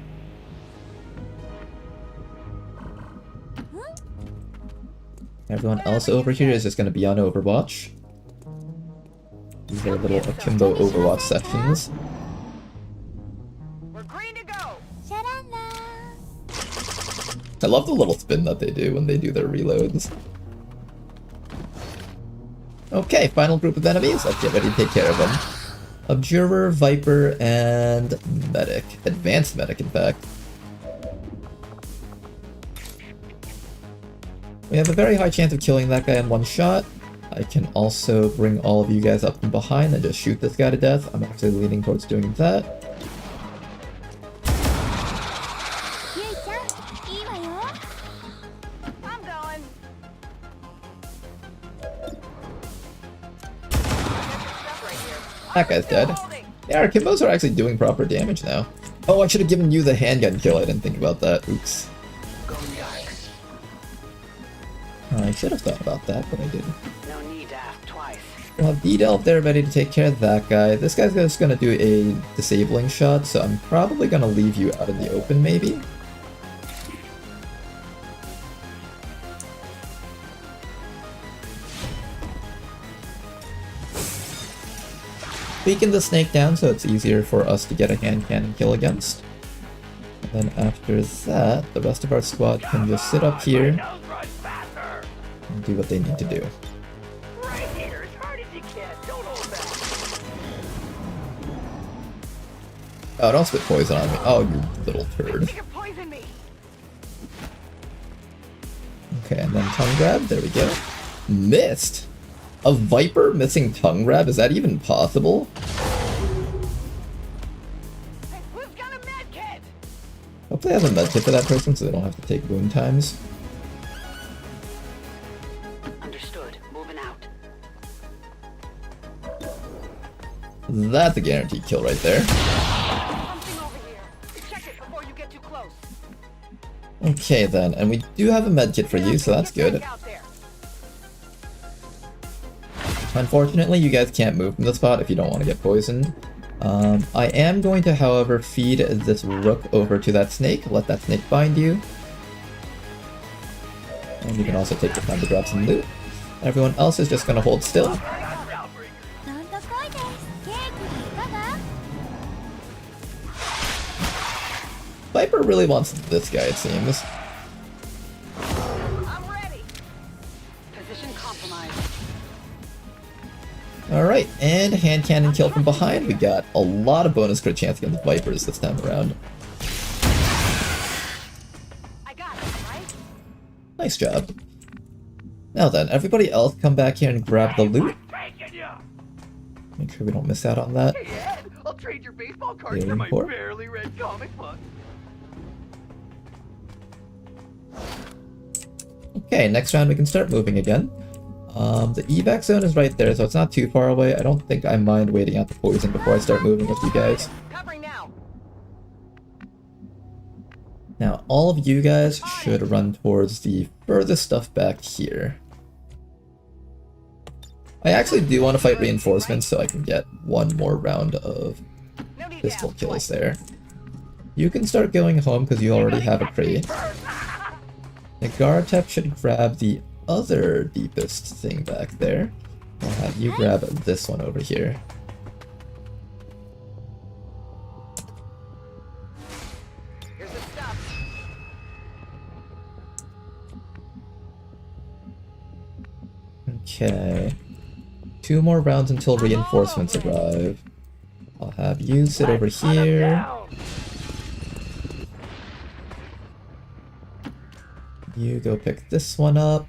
Everyone else over here is just gonna be on Overwatch. These are little akimbo Overwatch sections. We're green to go. I love the little spin that they do when they do their reloads. Okay, final group of enemies. Let's get ready to take care of them. Observer, Viper, and Medic. Advanced Medic, in fact. We have a very high chance of killing that guy in one shot. I can also bring all of you guys up from behind and just shoot this guy to death. I'm actually leaning towards doing that. I'm going. That guy's dead. Yeah, our Kimbos are actually doing proper damage now. Oh, I should have given you the handgun kill. I didn't think about that. Oops. I should have thought about that, but I didn't. No need to ask twice. We'll have D-Delve there ready to take care of that guy. This guy's just gonna do a disabling shot, so I'm probably gonna leave you out in the open, maybe. Beacon the snake down so it's easier for us to get a hand cannon kill against. And then after that, the rest of our squad can just sit up here and do what they need to do. Right here, as hard as you can. Don't hold back. Oh, don't spit poison on me. Oh, you little turd. You can poison me. Okay, and then tongue grab. There we go. Missed! A Viper missing tongue grab? Is that even possible? Hey, who's got a med kit? Hopefully I have a med kit for that person so they don't have to take wound times. Understood. Moving out. That's a guaranteed kill right there. Something over here. Check it before you get too close. Okay then, and we do have a med kit for you, so that's good. Unfortunately, you guys can't move from the spot if you don't want to get poisoned. I am going to, however, feed this rook over to that snake, let that snake bind you. And you can also take the time to grab some loot. Everyone else is just going to hold still. Viper really wants this guy, it seems. I'm ready. Position compromised. Alright, and hand cannon kill from behind. We got a lot of bonus crit chance against the Vipers this time around. I got it, right? Nice job. Now then, everybody else come back here and grab the loot. Make sure we don't miss out on that. Hey Ed, I'll trade your baseball cards Very for my important. barely read comic book. Okay, next round we can start moving again. The evac zone is right there, so it's not too far away. I don't think I mind waiting out the poison before I start moving with you guys. Covering now. Now, all of you guys should run towards the furthest stuff back here. I actually do want to fight reinforcements so I can get one more round of pistol kills there. You can start going home because you already have a crate. The Gartep should grab the other deepest thing back there. I'll have you grab this one over here. Okay. 2 more rounds until reinforcements arrive. I'll have you sit over here. You go pick this one up.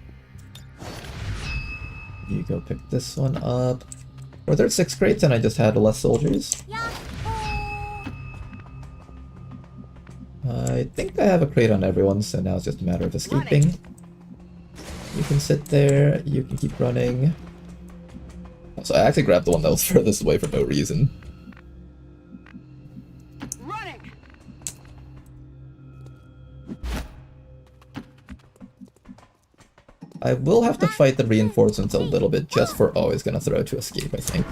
You go pick this one up. Were there 6 crates and I just had less soldiers? I think I have a crate on everyone, so now it's just a matter of escaping. You can sit there, you can keep running. So I actually grabbed the one that was furthest away for no reason. Running. I will have to fight the reinforcements a little bit just for always gonna throw to escape, I think.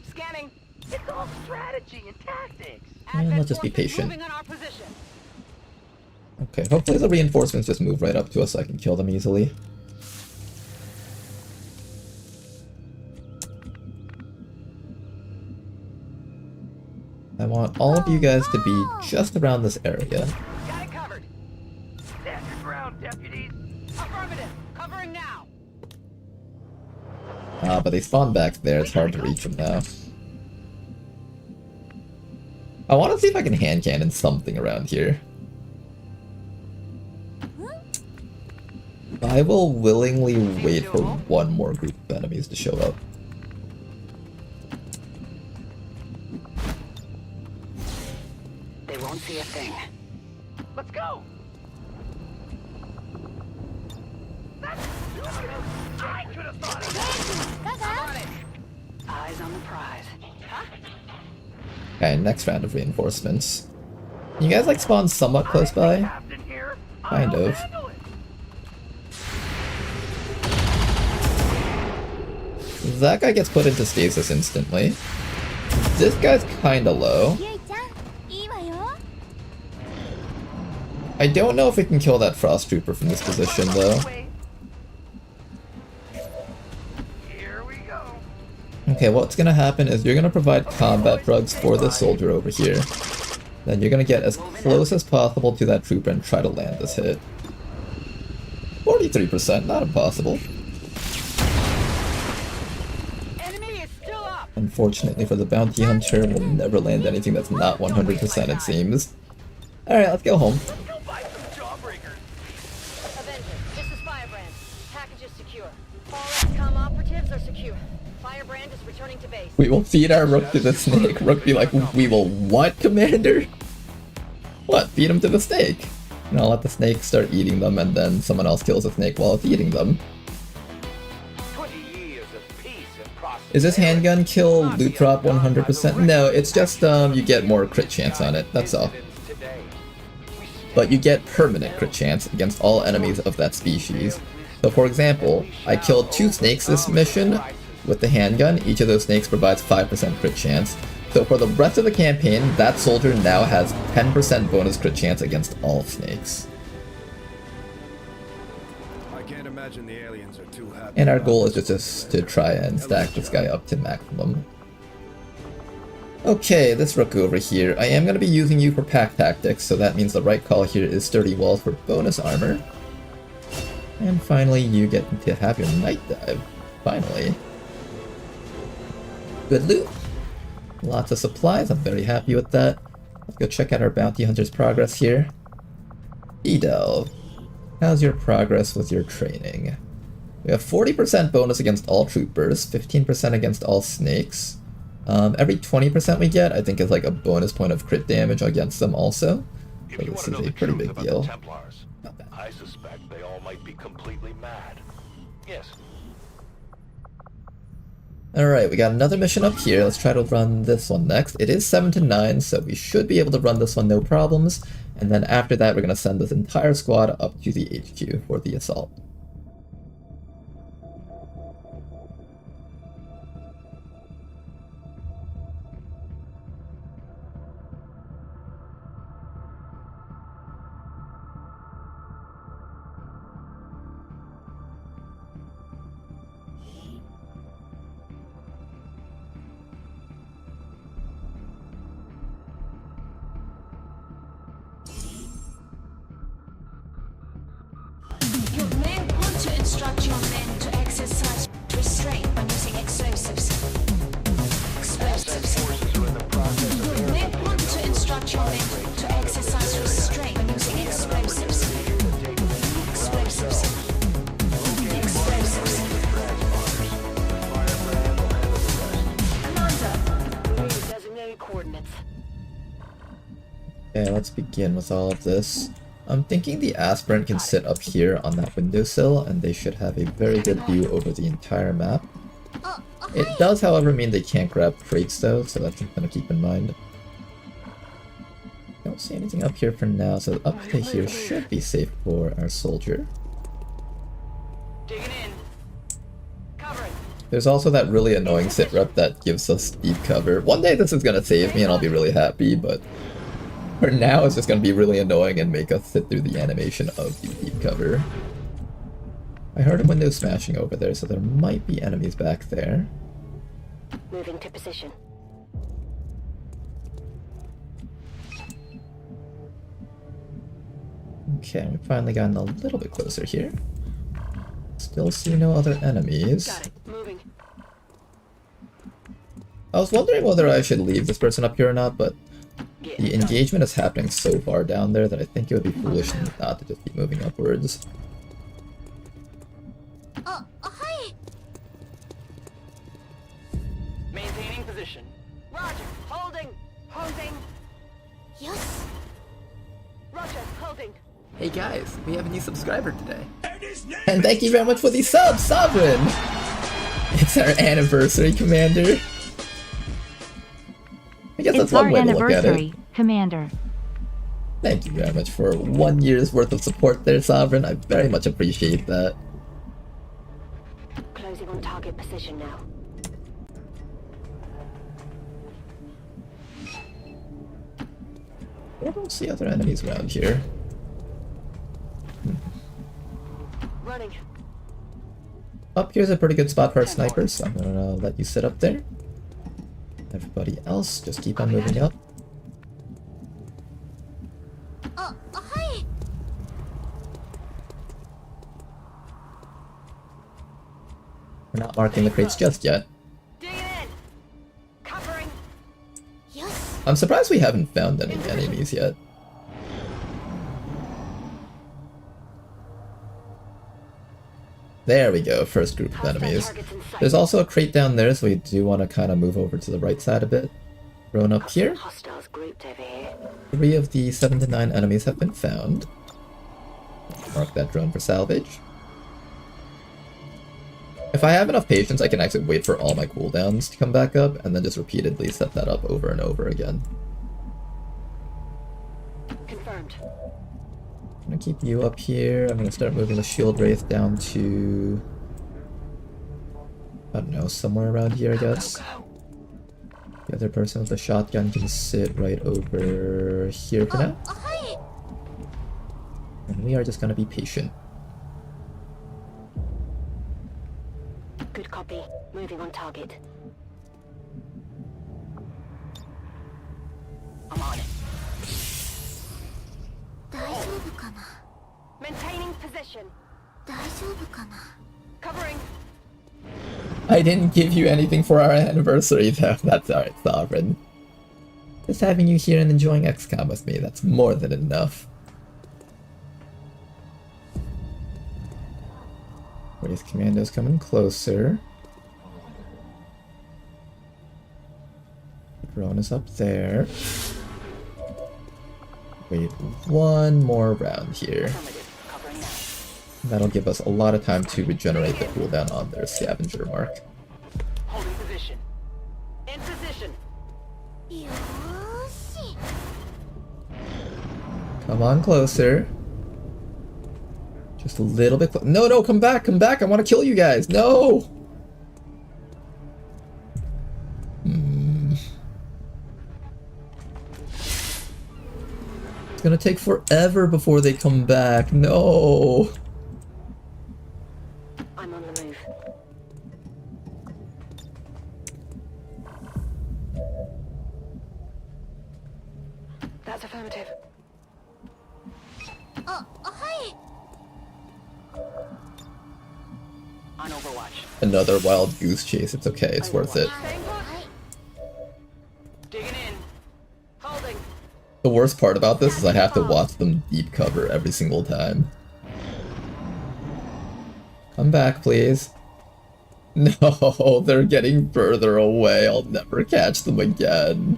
Scanning. It's all strategy and tactics. And let's just be patient. Okay, hopefully the reinforcements just move right up to us so I can kill them easily. I want all of you guys to be just around this area. Got it covered. Stand your ground, deputies. Affirmative. Covering now. But they spawn back there, it's hard to reach them now. I want to see if I can hand cannon something around here. I will willingly wait for one more group of enemies to show up. They won't see a thing. Let's go. I could have thought of it. Eyes on the prize. Huh? Okay, next round of reinforcements. You guys like spawn somewhat close by? Kind of. That guy gets put into stasis instantly. This guy's kinda low. I don't know if we can kill that Frost Trooper from this position though. Okay, what's gonna happen is you're gonna provide combat drugs for this soldier over here. Then you're gonna get as close as possible to that trooper and try to land this hit. 43%, not impossible. Unfortunately for the bounty hunter, we'll never land anything that's not 100% it seems. Alright, let's go home. Avenger, this is Firebrand. Package is secure. All XCOM operatives are secure. Firebrand is returning to base. We will feed our Rook to the snake. Rook be like, we will what, Commander? What, feed him to the snake? And I'll let the snake start eating them and then someone else kills the snake while it's eating them. Is this handgun kill loot drop 100%? No, it's just you get more crit chance on it, that's all. But you get permanent crit chance against all enemies of that species. So for example, I killed 2 snakes this mission with the handgun. Each of those snakes provides 5% crit chance. So for the rest of the campaign, that soldier now has 10% bonus crit chance against all snakes. The aliens are too happy. And our goal is just to try and stack this guy up to maximum. Okay, this Rook over here. I am going to be using you for pack tactics, so that means the right call here is sturdy walls for bonus armor. And finally, you get to have your night dive. Finally. Good loot. Lots of supplies, I'm very happy with that. Let's go check out our bounty hunter's progress here. E-Delve. How's your progress with your training? We have 40% bonus against all troopers, 15% against all snakes. Every 20% we get, I think, is like a bonus point of crit damage against them also. So this is a pretty big deal. I suspect they all might be completely mad. Yes. Alright, we got another mission up here. Let's try to run this one next. It is 7 to 9, so we should be able to run this one no problems. And then after that, we're going to send this entire squad up to the HQ for the assault. You may want to instruct your men to exercise restraint when using explosives. You may want to instruct your men to exercise restraint when using explosives. Commander, designated coordinates. Okay, let's begin with all of this. I'm thinking the aspirant can sit up here on that windowsill, and they should have a very good view over the entire map. It does, however, mean they can't grab crates though, so that's something to keep in mind. Don't see anything up here for now, so up to here should be safe for our soldier. Digging in. Covering. There's also that really annoying sit rep that gives us deep cover. One day this is gonna save me and I'll be really happy, but for now it's just gonna be really annoying and make us sit through the animation of the deep cover. I heard a window smashing over there, so there might be enemies back there. Moving to position. Okay, we've finally gotten a little bit closer here. Still see no other enemies. Got it. Moving. I was wondering whether I should leave this person up here or not, but the engagement is happening so far down there that I think it would be foolish not to just keep moving upwards. Hi. Maintaining position. Roger. Holding. Holding. Yes. Roger. Holding. Hey guys, we have a new subscriber today. And thank you very much for the sub, Sovereign! It's our anniversary, Commander. I guess that's one way to look at it. Commander. Thank you very much for 1 year's worth of support there, Sovereign. I very much appreciate that. Closing on target position now. I don't see other enemies around here. Running. Up here's a pretty good spot for our snipers, so I'm gonna let you sit up there. Everybody else, just keep on moving up. Hi. We're not marking the crates just yet. Digging in. Covering. Yes. I'm surprised we haven't found any enemies yet. There we go, first group of enemies. There's also a crate down there, so we do want to kind of move over to the right side a bit. Drone up here. Hostiles grouped over here. 3 of the 7 to 9 enemies have been found. Mark that drone for salvage. If I have enough patience, I can actually wait for all my cooldowns to come back up, and then just repeatedly set that up over and over again. Confirmed. I'm gonna keep you up here. I'm gonna start moving the shield wraith down to, I don't know, somewhere around here, I guess. The other person with the shotgun can sit right over here for now. And we are just gonna be patient. Good copy. Moving on target. I'm on it. Maintaining position. Covering. I didn't give you anything for our anniversary though. That's alright, Sovereign. Just having you here and enjoying XCOM with me, that's more than enough. Wraith Commando's coming closer. The drone is up there. Wait one more round here. That'll give us a lot of time to regenerate the cooldown on their scavenger mark. Holding Come on closer. Just a little bit no, no, come back, come back. I want to kill you guys. No! It's gonna take forever before they come back. No! I'm on the move. That's affirmative. Hi. On Overwatch. Another wild goose chase. It's okay, it's worth it. Digging in. Holding. The worst part about this is I have to watch them deep cover every single time. Come back, please. No, they're getting further away. I'll never catch them again.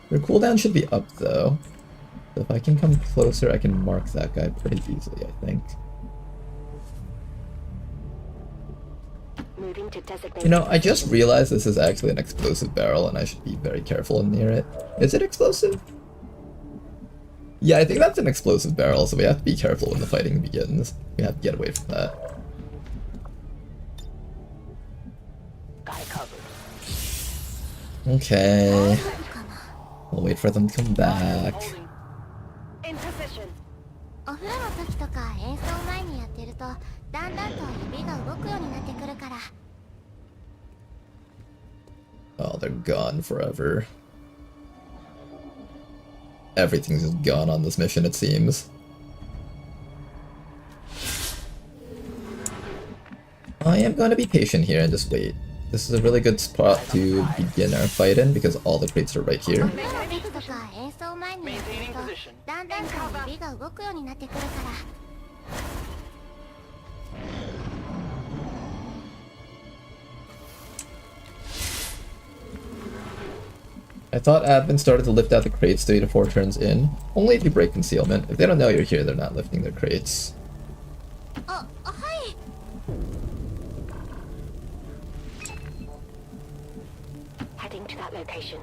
Their cooldown should be up, though. So if I can come closer, I can mark that guy pretty easily, I think. Moving to designated. You know, I just realized this is actually an explosive barrel, and I should be very careful near it. Is it explosive? Yeah, I think that's an explosive barrel, so we have to be careful when the fighting begins. We have to get away from that. Guy covered. Okay. We'll wait for them to come back. In position. お風呂の時とか演奏前にやってるとだんだんと指が動くようになってくるから。 Oh, they're gone forever. Everything's just gone on this mission, it seems. I am going to be patient here and just wait. This is a really good spot to begin our fight in because all the crates are right here. I thought admin started to lift out the crates 3 to 4 turns in. Only if you break concealment. If they don't know you're here, they're not lifting their crates. Heading to that location.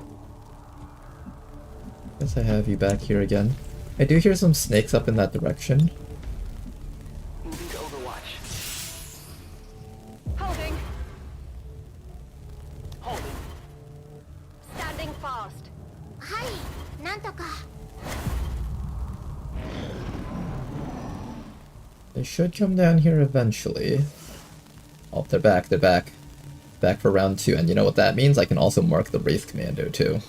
Guess I have you back here again. I do hear some snakes up in that direction. Moving to Overwatch. Holding. Holding. Standing fast. Hi, なんとか。 They should come down here eventually. Oh, they're back, they're back. Back for round 2, and you know what that means? I can also mark the Wraith Commando too.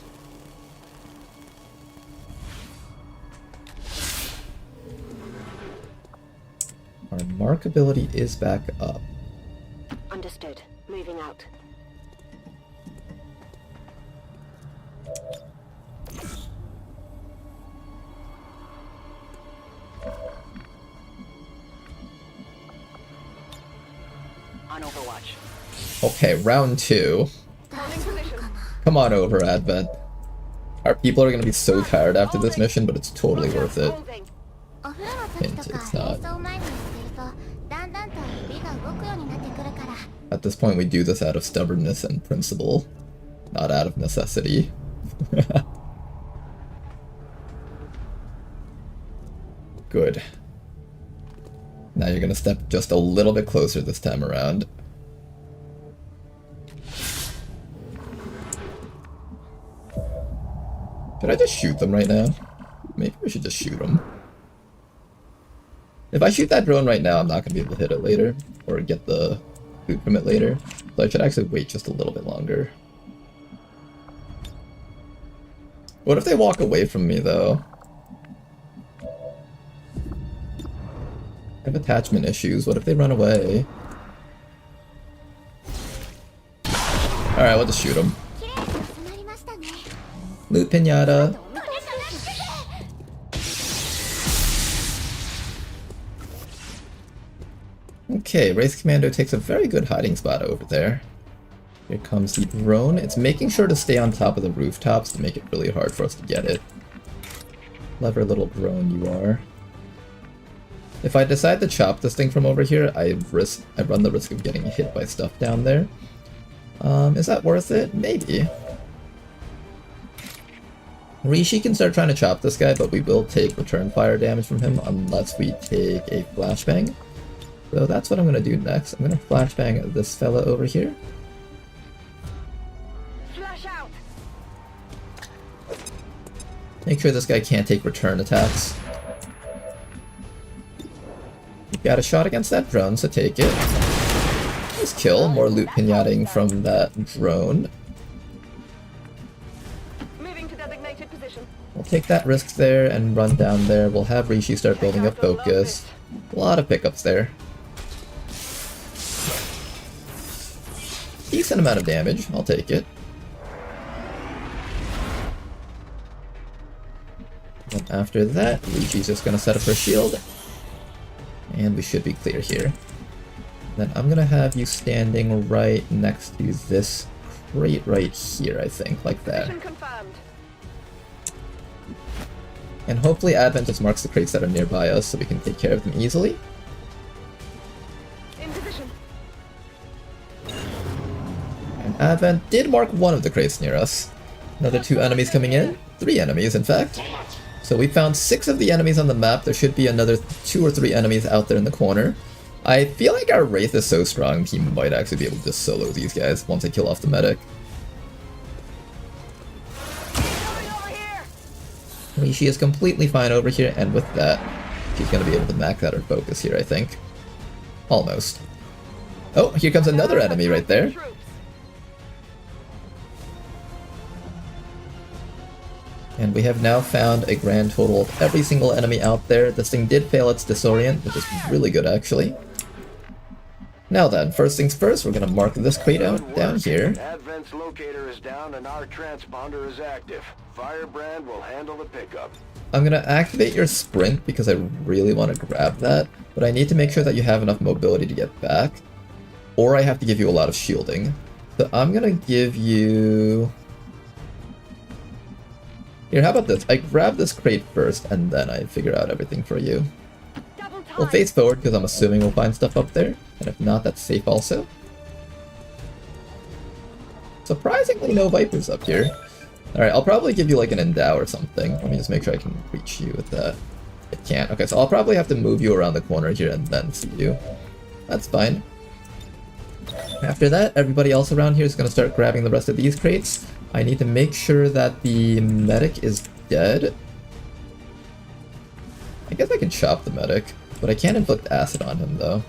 Our markability is back up. Understood. Moving out. On Overwatch. Okay, round 2. Come on over, Advent. Our people are gonna be so tired after this mission, but it's totally worth it. Hint, it's not. At this point, we do this out of stubbornness and principle, not out of necessity. Good. Now you're gonna step just a little bit closer this time around. Should I just shoot them right now? Maybe we should just shoot them. If I shoot that drone right now, I'm not going to be able to hit it later, or get the loot from it later. So I should actually wait just a little bit longer. What if they walk away from me, though? I have attachment issues. What if they run away? Alright, we'll just shoot them. Loot pinata. Okay, Wraith Commando takes a very good hiding spot over there. Here comes the drone. It's making sure to stay on top of the rooftops to make it really hard for us to get it. Clever little drone you are. If I decide to chop this thing from over here, I run the risk of getting hit by stuff down there. Is that worth it? Maybe. Rishi can start trying to chop this guy, but we will take return fire damage from him unless we take a flashbang. So that's what I'm going to do next. I'm going to flashbang this fella over here. Flash out. Make sure this guy can't take return attacks. Got a shot against that drone, so take it. Nice kill. More loot pinyating from that drone. Moving to designated position. We'll take that risk there and run down there. We'll have Rishi start building up focus. A lot of pickups there. Decent amount of damage. I'll take it. And after that, Rishi's just going to set up her shield. And we should be clear here. Then I'm going to have you standing right next to this crate right here, I think, like that. And hopefully Advent just marks the crates that are nearby us so we can take care of them easily. In position. And Advent did mark one of the crates near us. Another 2 enemies coming in. 3 enemies, in fact. So we found 6 of the enemies on the map. There should be another 2 or 3 enemies out there in the corner. I feel like our Wraith is so strong, he might actually be able to just solo these guys once I kill off the medic. She is completely fine over here, and with that, she's going to be able to max out her focus here, I think. Almost. Oh, here comes another enemy right there. And we have now found a grand total of every single enemy out there. This thing did fail its disorient, which is really good actually. Now then, first things first, we're going to mark this crate out down here. Advent's locator is down and our transponder is active. Firebrand will handle the pickup. I'm going to activate your sprint because I really want to grab that, but I need to make sure that you have enough mobility to get back, or I have to give you a lot of shielding. So I'm going to give you... Here, how about this? I grab this crate first, and then I figure out everything for you. We'll face forward, because I'm assuming we'll find stuff up there, and if not, that's safe also. Surprisingly, no Vipers up here. Alright, I'll probably give you like an endow or something. Let me just make sure I can reach you with that. I can't. Okay, so I'll probably have to move you around the corner here and then see you. That's fine. After that, everybody else around here is going to start grabbing the rest of these crates. I need to make sure that the medic is dead. I guess I can chop the medic, but I can't inflict acid on him though.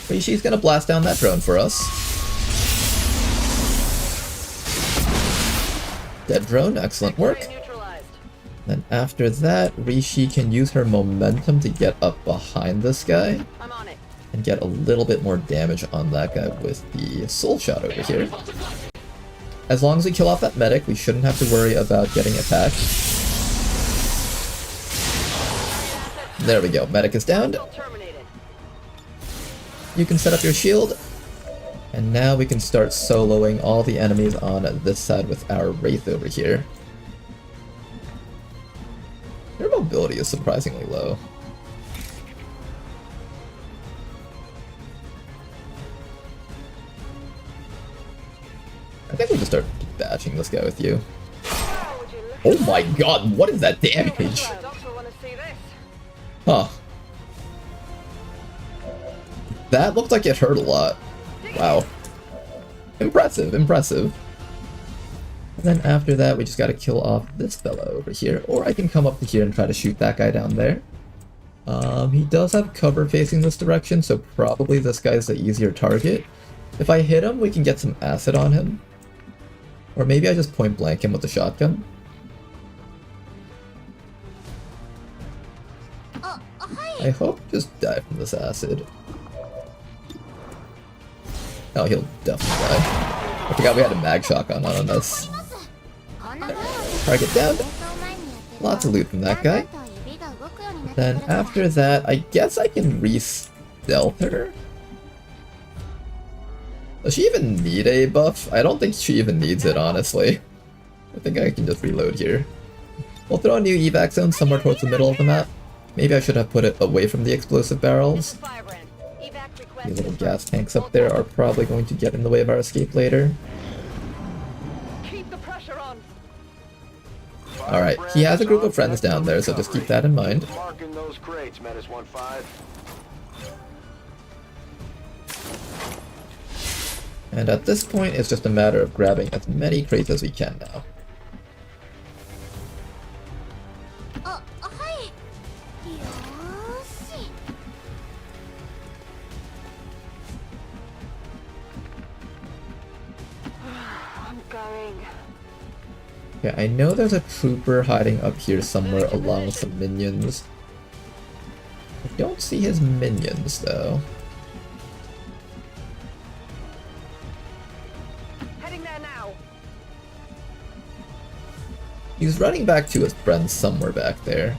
Rishi's gonna blast down that drone for us. Dead drone, excellent work. Then after that, Rishi can use her momentum to get up behind this guy and get a little bit more damage on that guy with the soul shot over here. As long as we kill off that medic, we shouldn't have to worry about getting attacked. There we go, medic is downed. You can set up your shield, and now we can start soloing all the enemies on this side with our Wraith over here. Their mobility is surprisingly low. I think we'll just start batching this guy with you. Oh my god, what is that damage? Huh. That looked like it hurt a lot. Wow. Impressive, impressive. And then after that, we just gotta kill off this fella over here. Or I can come up to here and try to shoot that guy down there. He does have cover facing this direction, so probably this guy's the easier target. If I hit him, we can get some acid on him. Or maybe I just point blank him with the shotgun. I hope he just die from this acid. Oh, he'll definitely die. I forgot we had a mag shotgun on this. Target down. Lots of loot from that guy. Then after that, I guess I can re-stealth her. Does she even need a buff? I don't think she even needs it, honestly. I think I can just reload here. We'll throw a new evac zone somewhere towards the middle of the map. Maybe I should have put it away from the explosive barrels. Firebrand. Evac request. The little gas tanks up there are probably going to get in the way of our escape later. Keep the pressure on. Alright, he has a group of friends down there, so just keep that in mind. Marking those crates, Menace 1-5. And at this point, it's just a matter of grabbing as many crates as we can now. I'm going. Yeah, I know there's a trooper hiding up here somewhere along with some minions. I don't see his minions, though. Heading there now. He's running back to his friends somewhere back there.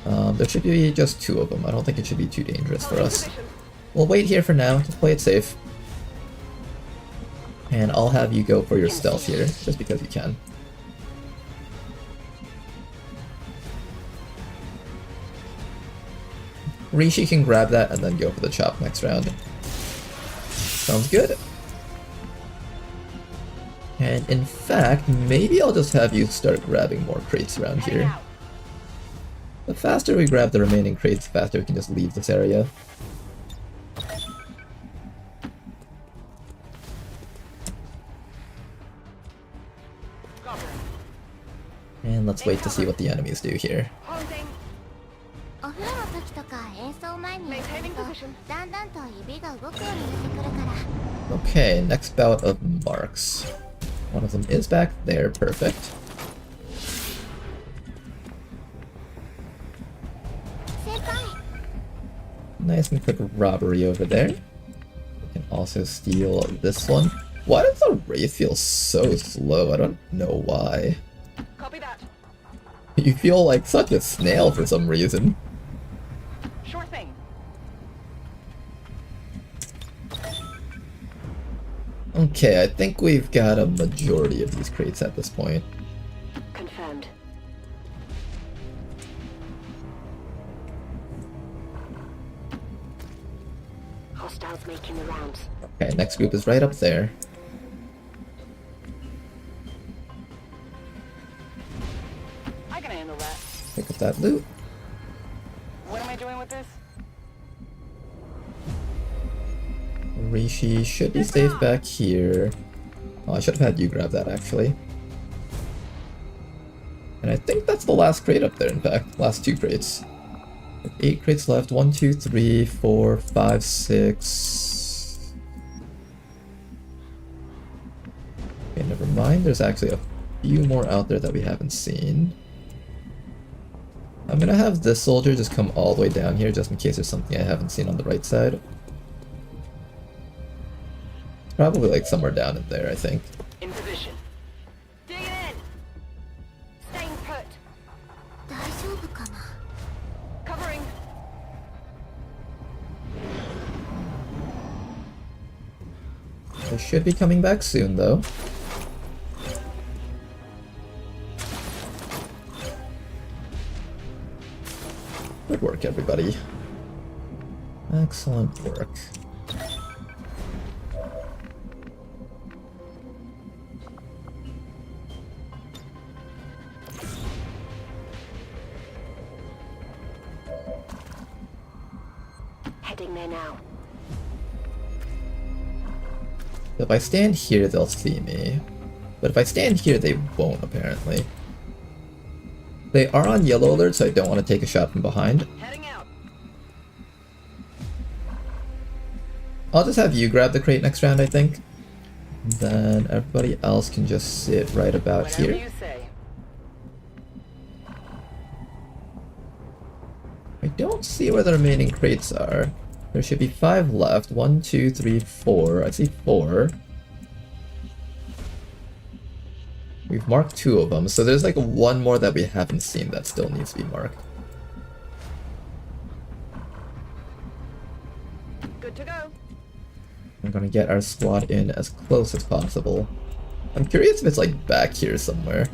There should be just 2 of them. I don't think it should be too dangerous for us. We'll wait here for now. Just play it safe. And I'll have you go for your stealth here, just because you can. Rishi can grab that and then go for the chop next round. Sounds good. And in fact, maybe I'll just have you start grabbing more crates around here. The faster we grab the remaining crates, the faster we can just leave this area. And let's wait to see what the enemies do here. Okay, next bout of marks. One of them is back there, perfect. Nice and quick robbery over there. We can also steal this one. Why does the Wraith feel so slow? I don't know why. Copy that. You feel like such a snail for some reason. Sure thing. Okay, I think we've got a majority of these crates at this point. Confirmed. Hostiles making the rounds. Okay, next group is right up there. I can handle that. Pick up that loot. What am I doing with this? Rishi should be safe back here. Oh, I should have had you grab that actually. And I think that's the last crate up there, in fact. Last 2 crates. 8 crates left. 1, 2, 3, 4, 5, 6. Okay, never mind. There's actually a few more out there that we haven't seen. I'm gonna have this soldier just come all the way down here just in case there's something I haven't seen on the right side. It's probably like somewhere down in there, I think. In position. Digging in. Staying put. Covering. They should be coming back soon, though. Good work, everybody. Excellent work. Heading there now. If I stand here, they'll see me. But if I stand here, they won't, apparently. They are on yellow alert, so I don't want to take a shot from behind. Heading out. I'll just have you grab the crate next round, I think. Then everybody else can just sit right about Whatever here. you say. I don't see where the remaining crates are. There should be 5 left. 1, 2, 3, 4. I see 4. We've marked 2 of them, so there's like 1 more that we haven't seen that still needs to be marked. Good to go. I'm gonna get our squad in as close as possible. I'm curious if it's like back here somewhere.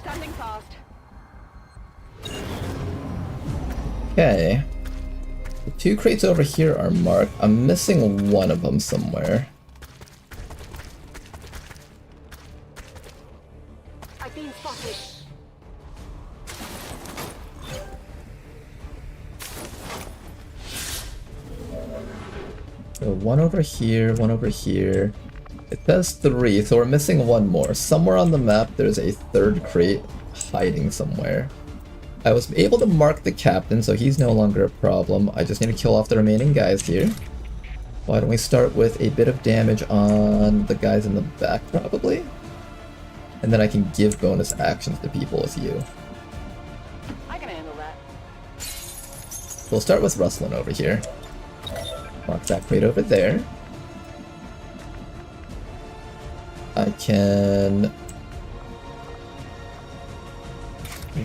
Sending fast. Okay. The 2 crates over here are marked. I'm missing one of them somewhere. I've been spotted. So one over here, one over here. It says 3, so we're missing one more. Somewhere on the map there's a 3rd crate hiding somewhere. I was able to mark the captain, so he's no longer a problem. I just need to kill off the remaining guys here. Why don't we start with a bit of damage on the guys in the back, probably? And then I can give bonus actions to people with you. I can handle that. We'll start with Rustlin over here. Mark that crate over there. I can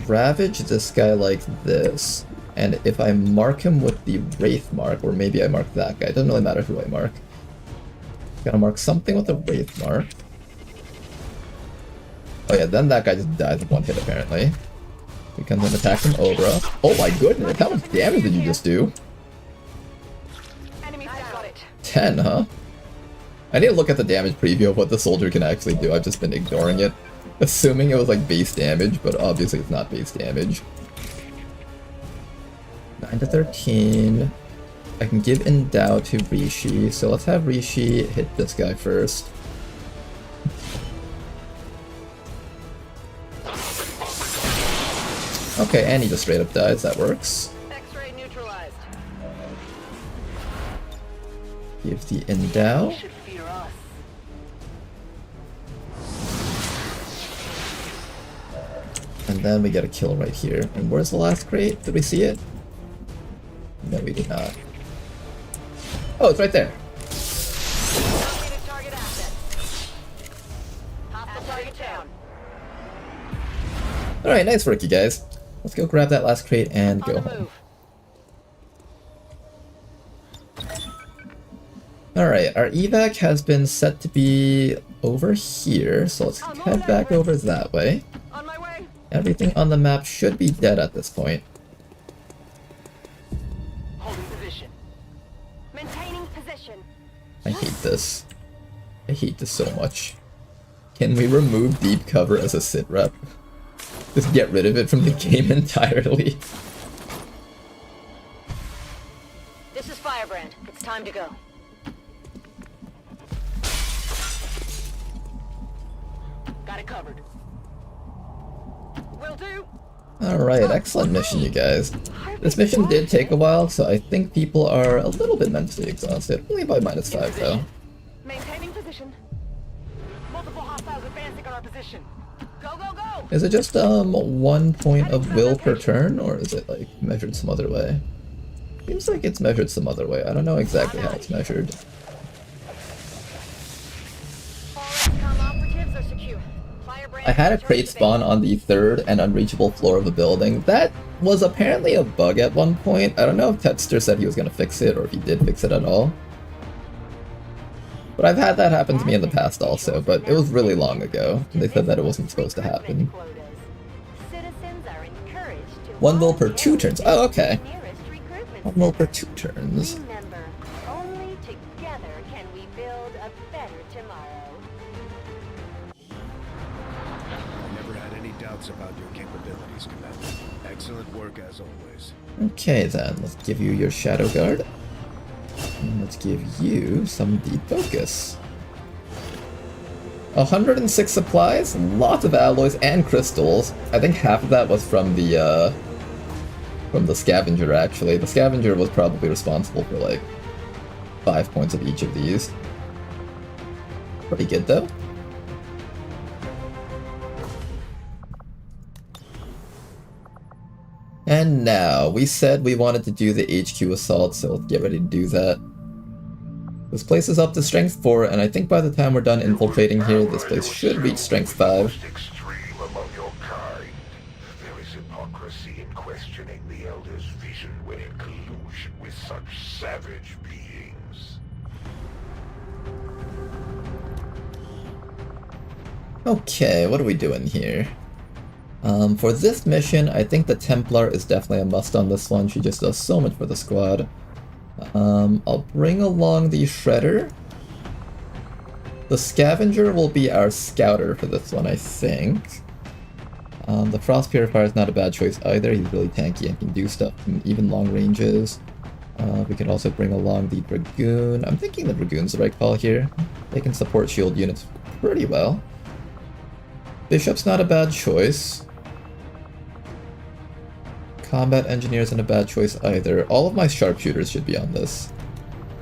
ravage this guy like this, and if I mark him with the Wraith mark, or maybe I mark that guy, it doesn't really matter who I mark. Gotta mark something with a Wraith mark. Oh yeah, then that guy just dies with 1 hit apparently. We can then attack him over. Oh my goodness, how much damage did you just do? 10, huh? I need to look at the damage preview of what the soldier can actually do. I've just been ignoring it, assuming it was like base damage, but obviously it's not base damage. 9 to 13. I can give Endow to Rishi, so let's have Rishi hit this guy first. Okay, and he just straight up dies, that works. X-ray neutralized. Give the Endow. Should fear us. And then we get a kill right here. And where's the last crate? Did we see it? No, we did not. Oh, it's right there. Target asset. Hostile target down. Alright, nice work, you guys. Let's go grab that last crate and go home. Alright, our evac has been set to be over here, so let's head back over that way. On my way. Everything on the map should be dead at this point. Holding position. Maintaining position. I hate this. I hate this so much. Can we remove deep cover as a sit rep? Just get rid of it from the game entirely. This is Firebrand. It's time to go. Got it covered. Will do. Alright, excellent mission, you guys. This mission did take a while, so I think people are a little bit mentally exhausted. Only by -5, though. Maintaining position. Multiple hostiles advancing on our position. Go, go, go! Is it just 1 point of will per turn, or is it like measured some other way? Seems like it's measured some other way. I don't know exactly how it's measured. I had a crate spawn on the 3rd and unreachable floor of the building. That was apparently a bug at one point. I don't know if Tetster said he was going to fix it or if he did fix it at all. But I've had that happen to me in the past also, but it was really long ago. They said that it wasn't supposed to happen. 1 will per 2 turns. Oh, okay. 1 will per 2 turns. Remember, only together can we build a better tomorrow. I never had any doubts about your capabilities, Commander. Excellent work as always. Okay then, let's give you your Shadow Guard. And let's give you some deep focus. 106 supplies, lots of alloys and crystals. I think half of that was from the scavenger actually. The scavenger was probably responsible for like 5 points of each of these. Pretty good though. And now, we said we wanted to do the HQ assault, so let's get ready to do that. This place is up to strength 4, and I think by the time we're done infiltrating here, this place should reach strength 5. Extreme among your kind. There is hypocrisy in questioning the Elder's vision when in collusion with such savage beings. Okay, what are we doing here? For this mission, I think the Templar is definitely a must on this one. She just does so much for the squad. I'll bring along the Shredder. The Scavenger will be our Scouter for this one, I think. The Frost Purifier is not a bad choice either. He's really tanky and can do stuff in even long ranges. We can also bring along the Dragoon. I'm thinking the Dragoon's the right call here. They can support shield units pretty well. Bishop's not a bad choice. Combat Engineer isn't a bad choice either. All of my Sharpshooters should be on this.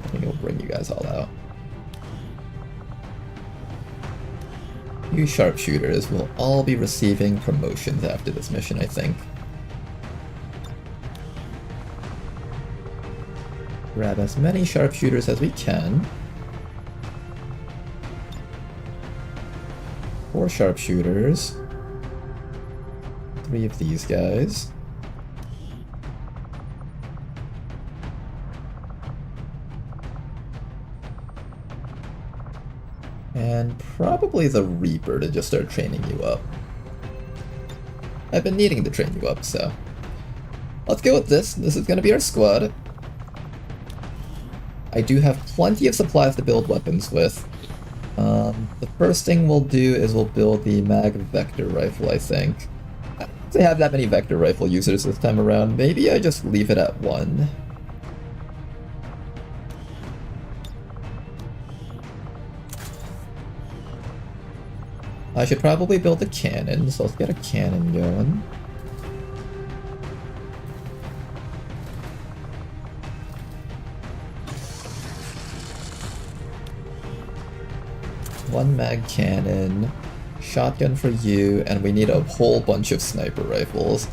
I think it'll bring you guys all out. You Sharpshooters will all be receiving promotions after this mission, I think. Grab as many Sharpshooters as we can. 4 Sharpshooters. 3 of these guys. And probably the Reaper to just start training you up. I've been needing to train you up, so... Let's go with this. This is going to be our squad. I do have plenty of supplies to build weapons with. The first thing we'll do is we'll build the Mag Vector Rifle, I think. I don't have that many Vector Rifle users this time around. Maybe I just leave it at 1. I should probably build a cannon, so let's get a cannon going. One mag cannon, shotgun for you, and we need a whole bunch of sniper rifles.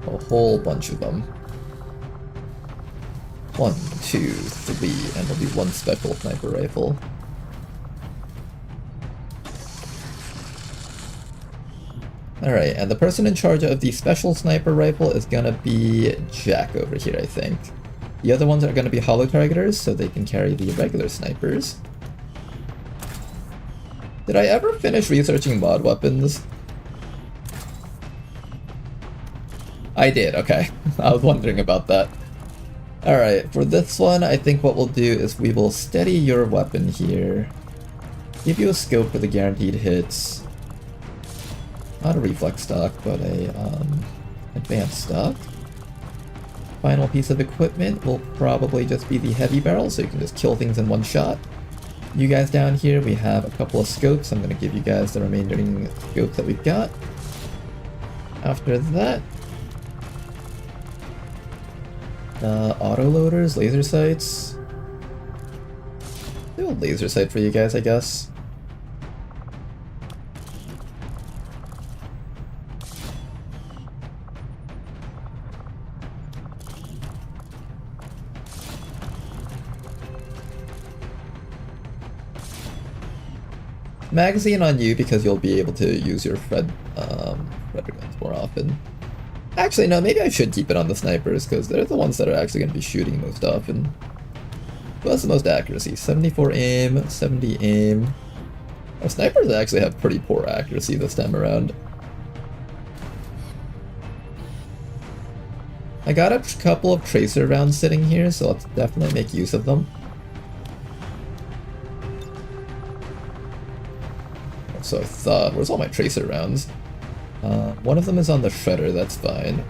A whole bunch of them. 1, 2, 3, and there'll be 1 special sniper rifle. Alright, and the person in charge of the special sniper rifle is gonna be Jack over here, I think. The other ones are gonna be hollow targeters, so they can carry the regular snipers. Did I ever finish researching mod weapons? I did, okay. I was wondering about that. Alright, for this one, I think what we'll do is we will steady your weapon here. Give you a scope for the guaranteed hits. Not a reflex stock, but a advanced stock. Final piece of equipment will probably just be the heavy barrel, so you can just kill things in one shot. You guys down here, we have a couple of scopes. I'm going to give you guys the remaining scopes that we've got. After that, autoloaders, laser sights. Do a laser sight for you guys, I guess. Magazine on you because you'll be able to use your Fred guns more often. Actually, no, maybe I should keep it on the snipers because they're the ones that are actually going to be shooting most often. Who has the most accuracy? 74 aim, 70 aim. Our snipers actually have pretty poor accuracy this time around. I got a couple of tracer rounds sitting here, so let's definitely make use of them. So I thought, where's all my tracer rounds? One of them is on the Shredder, that's fine.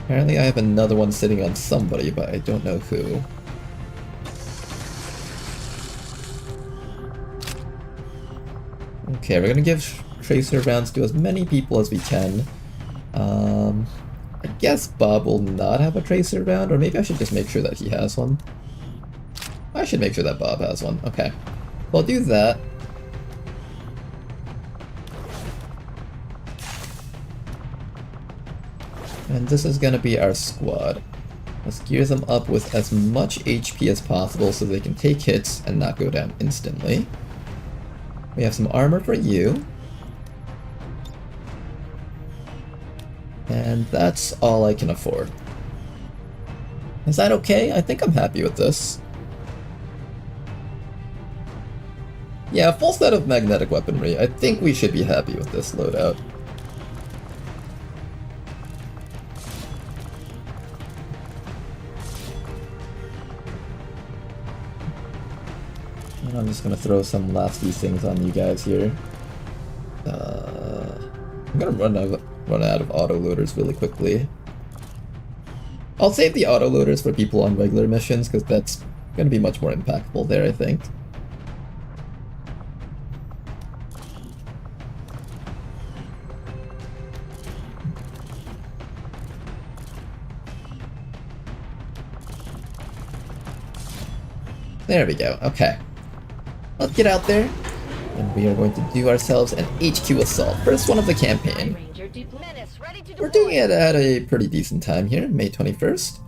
Apparently I have another one sitting on somebody, but I don't know who. Okay, we're gonna give tracer rounds to as many people as we can. I guess Bob will not have a tracer round, or maybe I should just make sure that he has one. I should make sure that Bob has one, okay. Well, I'll do that. And this is gonna be our squad. Let's gear them up with as much HP as possible so they can take hits and not go down instantly. We have some armor for you. And that's all I can afford. Is that okay? I think I'm happy with this. Yeah, full set of magnetic weaponry. I think we should be happy with this loadout. I'm just gonna throw some lasty things on you guys here. I'm gonna run out of autoloaders really quickly. I'll save the autoloaders for people on regular missions, because that's gonna be much more impactful there, I think. There we go, okay. Let's get out there, and we are going to do ourselves an HQ assault. First one of the campaign. We're doing it at a pretty decent time here, May 21st.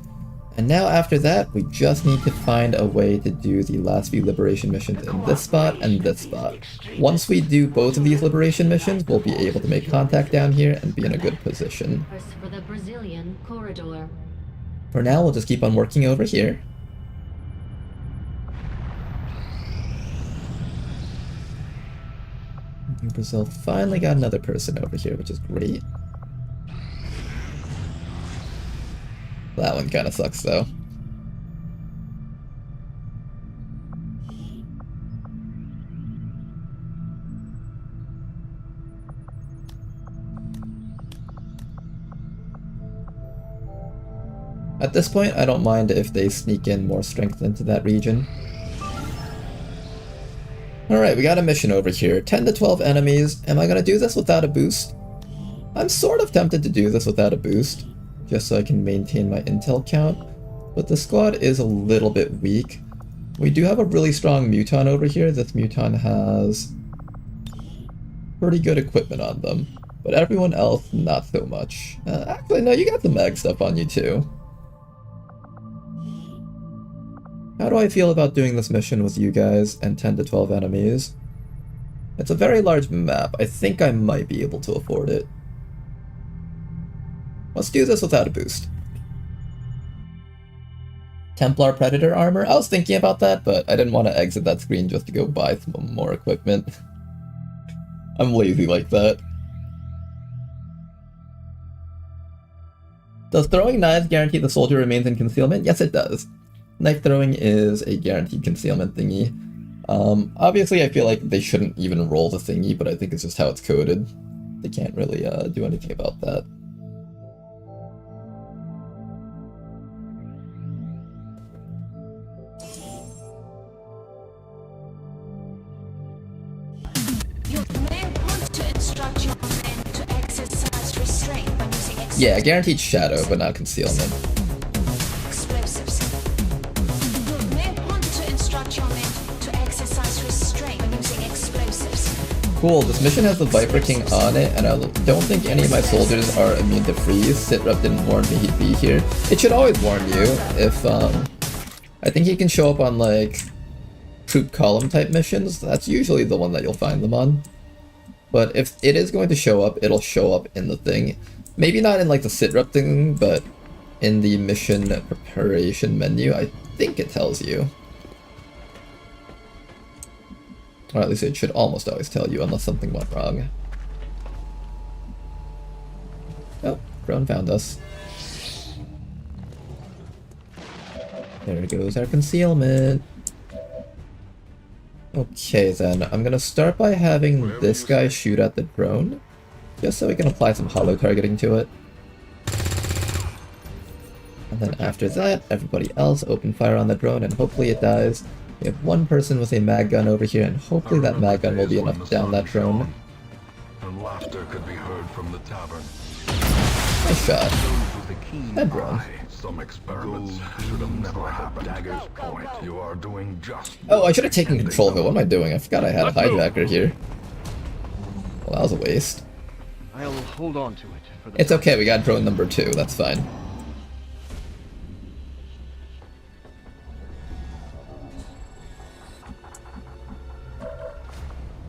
And now after that, we just need to find a way to do the last few liberation missions in this spot and this spot. Once we do both of these liberation missions, we'll be able to make contact down here and be in a good position. For the Brazilian corridor. For now, we'll just keep on working over here. New Brazil finally got another person over here, which is great. That one kind of sucks, though. At this point, I don't mind if they sneak in more strength into that region. Alright, we got a mission over here. 10 to 12 enemies. Am I gonna do this without a boost? I'm sort of tempted to do this without a boost, just so I can maintain my intel count, but the squad is a little bit weak. We do have a really strong Muton over here. This Muton has pretty good equipment on them, but everyone else, not so much. Actually, no, you got the mag stuff on you too. How do I feel about doing this mission with you guys and 10 to 12 enemies? It's a very large map. I think I might be able to afford it. Let's do this without a boost. Templar Predator armor? I was thinking about that, but I didn't want to exit that screen just to go buy some more equipment. I'm lazy like that. Does throwing knives guarantee the soldier remains in concealment? Yes, it does. Knife throwing is a guaranteed concealment thingy. Obviously, I feel like they shouldn't even roll the thingy, but I think it's just how it's coded. They can't really do anything about that. Yeah, guaranteed shadow, but not concealment. Explosives. You may want to instruct your men to exercise restraint when using explosives. Cool, this mission has the Viper King on it, and I don't think any of my soldiers are immune to freeze. Sitrep didn't warn me he'd be here. It should always warn you if, I think he can show up on, like, troop column type missions. That's usually the one that you'll find them on. But if it is going to show up, it'll show up in the thing. Maybe not in like the sitrep thing, but in the mission preparation menu, I think it tells you. Or at least it should almost always tell you, unless something went wrong. Oh, drone found us. There goes our concealment. Okay then, I'm gonna start by having this guy shoot at the drone, just so we can apply some hollow targeting to it. And then after that, everybody else open fire on the drone and hopefully it dies. We have one person with a mag gun over here and hopefully that mag gun will be enough to down that drone. And laughter could be heard from the tavern. Nice shot. That drone. Some experiments should have never happened. Dagger's point. You are doing just. Oh, I should have taken control of it. What am I doing? I forgot I had a hijacker here. Well, that was a waste. I'll hold on to it for the It's okay, we got drone number 2, that's fine.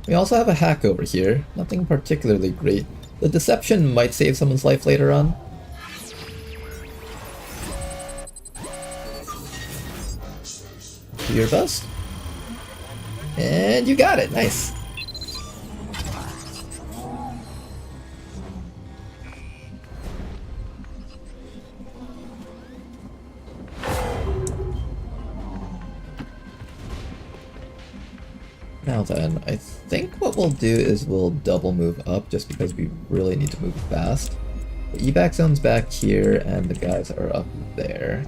We also have a hack over here, nothing particularly great. The deception might save someone's life later on. Do your best. And you got it, nice. Now then, I think what we'll do is we'll double move up just because we really need to move fast. The evac zone's back here and the guys are up there.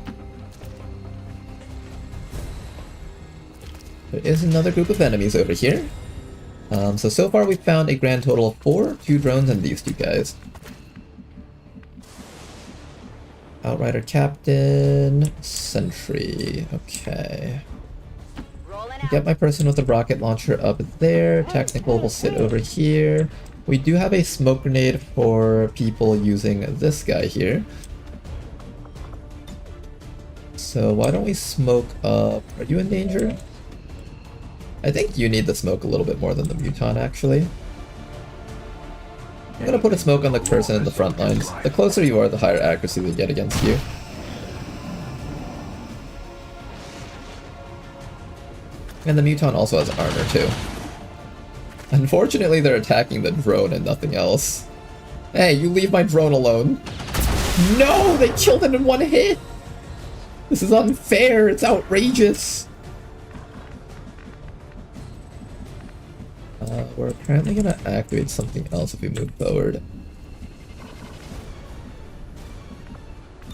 There is another group of enemies over here. So far we've found a grand total of 4, 2 drones and these 2 guys. Outrider Captain, Sentry, okay. Get my person with the rocket launcher up there, Technical will sit over here. We do have a smoke grenade for people using this guy here. So why don't we smoke up... Are you in danger? I think you need the smoke a little bit more than the Muton, actually. I'm gonna put a smoke on the person in the front lines. The closer you are, the higher accuracy we get against you. And the Muton also has armor, too. Unfortunately, they're attacking the drone and nothing else. Hey, you leave my drone alone. No! They killed it in one hit! This is unfair! It's outrageous! We're apparently gonna activate something else if we move forward.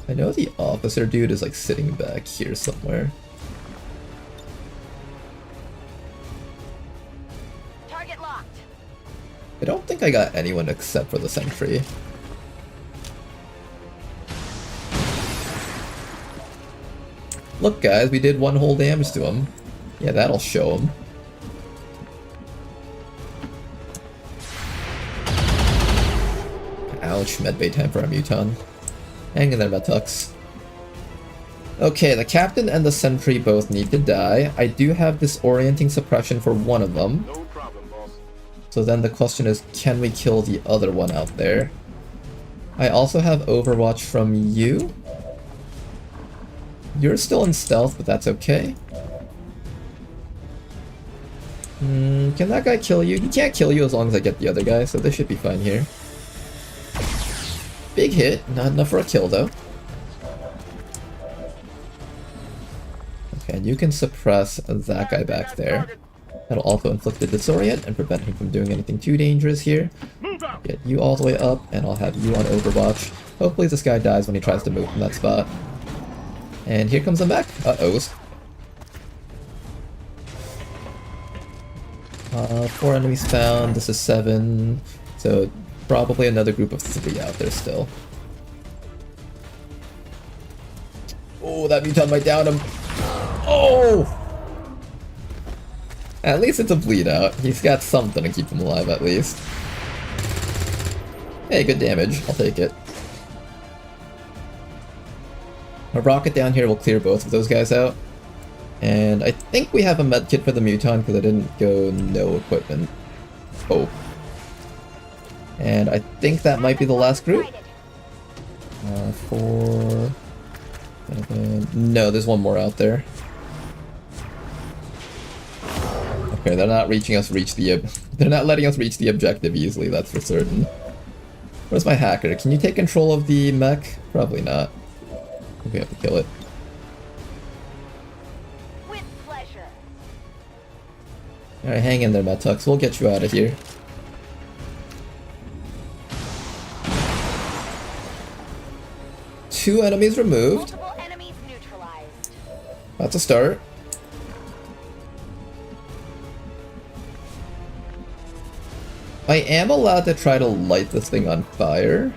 I know the officer dude is like sitting back here somewhere. Target locked. I don't think I got anyone except for the sentry. Look guys, we did 1 whole damage to him. Yeah, that'll show him. Ouch, medbay time for our Muton. Hang in there, Metux. Okay, the captain and the sentry both need to die. I do have disorienting suppression for one of them. No problem, boss. So then the question is, can we kill the other one out there? I also have Overwatch from you. You're still in stealth, but that's okay. Can that guy kill you? He can't kill you as long as I get the other guy, so this should be fine here. Big hit, not enough for a kill though. Okay, and you can suppress that guy back there. That'll also inflict a disorient and prevent him from doing anything too dangerous here. Get you all the way up, and I'll have you on Overwatch. Hopefully this guy dies when he tries to move from that spot. And here comes the mech. Uh-ohs. 4 enemies found, this is 7, so probably another group of 3 out there still. Oh, that Muton might down him. Oh! At least it's a bleed out. He's got something to keep him alive at least. Hey, good damage. I'll take it. A rocket down here will clear both of those guys out. And I think we have a medkit for the Muton because I didn't go no equipment. Oh. And I think that might be the last group. 4... 7... No, there's one more out there. Okay, they're not reaching us they're not letting us reach the objective easily, that's for certain. Where's my hacker? Can you take control of the mech? Probably not. We have to kill it. With pleasure. Alright, hang in there, Metux. We'll get you out of here. Two enemies removed. Multiple enemies neutralized. That's a start. I am allowed to try to light this thing on fire.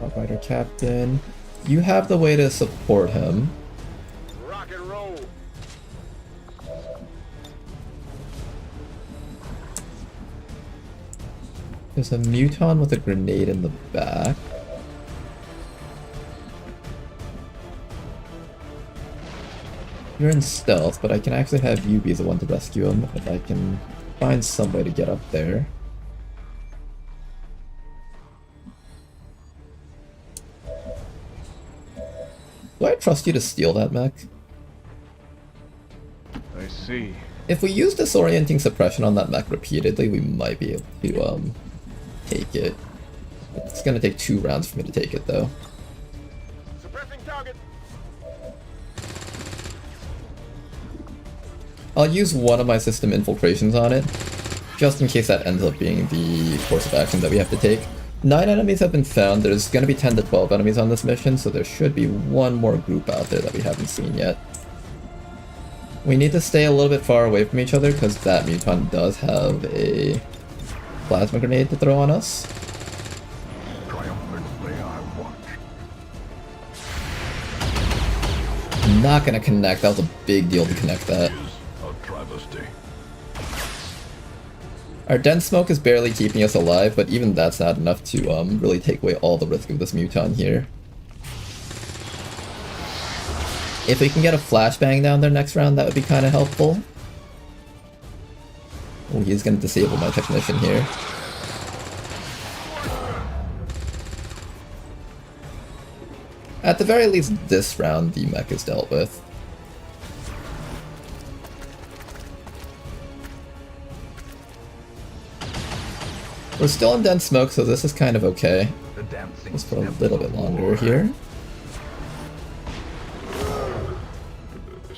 Outrider Captain. You have the way to support him. Rock and roll. There's a Muton with a grenade in the back. You're in stealth, but I can actually have you be the one to rescue him if I can find some way to get up there. Do I trust you to steal that mech? I see. If we use disorienting suppression on that mech repeatedly, we might be able to take it. It's gonna take 2 rounds for me to take it though. I'll use one of my system infiltrations on it, just in case that ends up being the course of action that we have to take. 9 enemies have been found. There's going to be 10 to 12 enemies on this mission, so there should be one more group out there that we haven't seen yet. We need to stay a little bit far away from each other because that mutant does have a plasma grenade to throw on us. Triumphantly I watch. Not going to connect. That was a big deal to connect that. A travesty. Our dense smoke is barely keeping us alive, but even that's not enough to really take away all the risk of this mutant here. If we can get a flashbang down there next round, that would be kind of helpful. Oh, he's going to disable my technician here. At the very least, this round, the mech is dealt with. We're still in dense smoke, so this is kind of okay. Just for a little bit longer here.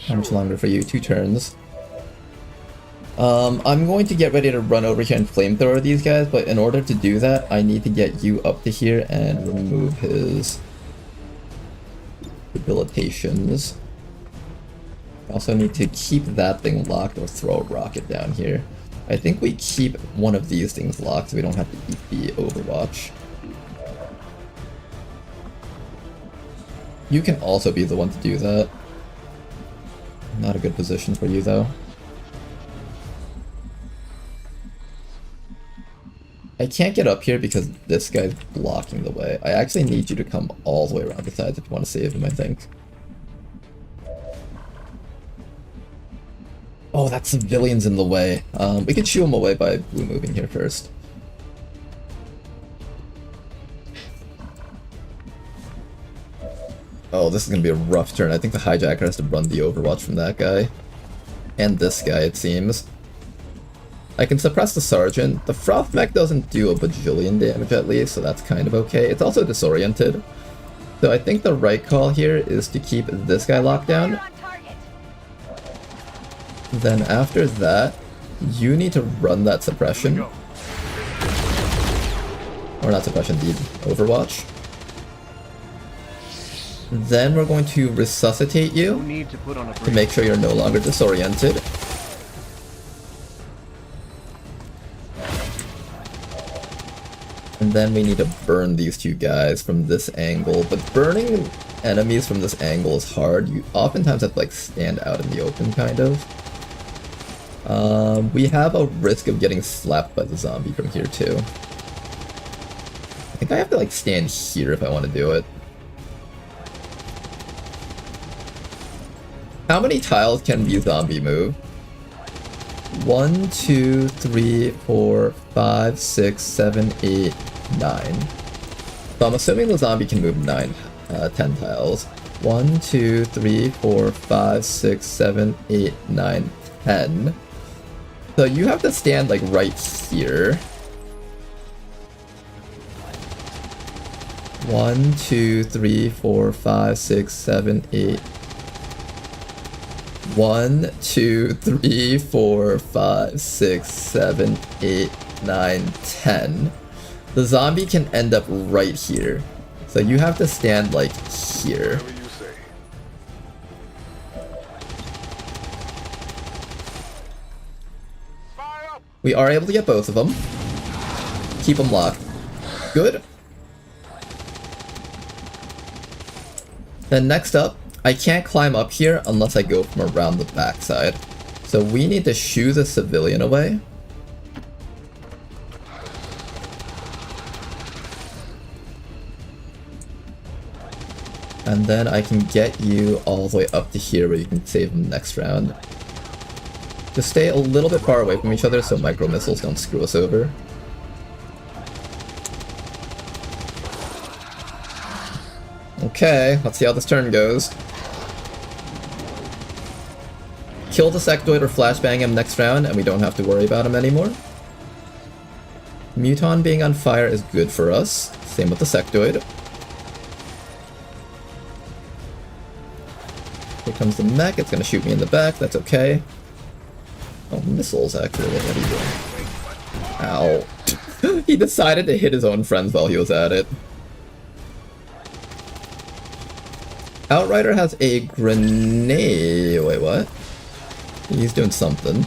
How much longer for you? 2 turns. I'm going to get ready to run over here and flamethrower these guys, but in order to do that, I need to get you up to here and remove his debilitations. I also need to keep that thing locked or throw a rocket down here. I think we keep one of these things locked so we don't have to eat the Overwatch. You can also be the one to do that. Not a good position for you though. I can't get up here because this guy's blocking the way. I actually need you to come all the way around the sides if you want to save him, I think. Oh, that civilian's in the way. We can shoo him away by blue moving here first. Oh, this is gonna be a rough turn. I think the hijacker has to run the Overwatch from that guy. And this guy, it seems. I can suppress the Sergeant. The Froth Mech doesn't do a bajillion damage at least, so that's kind of okay. It's also disoriented. So I think the right call here is to keep this guy locked down. Then after that, you need to run that suppression. Or not suppression, the Overwatch. Then we're going to resuscitate you to make sure you're no longer disoriented. And then we need to burn these 2 guys from this angle, but burning enemies from this angle is hard. You oftentimes have to like stand out in the open, kind of. We have a risk of getting slapped by the zombie from here too. I think I have to like stand here if I want to do it. How many tiles can the zombie move? 1, 2, 3, 4, 5, 6, 7, 8, 9. So I'm assuming the zombie can move 10 tiles. 1, 2, 3, 4, 5, 6, 7, 8, 9, 10. So you have to stand like right here. 1, 2, 3, 4, 5, 6, 7, 8. 1, 2, 3, 4, 5, 6, 7, 8, 9, 10. The zombie can end up right here. So you have to stand like here. We are able to get both of them. Keep them locked. Good. Then next up, I can't climb up here unless I go from around the backside. So we need to shoo the civilian away. And then I can get you all the way up to here where you can save them next round. Just stay a little bit far away from each other so micro missiles don't screw us over. Okay, let's see how this turn goes. Kill the sectoid or flashbang him next round and we don't have to worry about him anymore. Muton being on fire is good for us. Same with the sectoid. Here comes the mech, it's gonna shoot me in the back, that's okay. Oh, missiles, actually. What are you doing? Ow. He decided to hit his own friends while he was at it. Outrider has a grenade. Wait, what? He's doing something.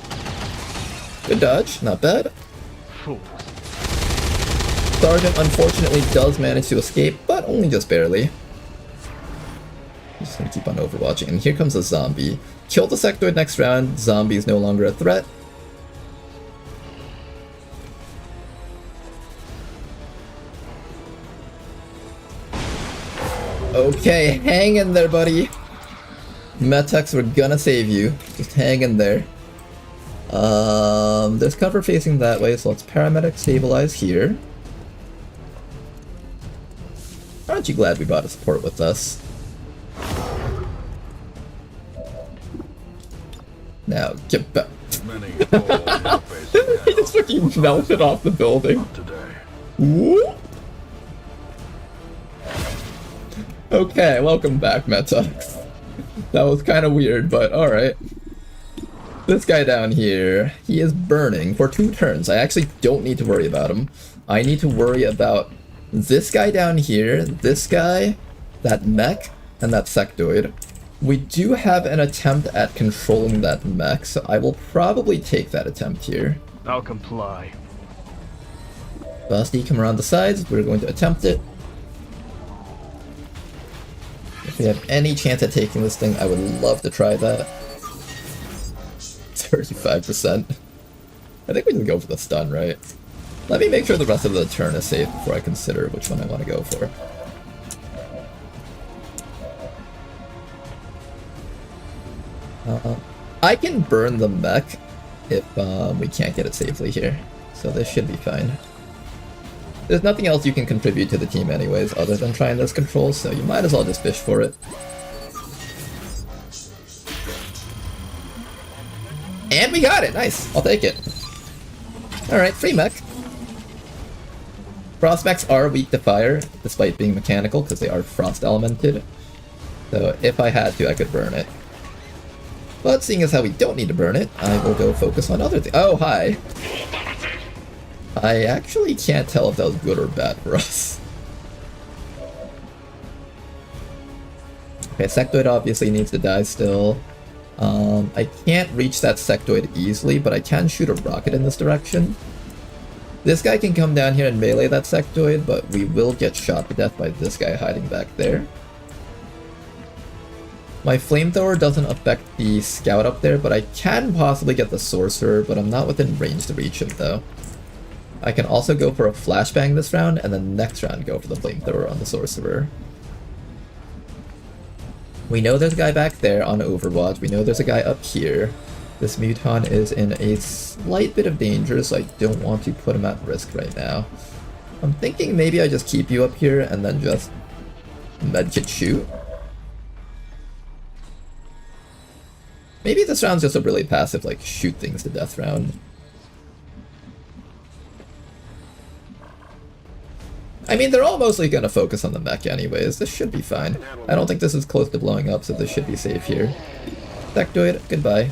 Good dodge, not bad. Sergeant unfortunately does manage to escape, but only just barely. Just gonna keep on overwatching. And here comes a zombie. Kill the sectoid next round. Zombie is no longer a threat. Okay, hang in there, buddy. Metax, we're gonna save you. Just hang in there. There's cover facing that way, so let's paramedic stabilize here. Aren't you glad we brought a support with us? Now, get back. He just fucking melted off the building. Whoop. Okay, welcome back, Metax. That was kind of weird, but alright. This guy down here, he is burning for 2 turns. I actually don't need to worry about him. I need to worry about this guy down here, this guy, that mech, and that sectoid. We do have an attempt at controlling that mech, so I will probably take that attempt here. I'll comply. Basti, come around the sides. We're going to attempt it. If we have any chance at taking this thing, I would love to try that. 35%. I think we can go for the stun, right? Let me make sure the rest of the turn is safe before I consider which one I want to go for. I can burn the mech if we can't get it safely here, so this should be fine. There's nothing else you can contribute to the team anyways other than trying those controls, so you might as well just fish for it. And we got it! Nice! I'll take it. Alright, free mech. Frost mechs are weak to fire, despite being mechanical, because they are frost elemented. So if I had to, I could burn it. But seeing as how we don't need to burn it, I will go focus on other things. Oh, hi! I actually can't tell if that was good or bad for us. Okay, sectoid obviously needs to die still. I can't reach that sectoid easily, but I can shoot a rocket in this direction. This guy can come down here and melee that sectoid, but we will get shot to death by this guy hiding back there. My flamethrower doesn't affect the scout up there, but I can possibly get the sorcerer, but I'm not within range to reach him though. I can also go for a flashbang this round, and then next round go for the flamethrower on the sorcerer. We know there's a guy back there on Overwatch, we know there's a guy up here. This Muton is in a slight bit of danger, so I don't want to put him at risk right now. I'm thinking maybe I just keep you up here and then just medkit shoot. Maybe this round's just a really passive, like, shoot things to death round. I mean, they're all mostly gonna focus on the mech anyways. This should be fine. I don't think this is close to blowing up, so this should be safe here. Sectoid, goodbye.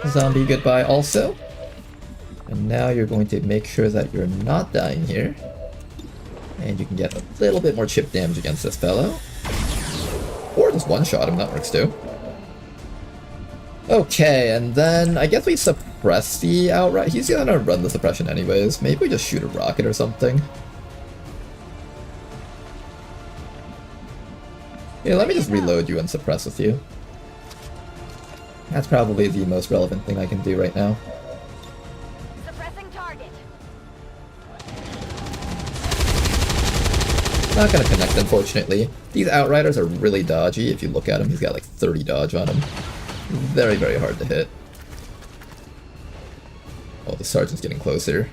Zombie, goodbye also. And now you're going to make sure that you're not dying here. And you can get a little bit more chip damage against this fellow. Or just one-shot him, that works too. Okay, and then I guess we suppress the outright. He's gonna run the suppression anyways. Maybe we just shoot a rocket or something. Yeah, let me just reload you and suppress with you. That's probably the most relevant thing I can do right now. Suppressing target. Not gonna connect, unfortunately. These outriders are really dodgy. If you look at him, he's got like 30 dodge on him. Very, very hard to hit. Oh, the sergeant's getting closer.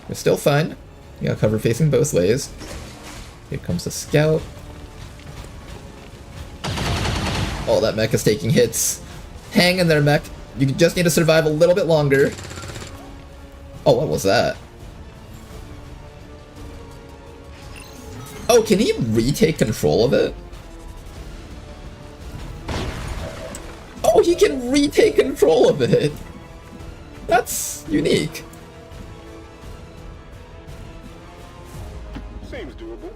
We're still fine. You got cover facing both ways. Here comes the scout. Oh, that mech is taking hits. Hang in there, mech. You just need to survive a little bit longer. Oh, what was that? Oh, can he retake control of it? Oh, he can retake control of it! That's unique. Seems doable.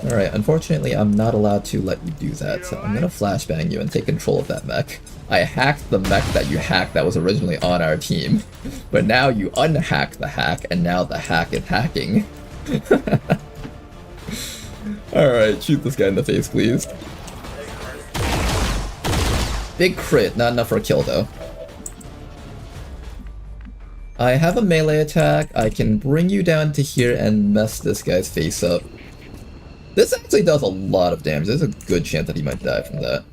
Alright, unfortunately I'm not allowed to let you do that, so I'm gonna flashbang you and take control of that mech. I hacked the mech that you hacked that was originally on our team, but now you unhack the hack, and now the hack is hacking. Alright, shoot this guy in the face, please. Big crit, not enough for a kill though. I have a melee attack, I can bring you down to here and mess this guy's face up. This actually does a lot of damage, there's a good chance that he might die from that.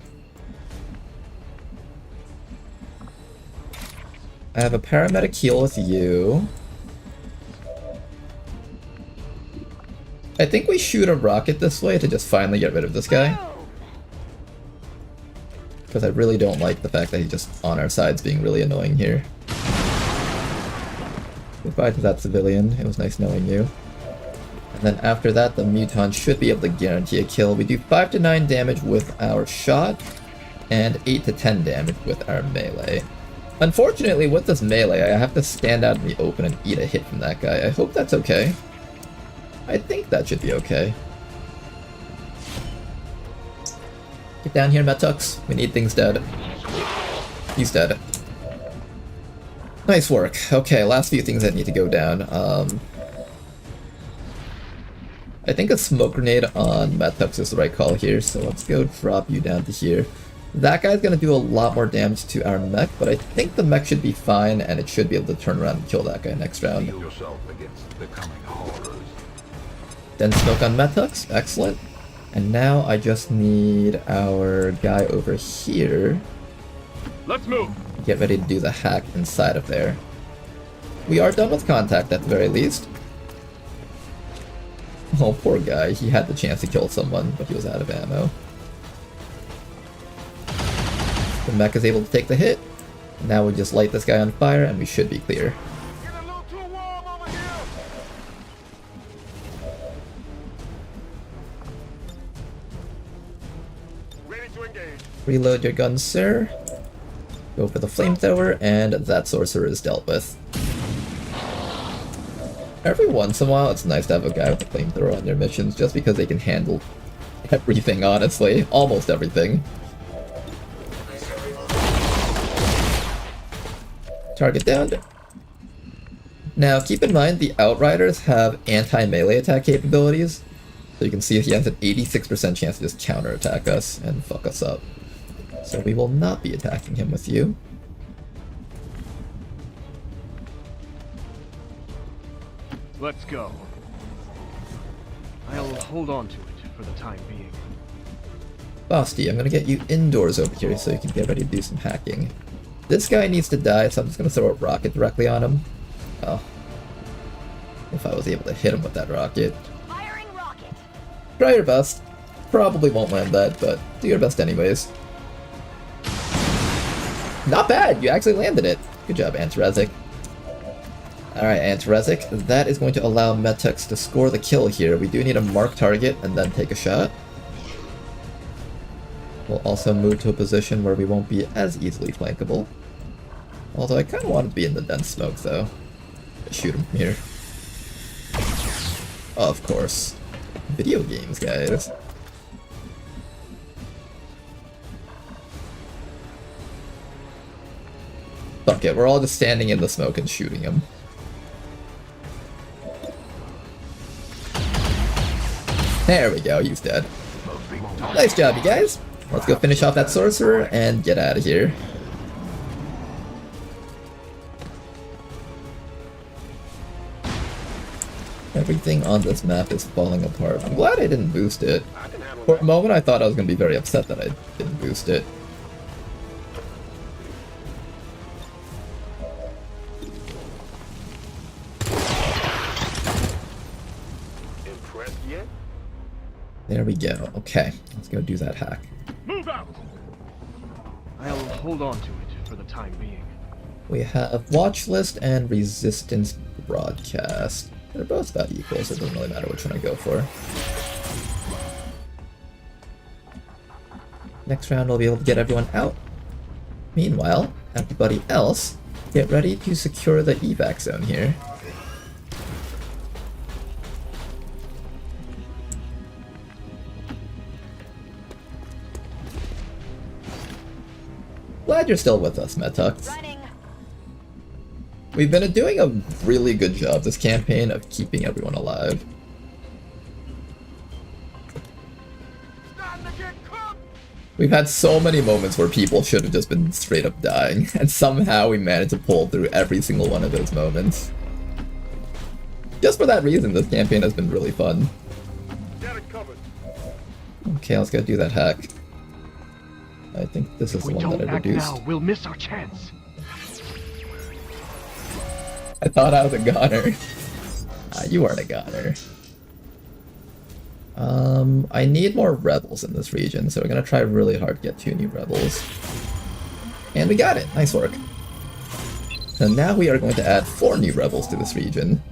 I have a paramedic heal with you. I think we shoot a rocket this way to just finally get rid of this guy. Because I really don't like the fact that he's just on our sides being really annoying here. Goodbye to that civilian, it was nice knowing you. And then after that, the mutant should be able to guarantee a kill. We do 5 to 9 damage with our shot, and 8 to 10 damage with our melee. Unfortunately, with this melee, I have to stand out in the open and eat a hit from that guy. I hope that's okay. I think that should be okay. Get down here, Metux. We need things dead. He's dead. Nice work. Okay, last few things that need to go down. I think a smoke grenade on Metux is the right call here, so let's go drop you down to here. That guy's gonna do a lot more damage to our mech, but I think the mech should be fine, and it should be able to turn around and kill that guy next round. Then smoke on Metux, excellent. And now I just need our guy over here. Let's move! Get ready to do the hack inside of there. We are done with contact at the very least. Oh, poor guy, he had the chance to kill someone, but he was out of ammo. The mech is able to take the hit. Now we just light this guy on fire and we should be clear. Reload your gun, sir. Go for the flamethrower, and that sorcerer is dealt with. Every once in a while, it's nice to have a guy with a flamethrower on your missions, just because they can handle everything, honestly. Almost everything. Target down. Now, keep in mind, the Outriders have anti-melee attack capabilities, so you can see he has an 86% chance to just counterattack us and fuck us up. So we will not be attacking him with you. Let's go. I'll hold on to it for the time being. Bosty, I'm gonna get you indoors over here so you can get ready to do some hacking. This guy needs to die, so I'm just gonna throw a rocket directly on him. Oh. If I was able to hit him with that rocket. Firing rocket. Try your best. Probably won't land that, but do your best anyways. Not bad! You actually landed it. Good job, Antarezic. Alright, Antarezic, that is going to allow Metux to score the kill here. We do need to mark target and then take a shot. We'll also move to a position where we won't be as easily flankable. Although I kind of want to be in the dense smoke, though. Shoot him from here. Of course. Video games, guys. Fuck it, we're all just standing in the smoke and shooting him. There we go, he's dead. Nice job, you guys! Let's go finish off that sorcerer and get out of here. Everything on this map is falling apart. I'm glad I didn't boost it. For a moment I thought I was going to be very upset that I didn't boost it. Impressed yet? There we go. Okay, let's go do that hack. Move out! I'll hold on to it for the time being. We have watch list and resistance broadcast. They're both about equal, so it doesn't really matter which one I go for. Next round we'll be able to get everyone out. Meanwhile, everybody else, get ready to secure the evac zone here. Glad you're still with us, Metux. We've been doing a really good job this campaign of keeping everyone alive. We've had so many moments where people should have just been straight up dying, and somehow we managed to pull through every single one of those moments. Just for that reason, this campaign has been really fun. Okay, let's go do that hack. I think this is the one that I reduced. Now, we'll miss our chance. I thought I was a goner. You weren't a goner. I need more rebels in this region, so we're gonna try really hard to get 2 new rebels. And we got it! Nice work. So now we are going to add 4 new rebels to this region.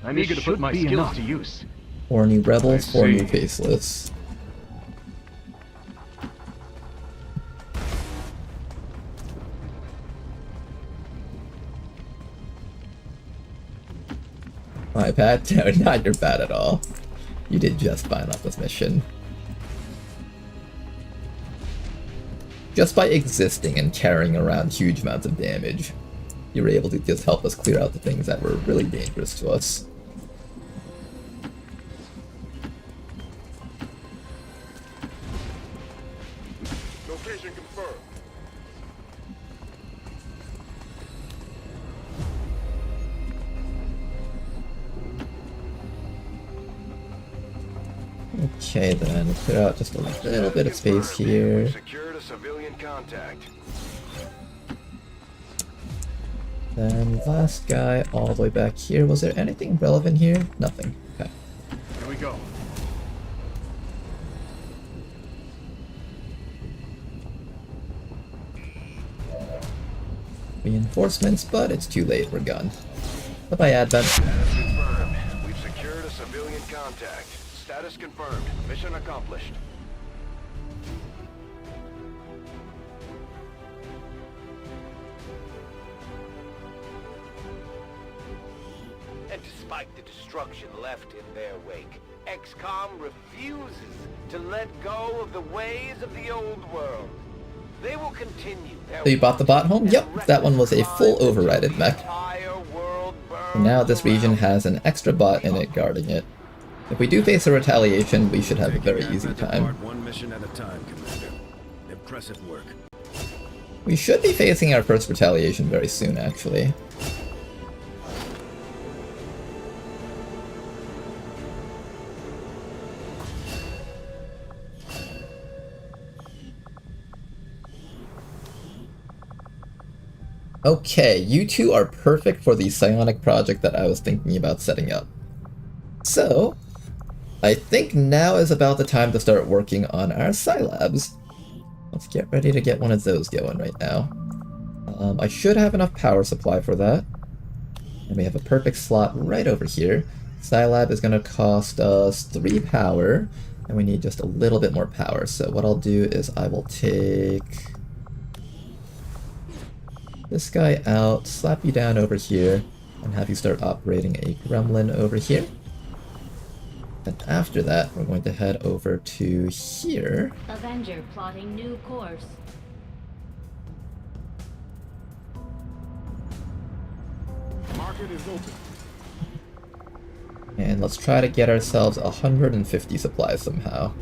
I'm eager to put my skills to use. 4 new rebels, 4 new faceless. My bad? No, not your bad at all. You did just fine off this mission. Just by existing and carrying around huge amounts of damage, you were able to just help us clear out the things that were really dangerous to us. Location confirmed. Okay then, let's put out just a little bit of space here. Secured a civilian contact. Then last guy all the way back here. Was there anything relevant here? Nothing. Okay. Here we go. Reinforcements, but it's too late. We're gone. Bye-bye, Advent. Status confirmed. We've secured a civilian contact. Status confirmed. Mission accomplished. And despite the destruction left in their wake, XCOM refuses to let go of the ways of the old world. They will continue their So you bought the bot home? Yep, that one was a full overrided mech. And now this region has an extra bot in it guarding it. If we do face a retaliation, we should have a very easy time. One mission at a time, Commander. Impressive work. We should be facing our first retaliation very soon, actually. Okay, you two are perfect for the psionic project that I was thinking about setting up. So, I think now is about the time to start working on our Scilabs. Let's get ready to get one of those going right now. I should have enough power supply for that. And we have a perfect slot right over here. Scilab is going to cost us 3 power, and we need just a little bit more power. So what I'll do is I will take this guy out, slap you down over here, and have you start operating a gremlin over here. And after that, we're going to head over to here. Avenger plotting new course. Market is open. And let's try to get ourselves 150 supplies somehow.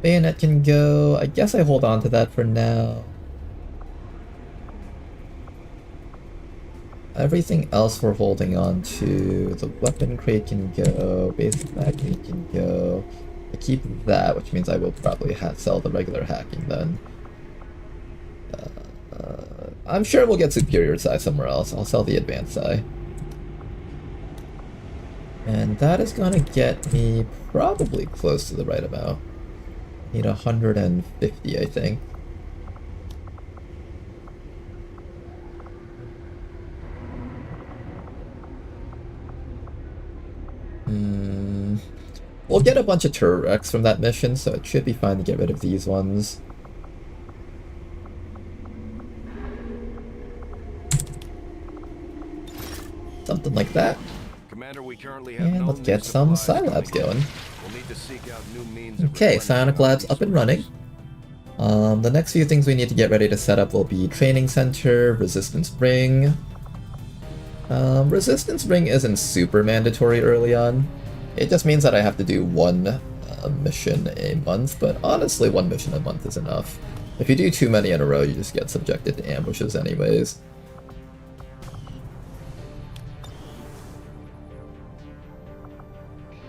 Bayonet can go. I guess I hold on to that for now. Everything else we're holding on to. The weapon crate can go. Basic magnet can go. I keep that, which means I will probably sell the regular hacking then. I'm sure we'll get superior size somewhere else. I'll sell the advanced size. And that is gonna get me probably close to the right amount. Need 150, I think. We'll we'll get a bunch of turret wrecks from that mission, so it should be fine to get rid of these ones. Something like that. Commander, we currently have And let's get some Scilabs going. We'll need to seek out new means of Okay, Psionic Labs up and running. The next few things we need to get ready to set up will be Training Center, Resistance Ring. Resistance Ring isn't super mandatory early on. It just means that I have to do one mission a month, but honestly, one mission a month is enough. If you do too many in a row, you just get subjected to ambushes anyways.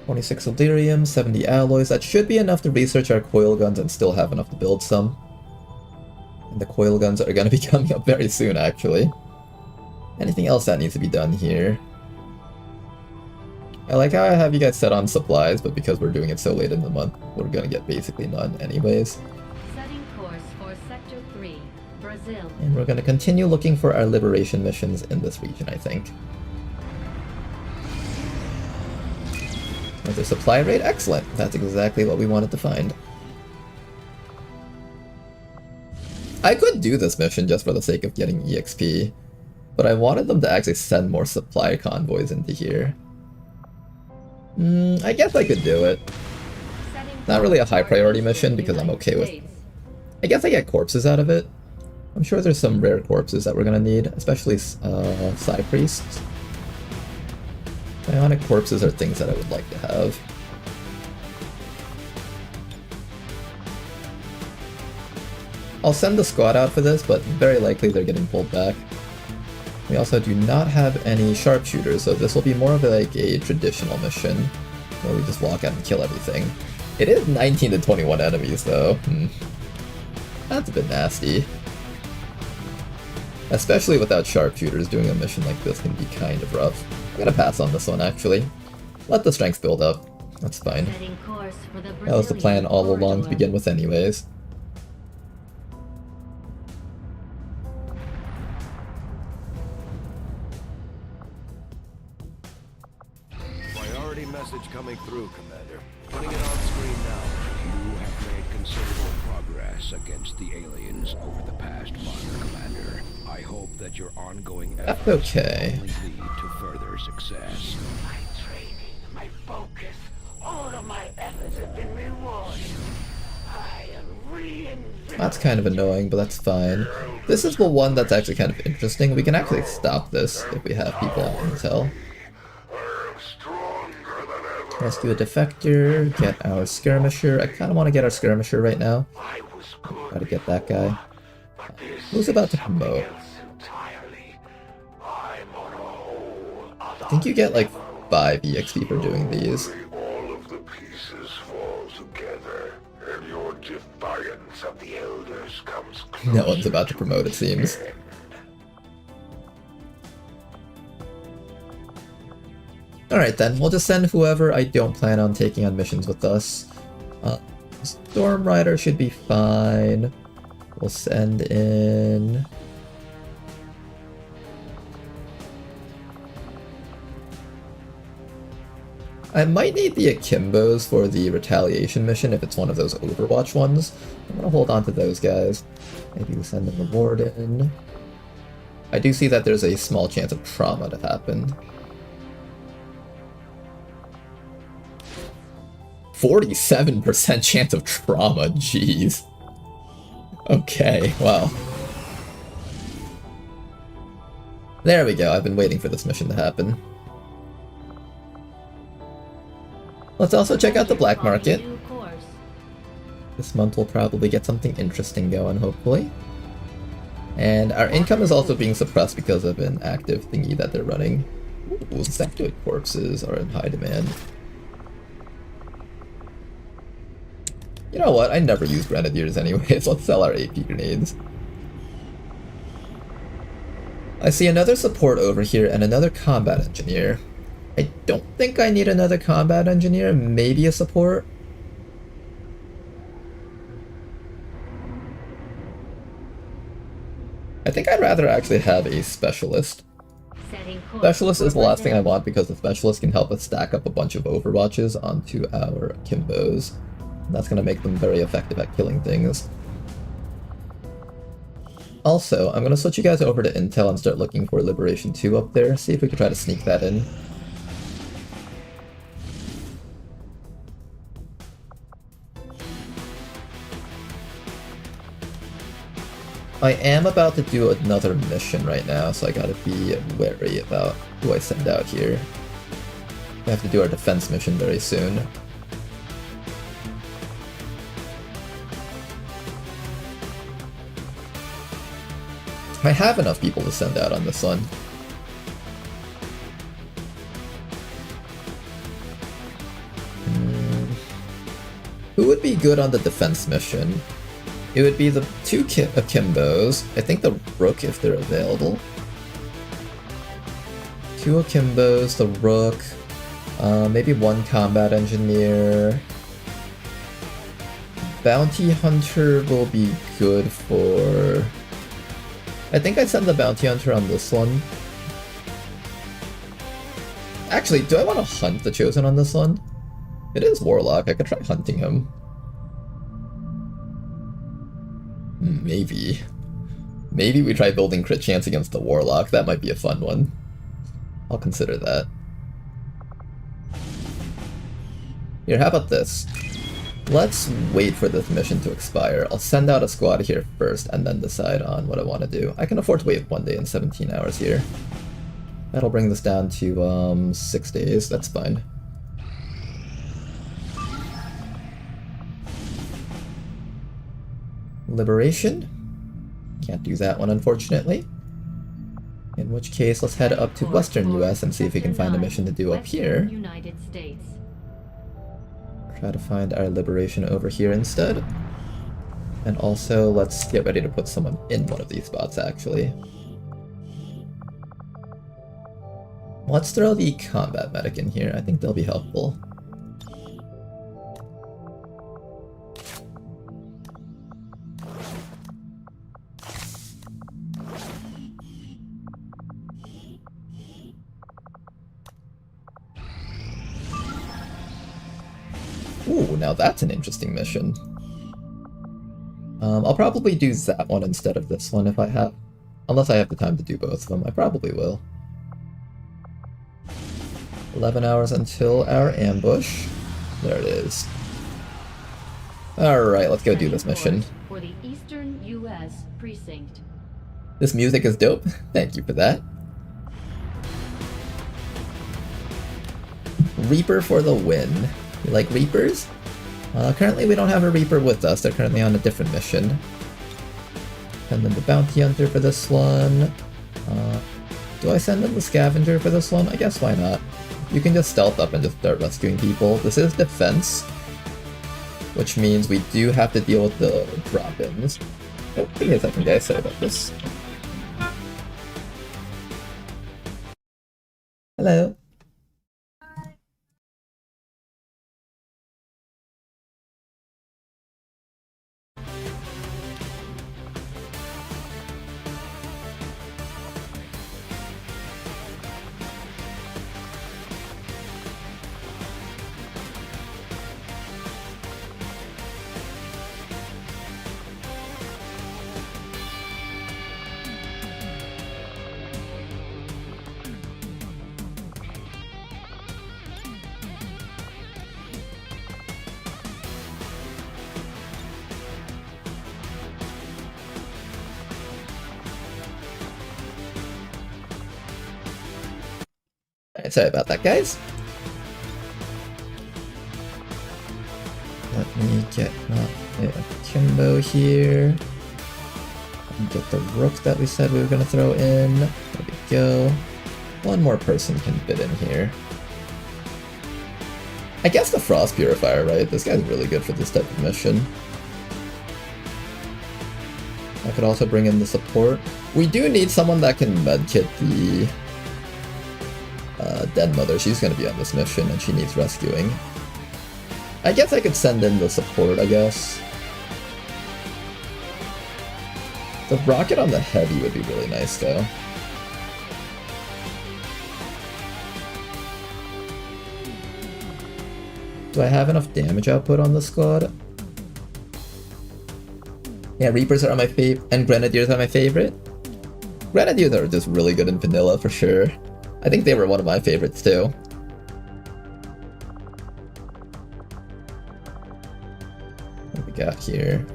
$26 Delirium, 70 alloys. That should be enough to research our coil guns and still have enough to build some. And the coil guns are going to be coming up very soon, actually. Anything else that needs to be done here? I like how I have you guys set on supplies, but because we're doing it so late in the month, we're going to get basically none anyways. Setting course for Sector 3, Brazil. And we're going to continue looking for our liberation missions in this region, I think. Another supply raid? Excellent! That's exactly what we wanted to find. I could do this mission just for the sake of getting EXP, but I wanted them to actually send more supply convoys into here. I guess I could do it. Not really a high priority mission because I'm okay with... I guess I get corpses out of it. I'm sure there's some rare corpses that we're gonna need, especially Psi Priests. Ionic corpses are things that I would like to have. I'll send the squad out for this, but very likely they're getting pulled back. We also do not have any sharpshooters, so this will be more of like a traditional mission, where we just walk out and kill everything. It is 19 to 21 enemies though. That's a bit nasty. Especially without sharpshooters, doing a mission like this can be kind of rough. I'm gonna pass on this one actually. Let the strength build up. That's fine. That was the plan all along to begin with anyways. Priority message coming through, Commander. Putting it on screen now. You have made considerable progress against the aliens over the past month, Commander. I hope that your ongoing efforts okay. will only lead to further success. My training, my focus, all of my efforts have been rewarded. I am reinvigorated. That's kind of annoying, but that's fine. This is the one that's actually kind of interesting. We can actually stop this if we have people on intel. Rescue a defector, get our skirmisher. I kind of want to get our skirmisher right now. Try to get that guy. Who's about to promote? I think you get like 5 EXP for doing these. All of the pieces fall together, and your defiance of the elders comes close. No one's about to promote, it seems. Alright then, we'll just send whoever I don't plan on taking on missions with us. Storm Rider should be fine. We'll send in... I might need the Akimbos for the retaliation mission if it's one of those Overwatch ones. I'm gonna hold on to those guys. Maybe we send in the Warden. I do see that there's a small chance of trauma to happen. 47% chance of trauma, jeez. Okay, wow. There we go, I've been waiting for this mission to happen. Let's also check out the black market. This month we'll probably get something interesting going, hopefully. And our income is also being suppressed because of an active thingy that they're running. Ooh, sectoid corpses are in high demand. You know what? I never use grenadiers anyways. Let's sell our AP grenades. I see another support over here and another combat engineer. I don't think I need another combat engineer, maybe a support. I think I'd rather actually have a specialist. Setting Specialist is the last thing I want because the Specialist can help us stack up a bunch of Overwatches onto our Kimbos. That's going to make them very effective at killing things. Also, I'm going to switch you guys over to Intel and start looking for Liberation 2 up there, see if we can try to sneak that in. I am about to do another mission right now, so I gotta be wary about who I send out here. We have to do our defense mission very soon. I have enough people to send out on this one. Who would be good on the defense mission? It would be the two Akimbos. I think the Rook if they're available. Two Akimbos, the Rook, maybe one Combat Engineer. Bounty Hunter will be good for... I think I'd send the Bounty Hunter on this one. Actually, do I want to hunt the Chosen on this one? It is Warlock, I could try hunting him. Maybe. Maybe we try building crit chance against the Warlock, that might be a fun one. I'll consider that. Here, how about this? Let's wait for this mission to expire. I'll send out a squad here first and then decide on what I want to do. I can afford to wait 1 day and 17 hours here. That'll bring this down to 6 days, that's fine. Liberation? Can't do that one, unfortunately. In which case, let's head up to Western US and see if we can find a mission to do up here. United States. Try to find our Liberation over here instead. And also, let's get ready to put someone in one of these spots, actually. Let's throw the Combat Medic in here, I think they'll be helpful. Ooh, now that's an interesting mission. I'll probably do that one instead of this one if I have... Unless I have the time to do both of them, I probably will. 11 hours until our ambush. There it is. Alright, let's go do this mission. For the Eastern U.S. Precinct. This music is dope. Thank you for that. Reaper for the win. You like Reapers? Currently we don't have a Reaper with us, they're currently on a different mission. And then the Bounty Hunter for this one. Do I send in the Scavenger for this one? I guess why not. You can just stealth up and just start rescuing people. This is defense, which means we do have to deal with the drop-ins. Oh, give me a second guys, sorry about this. Hello. Sorry about that, guys. Let me get a Kimbo here. And get the Rook that we said we were going to throw in. There we go. One more person can fit in here. I guess the Frost Purifier, right? This guy's really good for this type of mission. I could also bring in the support. We do need someone that can medkit the Dead Mother. She's going to be on this mission and she needs rescuing. I guess I could send in the support, I guess. The rocket on the heavy would be really nice though. Do I have enough damage output on the squad? Yeah, Reapers are my favorite, and Grenadiers are my favorite. Grenadiers are just really good in vanilla for sure. I think they were one of my favorites too. What we got here?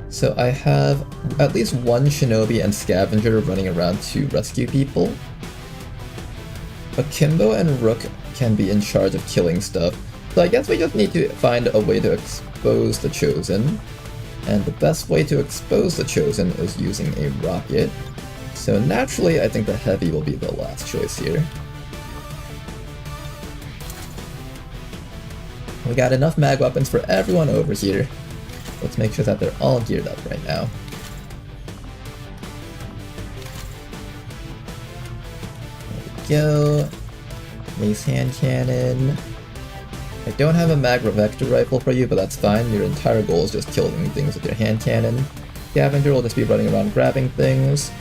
So I have at least one Shinobi and Scavenger running around to rescue people. Akimbo and Rook can be in charge of killing stuff. So I guess we just need to find a way to expose the Chosen. And the best way to expose the Chosen is using a rocket. So naturally, I think the Heavy will be the last choice here. We got enough mag weapons for everyone over here. Let's make sure that they're all geared up right now. There we go. Mace hand cannon. I don't have a mag vector rifle for you, but that's fine. Your entire goal is just killing things with your hand cannon. Scavenger will just be running around grabbing things.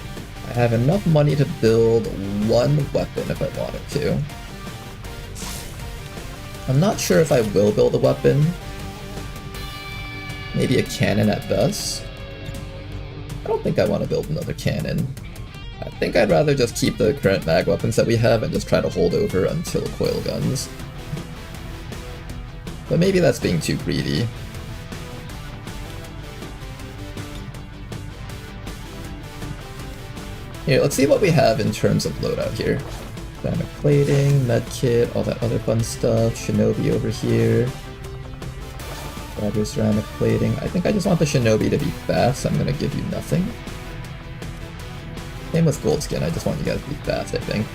I have enough money to build one weapon if I wanted to. I'm not sure if I will build a weapon. Maybe a cannon at best. I don't think I want to build another cannon. I think I'd rather just keep the current mag weapons that we have and just try to hold over until coil guns. But maybe that's being too greedy. Here, let's see what we have in terms of loadout here. Ceramic plating, medkit, all that other fun stuff. Shinobi over here. Grab your ceramic plating. I think I just want the Shinobi to be fast, so I'm gonna give you nothing. Same with Goldskin, I just want you guys to be fast, I think.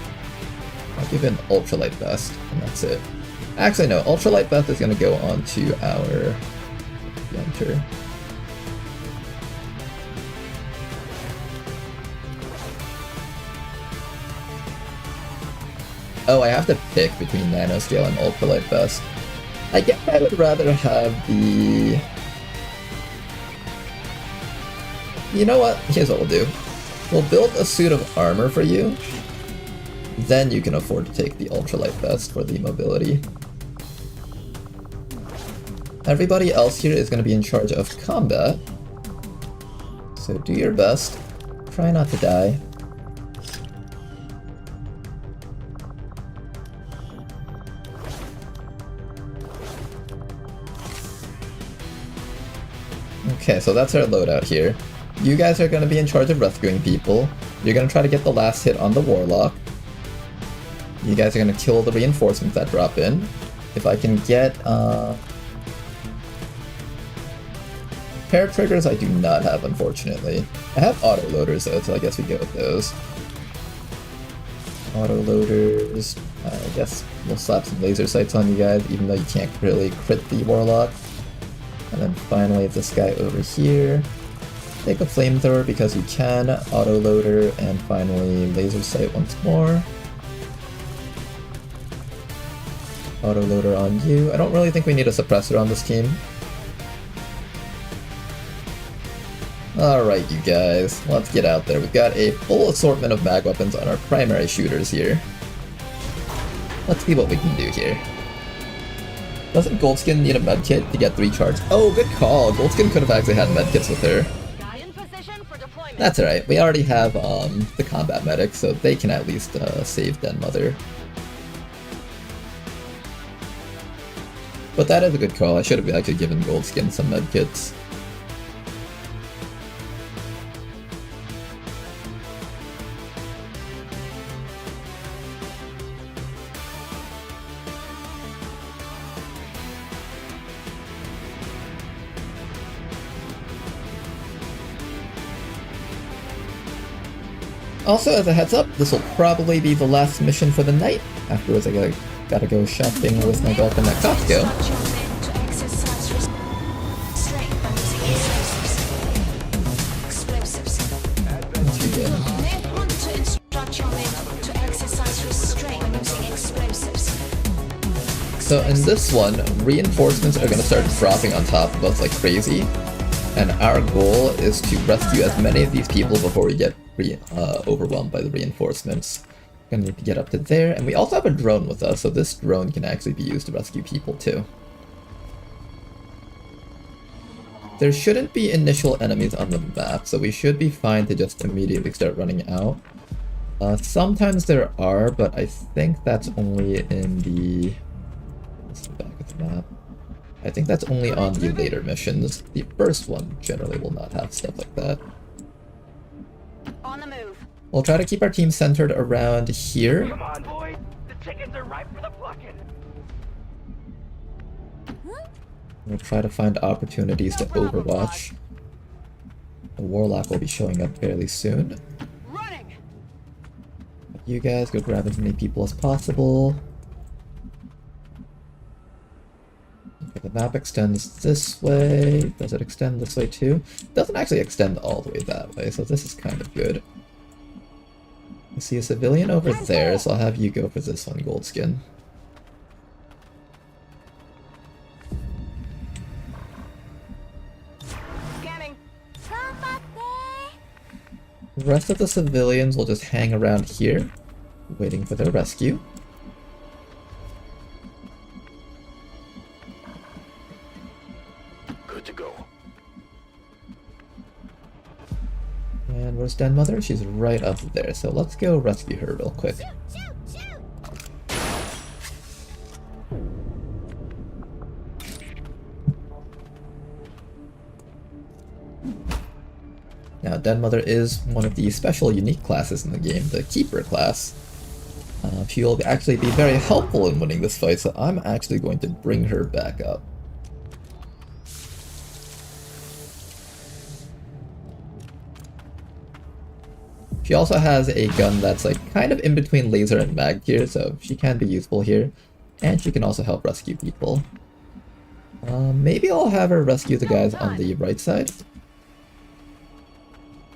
I'll give it an ultralight vest, and that's it. Actually, no, ultralight vest is gonna go on to our Hunter. Oh, I have to pick between nanoscale and ultralight vest. I guess I would rather have the... You know what? Here's what we'll do. We'll build a suit of armor for you. Then you can afford to take the ultralight vest for the mobility. Everybody else here is going to be in charge of combat. So do your best. Try not to die. Okay, so that's our loadout here. You guys are going to be in charge of rescuing people. You're going to try to get the last hit on the Warlock. You guys are going to kill the reinforcements that drop in. If I can get... Pair triggers I do not have, unfortunately. I have autoloaders though, so I guess we go with those. Autoloaders... I guess we'll slap some laser sights on you guys, even though you can't really crit the Warlock. And then finally this guy over here. Take a flamethrower because you can, autoloader, and finally laser sight once more. Autoloader on you. I don't really think we need a suppressor on this team. Alright you guys, let's get out there. We've got a full assortment of mag weapons on our primary shooters here. Let's see what we can do here. Doesn't Goldskin need a medkit to get 3 charge? Oh, good call. Goldskin could have actually had medkits with her. That's alright. We already have the combat medics, so they can at least save Den Mother. But that is a good call. I should have actually given Goldskin some medkits. Also, as a heads up, this will probably be the last mission for the night. Afterwards, I gotta go shopping with my girlfriend at Costco. Let's begin. So in this one, reinforcements are gonna start dropping on top of us like crazy. And our goal is to rescue as many of these people before we get overwhelmed by the reinforcements. Gonna need to get up to there, and we also have a drone with us, so this drone can actually be used to rescue people too. There shouldn't be initial enemies on the map, so we should be fine to just immediately start running out. Sometimes there are, but I think that's only in the... What's the back of the map? I think that's only on the later missions. The first one generally will not have stuff like that. On the move. We'll try to keep our team centered around here. Come on, boys! The chickens are ripe for the plucking! We'll try to find opportunities to overwatch. The Warlock will be showing up fairly soon. Running. You guys go grab as many people as possible. Okay, the map extends this way. Does it extend this way too? It doesn't actually extend all the way that way, so this is kind of good. I see a civilian over there, so I'll have you go for this one, Goldskin. The rest of the civilians will just hang around here, waiting for their rescue. Good to go. And where's Den Mother? She's right up there, so let's go rescue her real quick. Now, Den Mother is one of the special unique classes in the game, the Keeper class. She'll actually be very helpful in winning this fight, so I'm actually going to bring her back up. She also has a gun that's like kind of in between laser and mag tier, so she can be useful here. And she can also help rescue people. Maybe I'll have her rescue the guys on the right side.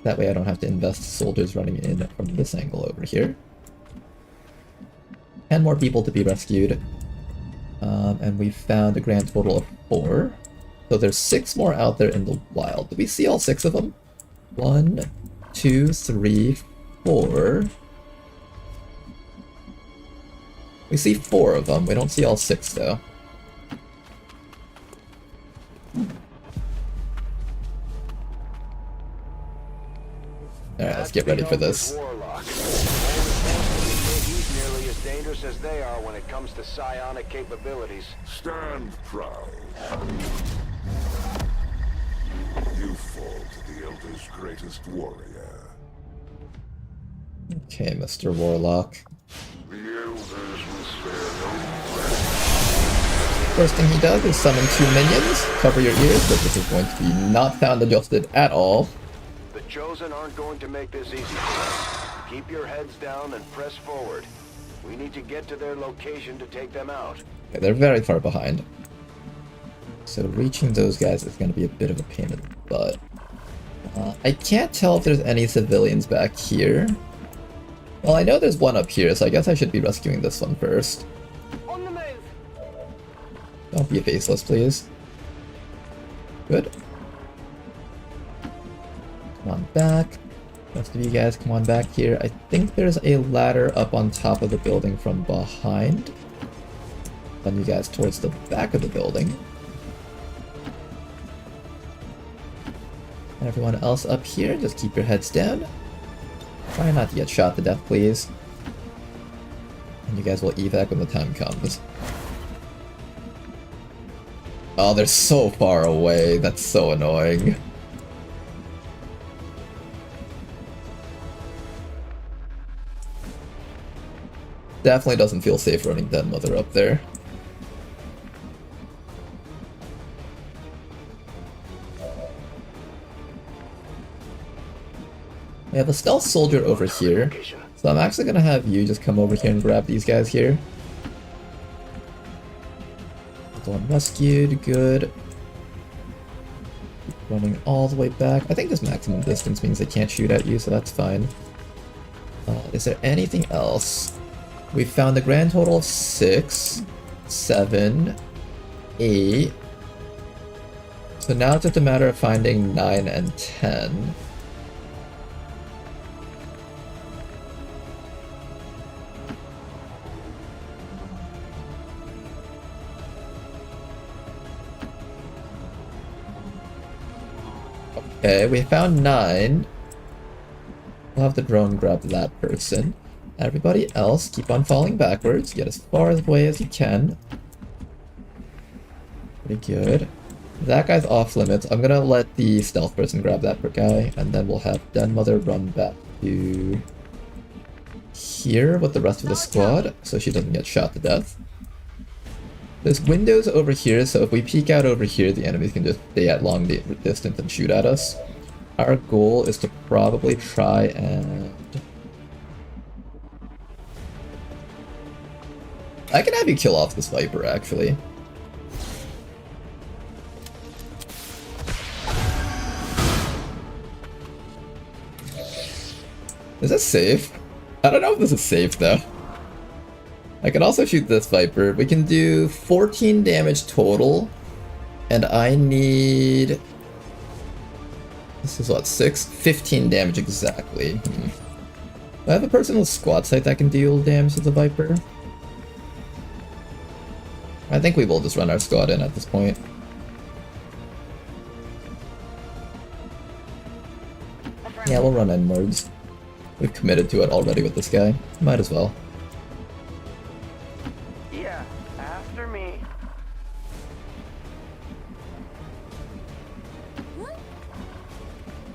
That way I don't have to invest soldiers running in from this angle over here. And more people to be rescued. And we found a grand total of 4. So there's 6 more out there in the wild. Did we see all 6 of them? 1, 2, 3, 4. We see 4 of them. We don't see all 6 though. Alright, let's get ready for this. He's nearly as dangerous as they are when it comes to psionic capabilities. Stand proud. You fall to the Elder's greatest warrior. Okay, Mr. Warlock. The Elders will spare no First thing he does is summon 2 minions. Cover your ears, but this is going to be not sound adjusted at all. The Chosen aren't going to make this easy. Keep your heads down and press forward. We need to get to their location to take them out. Okay, they're very far behind. So reaching those guys is going to be a bit of a pain in the butt. I can't tell if there's any civilians back here. Well, I know there's one up here, so I guess I should be rescuing this one first. On the move. Don't be a faceless, please. Good. Come on back. Most of you guys come on back here. I think there's a ladder up on top of the building from behind. Send you guys towards the back of the building. And everyone else up here, just keep your heads down. Try not to get shot to death, please. And you guys will evac when the time comes. Oh, they're so far away. That's so annoying. Definitely doesn't feel safe running Den Mother up there. We have a stealth soldier over here, so I'm actually gonna have you just come over here and grab these guys here. One rescued, good. Keep running all the way back. I think this maximum distance means they can't shoot at you, so that's fine. Is there anything else? We found a grand total of 6, 7, 8. So now it's just a matter of finding 9 and 10. Okay, we found 9. We'll have the drone grab that person. Everybody else, keep on falling backwards. Get as far away as you can. Pretty good. That guy's off limits. I'm gonna let the stealth person grab that guy, and then we'll have Den Mother run back to here with the rest of the squad, so she doesn't get shot to death. There's windows over here, so if we peek out over here, the enemies can just stay at long distance and shoot at us. Our goal is to probably try and... I can have you kill off this Viper, actually. Is this safe? I don't know if this is safe, though. I can also shoot this Viper. We can do 14 damage total. And I need... This is what, 6? 15 damage exactly. Do I have a person with squad sight that can deal damage to the Viper? I think we will just run our squad in at this point. Yeah, we'll run inwards. We've committed to it already with this guy. Might as well. Yeah, after me.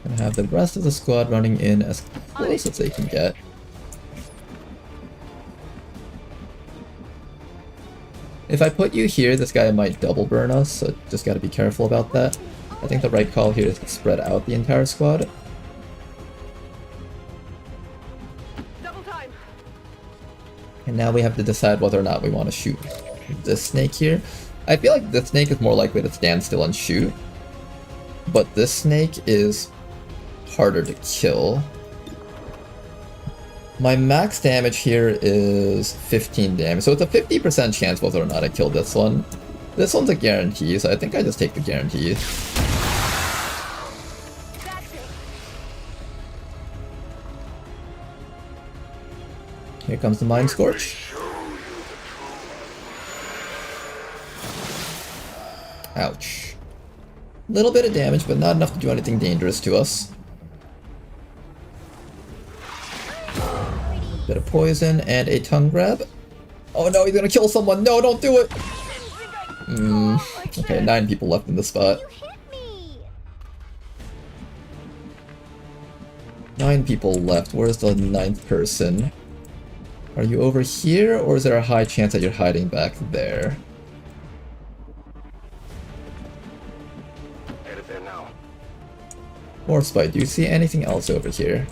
Gonna have the rest of the squad running in as close as they can get. If I put you here, this guy might double burn us, so just gotta be careful about that. I think the right call here is to spread out the entire squad. And now we have to decide whether or not we want to shoot this snake here. I feel like this snake is more likely to stand still and shoot, but this snake is harder to kill. My max damage here is 15 damage, so it's a 50% chance whether or not I kill this one. This one's a guarantee, so I think I just take the guarantee. Here comes the Mind Scorch. Ouch. Little bit of damage, but not enough to do anything dangerous to us. Bit of poison and a tongue grab. Oh no, he's gonna kill someone! No, don't do it! Okay, 9 people left in the spot. 9 people left. Where's the 9th person? Are you over here, or is there a high chance that you're hiding back there? Headed there now. Morphspite, do you see anything else over here?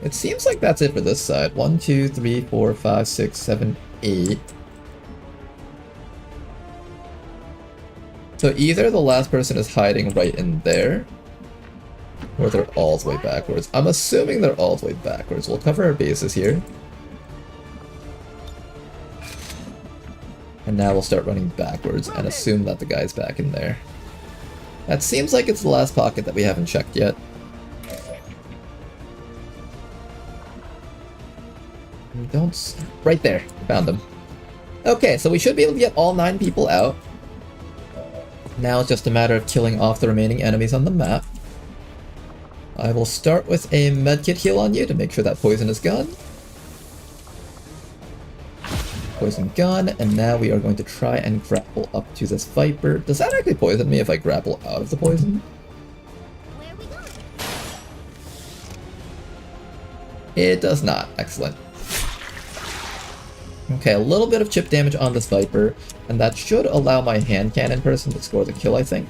It seems like that's it for this side. 1, 2, 3, 4, 5, 6, 7, 8. So either the last person is hiding right in there, or they're all the way backwards. I'm assuming they're all the way backwards. We'll cover our bases here. And now we'll start running backwards and assume that the guy's back in there. That seems like it's the last pocket that we haven't checked yet. Right there. Found them. Okay, so we should be able to get all 9 people out. Now it's just a matter of killing off the remaining enemies on the map. I will start with a medkit heal on you to make sure that poison is gone. Poison gone, and now we are going to try and grapple up to this Viper. Does that actually poison me if I grapple out of the poison? It does not. Excellent. Okay, a little bit of chip damage on this Viper, and that should allow my hand cannon person to score the kill, I think.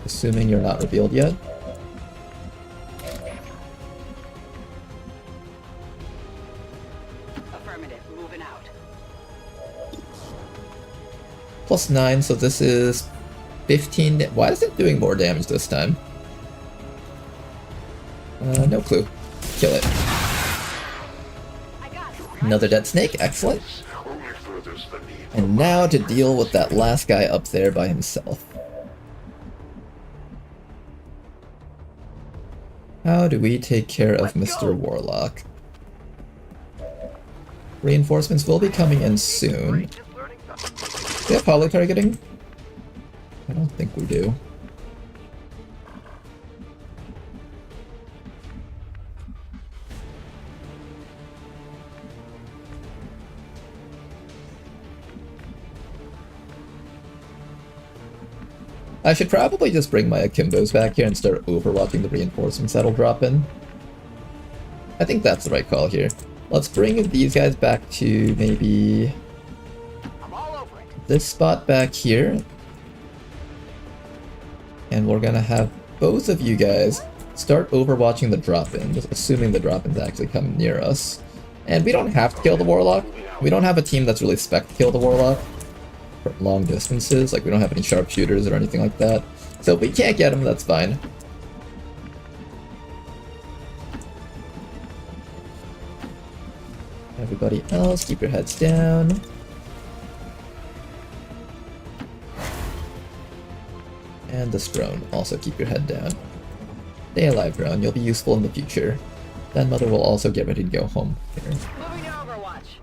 Assuming you're not revealed yet. Plus 9, so this is 15. Why is it doing more damage this time? No clue. Kill it. Another dead snake, excellent. And now to deal with that last guy up there by himself. How do we take care of Mr. Warlock? Reinforcements will be coming in soon. Do we have holo targeting? I don't think we do. I should probably just bring my Akimbos back here and start overwatching the reinforcements that'll drop in. I think that's the right call here. Let's bring these guys back to maybe this spot back here. And we're gonna have both of you guys start overwatching the drop-in, just assuming the drop-in's actually come near us. And we don't have to kill the Warlock. We don't have a team that's really spec to kill the Warlock from long distances. Like, we don't have any sharpshooters or anything like that. So if we can't get him, that's fine. Everybody else, keep your heads down. And this drone, also keep your head down. Stay alive, drone, you'll be useful in the future. Then Mother will also get ready to go home here. Moving to Overwatch.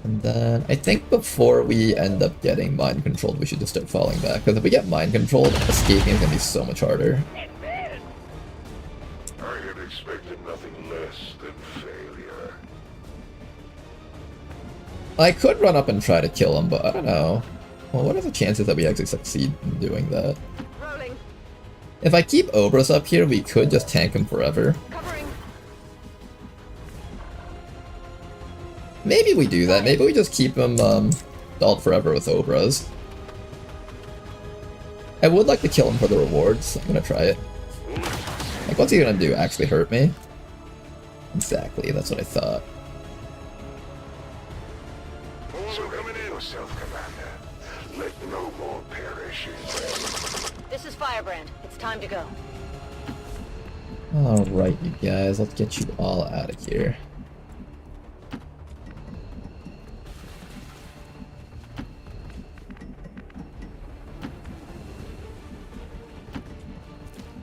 And then, I think before we end up getting mind controlled, we should just start falling back. Because if we get mind controlled, escaping is going to be so much harder. I had expected nothing less than failure. I could run up and try to kill him, but I don't know. Well, what are the chances that we actually succeed in doing that? Rolling. If I keep Obras up here, we could just tank him forever. Covering. Maybe we do that. Maybe we just keep him stalled forever with Obras. I would like to kill him for the rewards. I'm gonna try it. Like, what's he gonna do? Actually hurt me? Exactly, that's what I thought. Let no more perish. This is Firebrand. It's time to go. Alright, you guys, let's get you all out of here.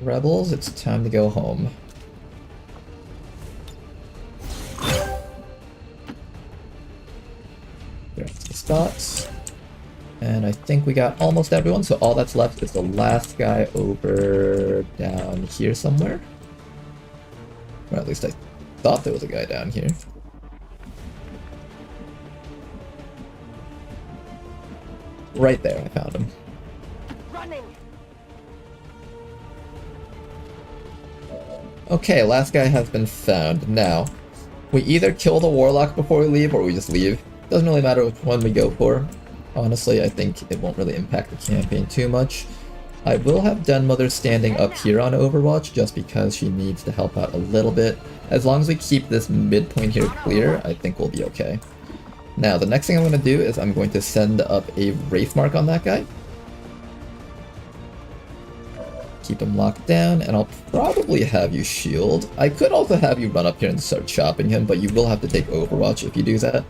Rebels, it's time to go home. There's the spots. And I think we got almost everyone, so all that's left is the last guy over down here somewhere. Or at least I thought there was a guy down here. Right there, I found him. Running. Okay, last guy has been found. Now, we either kill the Warlock before we leave, or we just leave. Doesn't really matter which one we go for. Honestly, I think it won't really impact the campaign too much. I will have Denmother standing up here on Overwatch, just because she needs to help out a little bit. As long as we keep this midpoint here clear, I think we'll be okay. Now, the next thing I'm going to do is I'm going to send up a Wraith Mark on that guy. Keep him locked down, and I'll probably have you shield. I could also have you run up here and start chopping him, but you will have to take Overwatch if you do that.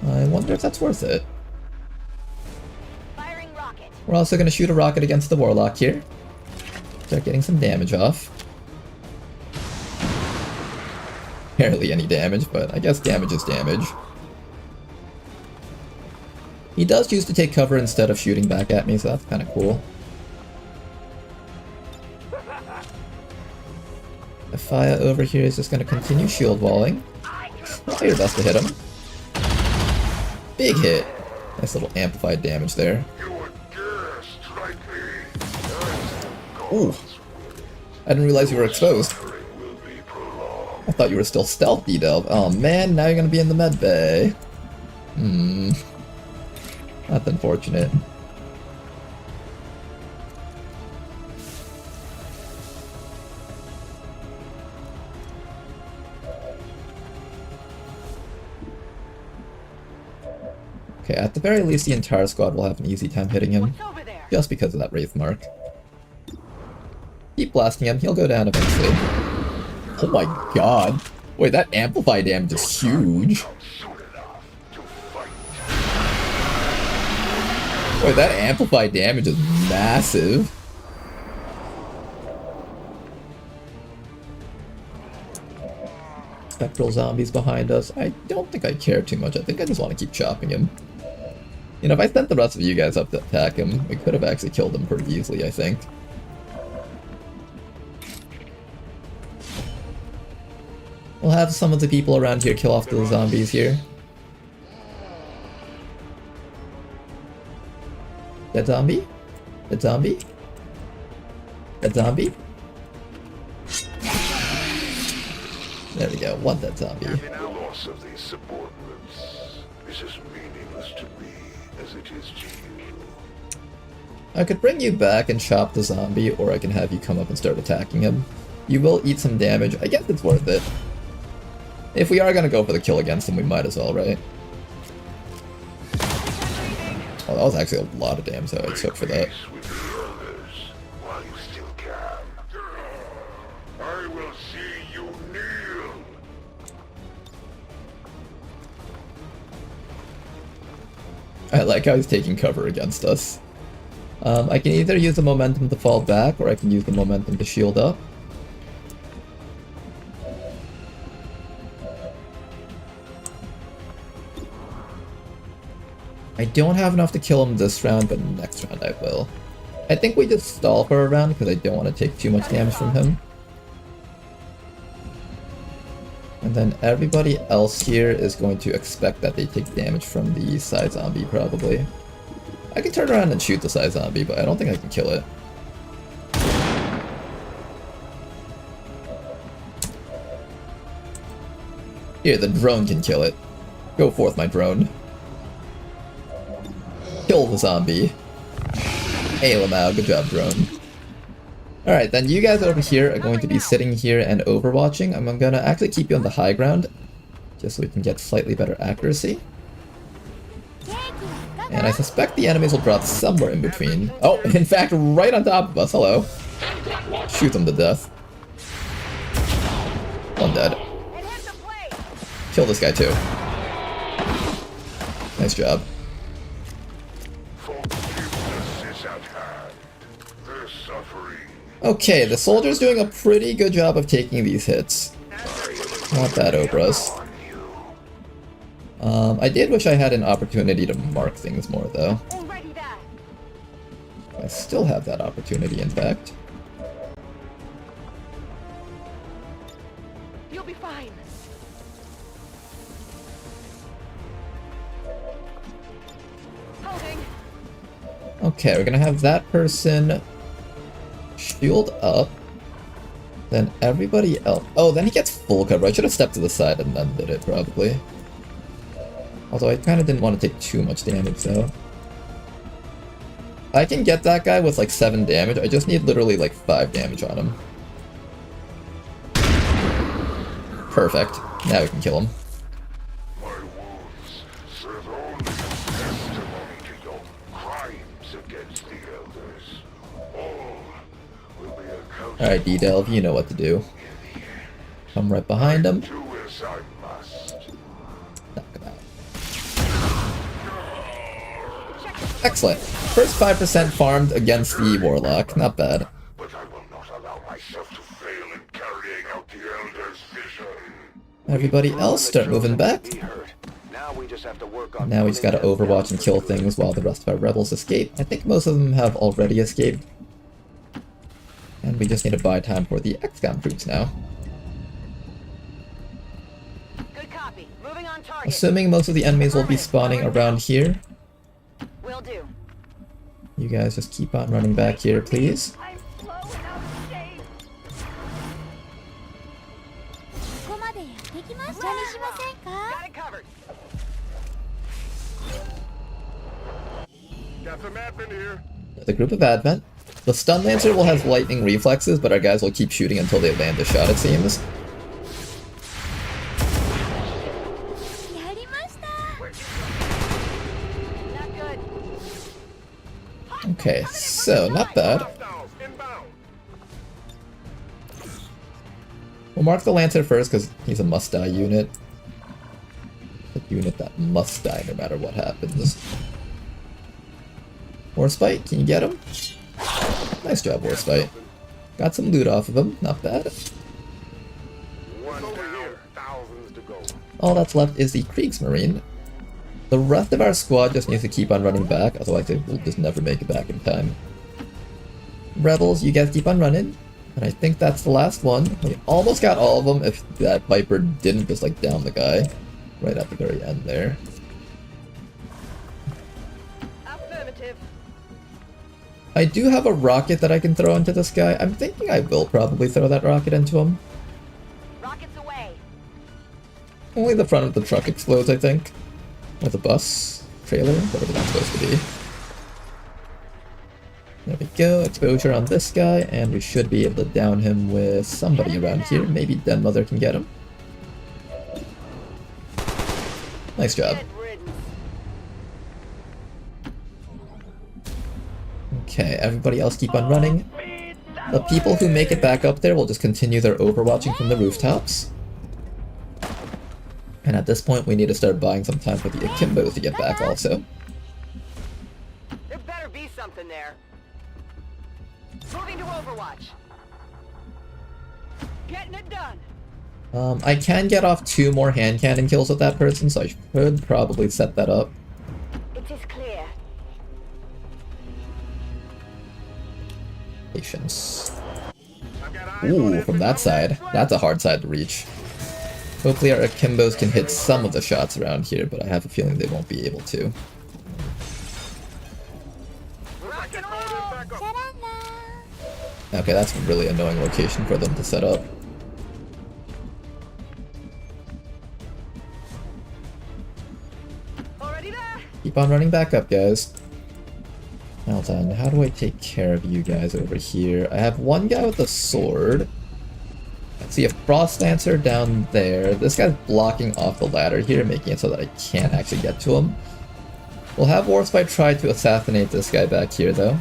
I wonder if that's worth it. Firing rocket. We're also going to shoot a rocket against the Warlock here. Start getting some damage off. Barely any damage, but I guess damage is damage. He does choose to take cover instead of shooting back at me, so that's kind of cool. The Fire over here is just going to continue shield walling. Try your best to hit him. Big hit. Nice little amplified damage there. Ooh. I didn't realize you were exposed. I thought you were still stealth, D-Delve. Oh man, now you're gonna be in the med bay. That's unfortunate. Okay, at the very least, the entire squad will have an easy time hitting him. Just because of that Wraith Mark. Keep blasting him, he'll go down eventually. Oh my god. Wait, that amplify damage is huge. Wait, that amplify damage is massive. Spectral zombies behind us. I don't think I care too much. I think I just want to keep chopping him. You know, if I sent the rest of you guys up to attack him, we could have actually killed him pretty easily, I think. We'll have some of the people around here kill off the zombies here. Dead zombie? That zombie? That zombie? There we go, want that zombie. The loss of these subordinates is as meaningless to me as it is to you. I could bring you back and chop the zombie, or I can have you come up and start attacking him. You will eat some damage. I guess it's worth it. If we are gonna go for the kill against him, we might as well, right? Oh, that was actually a lot of damage that I took for that. While you still can. I will see you kneel. I like how he's taking cover against us. I can either use the momentum to fall back, or I can use the momentum to shield up. I don't have enough to kill him this round, but next round I will. I think we just stall for a round because I don't want to take too much damage from him. And then everybody else here is going to expect that they take damage from the side zombie, probably. I can turn around and shoot the side zombie, but I don't think I can kill it. Here, the drone can kill it. Go forth, my drone. Kill the zombie. Hail him out. Good job, drone. Alright, then you guys over here are going to be sitting here and overwatching. I'm gonna actually keep you on the high ground, just so we can get slightly better accuracy. And I suspect the enemies will drop somewhere in between. Oh, in fact, right on top of us. Hello. Shoot them to death. One dead. Kill this guy too. Nice job. Okay, the soldier's doing a pretty good job of taking these hits. Not bad, Obras. I did wish I had an opportunity to mark things more, though. I still have that opportunity, in fact. You'll be fine. Holding. Okay, we're gonna have that person shield up. Then everybody else. Oh, then he gets full cover. I should have stepped to the side and then did it, probably. Although I kind of didn't want to take too much damage, though. I can get that guy with like 7 damage. I just need literally like 5 damage on him. Perfect. Now we can kill him. Alright, D-Delve, you know what to do. Come right behind him. Knock him out. Excellent. First 5% farmed against the Warlock. Not bad. Everybody else start moving back. Now we just gotta overwatch and kill things while the rest of our rebels escape. I think most of them have already escaped. And we just need to buy time for the XCOM troops now. Good copy. Moving on target. Assuming most of the enemies will be spawning around here. Will do. You guys just keep on running back here, please. Got it covered. Got some map in here. The group of Advent. The Stun Lancer will have lightning reflexes, but our guys will keep shooting until they land a shot, it seems. Okay, so not bad. We'll mark the Lancer first because he's a must-die unit. A unit that must die no matter what happens. Warspite, can you get him? Nice job, Warspite. Got some loot off of him, not bad. All that's left is the Kriegsmarine. The rest of our squad just needs to keep on running back, otherwise we'll just never make it back in time. Rebels, you guys keep on running. And I think that's the last one. We almost got all of them if that Viper didn't just like down the guy right at the very end there. Affirmative. I do have a rocket that I can throw into this guy. I'm thinking I will probably throw that rocket into him. Rockets away. Only the front of the truck explodes, I think. Or the bus, trailer, whatever that's supposed to be. There we go, exposure on this guy, and we should be able to down him with somebody around here. Maybe Den Mother can get him. Nice job. Okay, everybody else keep on running. The people who make it back up there will just continue their overwatching from the rooftops. And at this point, we need to start buying some time for the Akimbos to get back also. There better be something there. Moving to Overwatch. Getting it done. I can get off 2 more hand cannon kills with that person, so I should probably set that up. It is clear. Patience. Ooh, from that side. That's a hard side to reach. Hopefully our Akimbos can hit some of the shots around here, but I have a feeling they won't be able to. Okay, that's a really annoying location for them to set up. Keep on running back up, guys. Now then, how do I take care of you guys over here? I have one guy with a sword. I see a Frost Lancer down there. This guy's blocking off the ladder here, making it so that I can't actually get to him. We'll have Warspite try to assassinate this guy back here, though.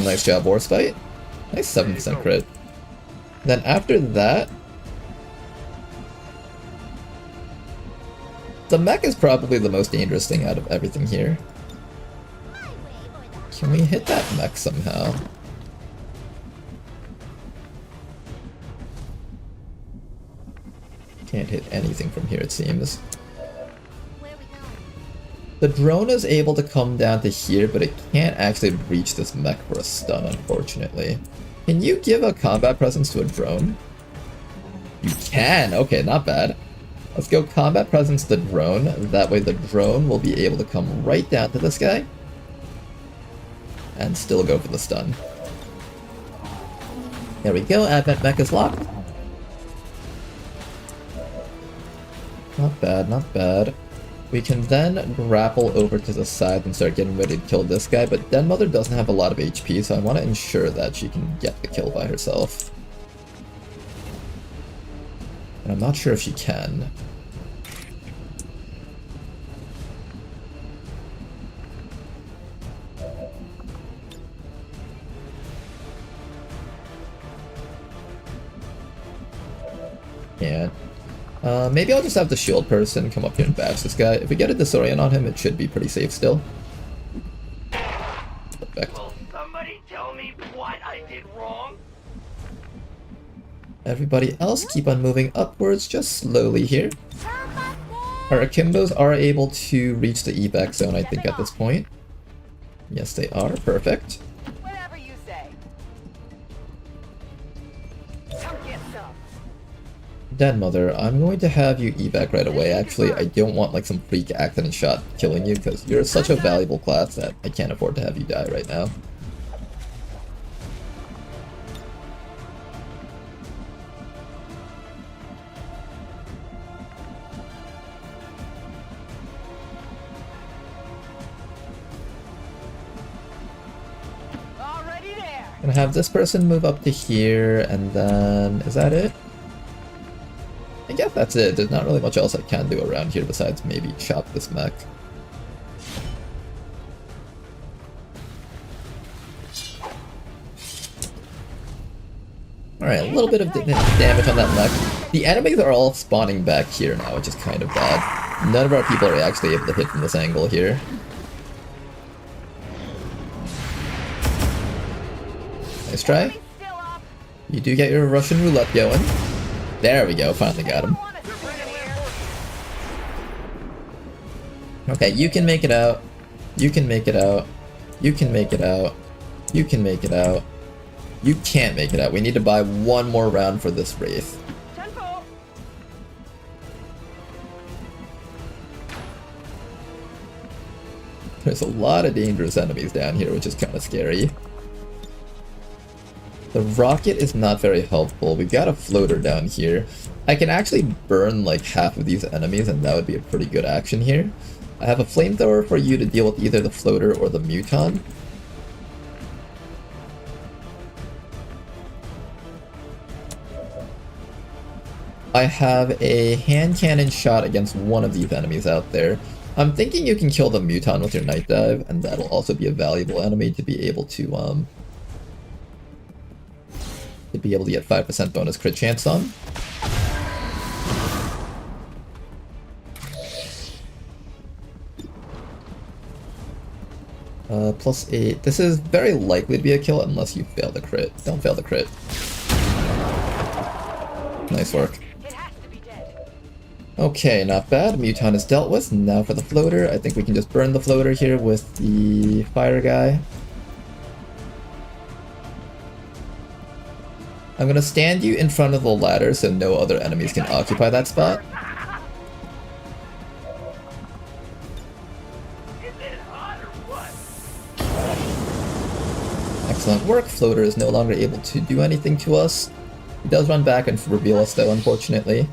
Nice job, Warspite. Nice 7% crit. Then after that... the mech is probably the most dangerous thing out of everything here. Can we hit that mech somehow? Can't hit anything from here, it seems. The drone is able to come down to here, but it can't actually reach this mech for a stun, unfortunately. Can you give a combat presence to a drone? You can! Okay, not bad. Let's go combat presence the drone. That way the drone will be able to come right down to this guy. And still go for the stun. There we go, Advent mech is locked. Not bad, not bad. We can then grapple over to the side and start getting ready to kill this guy, but Den Mother doesn't have a lot of HP, so I want to ensure that she can get the kill by herself. And I'm not sure if she can. Can't. Maybe I'll just have the shield person come up here and bash this guy. If we get a disorient on him, it should be pretty safe still. Perfect. Will somebody tell me what I did wrong? Everybody else keep on moving upwards just slowly here. Our Akimbos are able to reach the evac zone, I think, at this point. Yes, they are. Perfect. Whatever you say. Come get some. Den Mother, I'm going to have you evac right away. Actually, I don't want like some freak accident shot killing you because you're such a valuable class that I can't afford to have you die right now. Already there. Gonna have this person move up to here, and then... is that it? I guess that's it. There's not really much else I can do around here besides maybe chop this mech. Alright, a little bit of damage on that mech. The enemies are all spawning back here now, which is kind of bad. None of our people are actually able to hit from this angle here. Nice try. You do get your Russian roulette going. There we go, finally got him. Okay, you can make it out. You can make it out. You can make it out. You can make it out. You can't make it out. We need to buy one more round for this Wraith. There's a lot of dangerous enemies down here, which is kind of scary. The rocket is not very helpful. We've got a floater down here. I can actually burn like half of these enemies, and that would be a pretty good action here. I have a flamethrower for you to deal with either the floater or the muton. I have a hand cannon shot against one of these enemies out there. I'm thinking you can kill the muton with your night dive, and that'll also be a valuable enemy to be able to get 5% bonus crit chance on. +8. This is very likely to be a kill unless you fail the crit. Don't fail the crit. Nice work. Okay, not bad. Muton is dealt with. Now for the floater. I think we can just burn the floater here with the fire guy. I'm gonna stand you in front of the ladder so no other enemies can occupy that spot. Excellent work. Floater is no longer able to do anything to us. He does run back and reveal us though, unfortunately.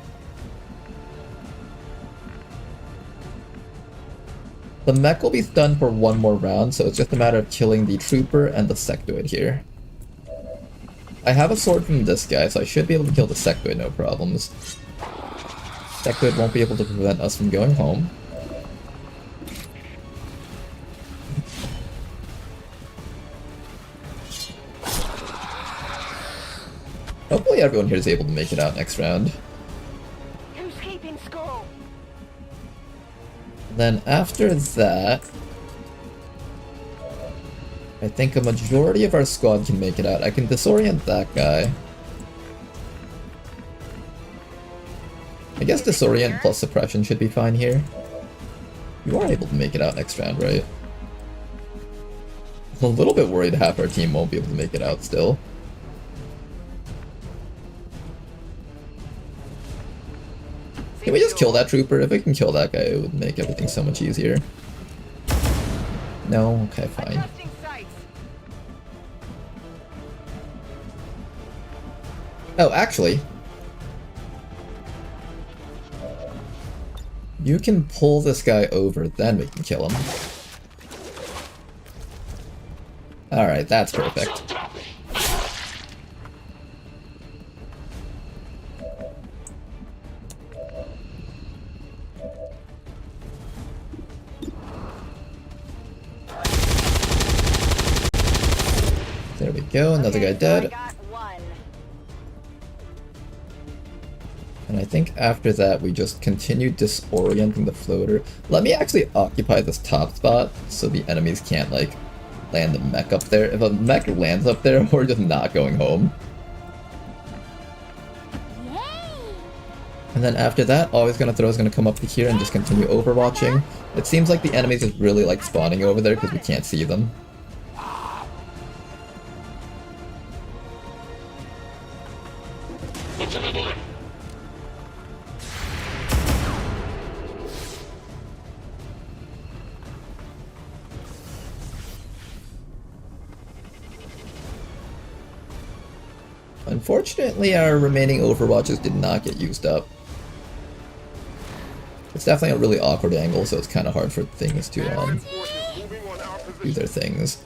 The mech will be stunned for one more round, so it's just a matter of killing the trooper and the sectoid here. I have a sword from this guy, so I should be able to kill the sectoid no problems. Sectoid won't be able to prevent us from going home. Hopefully everyone here is able to make it out next round. Who's keeping score? Then after that, I think a majority of our squad can make it out. I can disorient that guy. I guess disorient plus suppression should be fine here. You are able to make it out next round, right? I'm a little bit worried half our team won't be able to make it out still. Can we just kill that trooper? If we can kill that guy, it would make everything so much easier. No? Okay, fine. Oh, actually, you can pull this guy over, then we can kill him. Alright, that's perfect. There we go, another guy dead. And I think after that we just continue disorienting the floater. Let me actually occupy this top spot so the enemies can't like land the mech up there. If a mech lands up there, we're just not going home. And then after that, all he's gonna throw is gonna come up to here and just continue overwatching. It seems like the enemies is really like spawning over there because we can't see them. Unfortunately, our remaining overwatches did not get used up. It's definitely a really awkward angle, so it's kind of hard for things to do their things.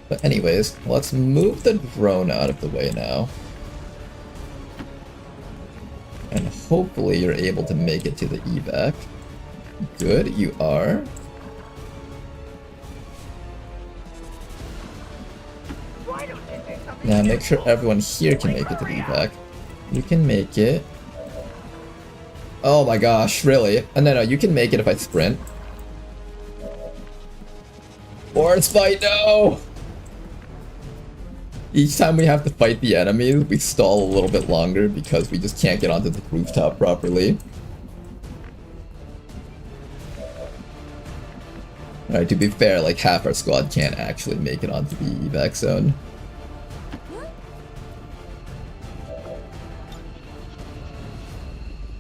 But anyways, let's move the drone out of the way now. And hopefully you're able to make it to the evac. Good, you are. Now make sure everyone here can make it to the evac. You can make it. Oh my gosh, really? No, you can make it if I sprint. Force fight, no! Each time we have to fight the enemy, we stall a little bit longer because we just can't get onto the rooftop properly. Alright, to be fair, like half our squad can't actually make it onto the evac zone.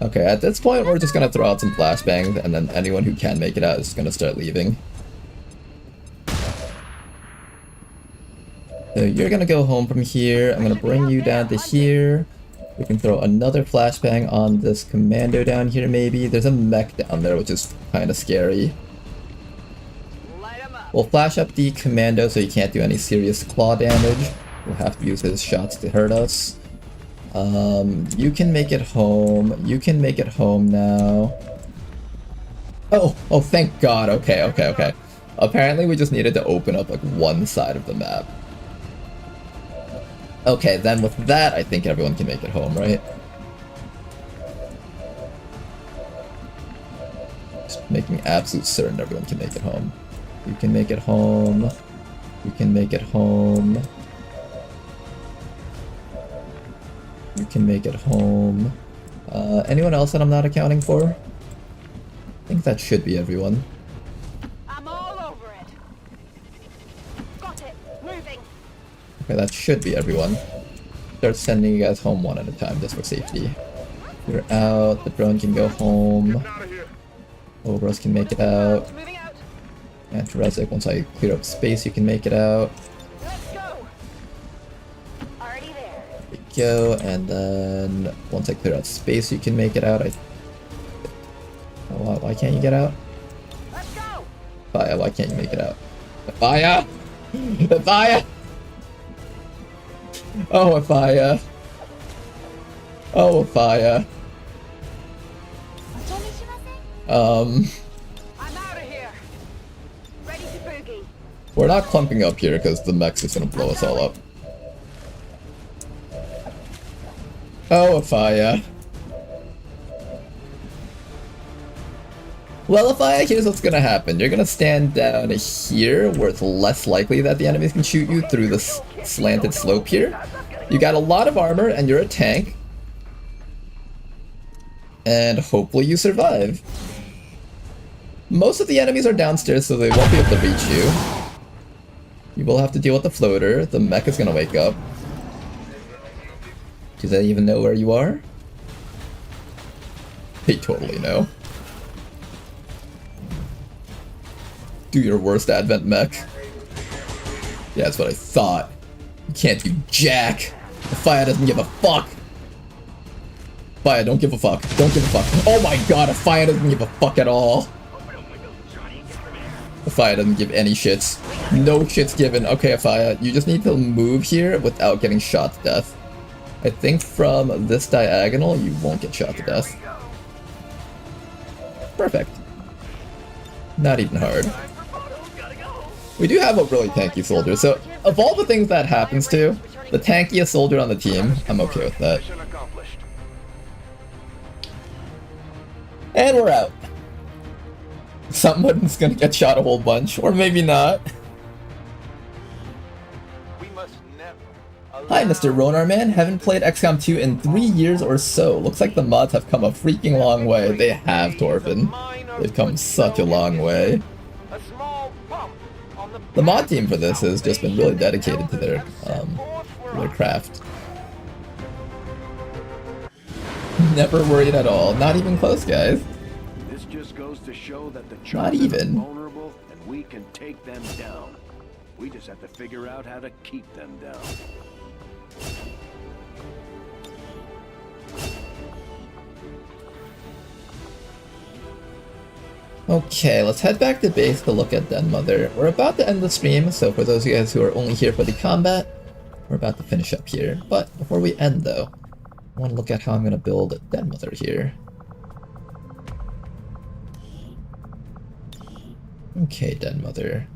Okay, at this point we're just gonna throw out some flashbangs and then anyone who can make it out is gonna start leaving. So you're gonna go home from here. I'm gonna bring you down to here. We can throw another flashbang on this commando down here maybe. There's a mech down there, which is kind of scary. We'll flash up the commando so he can't do any serious claw damage. We'll have to use his shots to hurt us. You can make it home. You can make it home now. Oh, thank God. Okay. Apparently we just needed to open up like one side of the map. Okay, then with that, I think everyone can make it home, right? Just making absolute certain everyone can make it home. You can make it home. You can make it home. You can make it home. Anyone else that I'm not accounting for? I think that should be everyone. I'm all over it. Got it. Moving. Okay, that should be everyone. Start sending you guys home one at a time just for safety. You're out. The drone can go home. Obros can make it out. And Terezik, once I clear up space, you can make it out. There we go, and then once I clear out space, you can make it out. Why can't you get out? Fire, why can't you make it out? Fire! Fire! Oh, fire! Oh, fire! We're not clumping up here because the mech's is gonna blow us all up. Oh, fire! Well, Fire, here's what's gonna happen. You're gonna stand down here where it's less likely that the enemies can shoot you through this slanted slope here. You got a lot of armor and you're a tank. And hopefully you survive. Most of the enemies are downstairs, so they won't be able to reach you. You will have to deal with the floater. The mech is gonna wake up. Do they even know where you are? They totally know. Do your worst advent mech. Yeah, that's what I thought. You can't do jack. The Fire doesn't give a fuck. Fire, don't give a fuck. Don't give a fuck. Oh my god, a Fire doesn't give a fuck at all. The Fire doesn't give any shits. No shits given. Okay, Fire, you just need to move here without getting shot to death. I think from this diagonal, you won't get shot to death. Perfect. Not even hard. We do have a really tanky soldier, so of all the things that happens to, the tankiest soldier on the team, I'm okay with that. And we're out. Someone's gonna get shot a whole bunch, or maybe not. Hi, Mr. Ronar Man. Haven't played XCOM 2 in 3 years or so. Looks like the mods have come a freaking long way. They have, Torfin. They've come such a long way. The mod team for this has just been really dedicated to their craft. Never worried at all. Not even close, guys. This just goes to show that the Not even. are vulnerable and we can take them down. We just have to figure out how to keep them down. Okay, let's head back to base to look at Den Mother. We're about to end the stream, so for those of you guys who are only here for the combat, we're about to finish up here. But before we end though, I want to look at how I'm going to build Den Mother here. Okay, Den Mother.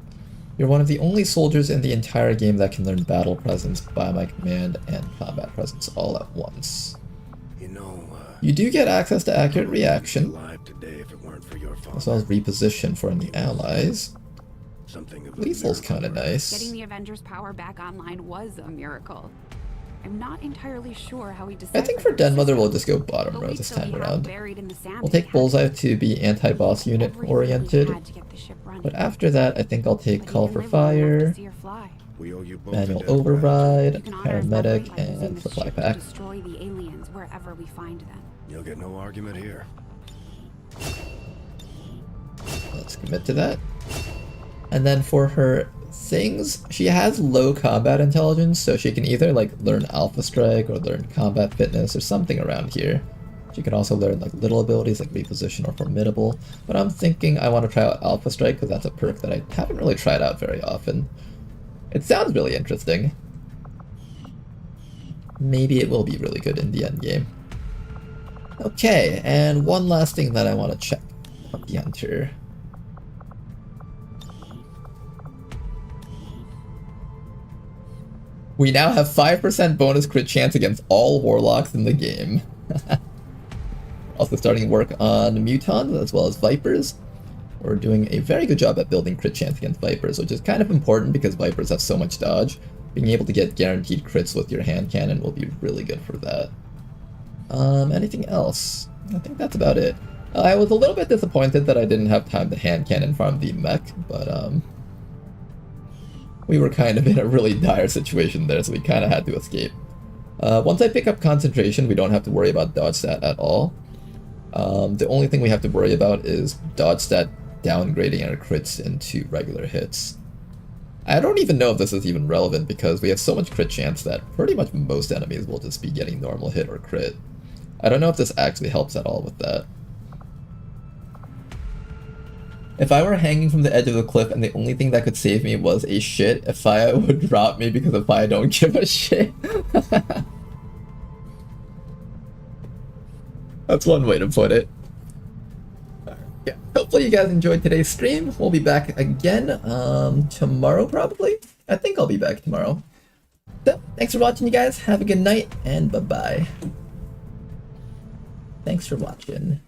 You're one of the only soldiers in the entire game that can learn battle presence, by command, and combat presence all at once. You know, you do get access to accurate reaction, alive today if it weren't for your father. as well as reposition for any allies. Something of Lethal's kind of nice. Getting the Avengers' power back online was a miracle. I'm not entirely sure how we decided. I think for Den Mother we'll just go bottom row this time around. We'll take Bullseye to be anti-boss unit oriented, but after that I think I'll take Call for Fire, Manual Override, Paramedic, and Supply Pack. Destroy the aliens wherever we find them. You'll get no argument here. Let's commit to that. And then for her things. She has low combat intelligence, so she can either like learn Alpha Strike or learn combat fitness or something around here. She can also learn like little abilities like reposition or formidable, but I'm thinking I want to try out Alpha Strike because that's a perk that I haven't really tried out very often. It sounds really interesting. Maybe it will be really good in the end game. Okay, and one last thing that I want to check of the Hunter. We now have 5% bonus crit chance against all warlocks in the game. Also starting work on mutons as well as vipers. We're doing a very good job at building crit chance against vipers, which is kind of important because vipers have so much dodge. Being able to get guaranteed crits with your hand cannon will be really good for that. Anything else? I think that's about it. I was a little bit disappointed that I didn't have time to hand cannon farm the mech, but we were kind of in a really dire situation there, so we kind of had to escape. Once I pick up concentration, we don't have to worry about dodge stat at all. The only thing we have to worry about is dodge stat downgrading our crits into regular hits. I don't even know if this is even relevant because we have so much crit chance that pretty much most enemies will just be getting normal hit or crit. I don't know if this actually helps at all with that. If I were hanging from the edge of the cliff and the only thing that could save me was a shit, Faya would drop me because Faya don't give a shit. That's one way to put it. Yeah, hopefully you guys enjoyed today's stream. We'll be back again tomorrow probably. I think I'll be back tomorrow. So, thanks for watching you guys. Have a good night and bye-bye. Thanks for watching.